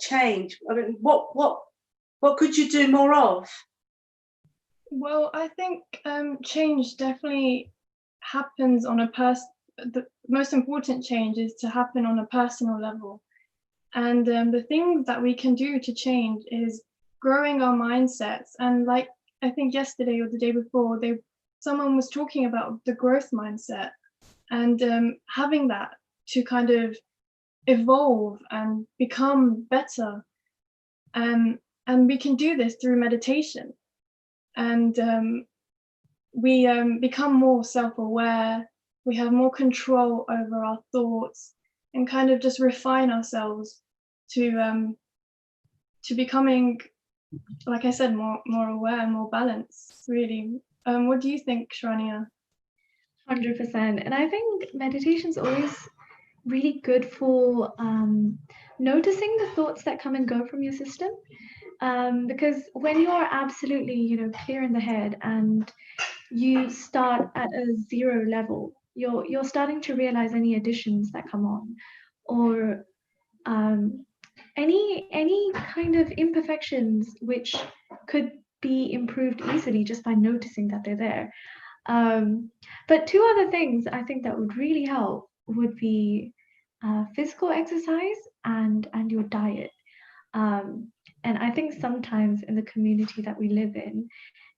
change. I mean, what could you do more of? Well, I think change definitely happens on the most important change is to happen on a personal level. And the thing that we can do to change is growing our mindsets. And like, I think yesterday or the day before, someone was talking about the growth mindset and having that to kind of evolve and become better. And we can do this through meditation. And we become more self-aware, we have more control over our thoughts, and kind of just refine ourselves to becoming, like I said, more aware, more balanced, really. What do you think, Sharanya? 100%. And I think meditation's always really good for noticing the thoughts that come and go from your system. Because when you're absolutely, clear in the head and you start at a zero level, you're starting to realize any additions that come on, or any kind of imperfections which could be improved easily just by noticing that they're there. But two other things I think that would really help would be physical exercise and your diet. And I think sometimes in the community that we live in,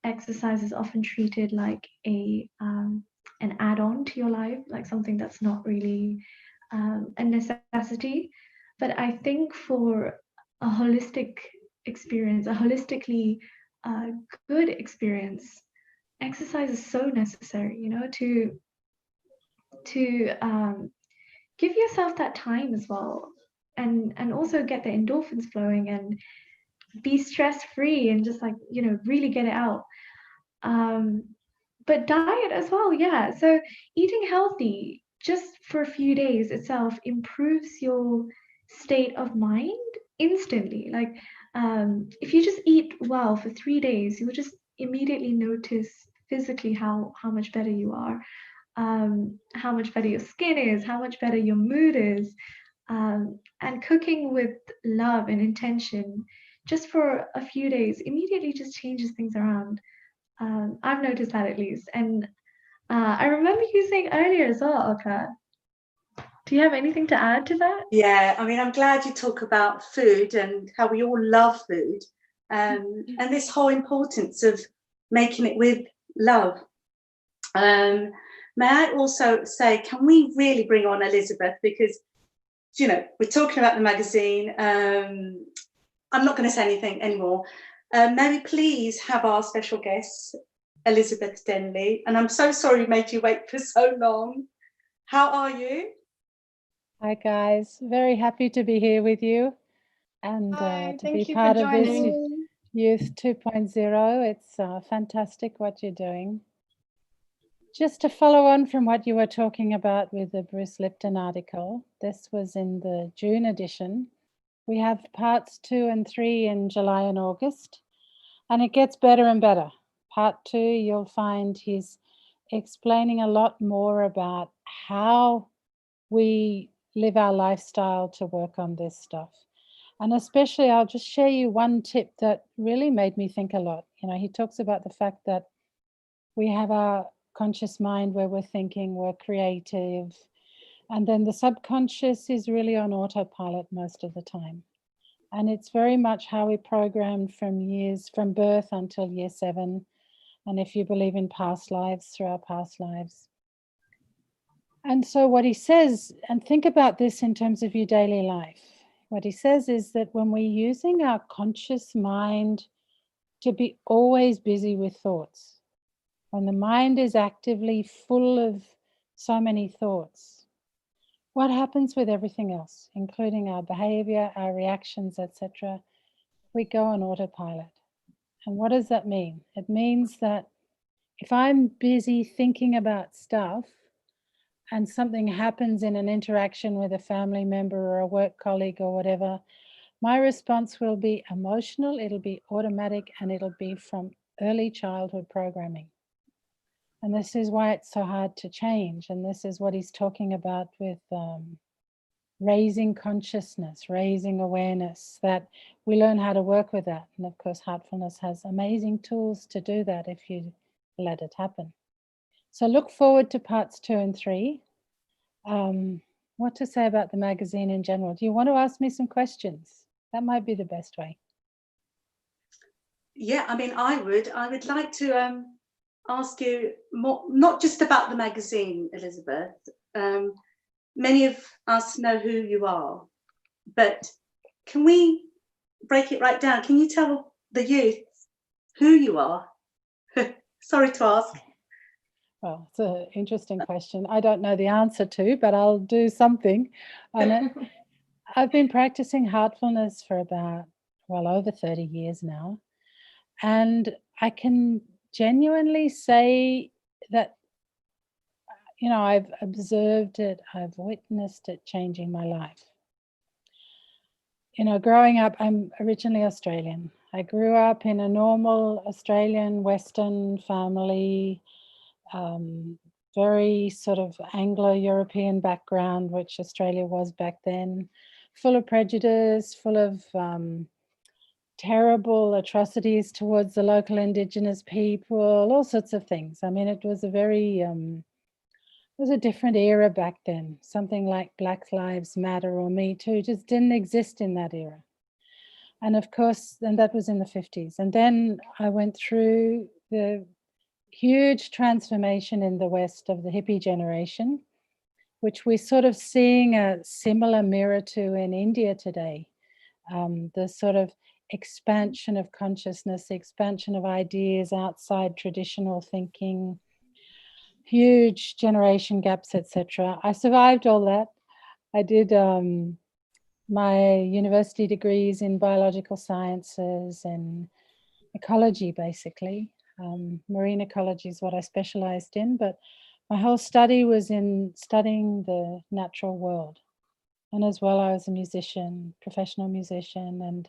exercise is often treated like an add-on to your life, like something that's not really a necessity. But I think for a holistic experience, a holistically good experience, exercise is so necessary, to give yourself that time as well, and also get the endorphins flowing and be stress-free and just like, really get it out. But diet as well, yeah. So eating healthy just for a few days itself improves your state of mind instantly. Like if you just eat well for 3 days, you will just immediately notice physically how much better you are, how much better your skin is, how much better your mood is. And cooking with love and intention just for a few days immediately just changes things around. I've noticed that at least. And I remember you saying earlier as well, Oka. Do you have anything to add to that? Yeah, I mean, I'm glad you talk about food and how we all love food, and this whole importance of making it with love. May I also say, can we really bring on Elizabeth? Because, we're talking about the magazine. I'm not going to say anything anymore. May we please have our special guest, Elizabeth Denley. And I'm so sorry we made you wait for so long. How are you? Hi guys, very happy to be here with you and to be part of this Youth 2.0. It's fantastic what you're doing. Just to follow on from what you were talking about with the Bruce Lipton article, this was in the June edition. We have parts 2 and 3 in July and August, and it gets better and better. Part 2, you'll find he's explaining a lot more about how we live our lifestyle to work on this stuff. And especially, I'll just share you one tip that really made me think a lot. He talks about the fact that we have our conscious mind where we're thinking, we're creative, and then the subconscious is really on autopilot most of the time. And it's very much how we programmed from birth until year 7. And if you believe in past lives, through our past lives. And so what he says, and think about this in terms of your daily life, what he says is that when we're using our conscious mind to be always busy with thoughts. When the mind is actively full of so many thoughts, what happens with everything else, including our behavior, our reactions, etc.? We go on autopilot. And what does that mean? It means that if I'm busy thinking about stuff and something happens in an interaction with a family member or a work colleague or whatever, my response will be emotional, it'll be automatic, and it'll be from early childhood programming. And this is why it's so hard to change. And this is what he's talking about with raising consciousness, raising awareness, that we learn how to work with that. And of course, Heartfulness has amazing tools to do that if you let it happen. So look forward to parts 2 and 3. What to say about the magazine in general? Do you want to ask me some questions? That might be the best way. Yeah, I mean, I would like to ask you more, not just about the magazine, Elizabeth. Many of us know who you are, but can we break it right down? Can you tell the youth who you are? Sorry to ask. Well, it's an interesting question. I don't know the answer to, but I'll do something on it. I've been practicing Heartfulness for about, well, over 30 years now. And I can genuinely say that, you know, I've observed it, I've witnessed it changing my life. You know, growing up, I'm originally Australian. I grew up in a normal Australian Western family, very sort of Anglo-European background, which Australia was back then, full of prejudice, full of terrible atrocities towards the local Indigenous people, all sorts of things. I mean, it was a very, it was a different era back then. Something like Black Lives Matter or Me Too just didn't exist in that era. And of course, and that was in the 50s. And then I went through the huge transformation in the West of the hippie generation, which we're sort of seeing a similar mirror to in India today. The sort of expansion of consciousness, the expansion of ideas outside traditional thinking, huge generation gaps, etc. I survived all that. I did my university degrees in biological sciences and ecology, basically. Marine ecology is what I specialized in, but my whole study was in studying the natural world. And as well, I was a musician, professional musician, and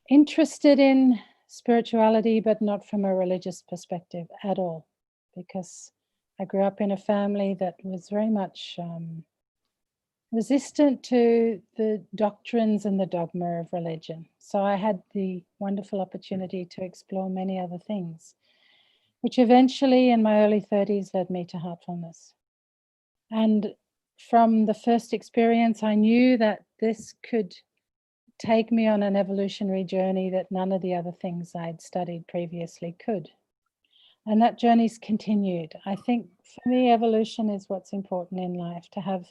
interested in spirituality, but not from a religious perspective at all, because I grew up in a family that was very much resistant to the doctrines and the dogma of religion. So I had the wonderful opportunity to explore many other things, which eventually in my early 30s led me to Heartfulness. And from the first experience, I knew that this could take me on an evolutionary journey that none of the other things I'd studied previously could. And that journey's continued. I think for me, evolution is what's important in life, to have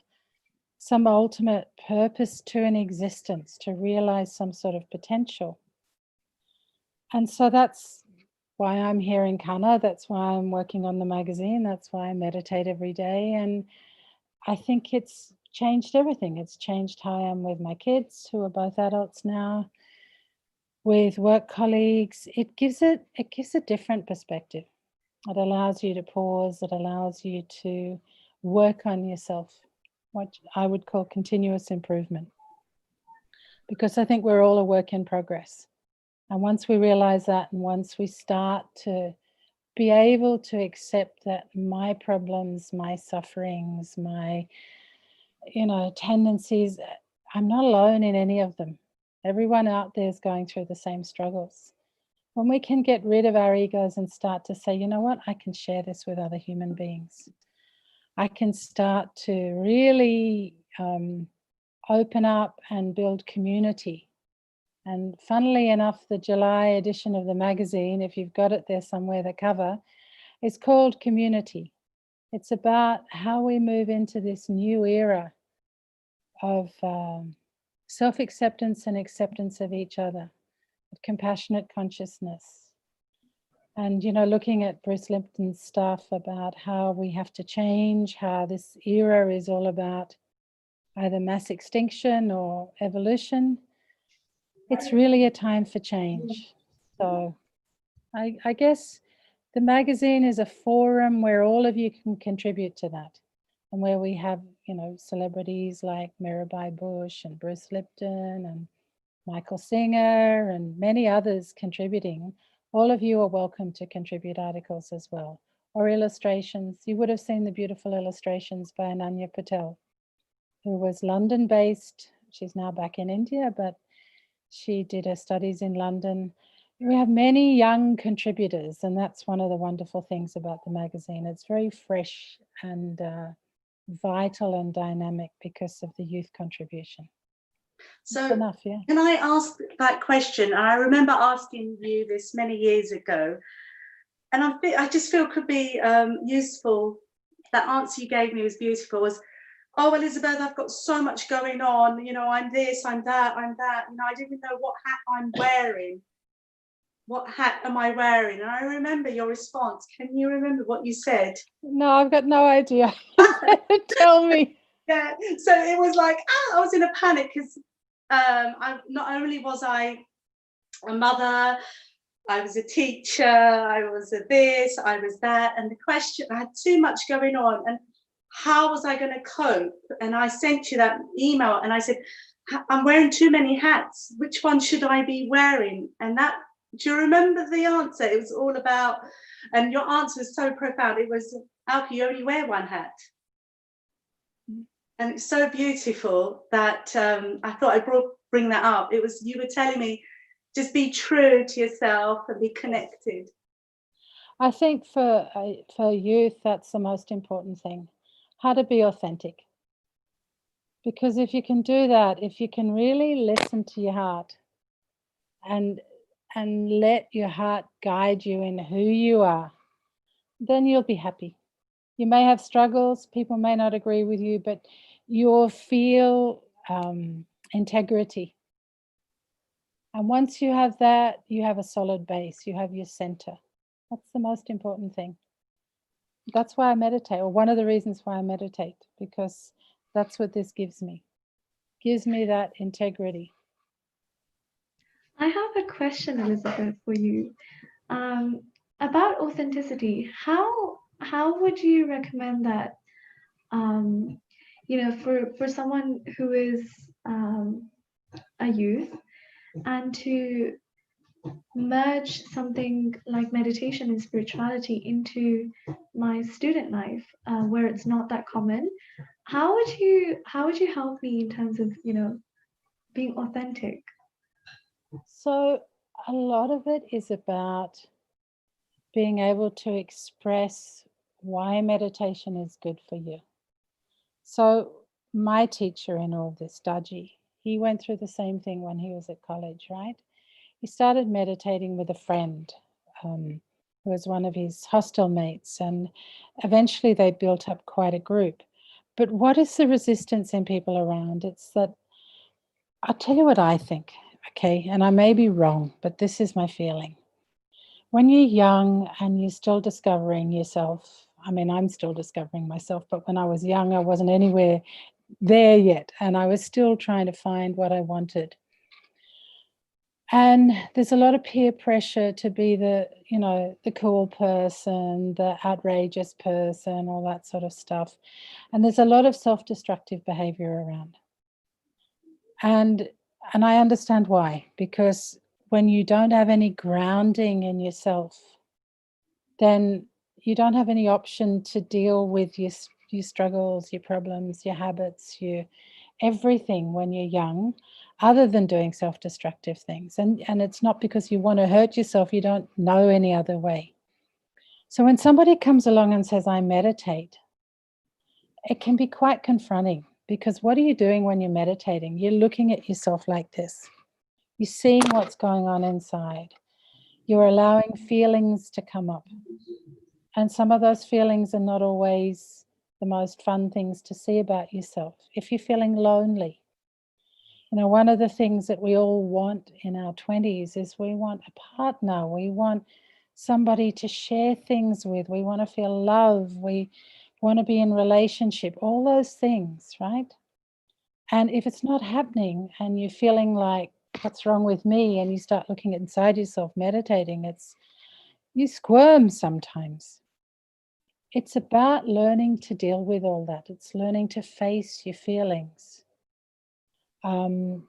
some ultimate purpose to an existence, to realize some sort of potential. And so that's why I'm here in Kana. That's why I'm working on the magazine. That's why I meditate every day. And I think it's changed everything. It's changed how I am with my kids, who are both adults now, with work colleagues. It gives a different perspective. It allows you to pause. It allows you to work on yourself, what I would call continuous improvement. Because I think we're all a work in progress. And once we realize that, and once we start to be able to accept that my problems, my sufferings, my, tendencies, I'm not alone in any of them. Everyone out there is going through the same struggles. When we can get rid of our egos and start to say, you know what, I can share this with other human beings. I can start to really open up and build community. And funnily enough, the July edition of the magazine, if you've got it there somewhere, the cover, is called Community. It's about how we move into this new era of self-acceptance and acceptance of each other. compassionate consciousness. And, you know, looking at Bruce Lipton's stuff about how we have to change, how this era is all about either mass extinction or evolution, it's really a time for change. So I guess the magazine is a forum where all of you can contribute to that, and where we have, you know, celebrities like Mirabai Bush and Bruce Lipton and Michael Singer and many others contributing. All of you are welcome to contribute articles as well, or illustrations. You would have seen the beautiful illustrations by Ananya Patel, who was London-based. She's now back in India, but she did her studies in London. We have many young contributors, and that's one of the wonderful things about the magazine. It's very fresh and vital and dynamic because of the youth contribution. So enough, yeah. Can I ask that question? I remember asking you this many years ago, and I just feel could be useful. That answer you gave me was beautiful. Was, oh, Elizabeth, I've got so much going on. You know, I'm this, I'm that, I'm that. You know, I didn't know what hat I'm wearing. What hat am I wearing? And I remember your response. Can you remember what you said? No, I've got no idea. Tell me. Yeah, so it was like, I was in a panic because not only was I a mother, I was a teacher, I was a this, I was that, and the question, I had too much going on, and how was I going to cope? And I sent you that email and I said, I'm wearing too many hats, which one should I be wearing? And that, do you remember the answer? It was all about, and your answer was so profound, it was, Alka, you only wear one hat. And it's so beautiful that I thought I'd bring that up. It was, you were telling me, just be true to yourself and be connected. I think for youth, that's the most important thing, how to be authentic. Because if you can do that, if you can really listen to your heart and let your heart guide you in who you are, then you'll be happy. You may have struggles, people may not agree with you, but you'll feel integrity. And once you have that, you have a solid base, you have your center. That's the most important thing. That's why I meditate, or one of the reasons why I meditate, because that's what this gives me. Gives me that integrity. I have a question, Elizabeth, for you. About authenticity. How would you recommend that, you know, for someone who is a youth, and to merge something like meditation and spirituality into my student life, where it's not that common? How would you help me in terms of, you know, being authentic? So a lot of it is about being able to express why meditation is good for you. So my teacher in all this, Daji, he went through the same thing when he was at college, right? He started meditating with a friend who was one of his hostel mates, and eventually they built up quite a group. But what is the resistance in people around? It's that, I'll tell you what I think, okay? And I may be wrong, but this is my feeling. When you're young and you're still discovering yourself, I mean, I'm still discovering myself, but when I was young, I wasn't anywhere there yet, and I was still trying to find what I wanted. And there's a lot of peer pressure to be the, you know, the cool person, the outrageous person, all that sort of stuff. And there's a lot of self-destructive behavior around. And I understand why, because when you don't have any grounding in yourself, then you don't have any option to deal with your struggles, your problems, your habits, your everything when you're young, other than doing self-destructive things. And it's not because you want to hurt yourself, you don't know any other way. So when somebody comes along and says, I meditate, it can be quite confronting, because what are you doing when you're meditating? You're looking at yourself like this. You're seeing what's going on inside. You're allowing feelings to come up. And some of those feelings are not always the most fun things to see about yourself. If you're feeling lonely, You know, one of the things that we all want in our 20s is we want a partner. We want somebody to share things with. We want to feel love. We want to be in relationship, all those things, right? And if it's not happening and you're feeling like, what's wrong with me? And you start looking inside yourself, meditating, you squirm sometimes. It's about learning to deal with all that. It's learning to face your feelings.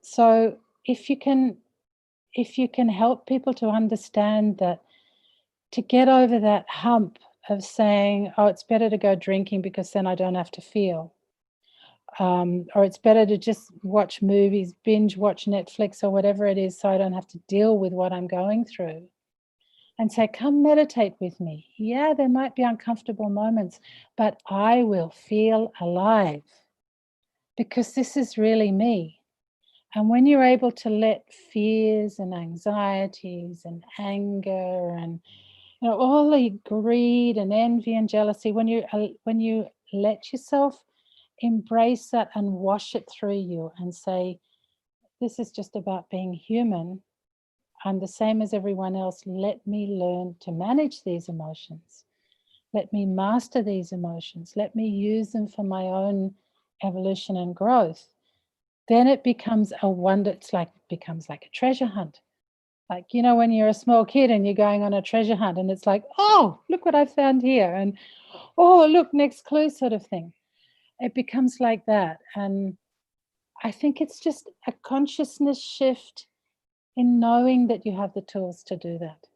So if you can help people to understand that, to get over that hump of saying, oh, it's better to go drinking because then I don't have to feel. Or it's better to just watch movies, binge watch Netflix or whatever it is so I don't have to deal with what I'm going through. And say, come meditate with me. Yeah, there might be uncomfortable moments, but I will feel alive because this is really me. And when you're able to let fears and anxieties and anger and all the greed and envy and jealousy, when you let yourself embrace that and wash it through you and say, this is just about being human. I'm the same as everyone else. Let me learn to manage these emotions. Let me master these emotions. Let me use them for my own evolution and growth. Then it becomes a wonder. It becomes like a treasure hunt. Like, when you're a small kid and you're going on a treasure hunt and it's like, oh, look what I found here. And, oh, look, next clue sort of thing. It becomes like that. And I think it's just a consciousness shift in knowing that you have the tools to do that.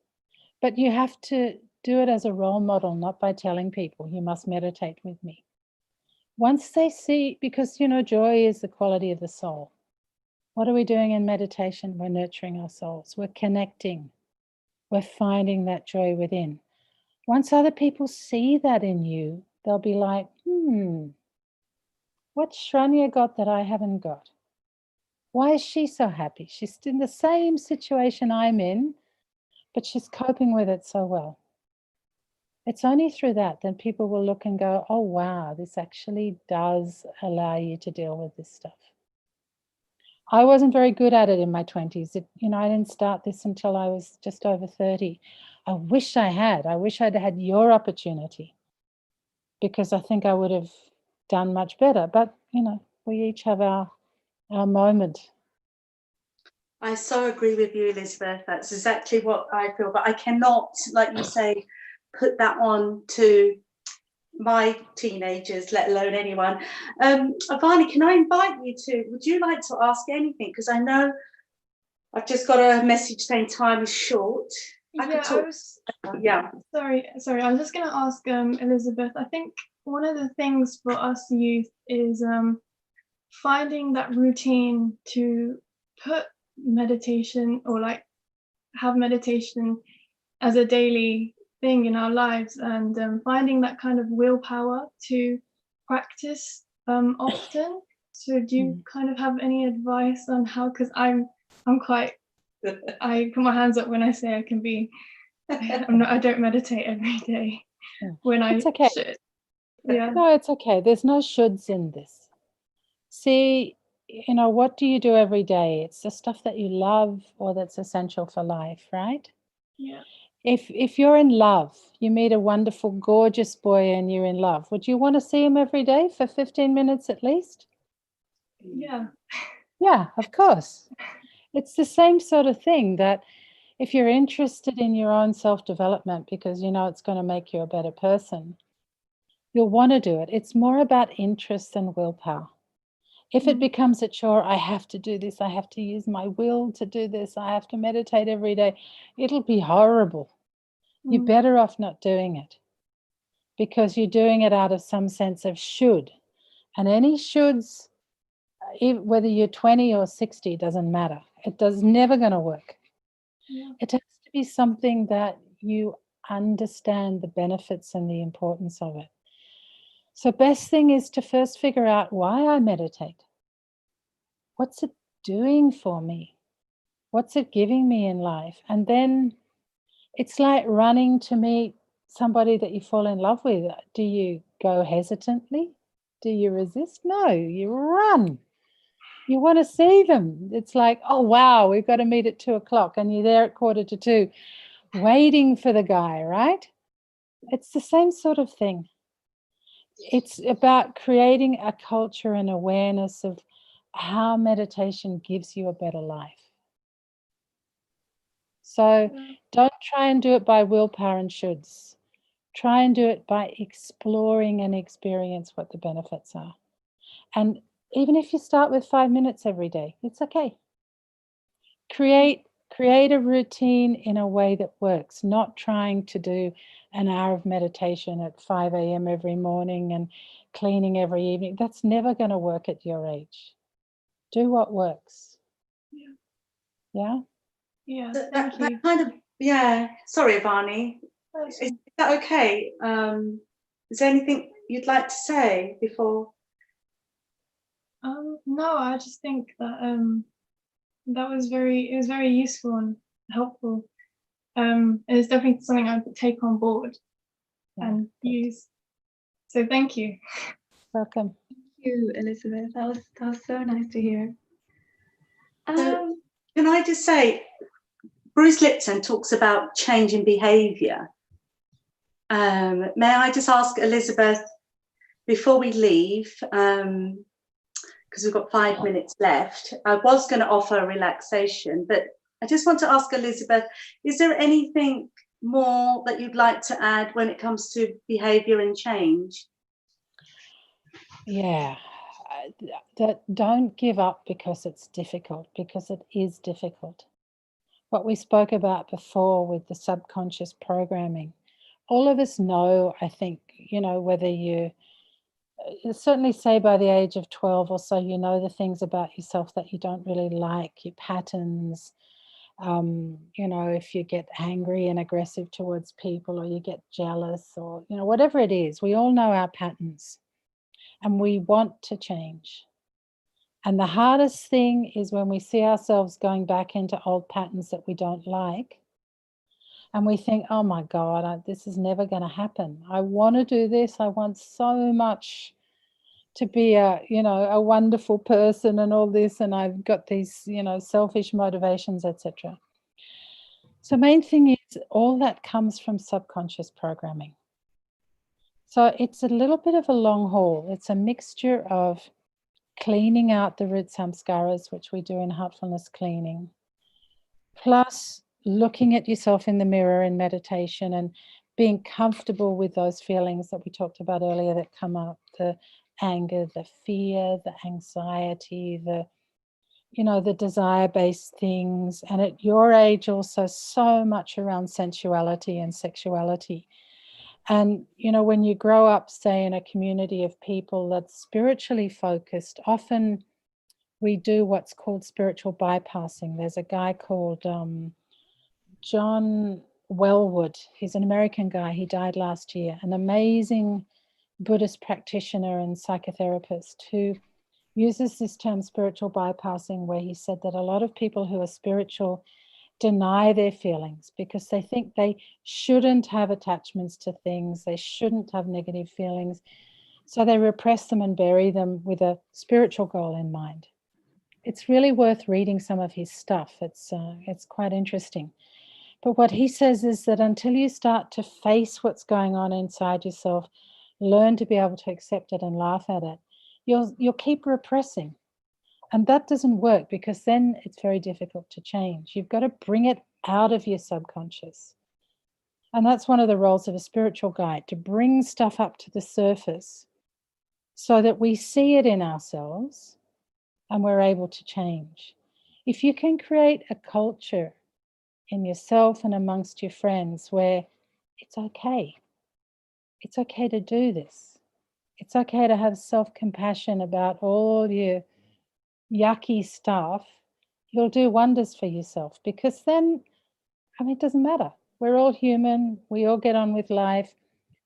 But you have to do it as a role model, not by telling people you must meditate with me. Once they see, because, joy is the quality of the soul. What are we doing in meditation? We're nurturing our souls. We're connecting. We're finding that joy within. Once other people see that in you, they'll be like, what's Sharanya got that I haven't got? Why is she so happy? She's in the same situation I'm in, but she's coping with it so well. It's only through that then people will look and go, oh, wow, this actually does allow you to deal with this stuff. I wasn't very good at it in my 20s. I didn't start this until I was just over 30. I wish I had. I wish I'd had your opportunity because I think I would have done much better. But, we each have our moment. I so agree with you, Elizabeth. That's exactly what I feel. But I cannot, like you say, put that on to my teenagers, let alone anyone. Avani, can I invite you would you like to ask anything? Because I know I've just got a message saying time is short. Sorry, I was just going to ask Elizabeth, I think one of the things for us youth is finding that routine to put meditation or have meditation as a daily thing in our lives, and finding that kind of willpower to practice often. So do you kind of have any advice on how, because I'm quite, I put my hands up when I say I can be, I don't meditate every day when I should. Yeah. No, it's okay. There's no shoulds in this. See, what do you do every day? It's the stuff that you love or that's essential for life, right? Yeah. If you're in love, you meet a wonderful, gorgeous boy and you're in love, would you want to see him every day for 15 minutes at least? Yeah. Yeah, of course. It's the same sort of thing, that if you're interested in your own self-development because it's going to make you a better person, you'll want to do it. It's more about interest than willpower. If it becomes a chore, I have to do this, I have to use my will to do this, I have to meditate every day, it'll be horrible. You're better off not doing it because you're doing it out of some sense of should. And any shoulds, whether you're 20 or 60, doesn't matter. Never going to work. Yeah. It has to be something that you understand the benefits and the importance of it. So best thing is to first figure out why I meditate. What's it doing for me? What's it giving me in life? And then it's like running to meet somebody that you fall in love with. Do you go hesitantly? Do you resist? No, you run. You want to see them. It's like, oh, wow, we've got to meet at 2 o'clock, and you're there at 1:45, waiting for the guy, right? It's the same sort of thing. It's about creating a culture and awareness of how meditation gives you a better life. So don't try and do it by willpower and shoulds. Try and do it by exploring and experience what the benefits are. And even if you start with 5 minutes every day, it's okay. Create a routine in a way that works, not trying to do an hour of meditation at 5 a.m. every morning and cleaning every evening. That's never going to work at your age. Do what works. Yeah? Yeah, that kind of, yeah. Sorry, Avani. Is that okay? Is there anything you'd like to say before? No, I just think that that was very useful and helpful. It's definitely something I would take on board and use. So thank you. Welcome. Thank you, Elizabeth. That was so nice to hear. So, can I just say, Bruce Lipton talks about change in behaviour. May I just ask Elizabeth, before we leave, because we've got 5 minutes left, I was going to offer a relaxation, but I just want to ask Elizabeth, is there anything more that you'd like to add when it comes to behaviour and change? Yeah, don't give up because it's difficult, because it is difficult. What we spoke about before with the subconscious programming, all of us know, I think, whether you certainly say by the age of 12 or so, you know the things about yourself that you don't really like, your patterns, if you get angry and aggressive towards people, or you get jealous, or, whatever it is, we all know our patterns and we want to change. And the hardest thing is when we see ourselves going back into old patterns that we don't like. And we think, oh my God, this is never going to happen. I want to do this. I want so much to be a wonderful person and all this. And I've got these, selfish motivations, etc. So main thing is all that comes from subconscious programming. So it's a little bit of a long haul. It's a mixture of cleaning out the root samskaras, which we do in Heartfulness cleaning, plus looking at yourself in the mirror in meditation and being comfortable with those feelings that we talked about earlier that come up, the anger, the fear, the anxiety, the desire-based things. And at your age also so much around sensuality and sexuality. And, when you grow up, say, in a community of people that's spiritually focused, often we do what's called spiritual bypassing. There's a guy called John Wellwood. He's an American guy. He died last year, an amazing Buddhist practitioner and psychotherapist who uses this term spiritual bypassing, where he said that a lot of people who are spiritual deny their feelings because they think they shouldn't have attachments to things, they shouldn't have negative feelings, so they repress them and bury them with a spiritual goal in mind. It's really worth reading some of his stuff. It's quite interesting. But what he says is that until you start to face what's going on inside yourself, learn to be able to accept it and laugh at it, you'll keep repressing. And that doesn't work, because then it's very difficult to change. You've got to bring it out of your subconscious. And that's one of the roles of a spiritual guide, to bring stuff up to the surface so that we see it in ourselves and we're able to change. If you can create a culture in yourself and amongst your friends where it's okay to do this, it's okay to have self-compassion about all your yucky stuff, you'll do wonders for yourself, because then, it doesn't matter. We're all human. We all get on with life.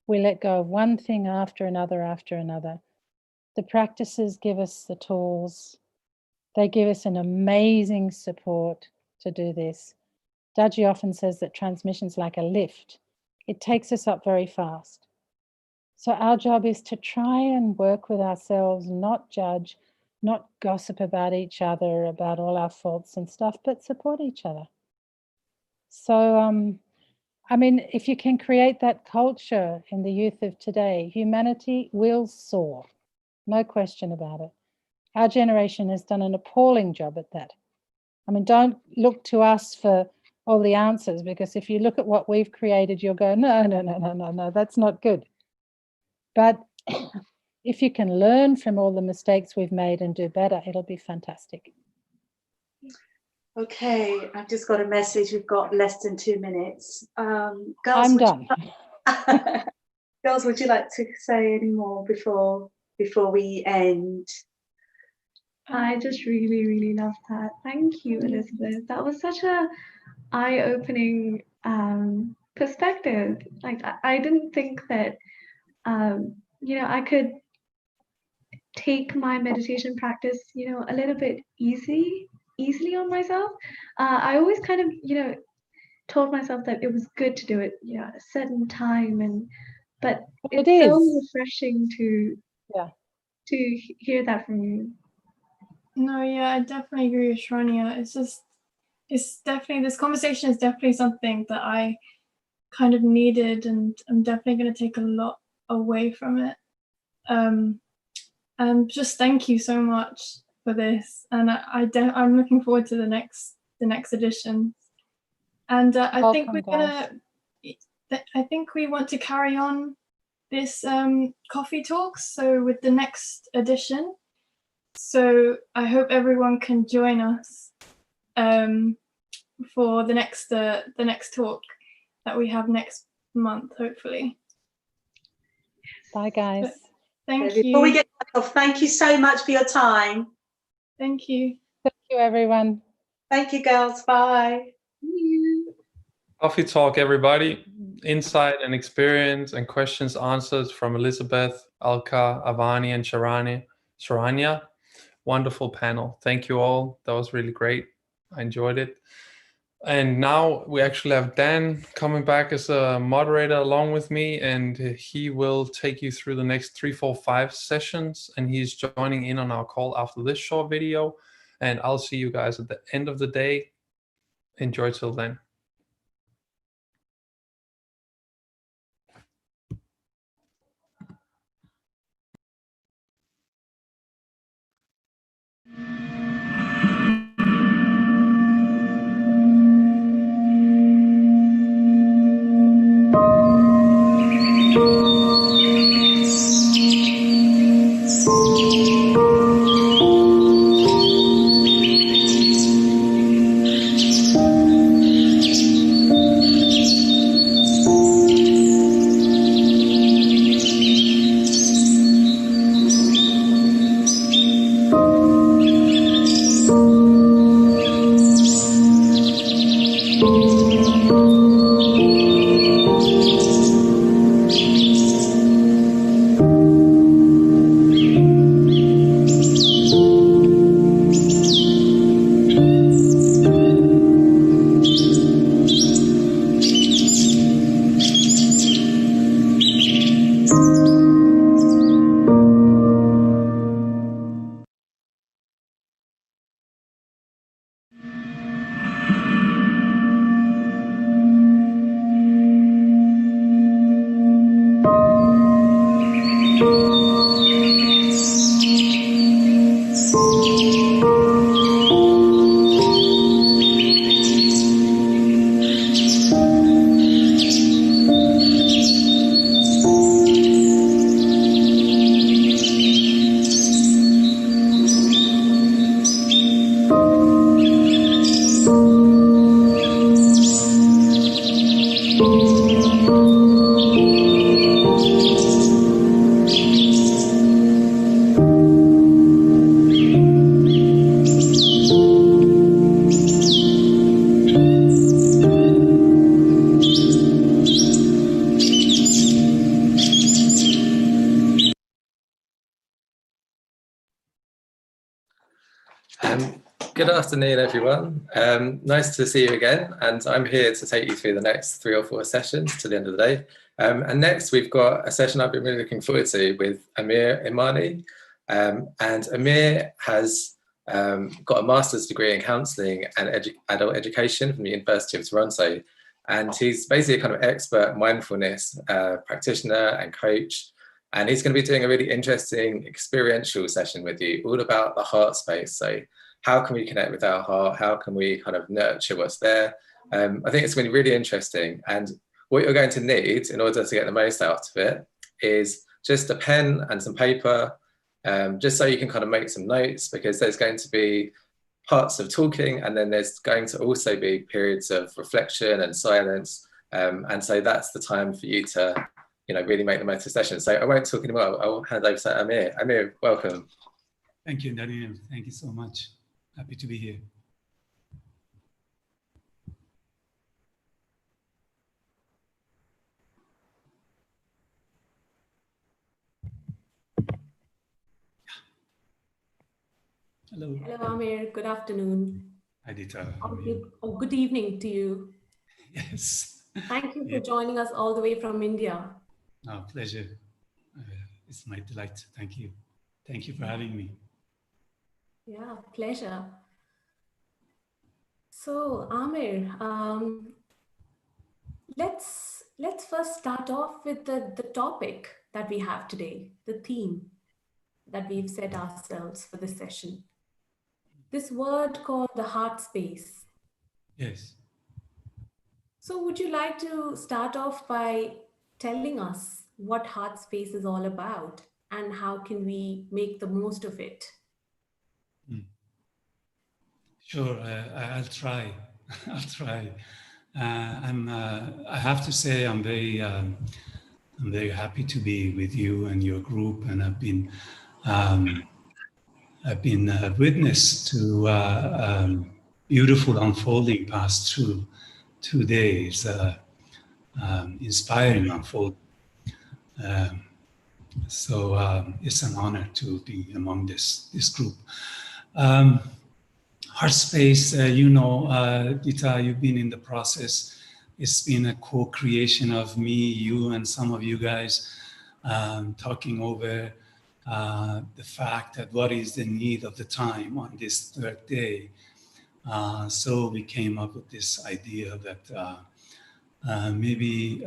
We let go of one thing after another after another. The practices give us the tools. They give us an amazing support to do this. Daji often says that transmission's like a lift. It takes us up very fast. So our job is to try and work with ourselves, not judge, not gossip about each other, about all our faults and stuff, but support each other. So, I mean, if you can create that culture in the youth of today, humanity will soar. No question about it. Our generation has done an appalling job at that. I mean, don't look to us for all the answers, because if you look at what we've created, you'll go, no, that's not good. But if you can learn from all the mistakes we've made and do better, it'll be fantastic. Okay, I've just got a message. We've got less than 2 minutes. Girls, I'm done. Girls, would you like to say any more before we end? I just really, really loved that. Thank you, Elizabeth. That was such a eye-opening perspective. Like, I didn't think that, you know, I could take my meditation practice, you know, a little bit easily on myself. I always kind of, you know, told myself that it was good to do it, you know, at a certain time, but it's so refreshing to hear that from you. No, yeah, I definitely agree with Sharanya. It's definitely, this conversation is definitely something that I kind of needed, and I'm definitely going to take a lot away from it. And just thank you so much for this, and I'm looking forward to the next edition. And I think we want to carry on this coffee talks, so with the next edition. So I hope everyone can join us for the next talk that we have next month, hopefully. Bye, guys. Thank you. Before we get off, thank you so much for your time. Thank you. Thank you, everyone. Thank you, girls. Bye. Coffee talk, everybody. Insight and experience and questions answered from Elizabeth, Alka, Avani, and Sharanya. Wonderful panel. Thank you all. That was really great. I enjoyed it. And now we actually have Dan coming back as a moderator along with me, and he will take you through the next 3, 4, 5 sessions, and he's joining in on our call after this short video. And I'll see you guys at the end of the day. Enjoy till then. Good afternoon, everyone. Nice to see you again, and I'm here to take you through the next 3 or 4 sessions to the end of the day. And next, we've got a session I've been really looking forward to with Amir, Imani, And Amir has got a master's degree in counselling and adult education from the University of Toronto. And he's basically a kind of expert mindfulness practitioner and coach. And he's going to be doing a really interesting experiential session with you, all about the heart space. So how can we connect with our heart? How can we kind of nurture what's there? I think it's going to be really interesting. And what you're going to need in order to get the most out of it is just a pen and some paper, just so you can kind of make some notes, because there's going to be parts of talking, and then there's going to also be periods of reflection and silence. And so that's the time for you to, really make the most of the session. So I won't talk anymore. I'll hand over to Amir. Amir, welcome. Thank you, Daniel. Thank you so much. Happy to be here. Hello. Hello, Amir. Good afternoon. Hi, Dita. Or good evening to you. Yes. Thank you for joining us all the way from India. Oh, pleasure. It's my delight. Thank you. Thank you for having me. Yeah, pleasure. So, Amir, let's first start off with the topic that we have today, the theme that we've set ourselves for this session. This word called the heart space. Yes. So would you like to start off by telling us what heart space is all about and how can we make the most of it? Sure, I'll try. I'll try. I have to say I'm very happy to be with you and your group, and I've been a witness to beautiful unfolding past 2 days, inspiring unfolding. So it's an honor to be among this group. Heartspace, Dita, you've been in the process. It's been a co-creation of me, you, and some of you guys talking over the fact that what is the need of the time on this third day. So we came up with this idea that maybe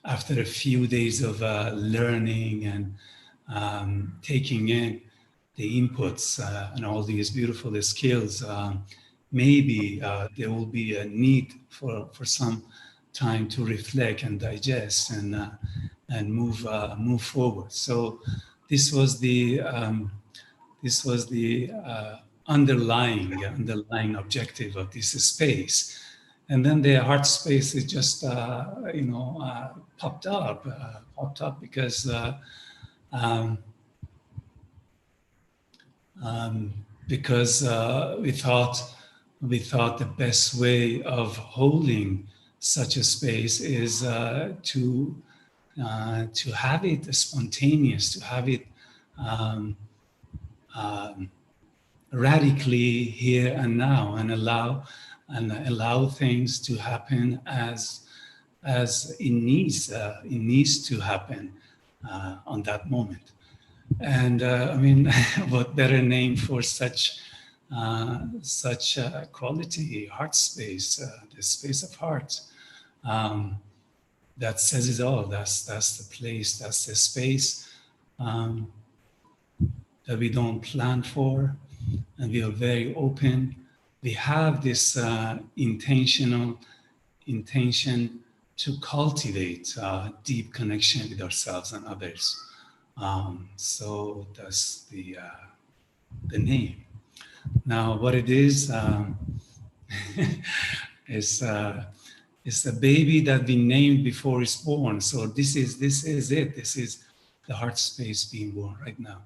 after a few days of learning and taking in the inputs and all these beautiful skills, maybe there will be a need for some time to reflect and digest and move forward. So this was the underlying objective of this space. And then the heart space is just popped up because we thought the best way of holding such a space is to have it spontaneous, to have it radically here and now, and allow things to happen as it needs to happen on that moment. And what better name for such quality, heart space, the space of heart. That says it all. That's the place, that's the space that we don't plan for, and we are very open. We have this intention to cultivate deep connection with ourselves and others. So that's the name. Now, what it is is a baby that we named before it's born. So this is it. This is the heart space being born right now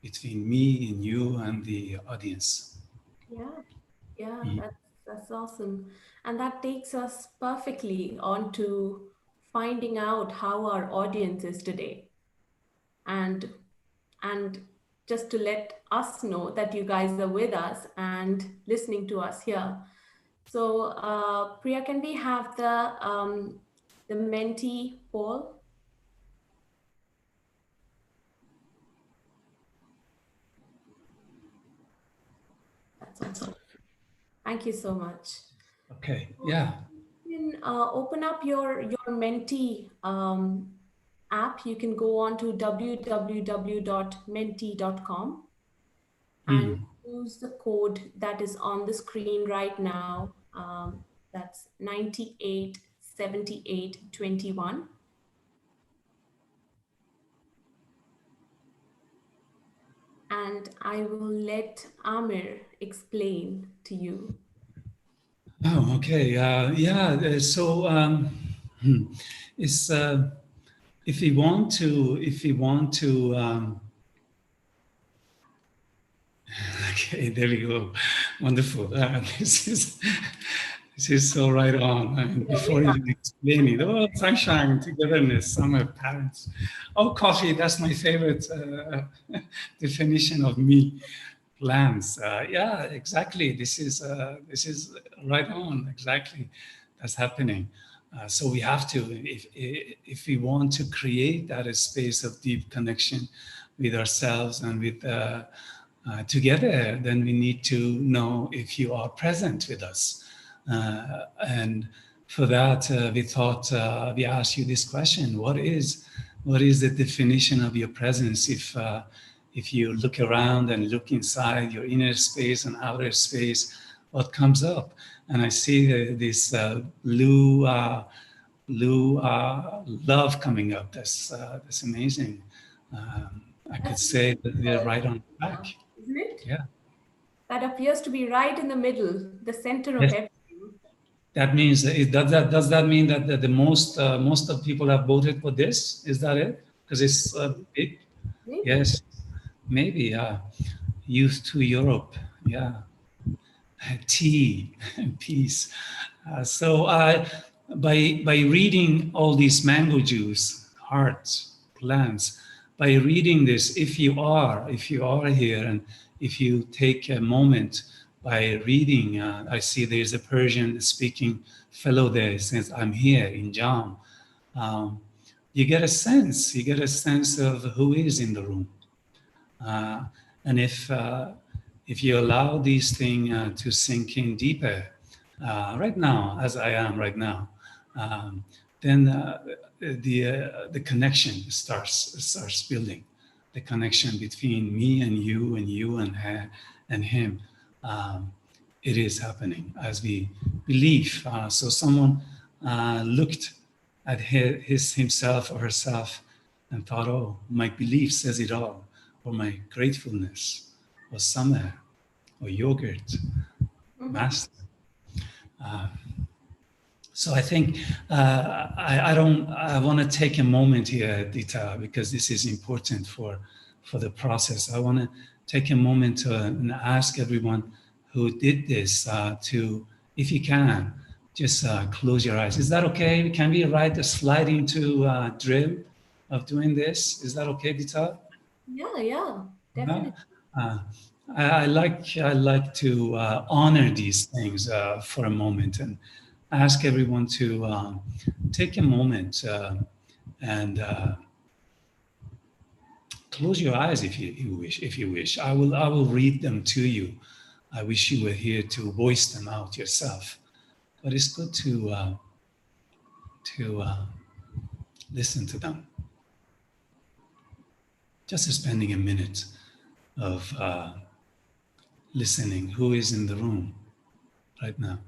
between me and you and the audience. Yeah, that's awesome. And that takes us perfectly on to finding out how our audience is today. And just to let us know that you guys are with us and listening to us here. So Priya, can we have the mentee poll? That's awesome. Thank you so much. Okay, yeah. You can open up your Menti app. You can go on to www.menti.com and use the code that is on the screen right now. That's 987821. And I will let Amir explain to you. Oh, okay. Yeah. So it's if we want to, okay, there we go. Wonderful. This is so right on. I mean, before even explaining, oh, sunshine, togetherness, summer, parents. Oh, coffee, that's my favorite definition of me. Plans. Yeah, exactly. This is right on. Exactly, that's happening. So we have to, if we want to create that space of deep connection with ourselves and with together, then we need to know if you are present with us. And for that, we thought we asked you this question: What is the definition of your presence? If you look around and look inside your inner space and outer space, what comes up? And I see this blue love coming up. That's amazing. I could say that we're right on track. Isn't it? Yeah. That appears to be right in the middle, the center of everything. That means does that mean that the most of people have voted for this? Is that it? Because it's big. Maybe. Yes, maybe. Youth to Europe. Yeah. Tea and peace. So by reading all these mango juice, hearts, plants, by reading this, if you are here and if you take a moment by reading, I see there's a Persian speaking fellow there since I'm here in Jam. You get a sense of who is in the room. And if you allow these things to sink in deeper, right now, as I am right now, then the connection starts building. The connection between me and you and her and him. It is happening as we believe. So someone looked at himself or herself and thought, oh, my belief says it all, or my gratefulness, or summer, or yogurt, master. So I think I want to take a moment here, Dita, because this is important for the process. I want to take a moment and ask everyone who did this to, if you can, just close your eyes. Is that okay? Can we write a slide into drill of doing this? Is that okay, Dita? Yeah, definitely. I like to honor these things for a moment and ask everyone to take a moment and close your eyes if you wish. I will read them to you. I wish you were here to voice them out yourself, but it's good to listen to them. Just spending a minute of listening. Who is in the room right now?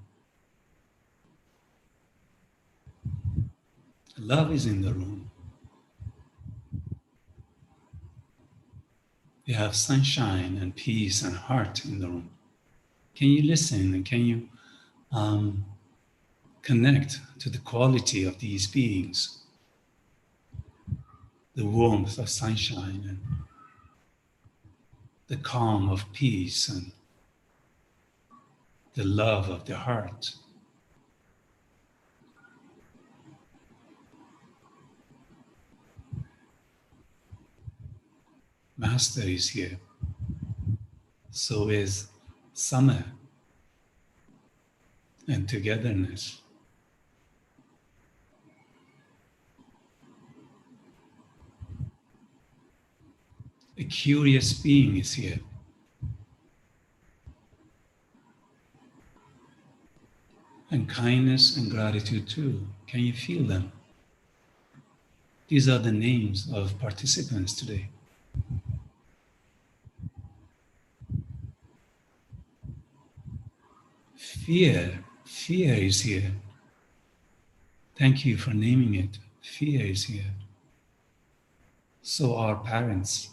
Love is in the room. We have sunshine and peace and heart in the room. Can you listen and can you connect to the quality of these beings? The warmth of sunshine and the calm of peace and the love of the heart. Master is here. So is summer and togetherness. A curious being is here. And kindness and gratitude too. Can you feel them? These are the names of participants today. Fear is here. Thank you for naming it. Fear is here. So are parents.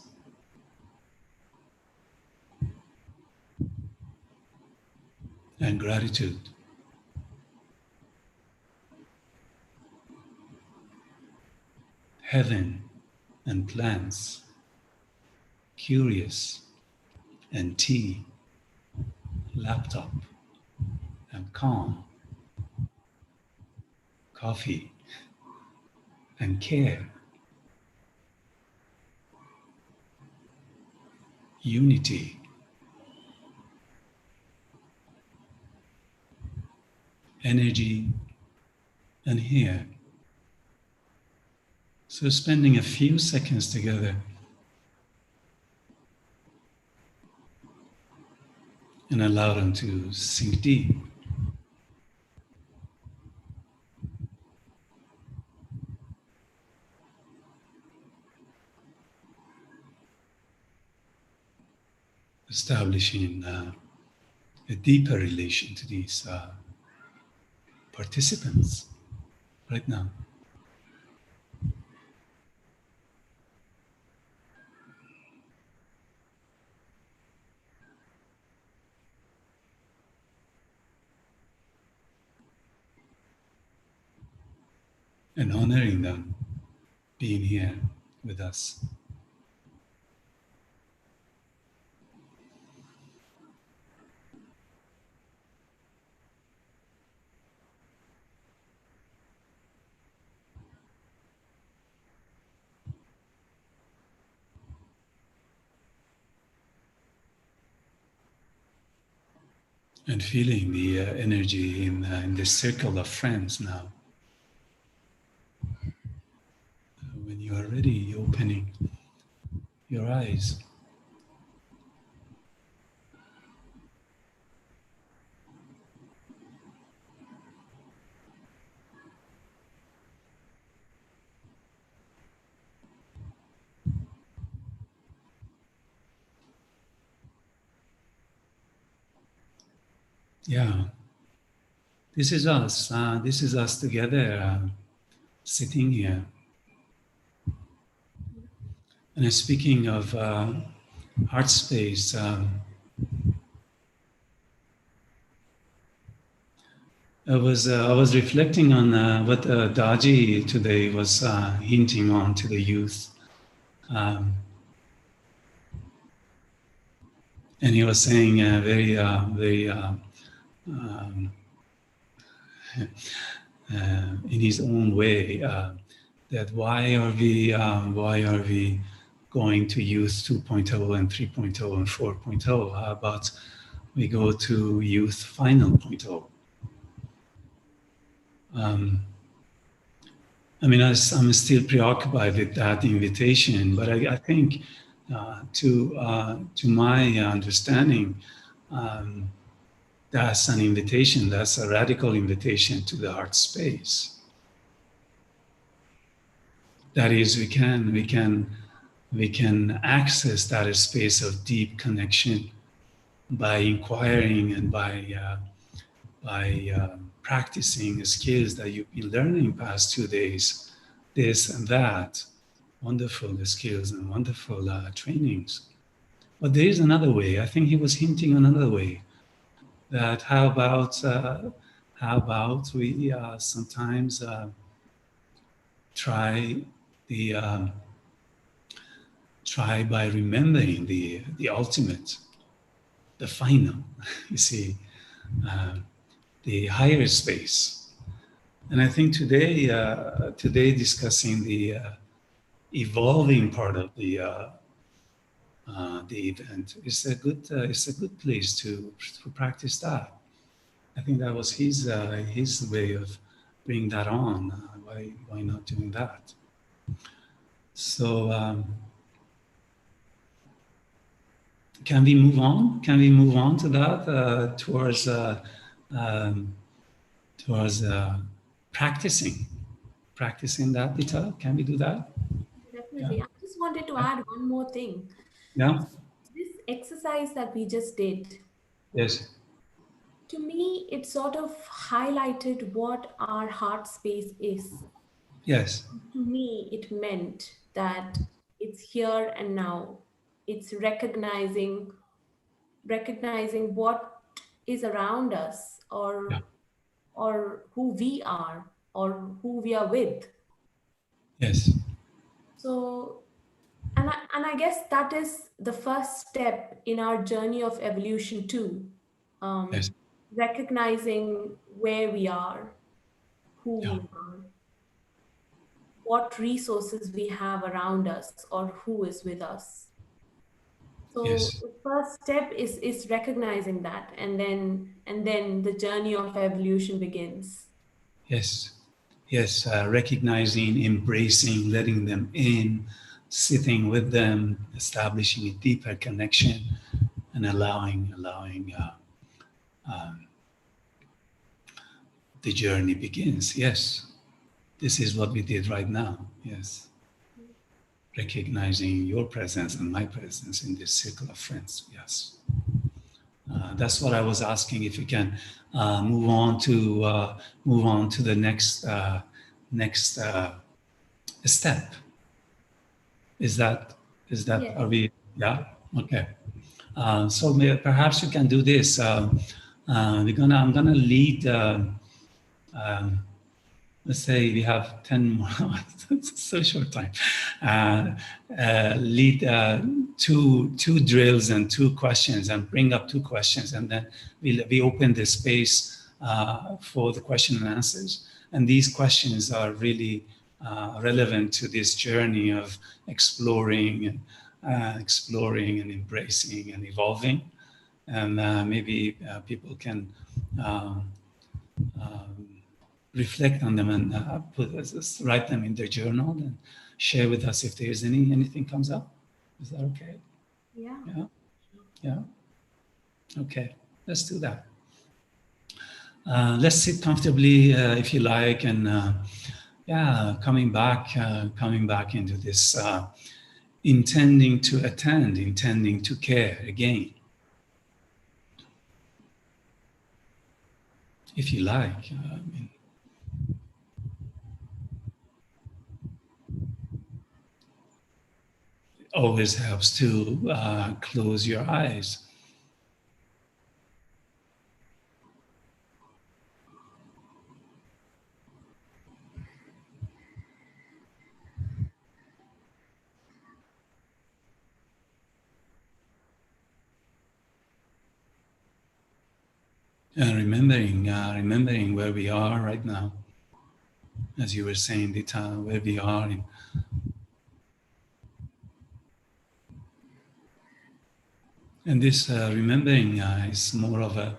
And gratitude. Heaven and plants. Curious and tea. Laptop and calm. Coffee and care. Unity. Energy and here. So spending a few seconds together and allow them to sink deep. Establishing a deeper relation to these participants right now. And honoring them being here with us. And feeling the energy in this circle of friends now. When you are ready, opening your eyes. Yeah, this is us. This is us together, sitting here. And speaking of Heartspace, I was reflecting on what Daji today was hinting on to the youth. And he was saying very in his own way that why are we going to youth 2.0 and 3.0 and 4.0? How about we go to youth final 0.0? I mean, I'm still preoccupied with that invitation, but I think to my understanding, that's an invitation, that's a radical invitation to the heart space. That is, we can access that space of deep connection by inquiring and by practicing skills that you've been learning past 2 days, this and that, wonderful skills and wonderful trainings. But there is another way. I think he was hinting on another way. That how about we sometimes try by remembering the ultimate, the final, you see, the higher space. And I think today discussing the evolving part of the event is a good place to practice that. I think that was his way of bringing that on. Why not doing that? So can we move on? Can we move on to that towards towards practicing that, Vita. Can we do that? Definitely. I just wanted to add one more thing. Yeah. This exercise that we just did, Yes. to me, it sort of highlighted what our heart space is. Yes. To me, it meant that it's here and now. It's recognizing what is around us, or who we are, or who we are with. Yes. So, and I guess that is the first step in our journey of evolution too. Yes. Recognizing where we are, who we are, what resources we have around us, or who is with us. So Yes. the first step is recognizing that, and then the journey of evolution begins. Yes. Yes. Recognizing, embracing, letting them in, sitting with them, establishing a deeper connection, and allowing the journey begins. Yes. This is what we did right now. Yes. Recognizing your presence and my presence in this circle of friends. Yes. That's what I was asking, if you can move on to the next step. Is that Yes. Are we? Yeah. Okay. So perhaps you can do this. I'm gonna lead. Let's say we have 10 more hours. It's so short time. Lead two drills and 2 questions, and bring up 2 questions, and then we open the space for the question and answers. And these questions are really relevant to this journey of exploring and embracing and evolving. And maybe people can reflect on them and write them in their journal and share with us if there's anything comes up. Is that okay? Yeah. Yeah. Yeah. Okay. Let's do that. Let's sit comfortably, if you like, and coming back into this intending to attend, intending to care again. If you like. Always helps to close your eyes. And remembering where we are right now, as you were saying, Dita, where we are in. And this remembering is more of a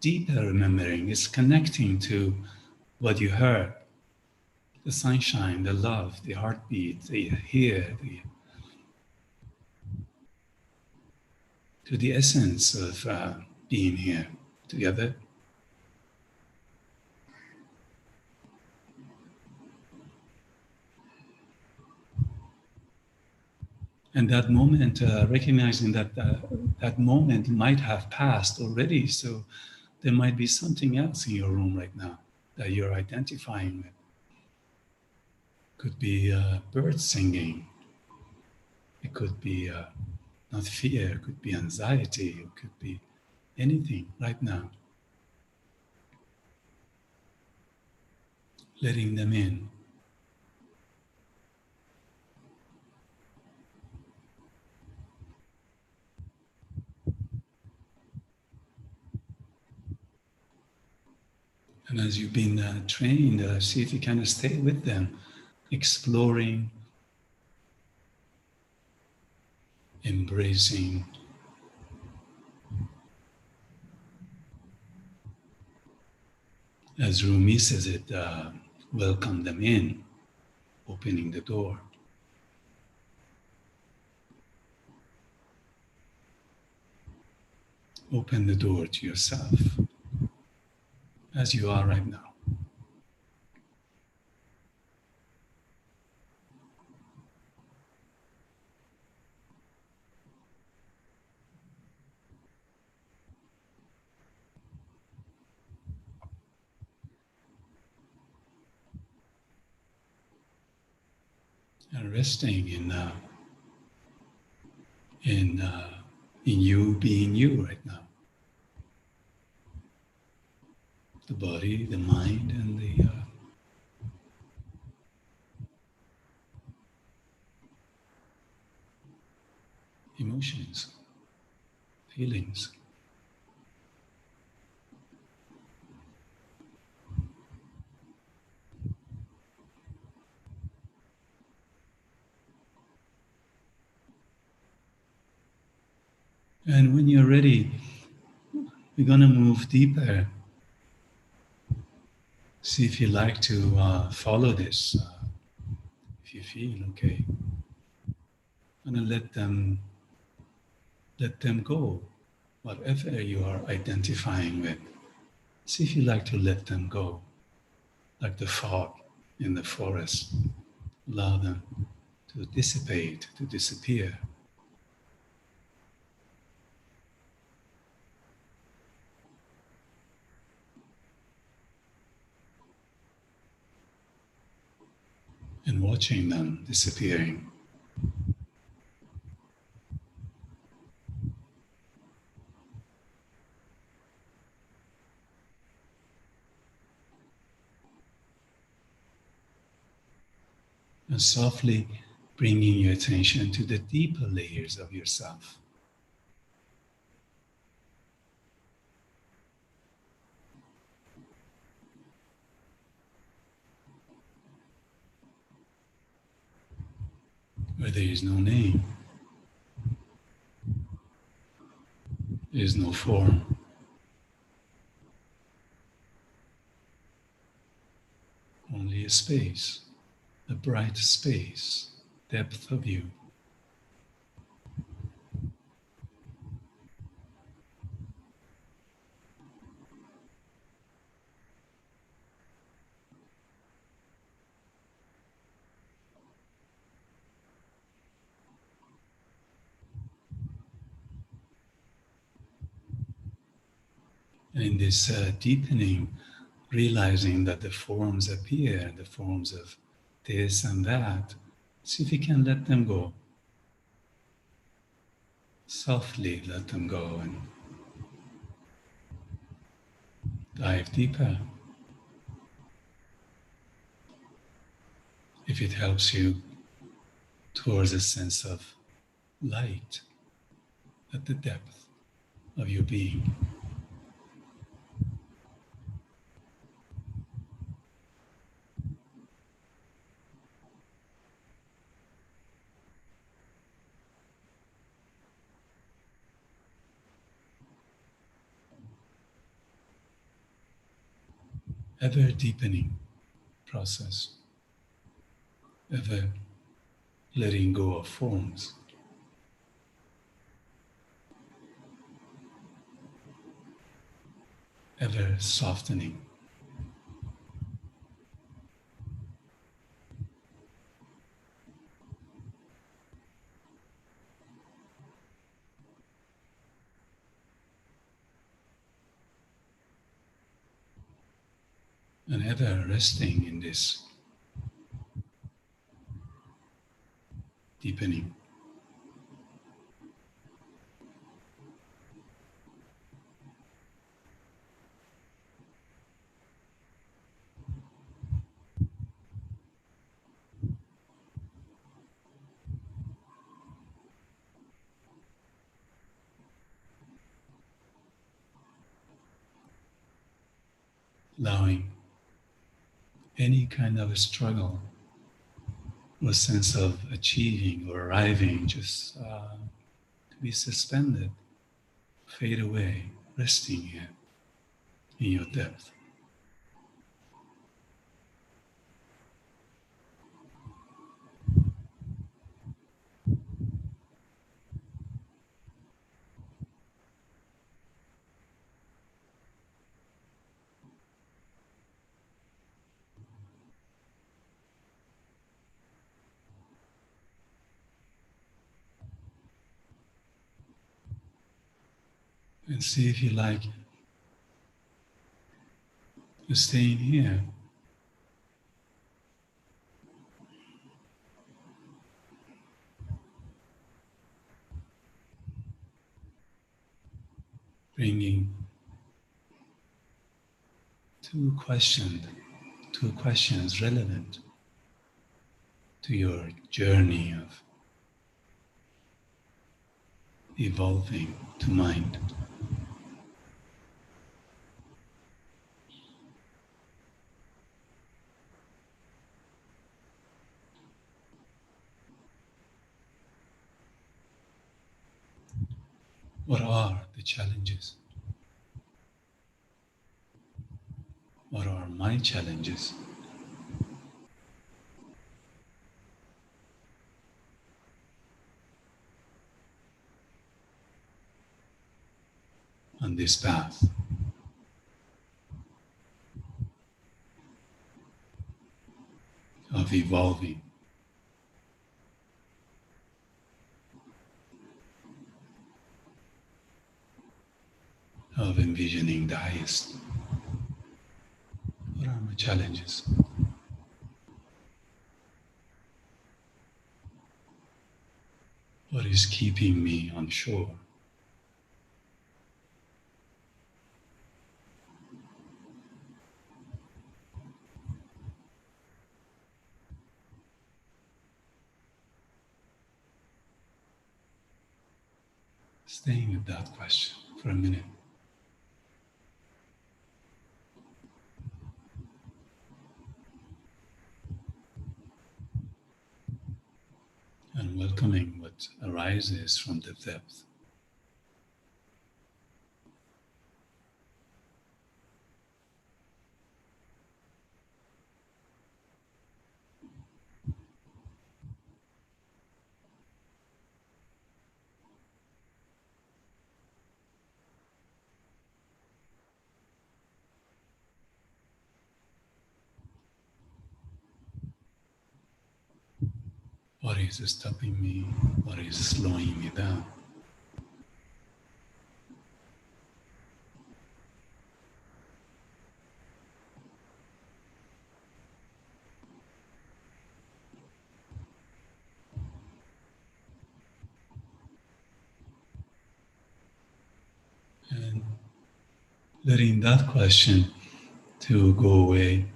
deeper remembering. It's connecting to what you heard, the sunshine, the love, the heartbeat, the here, to the essence of being here together. And that moment, recognizing that that moment might have passed already, so there might be something else in your room right now that you're identifying with. Could be birds singing. It could be not fear, it could be anxiety, it could be anything right now. Letting them in. And as you've been trained, see if you can stay with them, exploring, embracing, as Rumi says it, welcome them in, opening the door. Open the door to yourself, as you are right now. and resting in you being you right now. The body, the mind, and the emotions, feelings. And when you're ready, we're going to move deeper. See if you like to follow this. If you feel okay, I'm going to let them go, whatever you are identifying with. See if you like to let them go, like the fog in the forest. Allow them to dissipate, to disappear. And watching them disappearing. And softly bringing your attention to the deeper layers of yourself. Where there is no name, there is no form. Only a space, a bright space, depth of you. And in this deepening, realizing that the forms appear, the forms of this and that, see if you can let them go. Softly let them go and dive deeper. If it helps you towards a sense of light at the depth of your being. Ever deepening process, ever letting go of forms. Ever softening. And ever resting in this deepening. Allowing any kind of a struggle or sense of achieving or arriving just to be suspended, fade away, resting here in your depth. And see if you like to stay in here bringing two questions relevant to your journey of evolving to mind. What are the challenges? What are my challenges? On this path? Of evolving, of envisioning the highest. What are my challenges? What is keeping me on shore? Staying with that question for a minute. And welcoming what arises from the depth. What is stopping me? What is slowing me down? And letting that question to go away,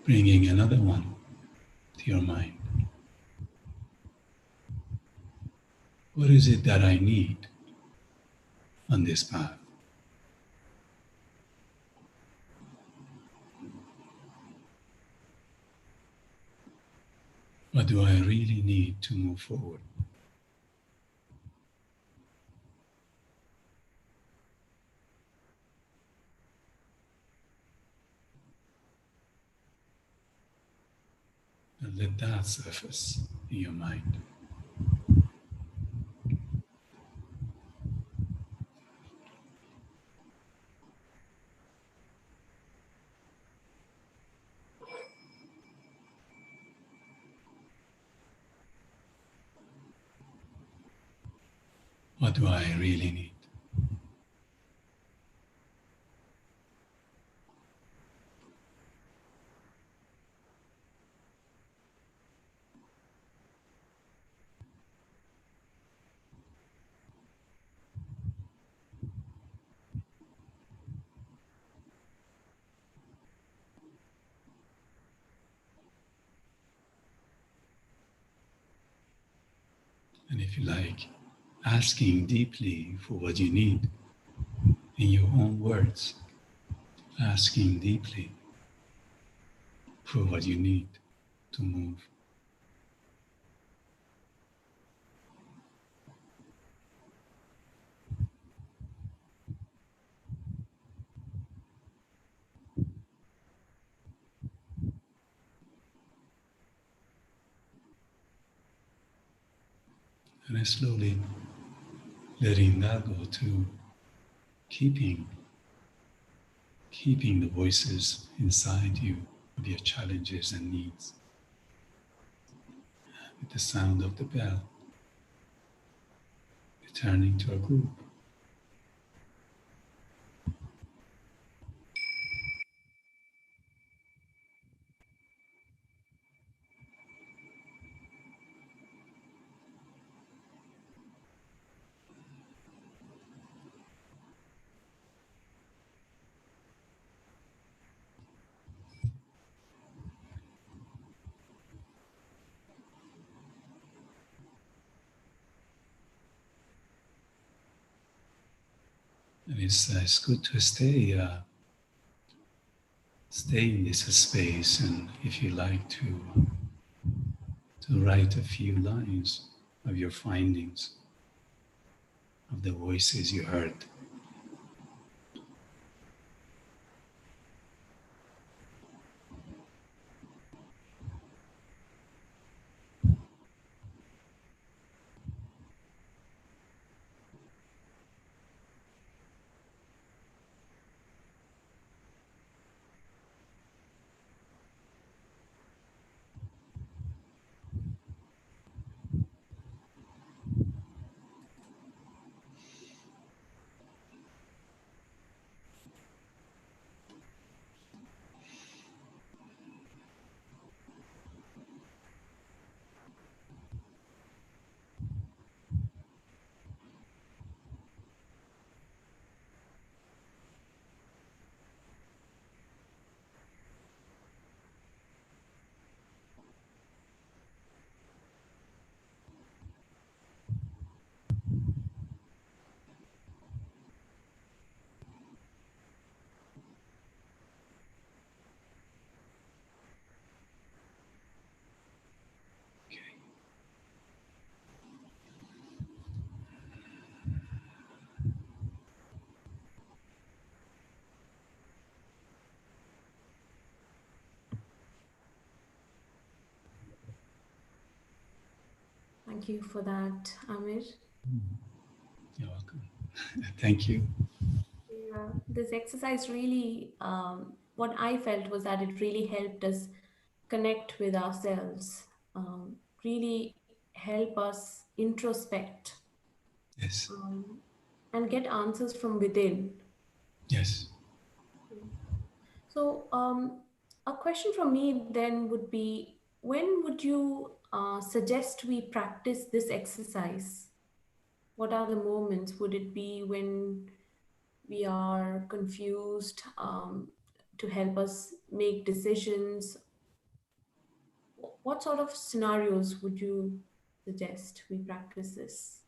bringing another one to your mind. What is it that I need on this path? What do I really need to move forward? And let that surface in your mind. What do I really need? And if you like, asking deeply for what you need in your own words, asking deeply for what you need to move. And then slowly letting that go to keeping the voices inside you with your challenges and needs. With the sound of the bell, returning to our group. it's good to stay in this space, and if you like to write a few lines of your findings, of the voices you heard. Thank you for that, Amir. You're welcome. Thank you. Yeah, this exercise really, what I felt was that it really helped us connect with ourselves, really help us introspect. Yes. And get answers from within. Yes. So a question from me then would be, when would you suggest we practice this exercise? What are the moments? Would it be when we are confused, to help us make decisions? What sort of scenarios would you suggest we practice this?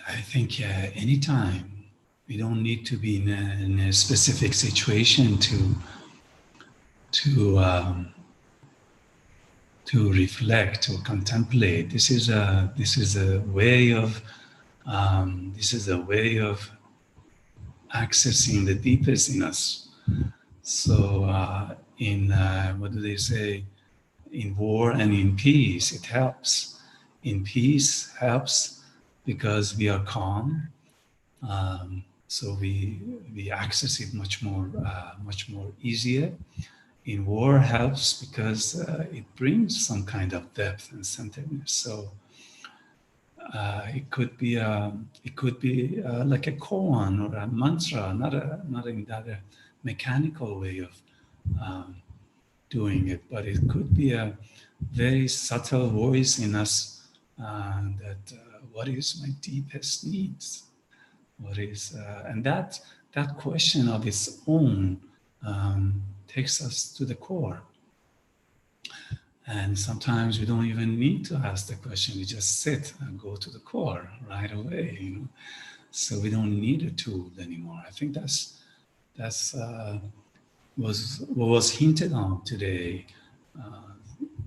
I think anytime. We don't need to be in a specific situation to reflect or contemplate. This is a way of accessing the deepest in us. So what do they say? In war and in peace, it helps. In peace helps because we are calm. So we access it much more easier. In war helps because it brings some kind of depth and centeredness. So it could be like a koan or a mantra, not in that mechanical way of doing it, but it could be a very subtle voice in us that what is my deepest needs? What is and that question of its own takes us to the core. And sometimes we don't even need to ask the question. We just sit and go to the core right away. You know? So we don't need a tool anymore. I think that's what was hinted on today.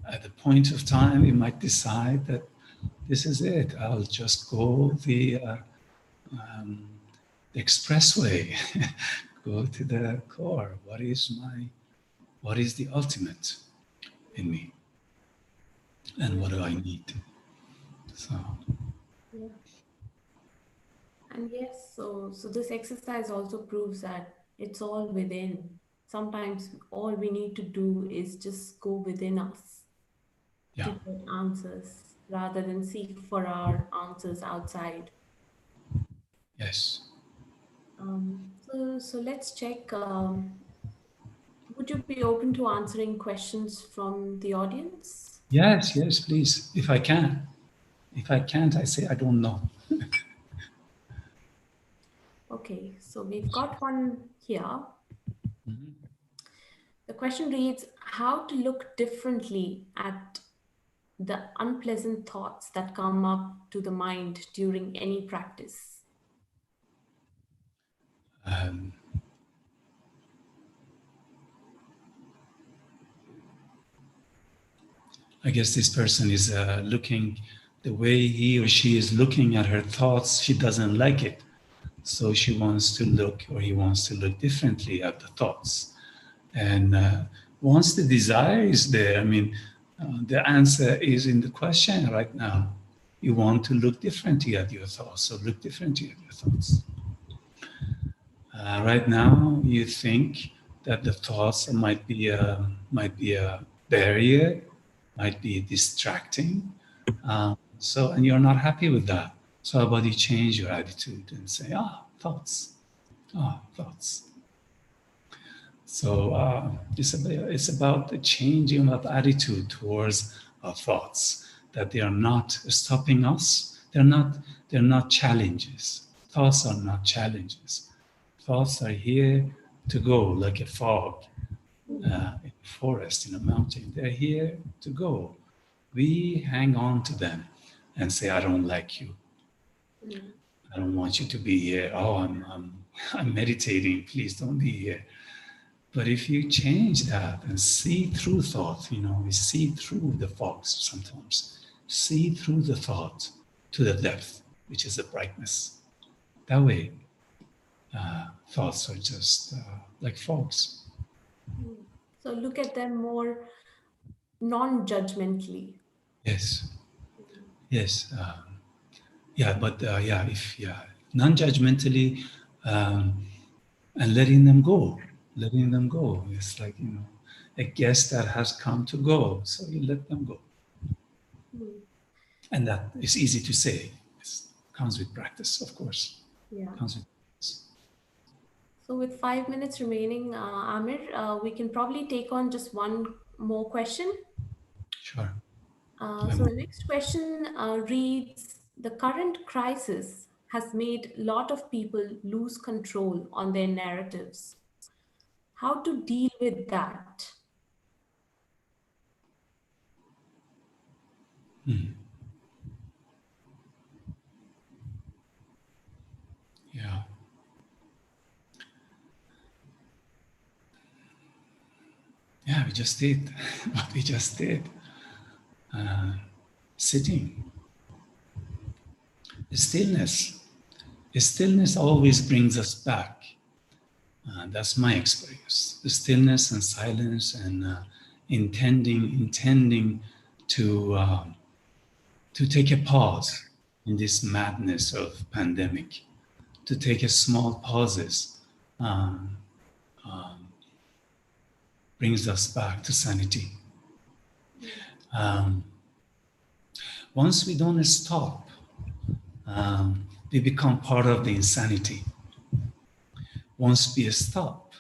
At the point of time, we might decide that this is it. I'll just go the expressway, go to the core. What is the ultimate in me? And what do I need? So. Yeah. And yes, so this exercise also proves that it's all within. Sometimes all we need to do is just go within us to get answers rather than seek for our answers outside. Yes. So let's check. Would you be open to answering questions from the audience? Yes, please, if I can. If I can't, I say I don't know. Okay, so we've got one here. The question reads, how to look differently at the unpleasant thoughts that come up to the mind during any practice? I guess this person is looking, the way he or she is looking at her thoughts, she doesn't like it. So she wants to look, or he wants to look differently at the thoughts. And once the desire is there, I mean, the answer is in the question right now. You want to look differently at your thoughts, so look differently at your thoughts. Right now, you think that the thoughts might be a barrier, might be distracting. And you're not happy with that. So how about you change your attitude and say, thoughts. Thoughts. So it's about the changing of attitude towards our thoughts, that they are not stopping us. They're not challenges. Thoughts are not challenges. Thoughts are here to go, like a fog in a forest, in a mountain. They're here to go. We hang on to them and say, I don't like you. I don't want you to be here. Oh, I'm meditating. Please don't be here. But if you change that and see through thought, we see through the fogs sometimes, see through the thought to the depth, which is the brightness. That way, thoughts are just like fogs. So look at them more non-judgmentally. Yes. Non-judgmentally, and letting them go. It's like, a guest that has come to go, so you let them go. And that is easy to say. It comes with practice, of course. Yeah. Comes with practice. So with 5 minutes remaining, Amir, we can probably take on just one more question. Sure. So the next question reads, the current crisis has made a lot of people lose control on their narratives. How to deal with that? Yeah, we just did what we just did. Sitting. Stillness. Stillness always brings us back. That's my experience. The stillness and silence and intending to take a pause in this madness of pandemic, to take a small pauses, brings us back to sanity. Once we don't stop, we become part of the insanity. Once we stop,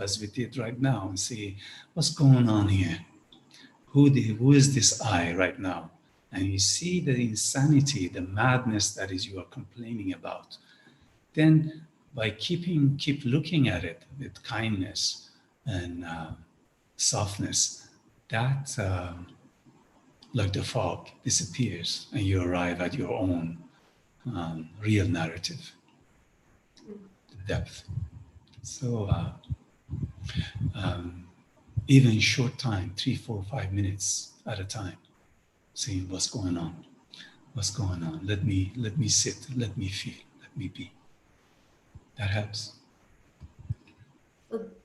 as we did right now, and see what's going on here. Who is this I right now? And you see the insanity, the madness that is you are complaining about. Then by keep looking at it with kindness and softness, that like the fog disappears and you arrive at your own real narrative, depth. So even short time, 3, 4, 5 minutes at a time, seeing what's going on. Let me sit, let me feel, let me be. That helps.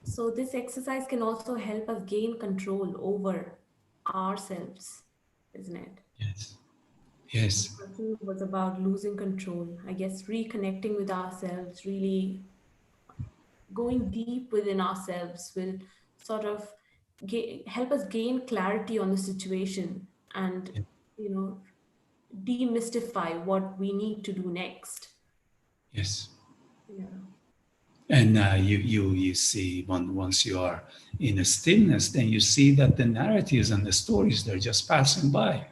So this exercise can also help us gain control over ourselves, isn't it? Yes. The question was about losing control. I guess reconnecting with ourselves, really going deep within ourselves will sort of help us gain clarity on the situation and, demystify what we need to do next. Yes. Yeah. And you see, once you are in a stillness, then you see that the narratives and the stories, they're just passing by.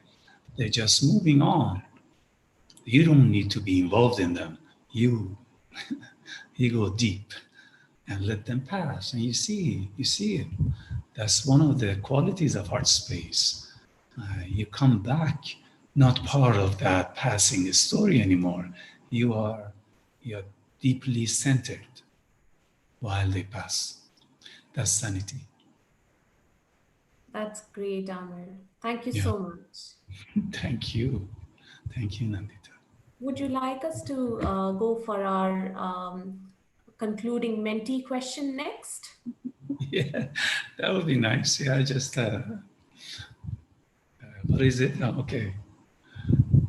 They're just moving on. You don't need to be involved in them. You go deep and let them pass. And you see it. That's one of the qualities of Heartspace. You come back, not part of that passing story anymore. You're deeply centered while they pass. That's sanity. That's great, Amir. Thank you Yeah. so much. Thank you. Thank you, Nandita. Would you like us to go for our concluding mentee question next? Yeah, that would be nice. Yeah, just, what is it? Oh, okay.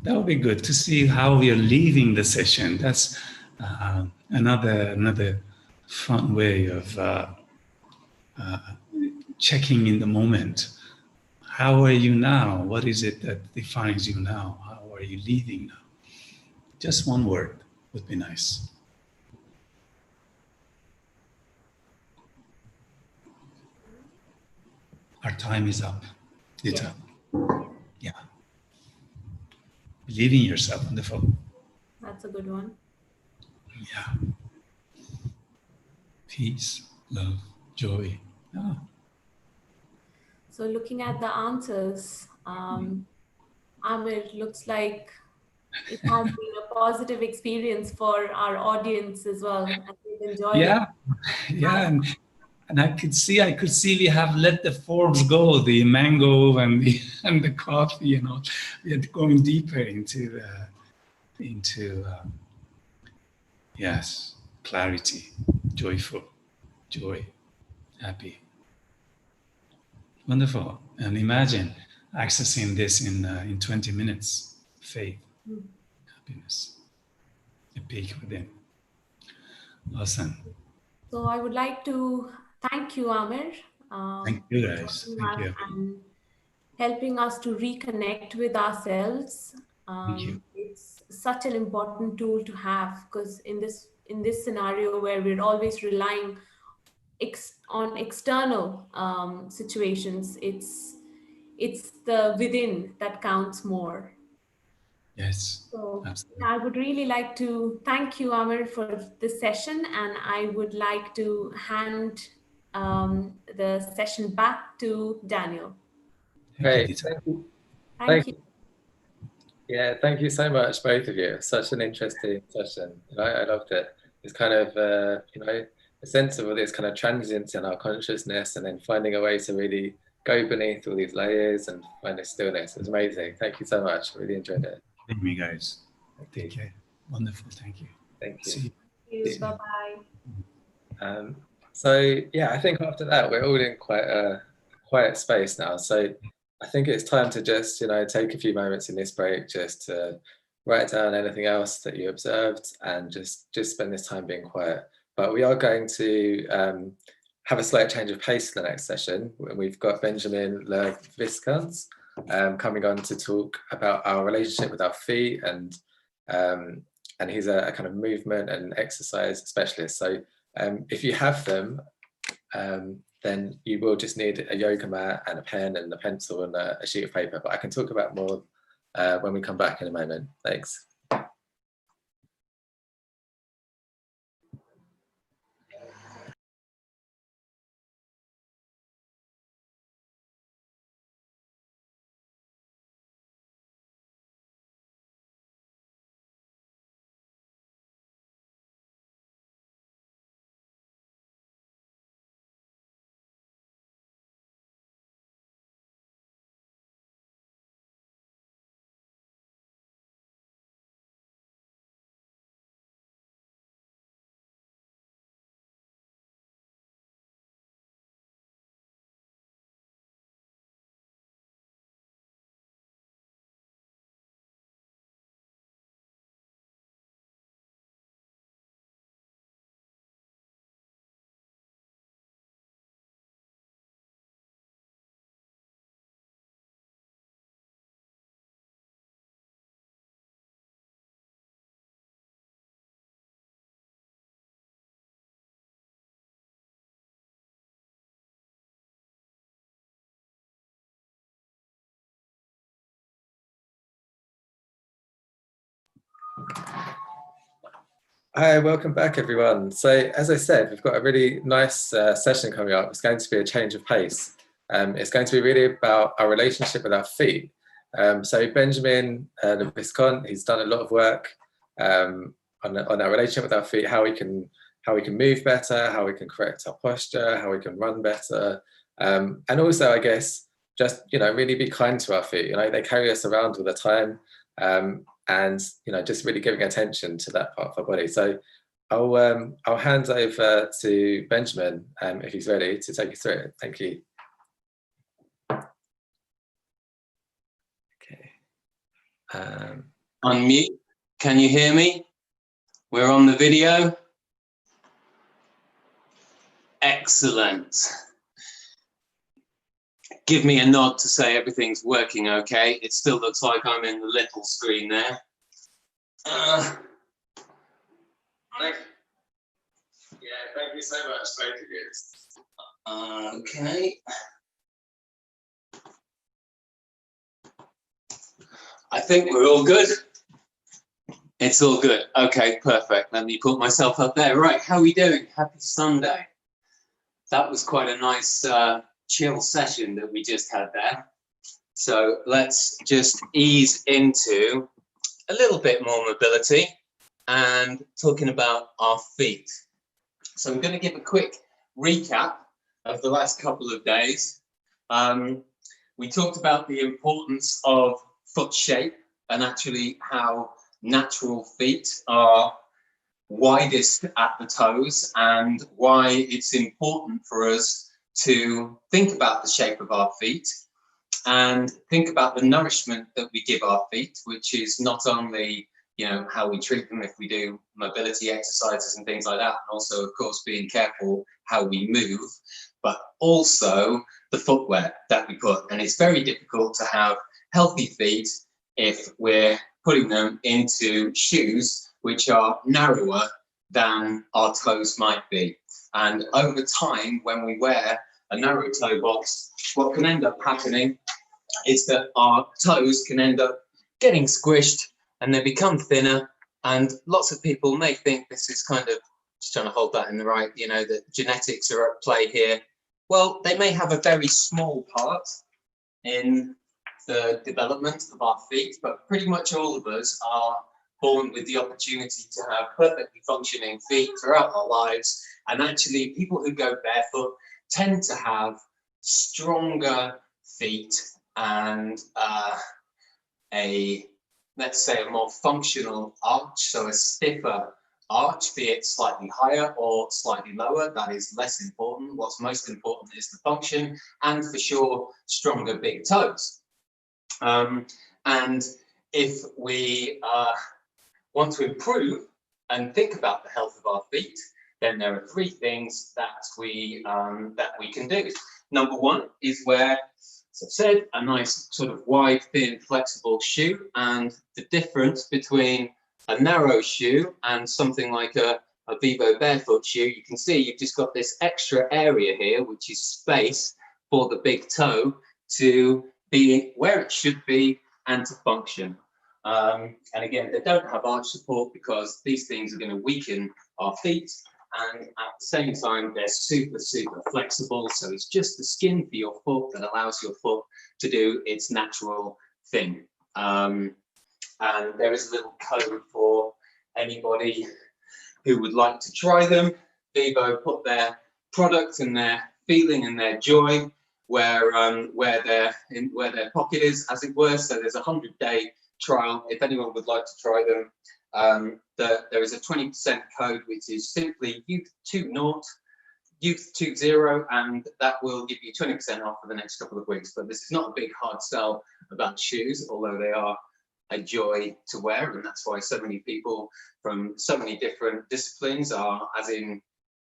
That would be good to see how we are leaving the session. That's another fun way of checking in the moment. How are you now? What is it that defines you now? How are you leaving now? Just one word would be nice. Our time is up. It's up. Yeah. Believe in yourself. Wonderful. That's a good one. Yeah. Peace, love, joy. Yeah. So looking at the answers, Amir, looks like it has been a positive experience for our audience as well. And they've enjoyed Yeah. it. Yeah. And I could see we have let the forms go, the mango and the coffee, you know, we are going deeper into yes, clarity, joyful, joy, happy. Wonderful. And imagine accessing this in 20 minutes, faith, happiness, a peak within. Awesome. So I would like to thank you, Amir. Thank you, guys. Thank you. And helping us to reconnect with ourselves. Thank you. It's such an important tool to have, because in this scenario where we're always relying on external situations, it's the within that counts more. Yes. So absolutely. I would really like to thank you, Amir, for this session, and I would like to hand the session back to Daniel. Great. Thank you. Yeah, thank you so much, both of you. Such an interesting session. I loved it. It's kind of, a sense of all this kind of transience in our consciousness, and then finding a way to really go beneath all these layers and find a stillness. It was amazing. Thank you so much. I really enjoyed it. Thank you, guys. Take care. Wonderful. Thank you. Thank you. See you. Bye-bye. So yeah, I think after that we're all in quite a quiet space now. So I think it's time to just take a few moments in this break just to write down anything else that you observed and just spend this time being quiet. But we are going to have a slight change of pace for the next session. We've got Benjamin Le Viscount coming on to talk about our relationship with our feet, and he's a kind of movement and exercise specialist. So if you have them, then you will just need a yoga mat and a pen and a pencil and a sheet of paper. But I can talk about more when we come back in a moment. Thanks. Hi, welcome back everyone. So as I said, we've got a really nice session coming up. It's going to be a change of pace. It's going to be really about our relationship with our feet. So Benjamin Le Viscount, he's done a lot of work on our relationship with our feet, how we can how we can move better, how we can correct our posture, how we can run better. And also, I guess, just, really be kind to our feet. They carry us around all the time. And, just really giving attention to that part of our body. So I'll hand over to Benjamin, if he's ready to take you through it. Thank you. Okay. Unmute. Can you hear me? We're on the video. Excellent. Give me a nod to say everything's working okay. It still looks like I'm in the little screen there. Thank you so much, both of you. Okay. I think we're all good. It's all good. Okay, perfect. Let me put myself up there. Right, how are we doing? Happy Sunday. That was quite a nice chill session that we just had there. So let's just ease into a little bit more mobility and talking about our feet. So I'm going to give a quick recap of the last couple of days. We talked about the importance of foot shape and actually how natural feet are widest at the toes and why it's important for us to think about the shape of our feet and think about the nourishment that we give our feet, which is not only how we treat them if we do mobility exercises and things like that, and also, of course, being careful how we move, but also the footwear that we put. And it's very difficult to have healthy feet if we're putting them into shoes which are narrower than our toes might be. And over time, when we wear a narrow toe box, what can end up happening is that our toes can end up getting squished and they become thinner. And lots of people may think this is kind of, just trying to hold that in the right, that genetics are at play here. Well, they may have a very small part in the development of our feet, but pretty much all of us are born with the opportunity to have perfectly functioning feet throughout our lives. And actually, people who go barefoot tend to have stronger feet and let's say a more functional arch, so a stiffer arch, be it slightly higher or slightly lower. That is less important. What's most important is the function, and for sure, stronger big toes. And if we want to improve and think about the health of our feet, then there are three things that we can do. Number one is wear, as I've said, a nice sort of wide, thin, flexible shoe. And the difference between a narrow shoe and something like a Vivo barefoot shoe, you can see you've just got this extra area here, which is space for the big toe to be where it should be and to function. And again, they don't have arch support because these things are going to weaken our feet. And at the same time, they're super, super flexible. So it's just the skin for your foot that allows your foot to do its natural thing. And there is a little code for anybody who would like to try them. Vivo put their product and their feeling and their joy where their pocket is, as it were. So there's a 100-day trial. If anyone would like to try them, there is a 20% code, which is simply youth20, youth20, and that will give you 20% off for the next couple of weeks. But this is not a big hard sell about shoes, although they are a joy to wear, and that's why so many people from so many different disciplines are, as in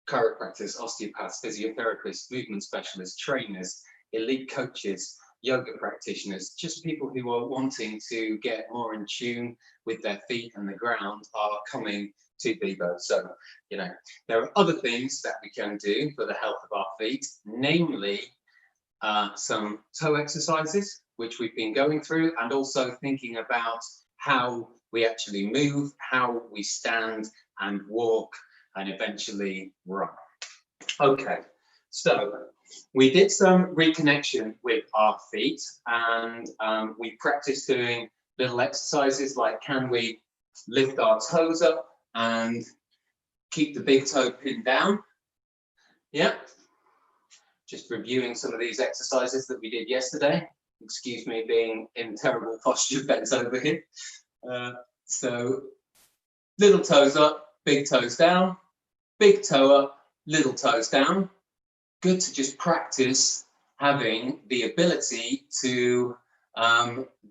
chiropractors, osteopaths, physiotherapists, movement specialists, trainers, elite coaches, yoga practitioners, just people who are wanting to get more in tune with their feet and the ground are coming to Vivo. So, there are other things that we can do for the health of our feet, namely some toe exercises, which we've been going through, and also thinking about how we actually move, how we stand and walk, and eventually run. Okay, so we did some reconnection with our feet, and we practiced doing little exercises like, can we lift our toes up and keep the big toe pinned down. Yeah. Just reviewing some of these exercises that we did yesterday. Excuse me being in terrible posture, bent over here. So little toes up, big toes down, big toe up, little toes down. Good to just practice having the ability to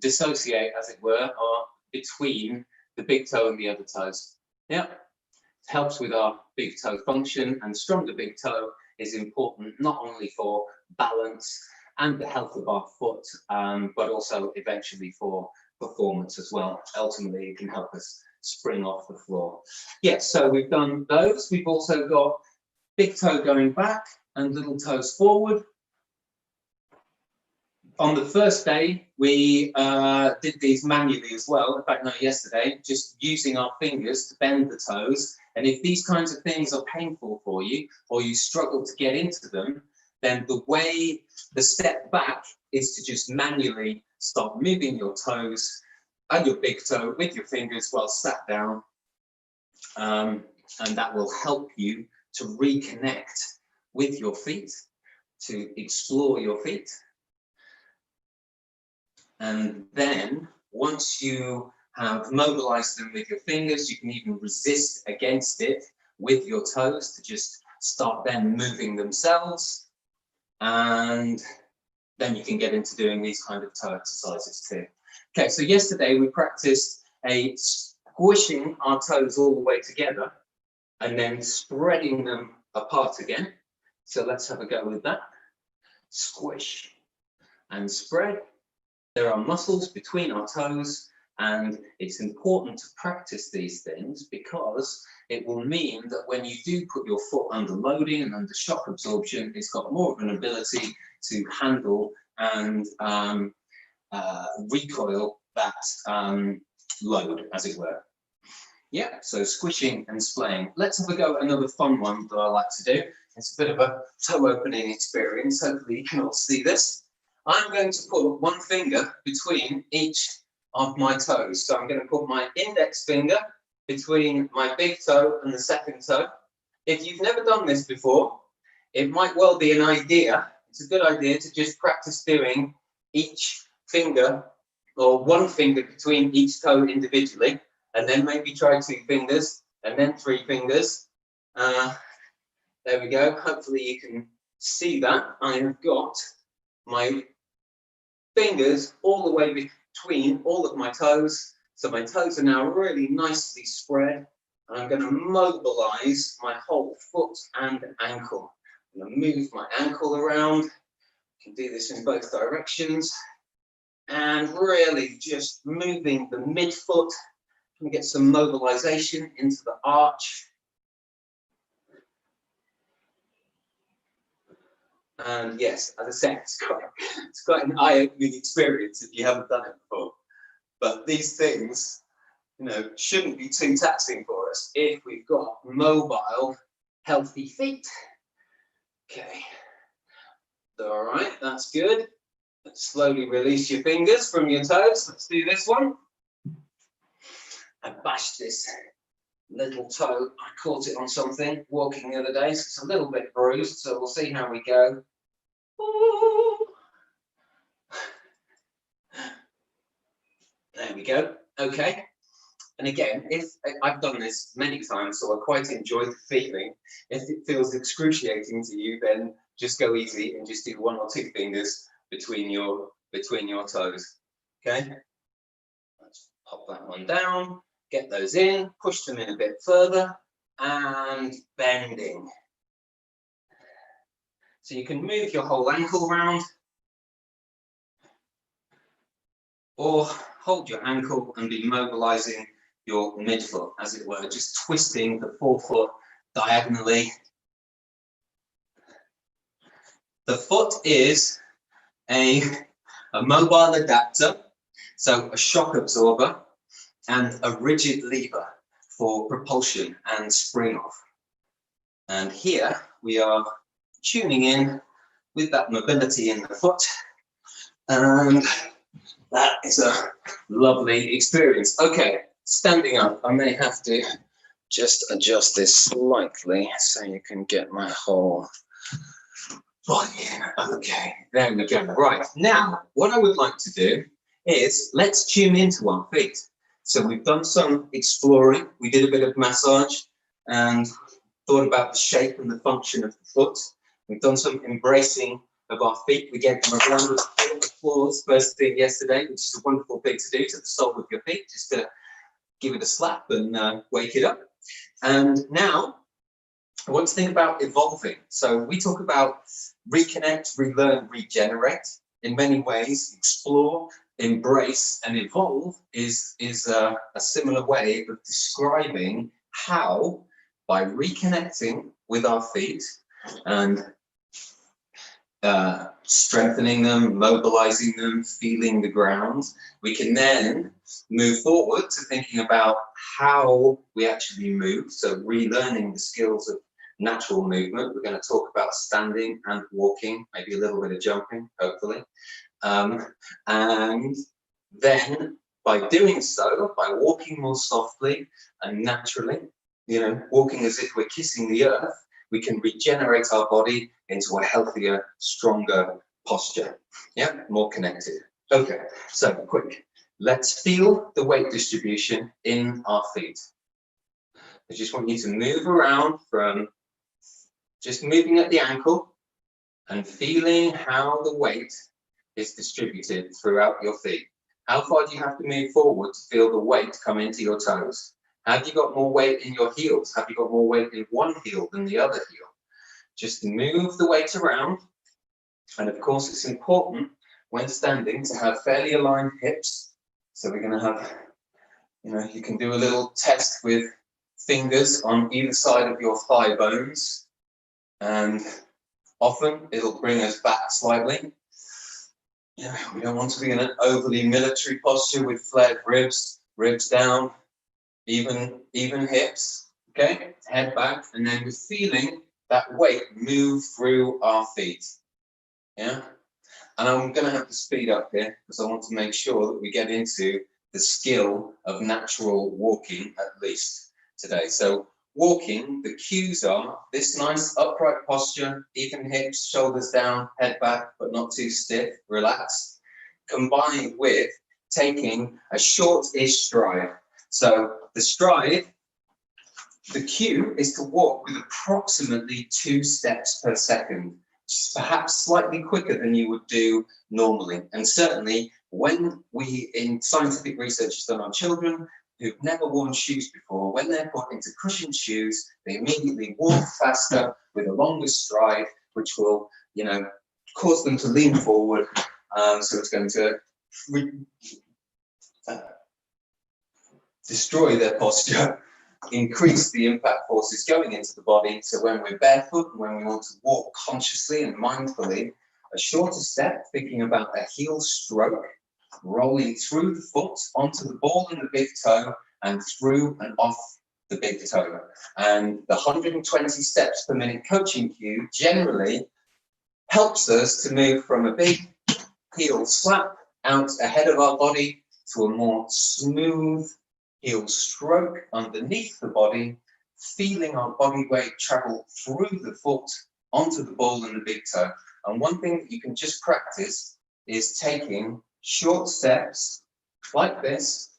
dissociate, as it were, or between the big toe and the other toes. Yeah, it helps with our big toe function, and stronger big toe is important not only for balance and the health of our foot, but also eventually for performance as well. Ultimately, it can help us spring off the floor. Yes, so we've done those. We've also got big toe going back and little toes forward. On the first day, we did these manually as well. In fact, no, yesterday, just using our fingers to bend the toes. And if these kinds of things are painful for you, or you struggle to get into them, then the step back is to just manually start moving your toes and your big toe with your fingers while sat down. And that will help you to reconnect with your feet, to explore your feet. And then once you have mobilized them with your fingers, you can even resist against it with your toes to just start them moving themselves. And then you can get into doing these kind of toe exercises too. Okay, so yesterday we practiced squishing our toes all the way together and then spreading them apart again. So let's have a go with that. Squish and spread. There are muscles between our toes, and it's important to practice these things because it will mean that when you do put your foot under loading and under shock absorption, it's got more of an ability to handle and recoil that load, as it were. Yeah, so squishing and splaying. Let's have a go at another fun one that I like to do. It's a bit of a toe opening experience. Hopefully you can all see this. I'm going to put one finger between each of my toes. So I'm going to put my index finger between my big toe and the second toe. If you've never done this before, it might well be an idea. It's a good idea to just practice doing each finger or one finger between each toe individually, and then maybe try 2 fingers and then 3 fingers. There we go. Hopefully you can see that. I have got my fingers all the way between all of my toes. So my toes are now really nicely spread. And I'm going to mobilize my whole foot and ankle. I'm going to move my ankle around. You can do this in both directions. And really just moving the midfoot. And get some mobilization into the arch. And yes, as I said, it's quite an eye-opening experience if you haven't done it before. But these things, you know, shouldn't be too taxing for us if we've got mobile, healthy feet. Okay. All right, that's good. Let's slowly release your fingers from your toes. Let's do this one. I bashed this little toe. I caught it on something walking the other day, so it's a little bit bruised, so we'll see how we go. Ooh. There we go. Okay. And again, if I've done this many times, so I quite enjoy the feeling. If it feels excruciating to you, then just go easy and just do 1 or 2 fingers between your toes. Okay. Let's pop that one down. Get those in, push them in a bit further, and bending. So you can move your whole ankle around, or hold your ankle and be mobilizing your midfoot, as it were, just twisting the forefoot diagonally. The foot is a mobile adapter, so a shock absorber, and a rigid lever for propulsion and spring off. And here we are tuning in with that mobility in the foot, and that is a lovely experience. Okay, standing up, I may have to just adjust this slightly so you can get my whole body in. Okay, there we go. Right, now what I would like to do is let's tune into our feet. So we've done some exploring, we did a bit of massage and thought about the shape and the function of the foot. We've done some embracing of our feet. We gave them a round of applause first thing yesterday, which is a wonderful thing to do to the sole of your feet, just to give it a slap and wake it up. And now I want to think about evolving. So we talk about reconnect, relearn, regenerate. In many ways, explore, embrace, and evolve is a similar way of describing how, by reconnecting with our feet and strengthening them, mobilizing them, feeling the ground, we can then move forward to thinking about how we actually move. So relearning the skills of natural movement. We're going to talk about standing and walking, maybe a little bit of jumping, hopefully. And then by doing so, by walking more softly and naturally, you know, walking as if we're kissing the earth, we can regenerate our body into a healthier, stronger posture. Yeah, more connected. Okay, so quick. Let's feel the weight distribution in our feet. I just want you to move around from just moving at the ankle and feeling how the weight is distributed throughout your feet. How far do you have to move forward to feel the weight come into your toes? Have you got more weight in your heels? Have you got more weight in one heel than the other heel? Just move the weight around. And of course, it's important when standing to have fairly aligned hips. So we're going to have, you know, you can do a little test with fingers on either side of your thigh bones. And often it'll bring us back slightly. Yeah, we don't want to be in an overly military posture with flared ribs, ribs down, even hips. Okay, head back, and then we're feeling that weight move through our feet. Yeah, and I'm going to have to speed up here because I want to make sure that we get into the skill of natural walking at least today. So walking, the cues are this nice upright posture, even hips, shoulders down, head back, but not too stiff, relaxed, combined with taking a short-ish stride. So the stride, the cue is to walk with approximately 2 steps per second, perhaps slightly quicker than you would do normally. And certainly when in scientific research is done on children who've never worn shoes before, when they're put into cushioned shoes, they immediately walk faster with a longer stride, which will, you know, cause them to lean forward. So it's going to destroy their posture, increase the impact forces going into the body. So when we're barefoot, when we want to walk consciously and mindfully, a shorter step, thinking about a heel stroke, rolling through the foot onto the ball and the big toe and through and off the big toe. And the 120 steps per minute coaching cue generally helps us to move from a big heel slap out ahead of our body to a more smooth heel stroke underneath the body, feeling our body weight travel through the foot onto the ball and the big toe. And one thing that you can just practice is taking short steps like this,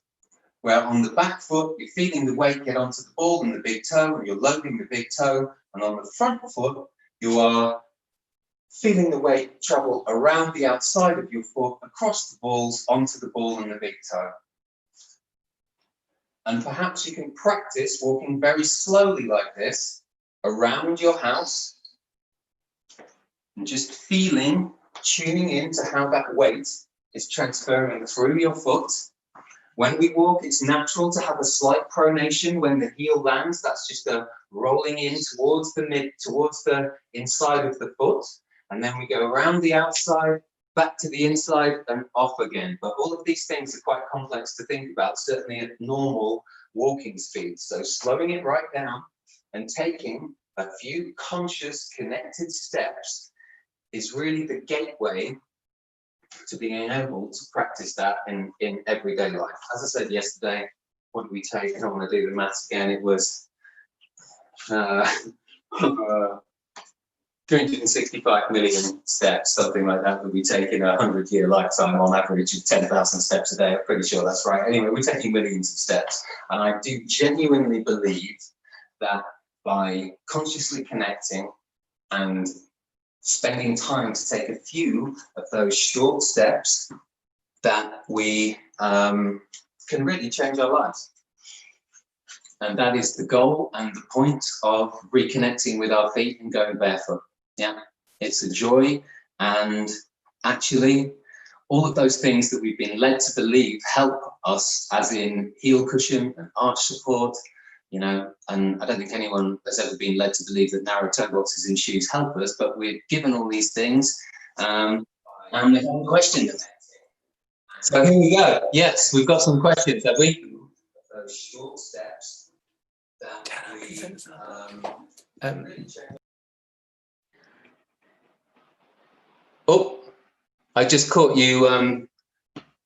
where on the back foot, you're feeling the weight get onto the ball and the big toe, and you're loading the big toe, and on the front foot, you are feeling the weight travel around the outside of your foot, across the balls, onto the ball and the big toe. And perhaps you can practice walking very slowly like this around your house and just feeling, tuning into how that weight is transferring through your foot. When we walk, it's natural to have a slight pronation when the heel lands. That's just a rolling in towards the inside of the foot. And then we go around the outside, back to the inside and off again. But all of these things are quite complex to think about, certainly at normal walking speed. So slowing it right down and taking a few conscious connected steps is really the gateway to being able to practice that in everyday life. As I said yesterday, what did we take? I don't want to do the maths again. It was 365 million steps, something like that we take in a 100-year lifetime on average of 10,000 steps a day. I'm pretty sure that's right. Anyway, we're taking millions of steps. And I do genuinely believe that by consciously connecting and spending time to take a few of those short steps, that we can really change our lives. And that is the goal and the point of reconnecting with our feet and going barefoot. Yeah, it's a joy, and actually all of those things that we've been led to believe help us, as in heel cushion and arch support, you know, and I don't think anyone has ever been led to believe that narrow toe boxes in shoes help us, but we're given all these things, and we haven't questioned them. So here we go. Yes, we've got some questions, have we? Those short steps that we oh, I just caught you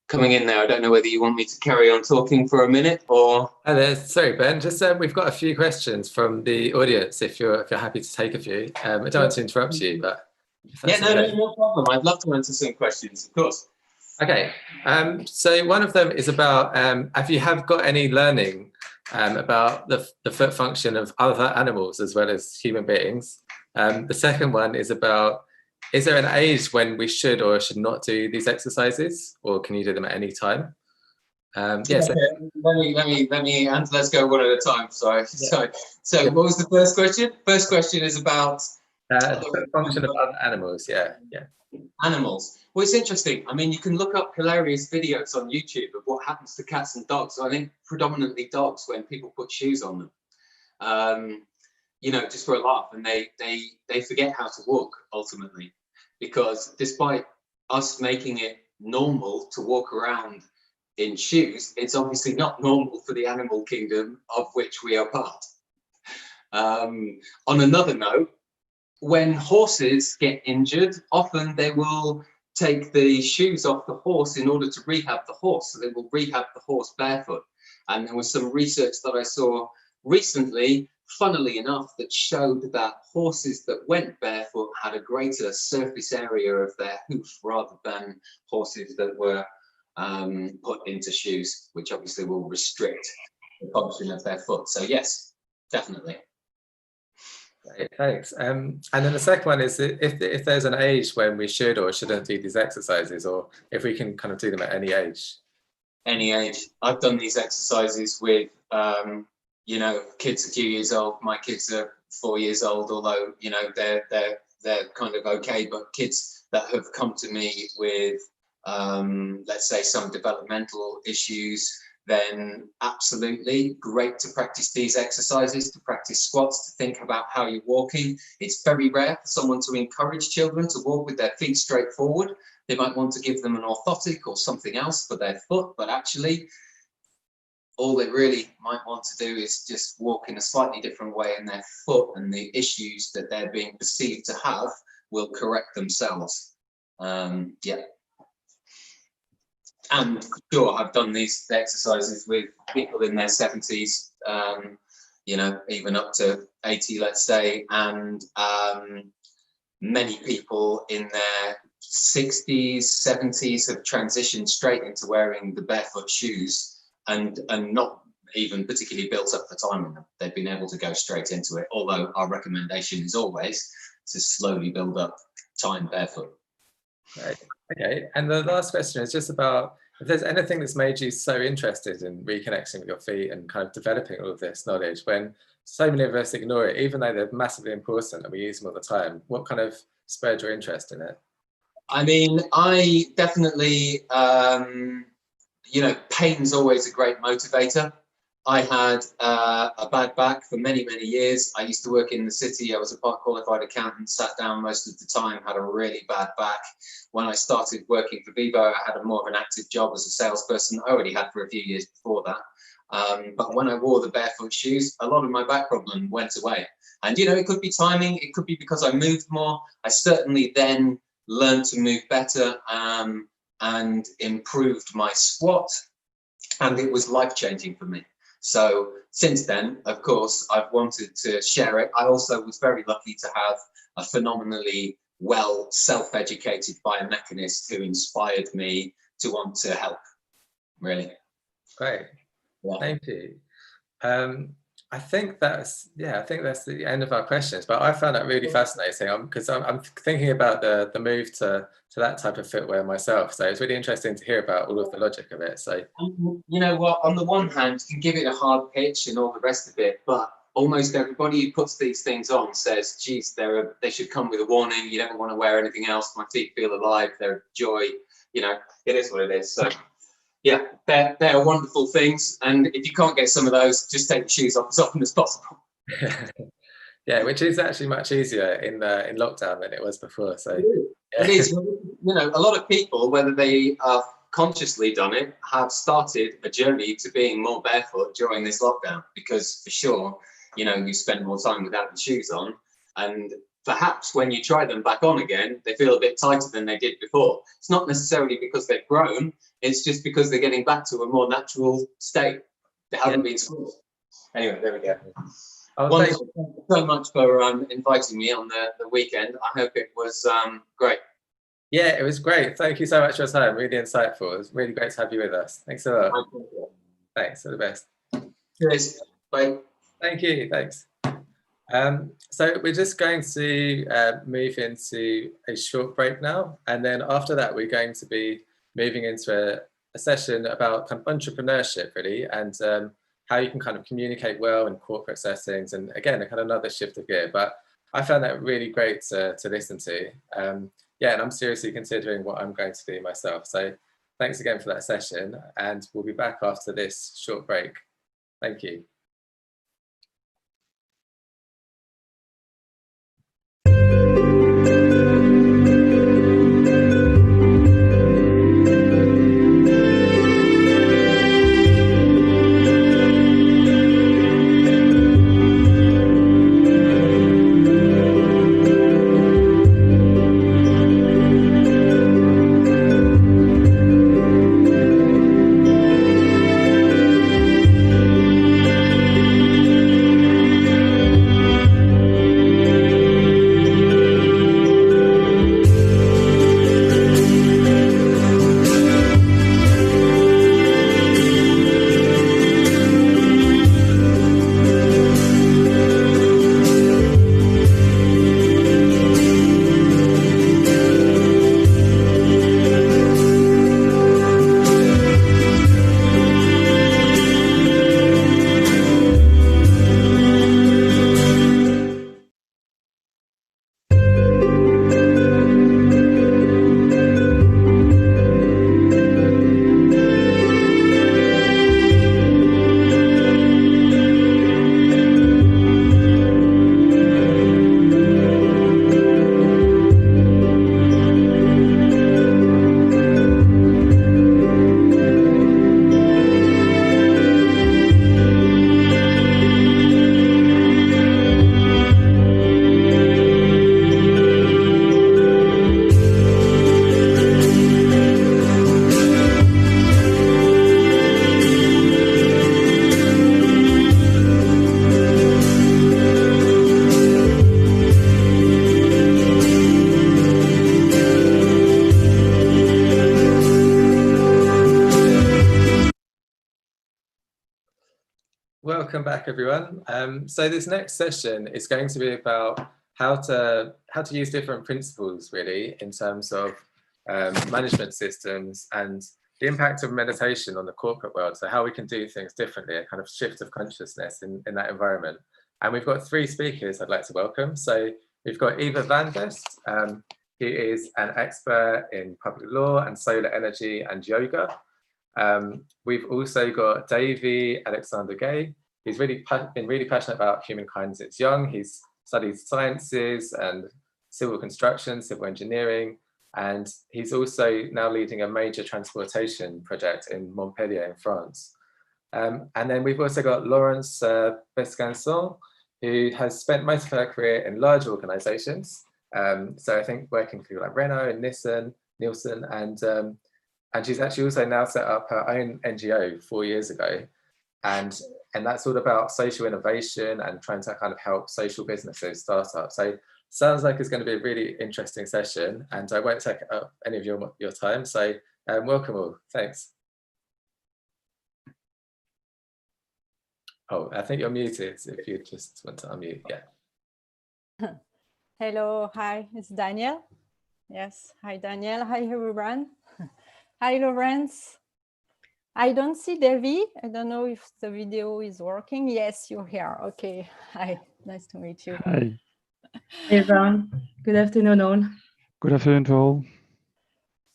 coming in there. I don't know whether you want me to carry on talking for a minute or. Hi there. Sorry, Ben. Just we've got a few questions from the audience. If you're happy to take a few, I don't want to interrupt you, but yeah, no problem. I'd love to answer some questions, of course. Okay. So one of them is about if you have got any learning about the foot function of other animals as well as human beings. The second one is about, is there an age when we should or should not do these exercises, or can you do them at any time? Yes. Okay. Let me answer. Let's go one at a time. Sorry. Yeah. So what was the first question? First question is about the function of other animals. Yeah. Animals. Well, it's interesting. I mean, you can look up hilarious videos on YouTube of what happens to cats and dogs. I think predominantly dogs when people put shoes on them. You know, just for a laugh, and they forget how to walk ultimately, because despite us making it normal to walk around in shoes, it's obviously not normal for the animal kingdom of which we are part. On another note, when horses get injured, often they will take the shoes off the horse in order to rehab the horse. So they will rehab the horse barefoot. And there was some research that I saw recently, funnily enough, that showed that horses that went barefoot had a greater surface area of their hoof rather than horses that were put into shoes, which obviously will restrict the function of their foot. So yes, definitely. Great, thanks. And then the second one is if there's an age when we should or shouldn't do these exercises, or if we can kind of do them at any age. Any age. I've done these exercises with you know, kids a few years old. My kids are 4 years old, although, you know, they're kind of okay, but kids that have come to me with let's say some developmental issues, then absolutely great to practice these exercises, to practice squats, to think about how you're walking. It's very rare for someone to encourage children to walk with their feet straight forward. They might want to give them an orthotic or something else for their foot, but actually all they really might want to do is just walk in a slightly different way, and their foot and the issues that they're being perceived to have will correct themselves. Yeah. And sure, I've done these exercises with people in their 70s, you know, even up to 80, let's say, and many people in their 60s, 70s have transitioned straight into wearing the barefoot shoes and not even particularly built up the time in them. They've been able to go straight into it, although our recommendation is always to slowly build up time barefoot. Right. Okay, and the last question is just about if there's anything that's made you so interested in reconnecting with your feet and kind of developing all of this knowledge when so many of us ignore it, even though they're massively important and we use them all the time. What kind of spurred your interest in it? I mean, I definitely, you know, pain's always a great motivator. I had a bad back for many, many years. I used to work in the city. I was a part qualified accountant, sat down most of the time, had a really bad back. When I started working for Vivo, I had a more of an active job as a salesperson. I already had for a few years before that. But when I wore the barefoot shoes, a lot of my back problem went away. And, you know, it could be timing. It could be because I moved more. I certainly then learned to move better and improved my squat. And it was life-changing for me. So since then, of course, I've wanted to share it. I also was very lucky to have a phenomenally well self-educated biomechanist who inspired me to want to help, really. Great. Yeah. Thank you. I think that's the end of our questions, but I found that really fascinating because I'm thinking about the move to that type of footwear myself. So it's really interesting to hear about all of the logic of it. So you know what, on the one hand, you can give it a hard pitch and all the rest of it, but almost everybody who puts these things on says, geez, they should come with a warning. You don't want to wear anything else. My feet feel alive. They're joy. You know, it is what it is. So yeah, they're wonderful things. And if you can't get some of those, just take your shoes off as often as possible. Yeah, which is actually much easier in lockdown than it was before. So yeah. It is. You know, a lot of people, whether they have consciously done it, have started a journey to being more barefoot during this lockdown, because for sure, you know, you spend more time without the shoes on, and perhaps when you try them back on again, they feel a bit tighter than they did before. It's not necessarily because they've grown, it's just because they're getting back to a more natural state. They haven't been schooled. Anyway, there we go. Thank you so much for inviting me on the weekend. I hope it was great. Yeah, it was great. Thank you so much for your time. Really insightful. It was really great to have you with us. Thanks a lot. Thanks. All the best. Cheers. Bye. Thank you. Thanks. So we're just going to move into a short break now, and then after that we're going to be moving into a session about kind of entrepreneurship, really, and how you can kind of communicate well in corporate settings, and again, a kind of another shift of gear. But I found that really great to listen to. Yeah, and I'm seriously considering what I'm going to do myself. So thanks again for that session, and we'll be back after this short break. Thank you. Welcome back, everyone. So this next session is going to be about how to use different principles, really, in terms of management systems and the impact of meditation on the corporate world. So how we can do things differently, a kind of shift of consciousness in that environment. And we've got three speakers I'd like to welcome. So we've got Eva Vandest, who is an expert in public law and solar energy and yoga. We've also got Davy Alexandre Gay. He's been really passionate about humankind since young. He's studied sciences and civil construction, civil engineering, and he's also now leading a major transportation project in Montpellier in France. And then we've also got Laurence Besançon, who has spent most of her career in large organizations. So I think working for people like Renault and Nielsen, and she's actually also now set up her own NGO 4 years ago, and And that's all about social innovation and trying to kind of help social businesses, startups. So sounds like it's going to be a really interesting session, and I won't take up any of your time. So welcome all. Thanks. Oh, I think you're muted. If you just want to unmute, yeah. Hello, hi, it's Daniel. Yes, hi Daniel, hi everyone. Hi Laurence. I don't see Davy. I don't know if the video is working. Yes, you're here. Okay, hi, nice to meet you. Hi. Hey everyone, good afternoon all. Good afternoon to all.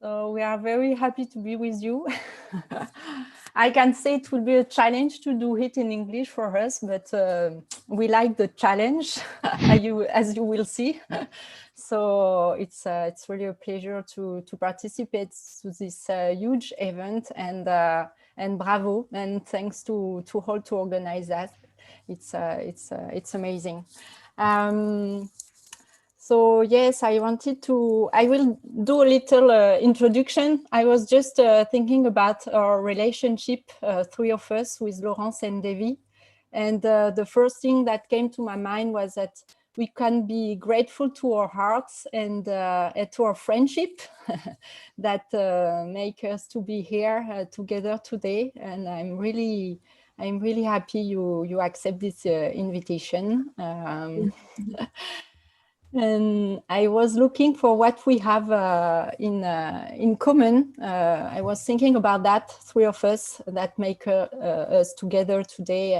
So we are very happy to be with you. I can say it will be a challenge to do it in English for us, but we like the challenge, as you will see. So it's really a pleasure to participate to this huge event, and bravo, and thanks to all to organize that. It's amazing. So yes, I will do a little introduction. I was just thinking about our relationship, three of us, with Laurence and Davy. And the first thing that came to my mind was that we can be grateful to our hearts and to our friendship that make us to be here together today. And I'm really happy you accept this invitation. And I was looking for what we have in common. I was thinking about that, three of us that make us together today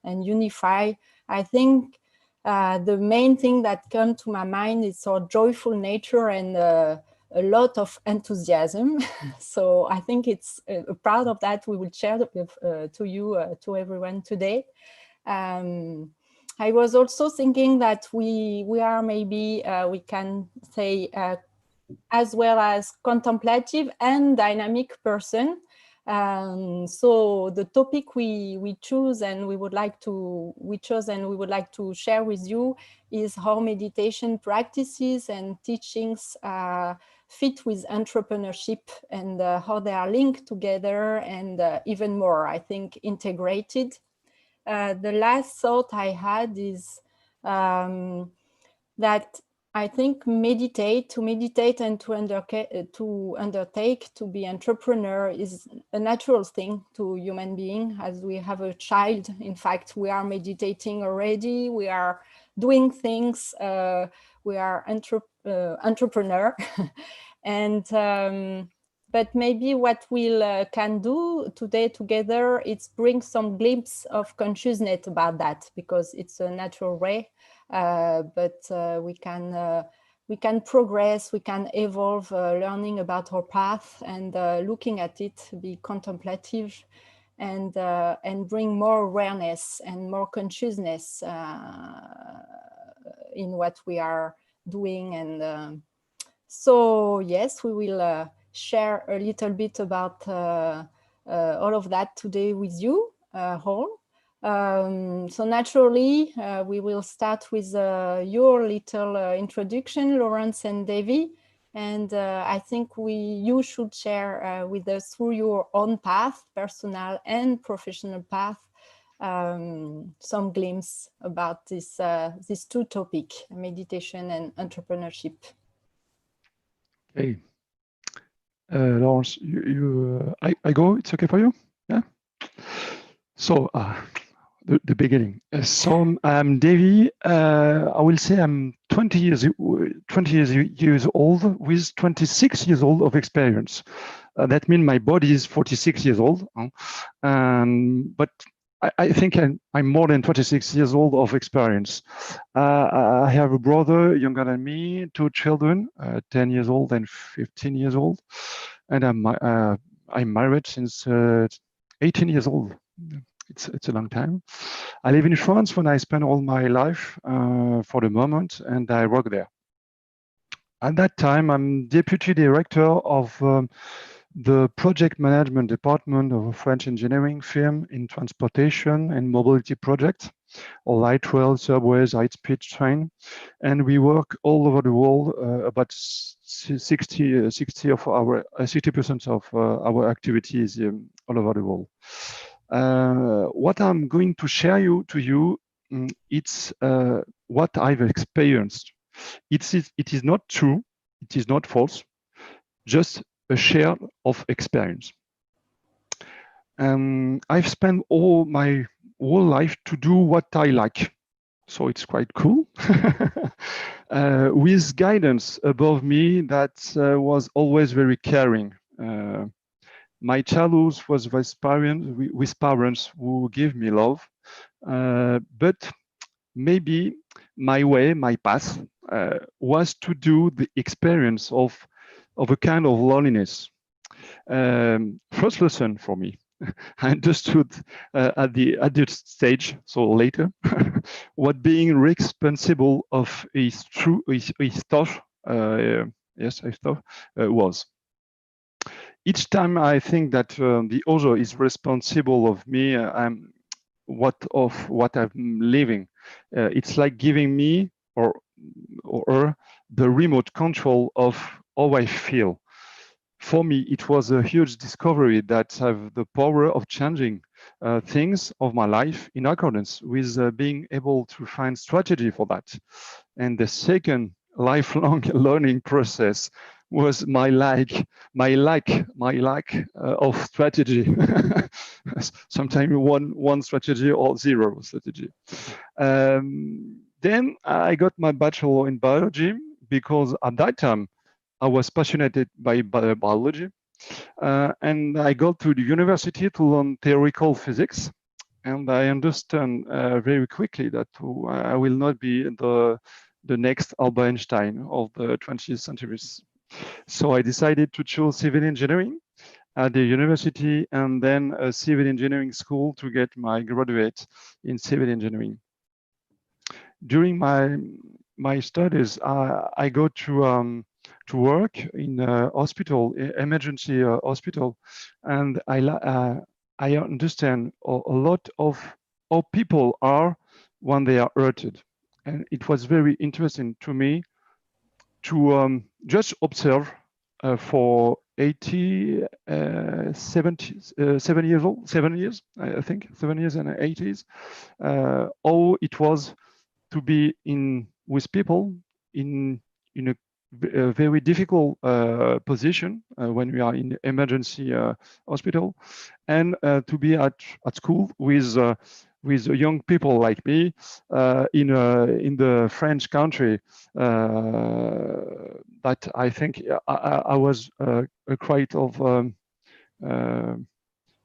and unify. I think the main thing that came to my mind is our joyful nature and a lot of enthusiasm. So I think it's a part of that we will share to you, to everyone today. I was also thinking that we are maybe, we can say, as well as contemplative and dynamic person. So the topic we chose and we would like to share with you is how meditation practices and teachings fit with entrepreneurship, and how they are linked together, and even more, I think, integrated. The last thought I had is that I think to meditate and to undertake to be entrepreneur is a natural thing to human being. As we have a child, in fact, we are meditating already. We are doing things. We are entrepreneur, and. But maybe what we can do today together is bring some glimpse of consciousness about that, because it's a natural way. But we can progress, we can evolve, learning about our path and looking at it, be contemplative, and bring more awareness and more consciousness in what we are doing. And so yes, we will share a little bit about all of that today with you all. So naturally, we will start with your little introduction, Laurence and Davy. And I think you should share with us through your own path, personal and professional path, some glimpse about these two topics, meditation and entrepreneurship. Okay. Laurence, I go, it's okay for you? Yeah? So, the beginning. So I'm Davy. I will say I'm 20 years old with 26 years old of experience. That means my body is 46 years old. But I think I'm more than 26 years old of experience. I have a brother younger than me, two children, 10 years old and 15 years old. And I'm married since 18 years old. It's a long time. I live in France when I spend all my life for the moment, and I work there. At that time, I'm deputy director of the project management department of a French engineering firm in transportation and mobility projects, or light rail, subways, high-speed train. And we work all over the world. About 60% of our activities all over the world. What I'm going to share to you, it's what I've experienced. It is not true, it is not false, just a share of experience. I've spent all my whole life to do what I like, so it's quite cool. With guidance above me that was always very caring. My childhood was with parents who give me love, but maybe my way, my path, was to do the experience of a kind of loneliness. First lesson for me, I understood at the adult stage, so later, what being responsible of his thought, was. Each time I think that the other is responsible of me, what I'm living, it's like giving me or her the remote control of how I feel. For me, it was a huge discovery that have the power of changing things of my life in accordance with being able to find strategy for that. And the second lifelong learning process was my lack of strategy. Sometimes one strategy or zero strategy. Then I got my bachelor in biology because at that time I was passionate by biology, and I go to the university to learn theoretical physics. And I understand very quickly that I will not be the next Albert Einstein of the 20th century. So I decided to choose civil engineering at the university and then a civil engineering school to get my graduate in civil engineering. During my studies, I go to work in a hospital, emergency hospital, and I understand a lot of how people are when they are hurted. And it was very interesting to me to just observe for 7 years old, 7 years, I think, 7 years and 80s, how it was to be with people in a very difficult position when we are in emergency hospital, and to be at school with young people like me in the French country. That I think I was quite of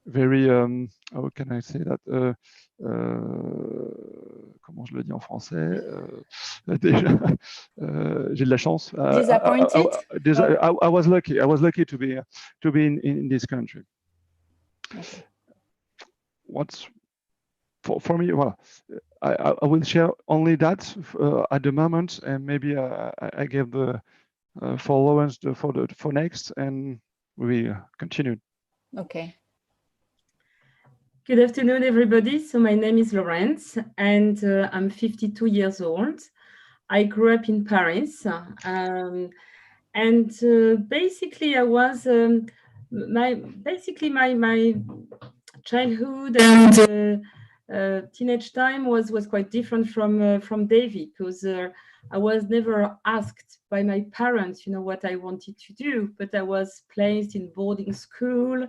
very how can I say that? Comment je le dis en français? Déjà, j'ai de la chance. Disappointed? I was lucky. I was lucky to be in this country. Okay. What's for me? Well, I will share only that at the moment, and maybe I give the for Laurence for next, and we continue. Okay. Good afternoon, everybody. So my name is Laurence, and I'm 52 years old. I grew up in Paris, and basically I was my childhood and teenage time was quite different from Davy, because I was never asked by my parents, what I wanted to do, but I was placed in boarding school,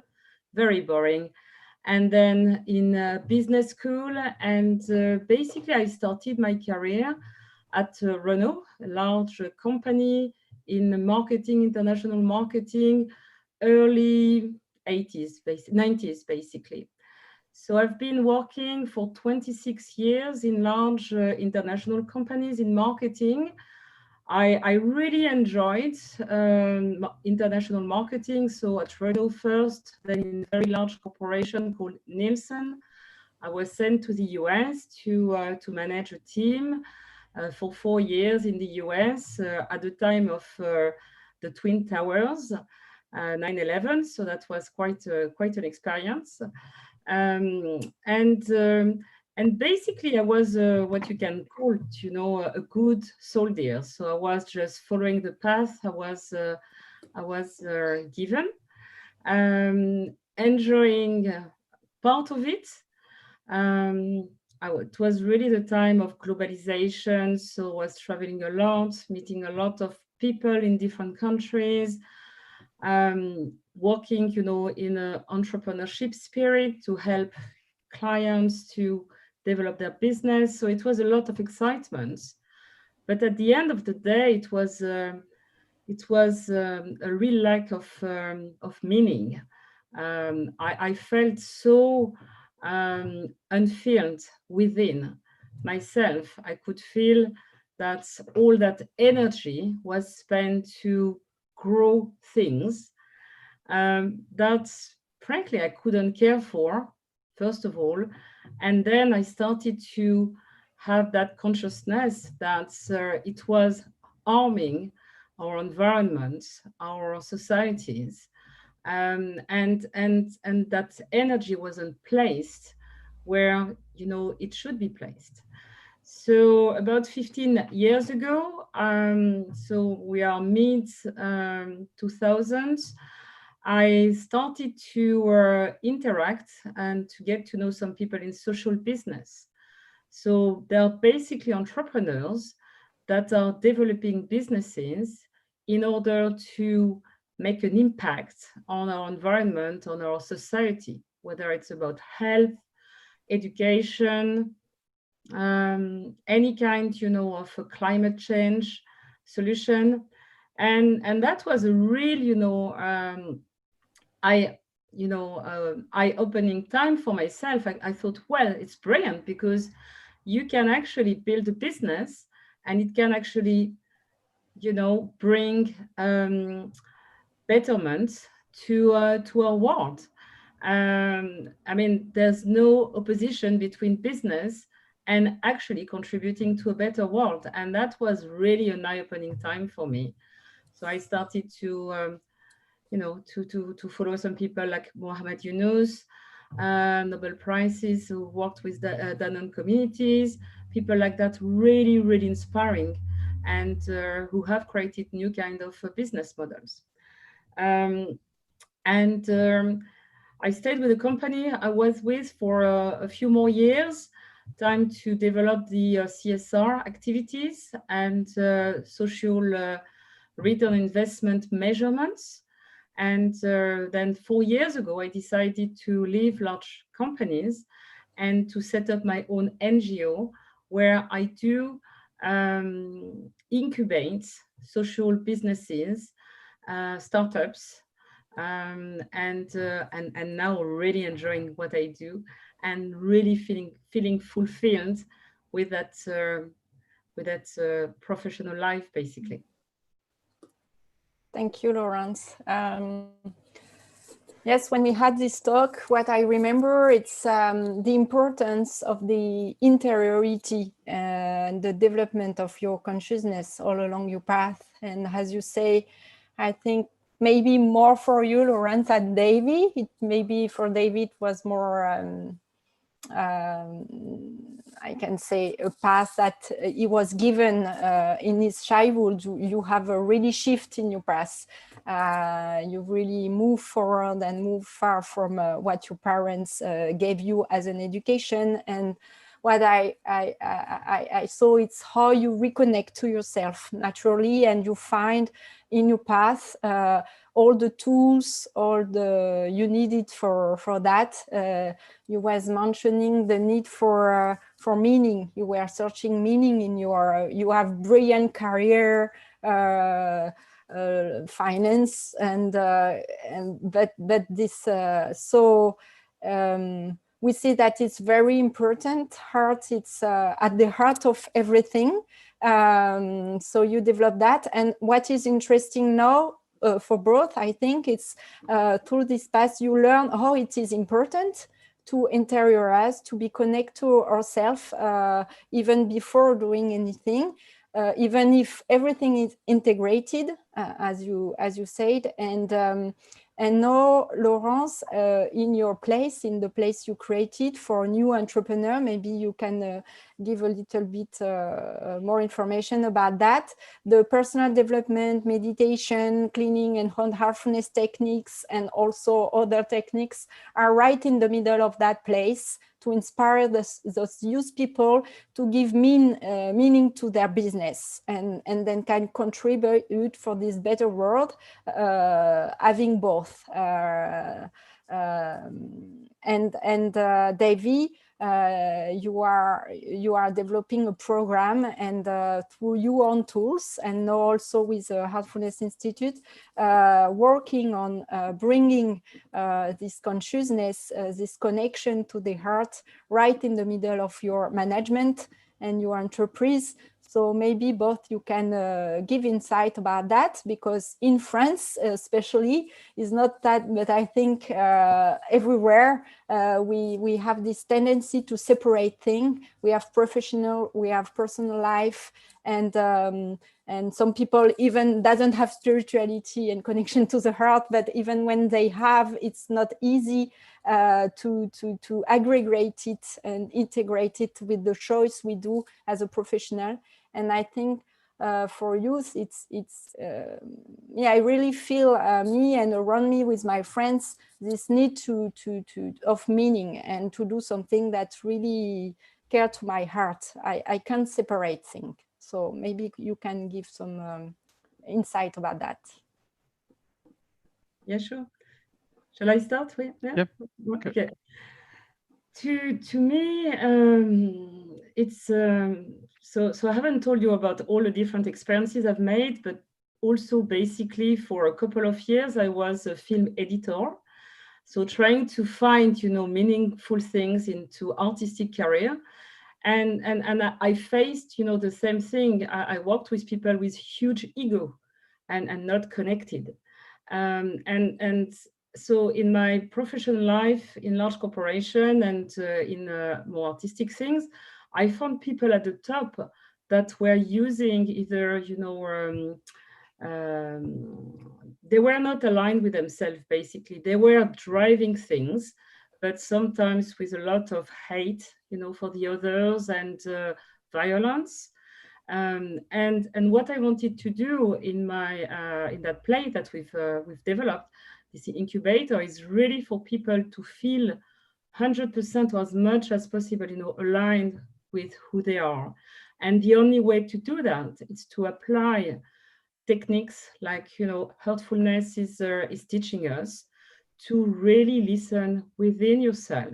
very boring. And then in business school, and basically I started my career at Renault, a large company in marketing, international marketing, early 90s basically. So I've been working for 26 years in large international companies in marketing. I really enjoyed international marketing. So at Randel first, then in a very large corporation called Nielsen. I was sent to the US to manage a team for 4 years in the US at the time of the Twin Towers, 9/11. So that was quite an experience. And basically, I was what you can call, a good soldier. So I was just following the path I was given, enjoying part of it. It was really the time of globalization, so I was traveling a lot, meeting a lot of people in different countries, working, you know, in an entrepreneurship spirit to help clients to develop their business. So it was a lot of excitement. But at the end of the day, it was a real lack of meaning. I felt so unfilled within myself. I could feel that all that energy was spent to grow things that frankly I couldn't care for, first of all. And then I started to have that consciousness that it was harming our environment, our societies, and that energy wasn't placed where, you know, it should be placed. So about 15 years ago, so we are mid 2000s, I started to interact and to get to know some people in social business. So they're basically entrepreneurs that are developing businesses in order to make an impact on our environment, on our society, whether it's about health, education, any kind, you know, of a climate change solution. And that was a real, you know, eye-opening time for myself. I thought, well, it's brilliant because you can actually build a business and it can actually, you know, bring betterment to our world. I mean, there's no opposition between business and actually contributing to a better world. And that was really an eye-opening time for me. So I started to, you know, to follow some people like Mohamed Yunus, Nobel Prizes, who worked with the Danone communities, people like that, really, really inspiring, and who have created new kind of business models. I stayed with the company I was with for a few more years, time to develop the CSR activities and social return investment measurements. And then 4 years ago, I decided to leave large companies and to set up my own NGO where I do incubate social businesses, startups, and now really enjoying what I do and really feeling fulfilled with that professional life, basically. Thank you, Laurence. Yes, when we had this talk, what I remember, it's the importance of the interiority and the development of your consciousness all along your path. And as you say, I think maybe more for you, Laurence, than Davy. Maybe for Davy it was more, I can say, a path that he was given in his childhood. You have a really shift in your path. You really move forward and move far from what your parents gave you as an education. And what I saw, it's how you reconnect to yourself naturally, and you find in your path all the tools, all the you needed for that. You was mentioning the need for meaning. You were searching meaning in your. You have brilliant career, finance, but this we see that it's very important. Heart, it's at the heart of everything. So you develop that. And what is interesting now for both, I think, it's through this path you learn how it is important to interiorize, to be connected to ourselves even before doing anything. even if everything is integrated, as you said. And now, Laurence, in your place, in the place you created for new entrepreneur, maybe you can give a little bit more information about that. The personal development, meditation, cleaning and heartfulness techniques, and also other techniques are right in the middle of that place to inspire those youth people to give meaning to their business and then can contribute for this better world, having both. Davy, you are developing a program, and through your own tools, and now also with the Heartfulness Institute, working on bringing this consciousness, this connection to the heart right in the middle of your management and your enterprise. So maybe both you can give insight about that, because in France especially is not that, but I think everywhere we have this tendency to separate things. We have professional, we have personal life, and some people even doesn't have spirituality and connection to the heart, but even when they have, it's not easy to aggregate it and integrate it with the choice we do as a professional. And I think for youth, I really feel me and around me with my friends, this need of meaning and to do something that really care to my heart. I can't separate things. So maybe you can give some insight about that. Yeah, sure. Shall I start? Yeah. Yep. Okay. To me, it's so I haven't told you about all the different experiences I've made, but also basically for a couple of years I was a film editor, so trying to find meaningful things into artistic career, and I faced the same thing. I worked with people with huge ego and not connected, and so in my professional life, in large corporation and in more artistic things, I found people at the top that were using either, they were not aligned with themselves, basically. They were driving things, but sometimes with a lot of hate, for the others, and violence. And what I wanted to do in that play that we've developed, this incubator, is really for people to feel 100% or as much as possible, aligned with who they are. And the only way to do that is to apply techniques like, Heartfulness is teaching us to really listen within yourself,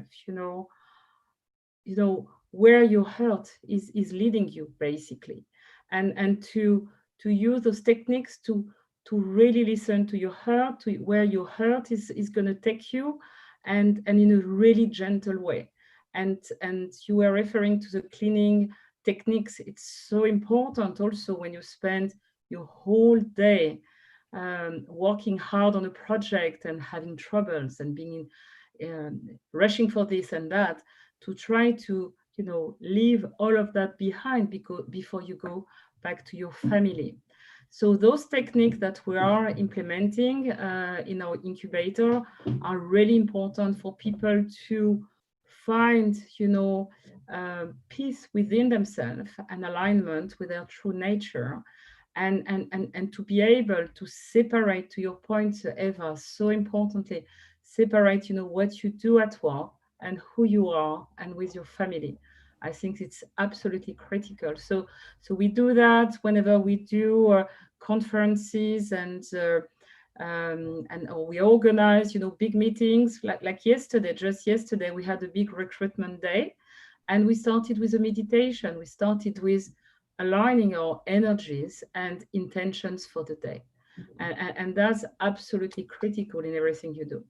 where your heart is leading you, basically, and to use those techniques to really listen to your heart, to where your heart is going to take you, and in a really gentle way. And you were referring to the cleaning techniques. It's so important also when you spend your whole day working hard on a project and having troubles and being rushing for this and that, to try to leave all of that behind before you go back to your family. So those techniques that we are implementing in our incubator are really important for people to find, peace within themselves and alignment with their true nature, and to be able to separate, to your point, Eva, so importantly, separate, what you do at work and who you are and with your family. I think it's absolutely critical. So we do that whenever we do conferences and we organize, big meetings. Like yesterday, just yesterday, we had a big recruitment day, and we started with a meditation. We started with aligning our energies and intentions for the day, and that's absolutely critical in everything you do.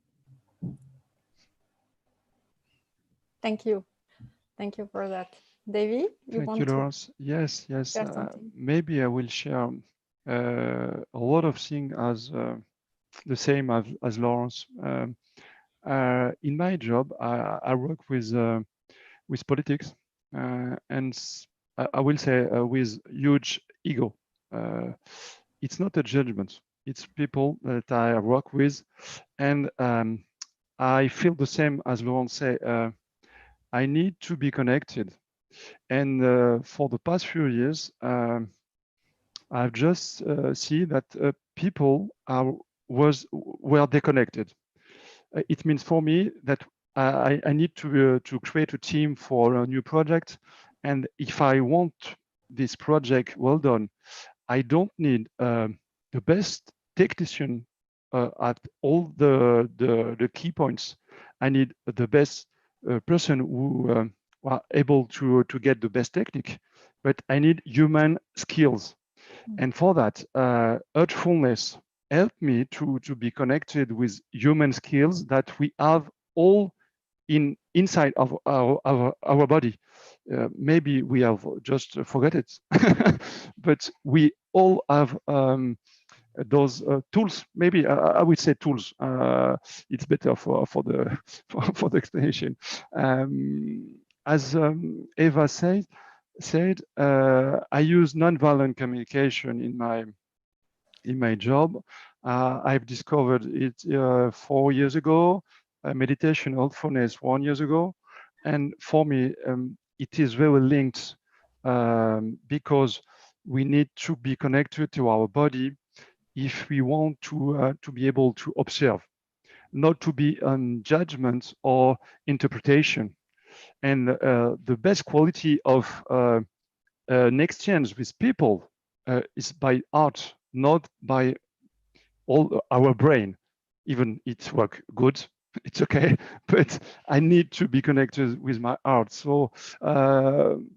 Thank you. Thank you for that. Davy, Thank you, Laurence. Yes. Maybe I will share a lot of things as the same as Laurence. In my job, I work with politics, and I will say with huge ego. It's not a judgment. It's people that I work with, and I feel the same as Laurence said. I need to be connected, and for the past few years, I've just see that people were disconnected. It means for me that I need to create a team for a new project, and if I want this project well done, I don't need the best technician at all the key points. I need the best person who are able to get the best technique, but I need human skills. And for that, Heartfulness helped me to be connected with human skills that we have all inside of our body. Maybe we have just forgot it, but we all have those tools. Maybe I would say tools. It's better for the for the explanation. As Eva said, I use nonviolent communication in my job. I've discovered it 4 years ago. Meditation Heartfulness 1 year ago, and for me it is very linked because we need to be connected to our body if we want to be able to observe, not to be on judgment or interpretation. And the best quality of an exchange with people is by art, not by all our brain. Even it works good, it's okay, but I need to be connected with my art. So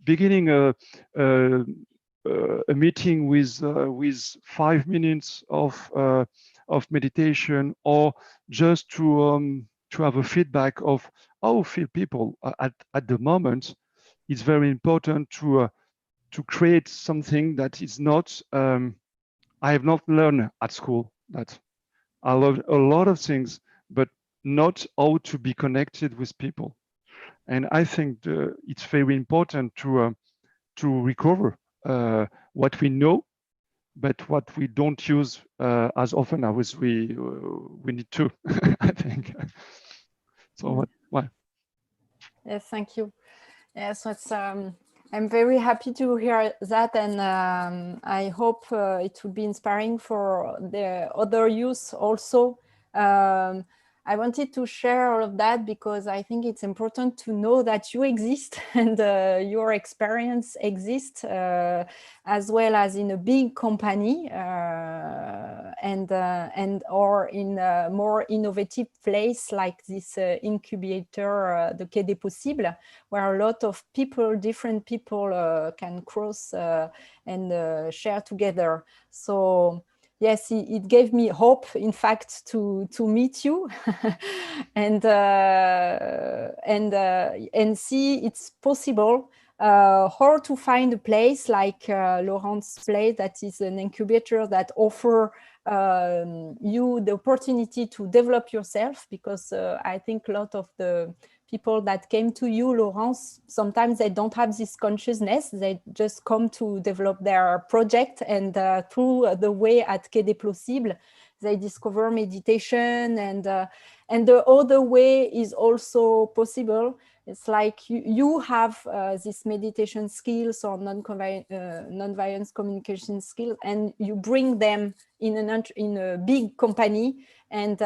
beginning a meeting with 5 minutes of meditation, or just to have a feedback of how feel people at the moment, it's very important to create something that is not I have not learned at school. That I learned a lot of things, but not how to be connected with people. And I think it's very important to recover what we know, but what we don't use as often as we need to. I think. So what? Yes, thank you. Yes, it's. I'm very happy to hear that, and I hope it will be inspiring for the other youth also. I wanted to share all of that because I think it's important to know that you exist and your experience exists as well as in a big company and or in a more innovative place like this incubator, the Quai des Possibles, where a lot of people, different people can cross and share together. So yes, it gave me hope, in fact, to meet you and see it's possible or to find a place like Laurence's place that is an incubator that offer you the opportunity to develop yourself, because I think a lot of the people that came to you, Laurence, sometimes they don't have this consciousness. They just come to develop their project, and through the way at Quai des Possibles, they discover meditation, and the other way is also possible. It's like you have this meditation skills or non-violence communication skills, and you bring them in a big company, and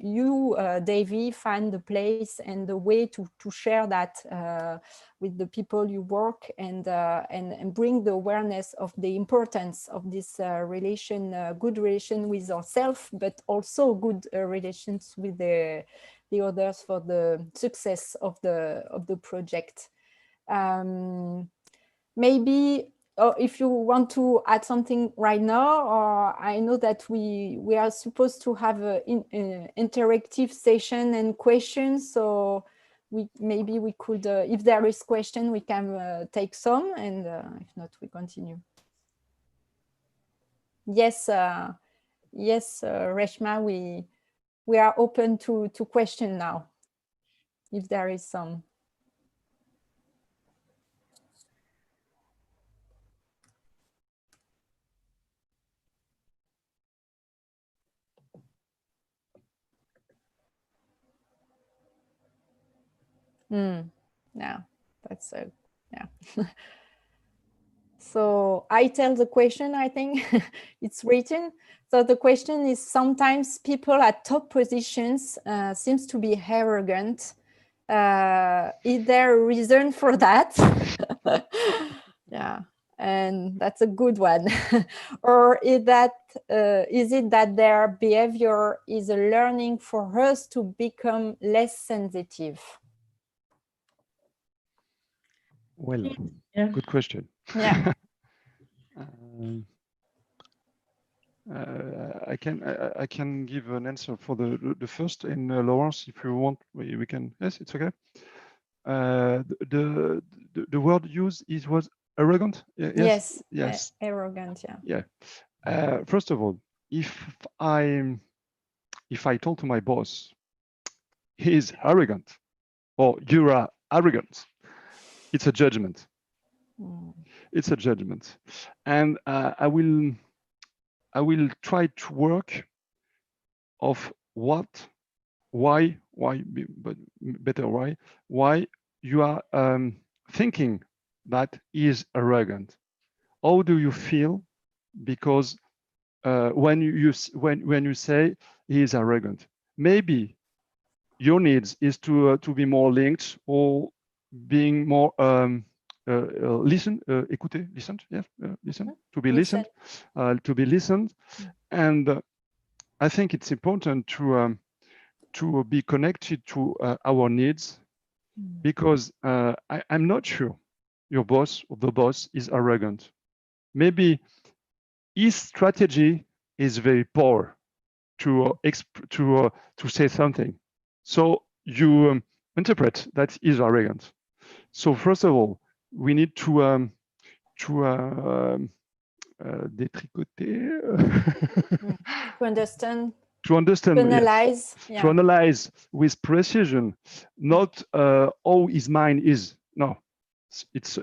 you, Davy, find the place and the way to share that with the people you work, and bring the awareness of the importance of this relation, good relation with ourselves, but also good relations with the others for the success of the project. Maybe if you want to add something right now, or I know that we are supposed to have an interactive session and questions, so maybe we could, if there is question, we can take some, and if not, we continue. Yes, Reshma, we are open to question now, if there is some. Yeah, that's yeah. So I tell the question, I think it's written. So the question is, sometimes people at top positions seems to be arrogant. Is there a reason for that? Yeah, and that's a good one. Or is it that their behavior is a learning for us to become less sensitive? Well, good question. Yeah. I can give an answer for the first, and Laurence, if you want, we can. Yes, it's okay. The word used was arrogant. Yes. Yes. Arrogant. Yeah. Yeah. First of all, if I told to my boss, he's arrogant, or you are arrogant, it's a judgment. It's a judgment, and I will try to work of why, but better why you are thinking that is arrogant. How do you feel? Because when you say he is arrogant, maybe your needs is to be more linked, or being more écouter, listened, yes, listen, to be listened, and I think it's important to be connected to our needs, because I'm not sure your boss or the boss is arrogant. Maybe his strategy is very poor to say something, so you interpret that he's arrogant. So first of all, we need to détricoter, to analyze, yes. To analyze with precision, not how his mind is. No, it's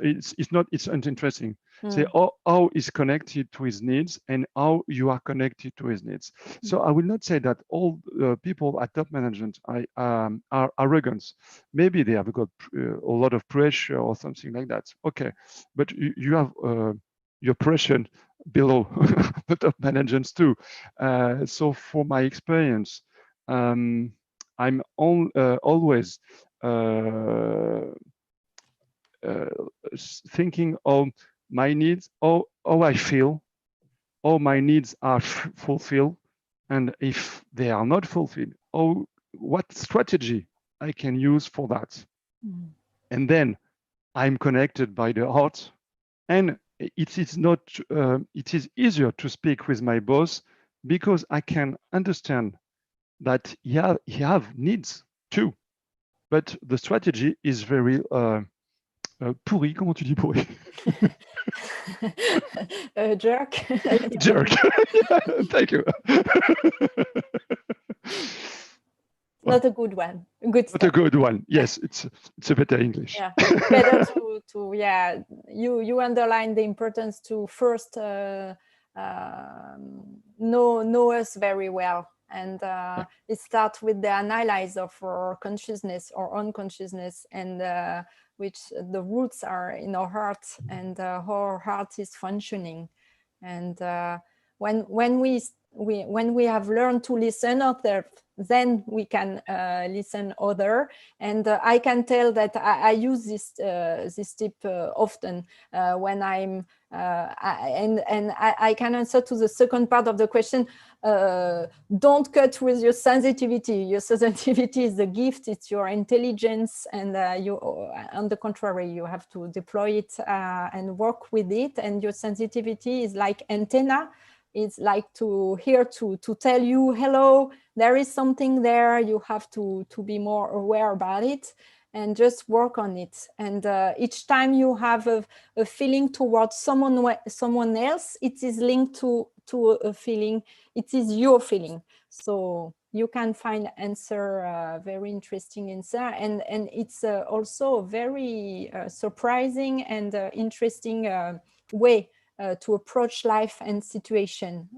not. It's uninteresting. Say how is connected to his needs, and how you are connected to his needs. So I will not say that all people at top management are arrogant. Maybe they have got a lot of pressure or something like that. Okay, but you have your pressure below the top managers too. So for my experience, I'm always thinking of my needs, how I feel, how my needs are fulfilled, and if they are not fulfilled, what strategy I can use for that. And then I'm connected by the heart, and it is easier to speak with my boss, because I can understand that he have needs too, but the strategy is very pourri. Comment tu dis pourri? Jerk. Jerk. Thank you. Not a good one. Not a good one. Yes, it's a better English. Yeah, better to you underline the importance to first know us very well, and it starts with the analysis of our consciousness or unconsciousness, and which the roots are in our heart, and how our heart is functioning. And when we have learned to listen ourselves, then we can listen other. And I can tell that I use this tip often when I'm and I can answer to the second part of the question. Don't cut with your sensitivity. Your sensitivity is the gift, it's your intelligence, and you, on the contrary, you have to deploy it and work with it. And your sensitivity is like antenna. It's like to hear, to tell you, hello, there is something there. You have to be more aware about it and just work on it. And each time you have a feeling towards someone else, it is linked to a feeling. It is your feeling. So you can find answer very interesting answer, and it's also a very surprising and interesting way to approach life and situation.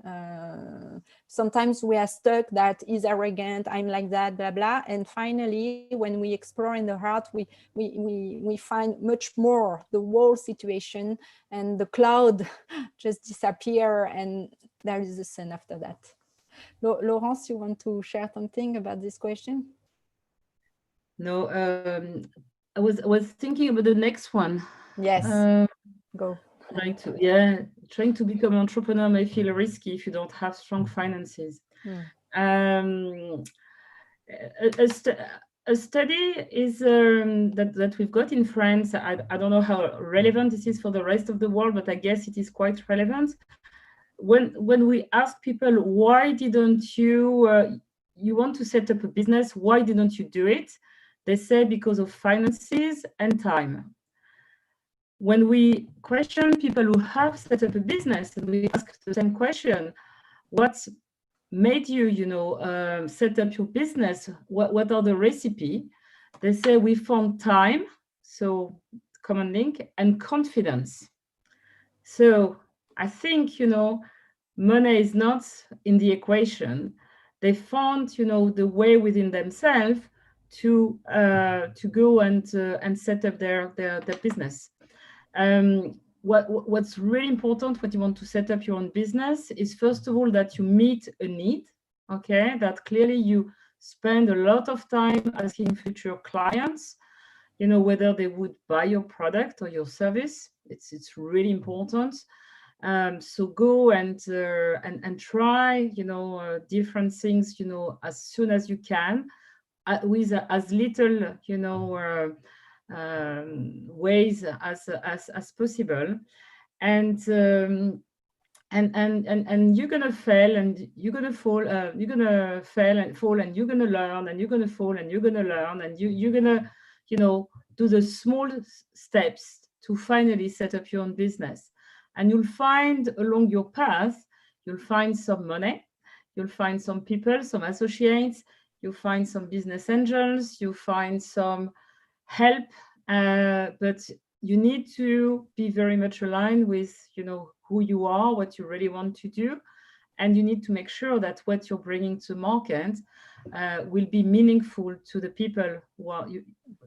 sometimes we are stuck that is arrogant, I'm like that, blah, blah. And finally, when we explore in the heart, we find much more the whole situation, and the cloud just disappear, and there is the sun after that. Laurence, you want to share something about this question? No, I was thinking about the next one. Yes, go. Trying to become an entrepreneur may feel risky if you don't have strong finances. A study is that we've got in France. I don't know how relevant this is for the rest of the world, but I guess it is quite relevant. When we ask people, why didn't you you want to set up a business, why didn't you do it? They say because of finances and time. When we question people who have set up a business, and we ask the same question, what made you, set up your business? What are the recipe? They say we found time, so common link, and confidence. So I think, money is not in the equation. They found, the way within themselves to go and set up their business. What's really important when you want to set up your own business is, first of all, that you meet a need, okay? That clearly you spend a lot of time asking future clients, whether they would buy your product or your service. It's really important. So go and try, different things, as soon as you can, with as little, ways as possible, and you're gonna fail, and you're gonna fall, you're gonna fail and fall, and you're gonna learn, and you're gonna fall, and you're gonna learn, and you're gonna do the small steps to finally set up your own business. And you'll find along your path, you'll find some money, you'll find some people, some associates, you'll find some business angels, you'll find some help, but you need to be very much aligned with who you are, what you really want to do, and you need to make sure that what you're bringing to market will be meaningful to the people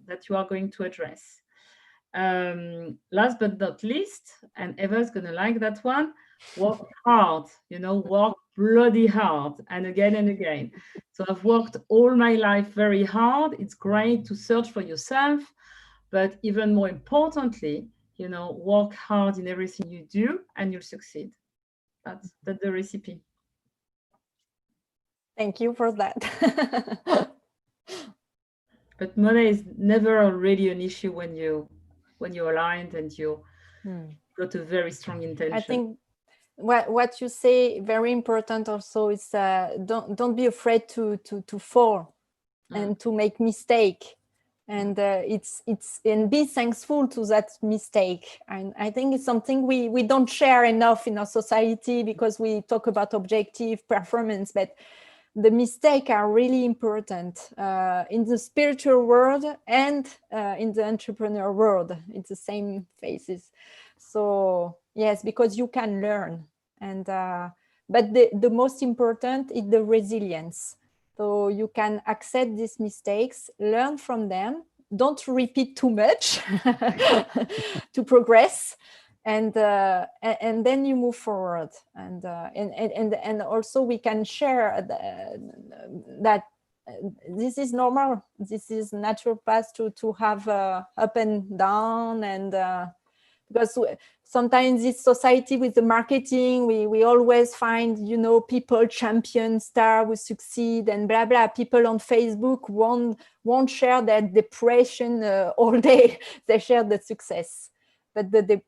that you are going to address. Last but not least, and Eva's gonna like that one, work hard, work bloody hard, and again. So I've worked all my life very hard. It's great to search for yourself, but even more importantly, work hard in everything you do, and you'll succeed. That's the recipe. Thank you for that. But money is never really an issue when you're aligned and you got a very strong intention. I think what you say very important also is don't be afraid to fall and to make mistake, and and be thankful to that mistake. And I think it's something we don't share enough in our society, because we talk about objective performance, but the mistakes are really important in the spiritual world and in the entrepreneur world. It's the same phases. So yes, because you can learn, and but the most important is the resilience. So you can accept these mistakes, learn from them, don't repeat too much to progress, and then you move forward. And also we can share that this is normal. This is natural path to have up and down, and because sometimes this society with the marketing, we always find, people champion star who succeed and blah, blah. People on Facebook won't share their depression all day. They share the success. But the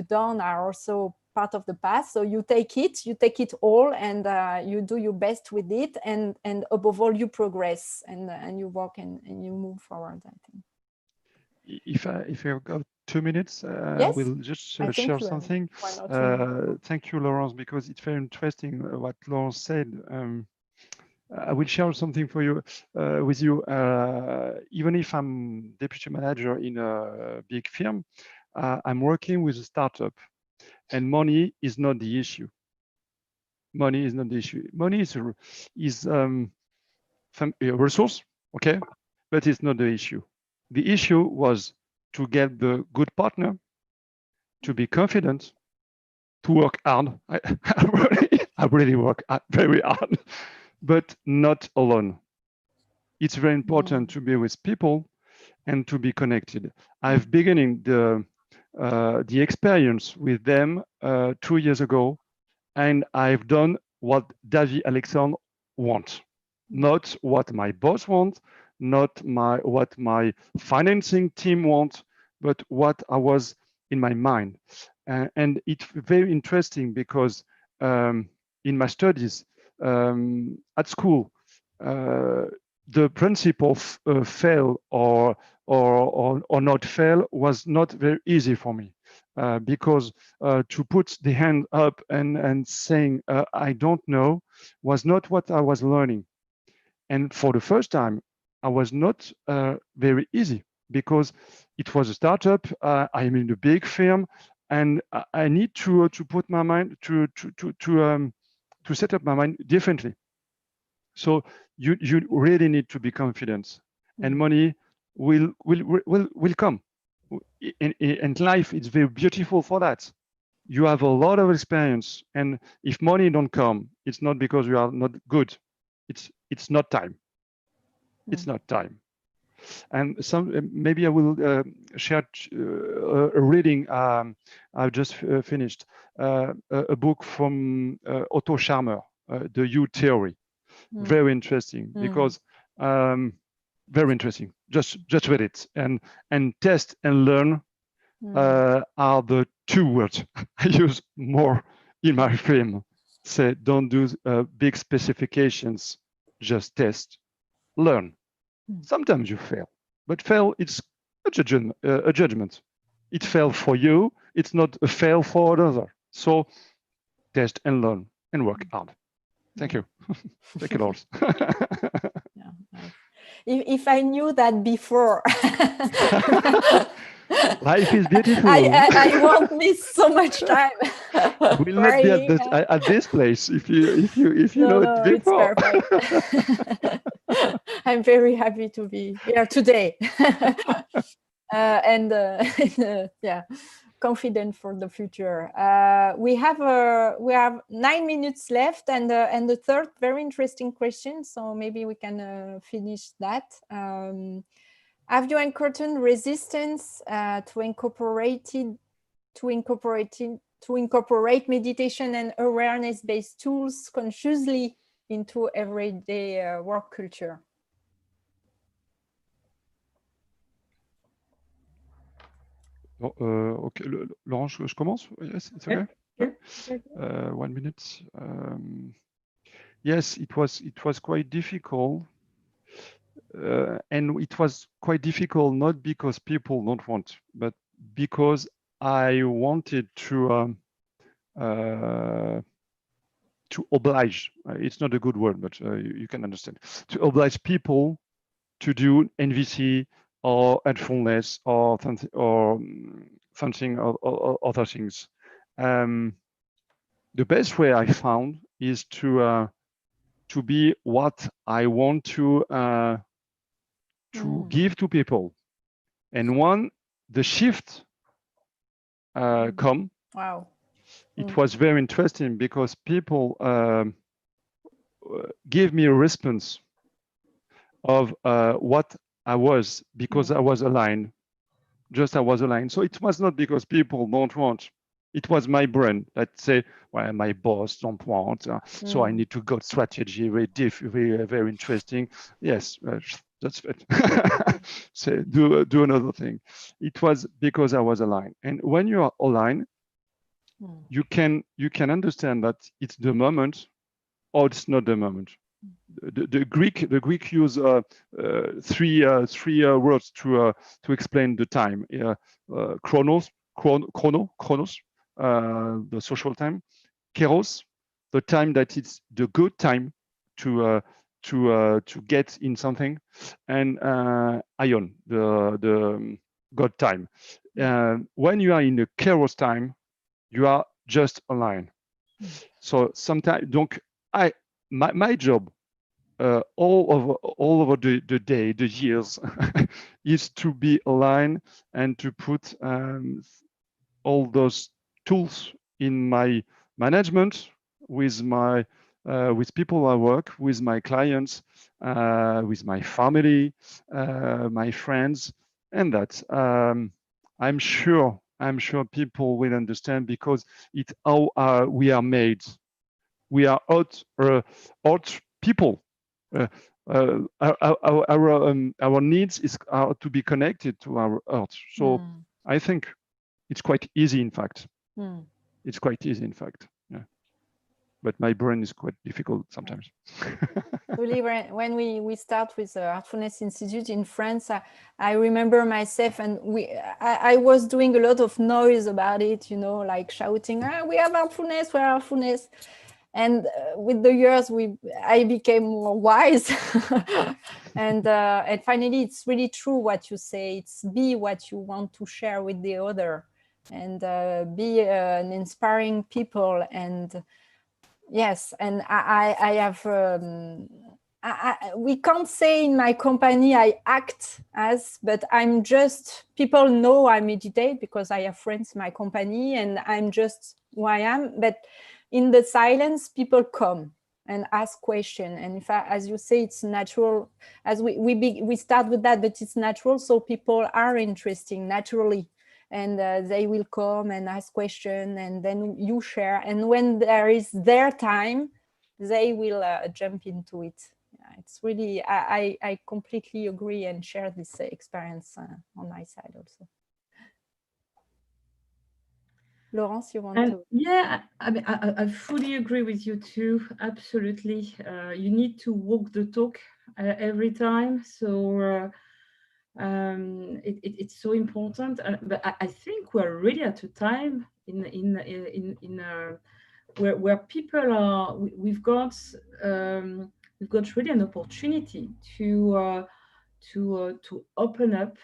down are also part of the path. So you take it all, and you do your best with it. And above all, you progress and you walk and you move forward, I think. If I've got 2 minutes, yes? we'll just share something. Thank you, Laurence, because it's very interesting what Laurence said. I will share something for you with you. Even if I'm deputy manager in a big firm, I'm working with a startup, and money is not the issue. Money is not the issue. Money is a resource, okay, but it's not the issue. The issue was to get the good partner, to be confident, to work hard. I really work very hard, but not alone. It's very important to be with people and to be connected. I've beginning the experience with them 2 years ago, and I've done what Davy Alexandre wants, not what my boss wants, not what my financing team wants, but what I was in my mind. And it's very interesting because in my studies at school, the principle of fail or not fail was not very easy for me because to put the hand up and saying I don't know was not what I was learning. And for the first time, I was not very easy because it was a startup. I'm in a big firm, and I need to put my mind to set up my mind differently. So you really need to be confident, and money will come. And life is very beautiful for that. You have a lot of experience, and if money don't come, it's not because you are not good. It's not time. It's not time. And maybe I will share a reading I've just finished, a book from Otto Scharmer, The You Theory. Very interesting because very interesting. Just read it and test and learn are the two words I use more in my film. Say don't do big specifications, just test, learn. Sometimes you fail, but fail it's a judgment. It failed for you. It's not a fail for another. So test and learn and work hard. Thank you. Thank you, Laurence. If I knew that before, life is beautiful. I won't miss so much time. We'll not be at this place if you know it before. It's perfect. I'm very happy to be here today, and yeah, confident for the future. We have 9 minutes left, and the third very interesting question. So maybe we can finish that. Have you encountered resistance to incorporate meditation and awareness-based tools consciously into everyday work culture? Okay, Laurence, je commence? Yes, it's okay. Yeah. 1 minute. Yes, it was quite difficult, and it was quite difficult not because people don't want, but because I wanted to oblige. It's not a good word, but you can understand. To oblige people to do NVC or Heartfulness or something or other things. The best way I found is to be what I want to give to people. And when the shift come, wow, it was very interesting because people gave me a response of what I was, because I was aligned. Just I was aligned. So it was not because people don't want. It was my brain that say, well, my boss don't want, so I need to go strategy, very interesting. Yes, that's it. So do another thing. It was because I was aligned. And when you are aligned, you can understand that it's the moment or it's not the moment. The Greek use three words to explain the time. Chronos, the social time. Kairos, the time that it's the good time to get in something, and Ion, the God time. When you are in the Kairos time, you are just aligned. So sometimes, donc, my job all over the day, the years, is to be aligned and to put all those tools in my management with my with people I work with, my clients, with my family, my friends, and that I'm sure people will understand, because it's how we are made. We are out people. Our needs are to be connected to our earth. So I think it's quite easy, in fact. It's quite easy, in fact. Yeah. But my brain is quite difficult sometimes. Really, when we start with the Heartfulness Institute in France, I remember myself, and I was doing a lot of noise about it, you know, like shouting, we have Heartfulness, we have Heartfulness. And with the years, I became more wise. And finally, it's really true what you say. It's be what you want to share with the other, and be an inspiring people. And yes, and I have, we can't say in my company I act as, but I'm just, people know I meditate because I have friends in my company, and I'm just who I am. But in the silence, people come and ask questions. And in fact, as you say, it's natural, as we start with that, but it's natural. So people are interested naturally, and they will come and ask questions, and then you share. And when there is their time, they will jump into it. Yeah, it's really, I completely agree and share this experience on my side also. Laurence, you want to? Yeah, I mean, I fully agree with you too. Absolutely. You need to walk the talk every time. So it's so important. But I think we're really at a time where people are. We've got really an opportunity to open up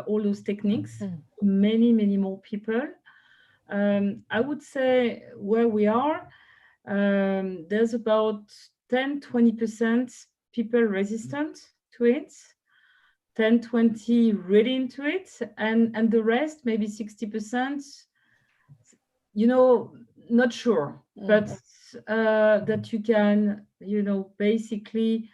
all those techniques to many more people. I would say where we are, there's about 10-20% people resistant to it, 10-20 really into it, and the rest, maybe 60%, you know, not sure, but that you can, you know, basically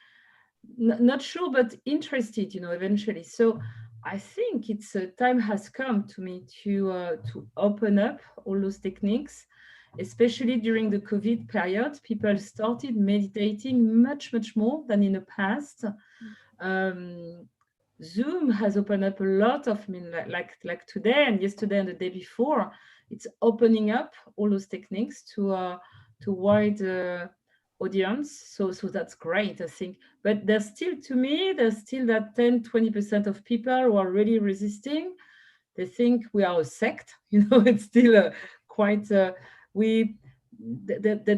not sure, but interested, you know, eventually. So I think it's time has come to me to open up all those techniques, especially during the COVID period. People started meditating much more than in the past. Zoom has opened up a lot of, I mean, like today and yesterday and the day before, it's opening up all those techniques to wide audience. So that's great, I think. But there's still, to me, there's still that 10-20% of people who are really resisting. They think we are a sect, you know. It's still quite they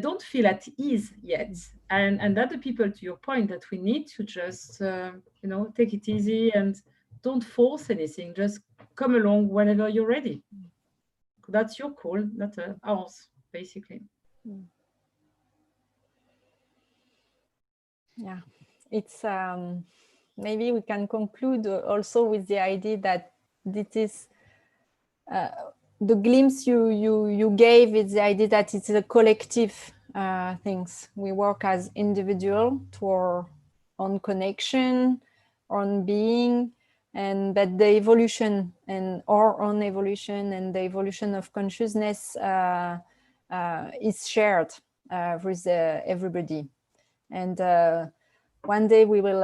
don't feel at ease yet, and that the people, to your point, that we need to just you know, take it easy and don't force anything. Just come along whenever you're ready. That's your call, not ours, basically. Yeah, it's maybe we can conclude also with the idea that this is the glimpse you gave is the idea that it's a collective things. We work as individual to our own connection, own being, and that the evolution and our own evolution and the evolution of consciousness is shared with everybody. And one day we will,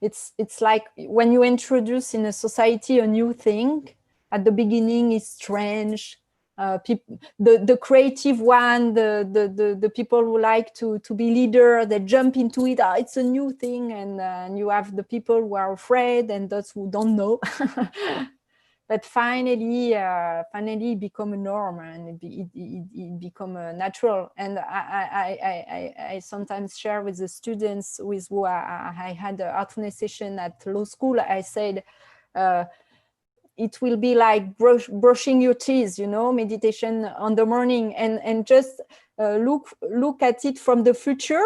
it's like when you introduce in a society a new thing, at the beginning it's strange. The creative one, the people who like to be leader, they jump into it. It's a new thing, and you have the people who are afraid and those who don't know. But finally it become a norm, and it become natural. And I sometimes share with the students with who I had a Heartfulness session at law school. I said, it will be like brushing your teeth, you know, meditation on the morning, and just look at it from the future,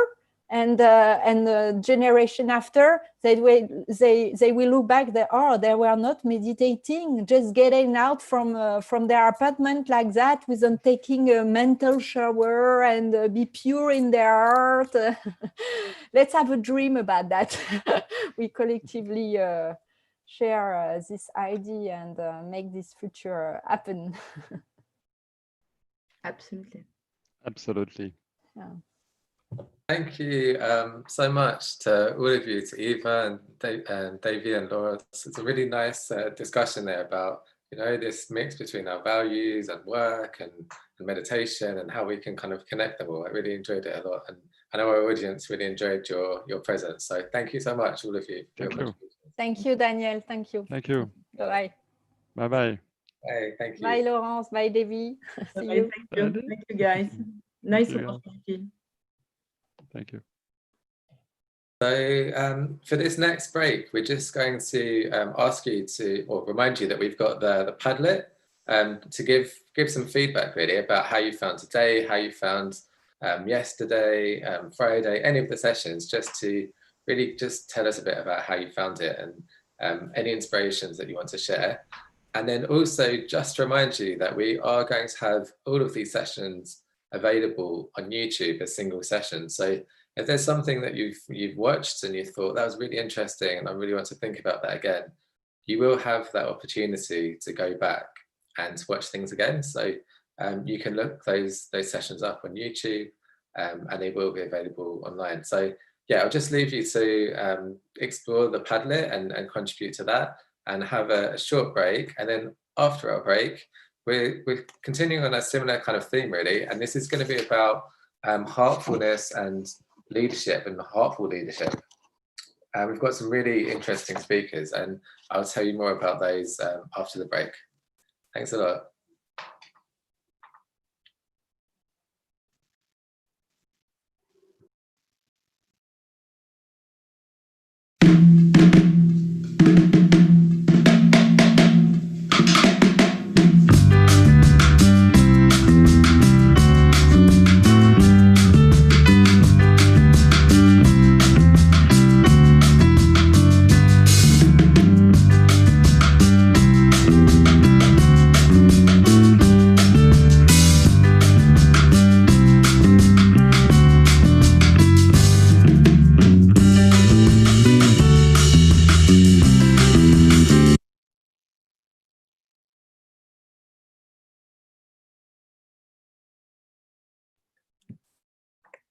and the generation after, they will look back. They were not meditating, just getting out from their apartment like that, without taking a mental shower and be pure in their heart. Let's have a dream about that. We collectively share this idea and make this future happen. Absolutely. Absolutely. Yeah. Thank you so much to all of you, to Eva and Davy and Laurence. It's a really nice discussion there about, you know, this mix between our values and work and meditation, and how we can kind of connect them all. I really enjoyed it a lot, and I know our audience really enjoyed your presence. So thank you so much, all of you. Thank you. Thank you, Daniel. Thank you. Thank you. Bye. Bye-bye. Hey, thank you. Bye, Laurence. Bye, Davy. See you. Thank you. Thank you, guys. Nice opportunity. Thank you. So for this next break, we're just going to ask you to, or remind you that we've got the Padlet to give some feedback really about how you found today, how you found yesterday, Friday, any of the sessions, just to really just tell us a bit about how you found it, and any inspirations that you want to share. And then also just remind you that we are going to have all of these sessions available on YouTube as single sessions. So if there's something that you've watched and you thought that was really interesting and I really want to think about that again, you will have that opportunity to go back and watch things again. So you can look those sessions up on YouTube, and they will be available online. So yeah, I'll just leave you to explore the Padlet and contribute to that, and have a short break. And then after our break, we're continuing on a similar kind of theme really, and this is going to be about heartfulness and leadership and heartful leadership. We've got some really interesting speakers, and I'll tell you more about those after the break. Thanks a lot.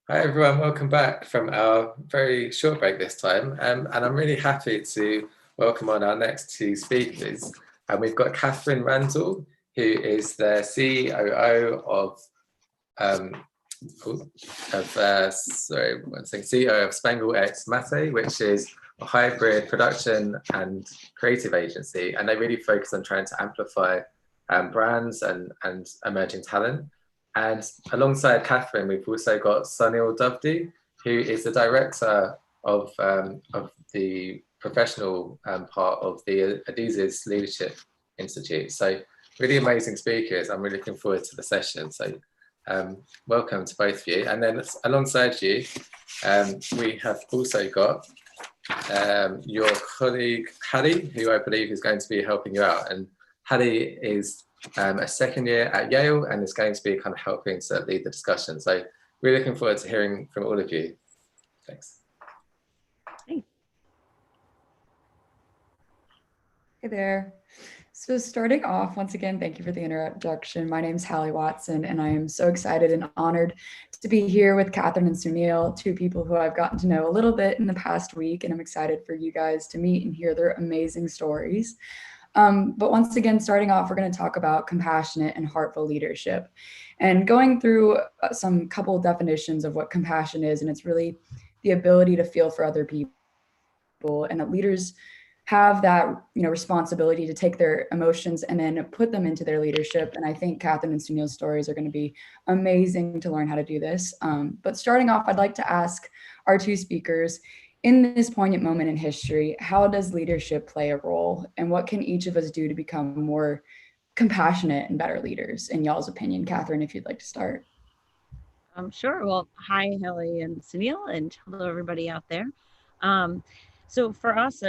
Hi everyone, welcome back from our very short break this time, and I'm really happy to welcome on our next two speakers. And we've got Katherine Randel, who is the CEO of CEO of Spangle X Mate, which is a hybrid production and creative agency, and they really focus on trying to amplify brands and emerging talent. And alongside Katherine, we've also got Sunil Dovedy, who is the director of the professional part of the Adizes Leadership Institute. So really amazing speakers. I'm really looking forward to the session. So welcome to both of you. And then alongside you, we have also got your colleague Halli, who I believe is going to be helping you out. And Halli is a second year at Yale and is going to be kind of helping to lead the discussion. So we're looking forward to hearing from all of you. Thanks. Hey there. So starting off, once again, thank you for the introduction. My name is Halli Watson, and I am so excited and honored to be here with Katherine and Sunil, two people who I've gotten to know a little bit in the past week, and I'm excited for you guys to meet and hear their amazing stories. But once again, starting off, we're going to talk about compassionate and heartful leadership, and going through some couple definitions of what compassion is. And it's really the ability to feel for other people, and that leaders have that, responsibility to take their emotions and then put them into their leadership. And I think Katherine and Sunil's stories are going to be amazing to learn how to do this. But starting off, I'd like to ask our two speakers, in this poignant moment in history, how does leadership play a role, and what can each of us do to become more compassionate and better leaders, in y'all's opinion? Katherine, if you'd like to start. Sure. Well, hi, Halli and Sunil, and hello, everybody out there. So for us,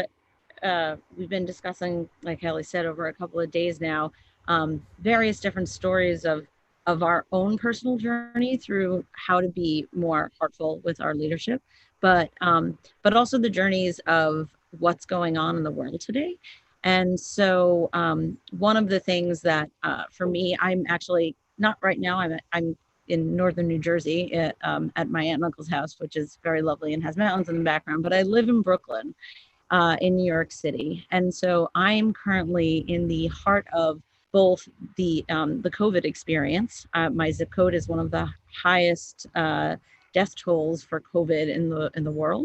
we've been discussing, like Halli said, over a couple of days now, various different stories of our own personal journey through how to be more heartful with our leadership, but also the journeys of what's going on in the world today. And so one of the things that for me, I'm actually not right now, I'm in northern New Jersey at my aunt and uncle's house, which is very lovely and has mountains in the background, but I live in Brooklyn, in New York City. And so I'm currently in the heart of both the COVID experience. My zip code is one of the highest death tolls for COVID in the world.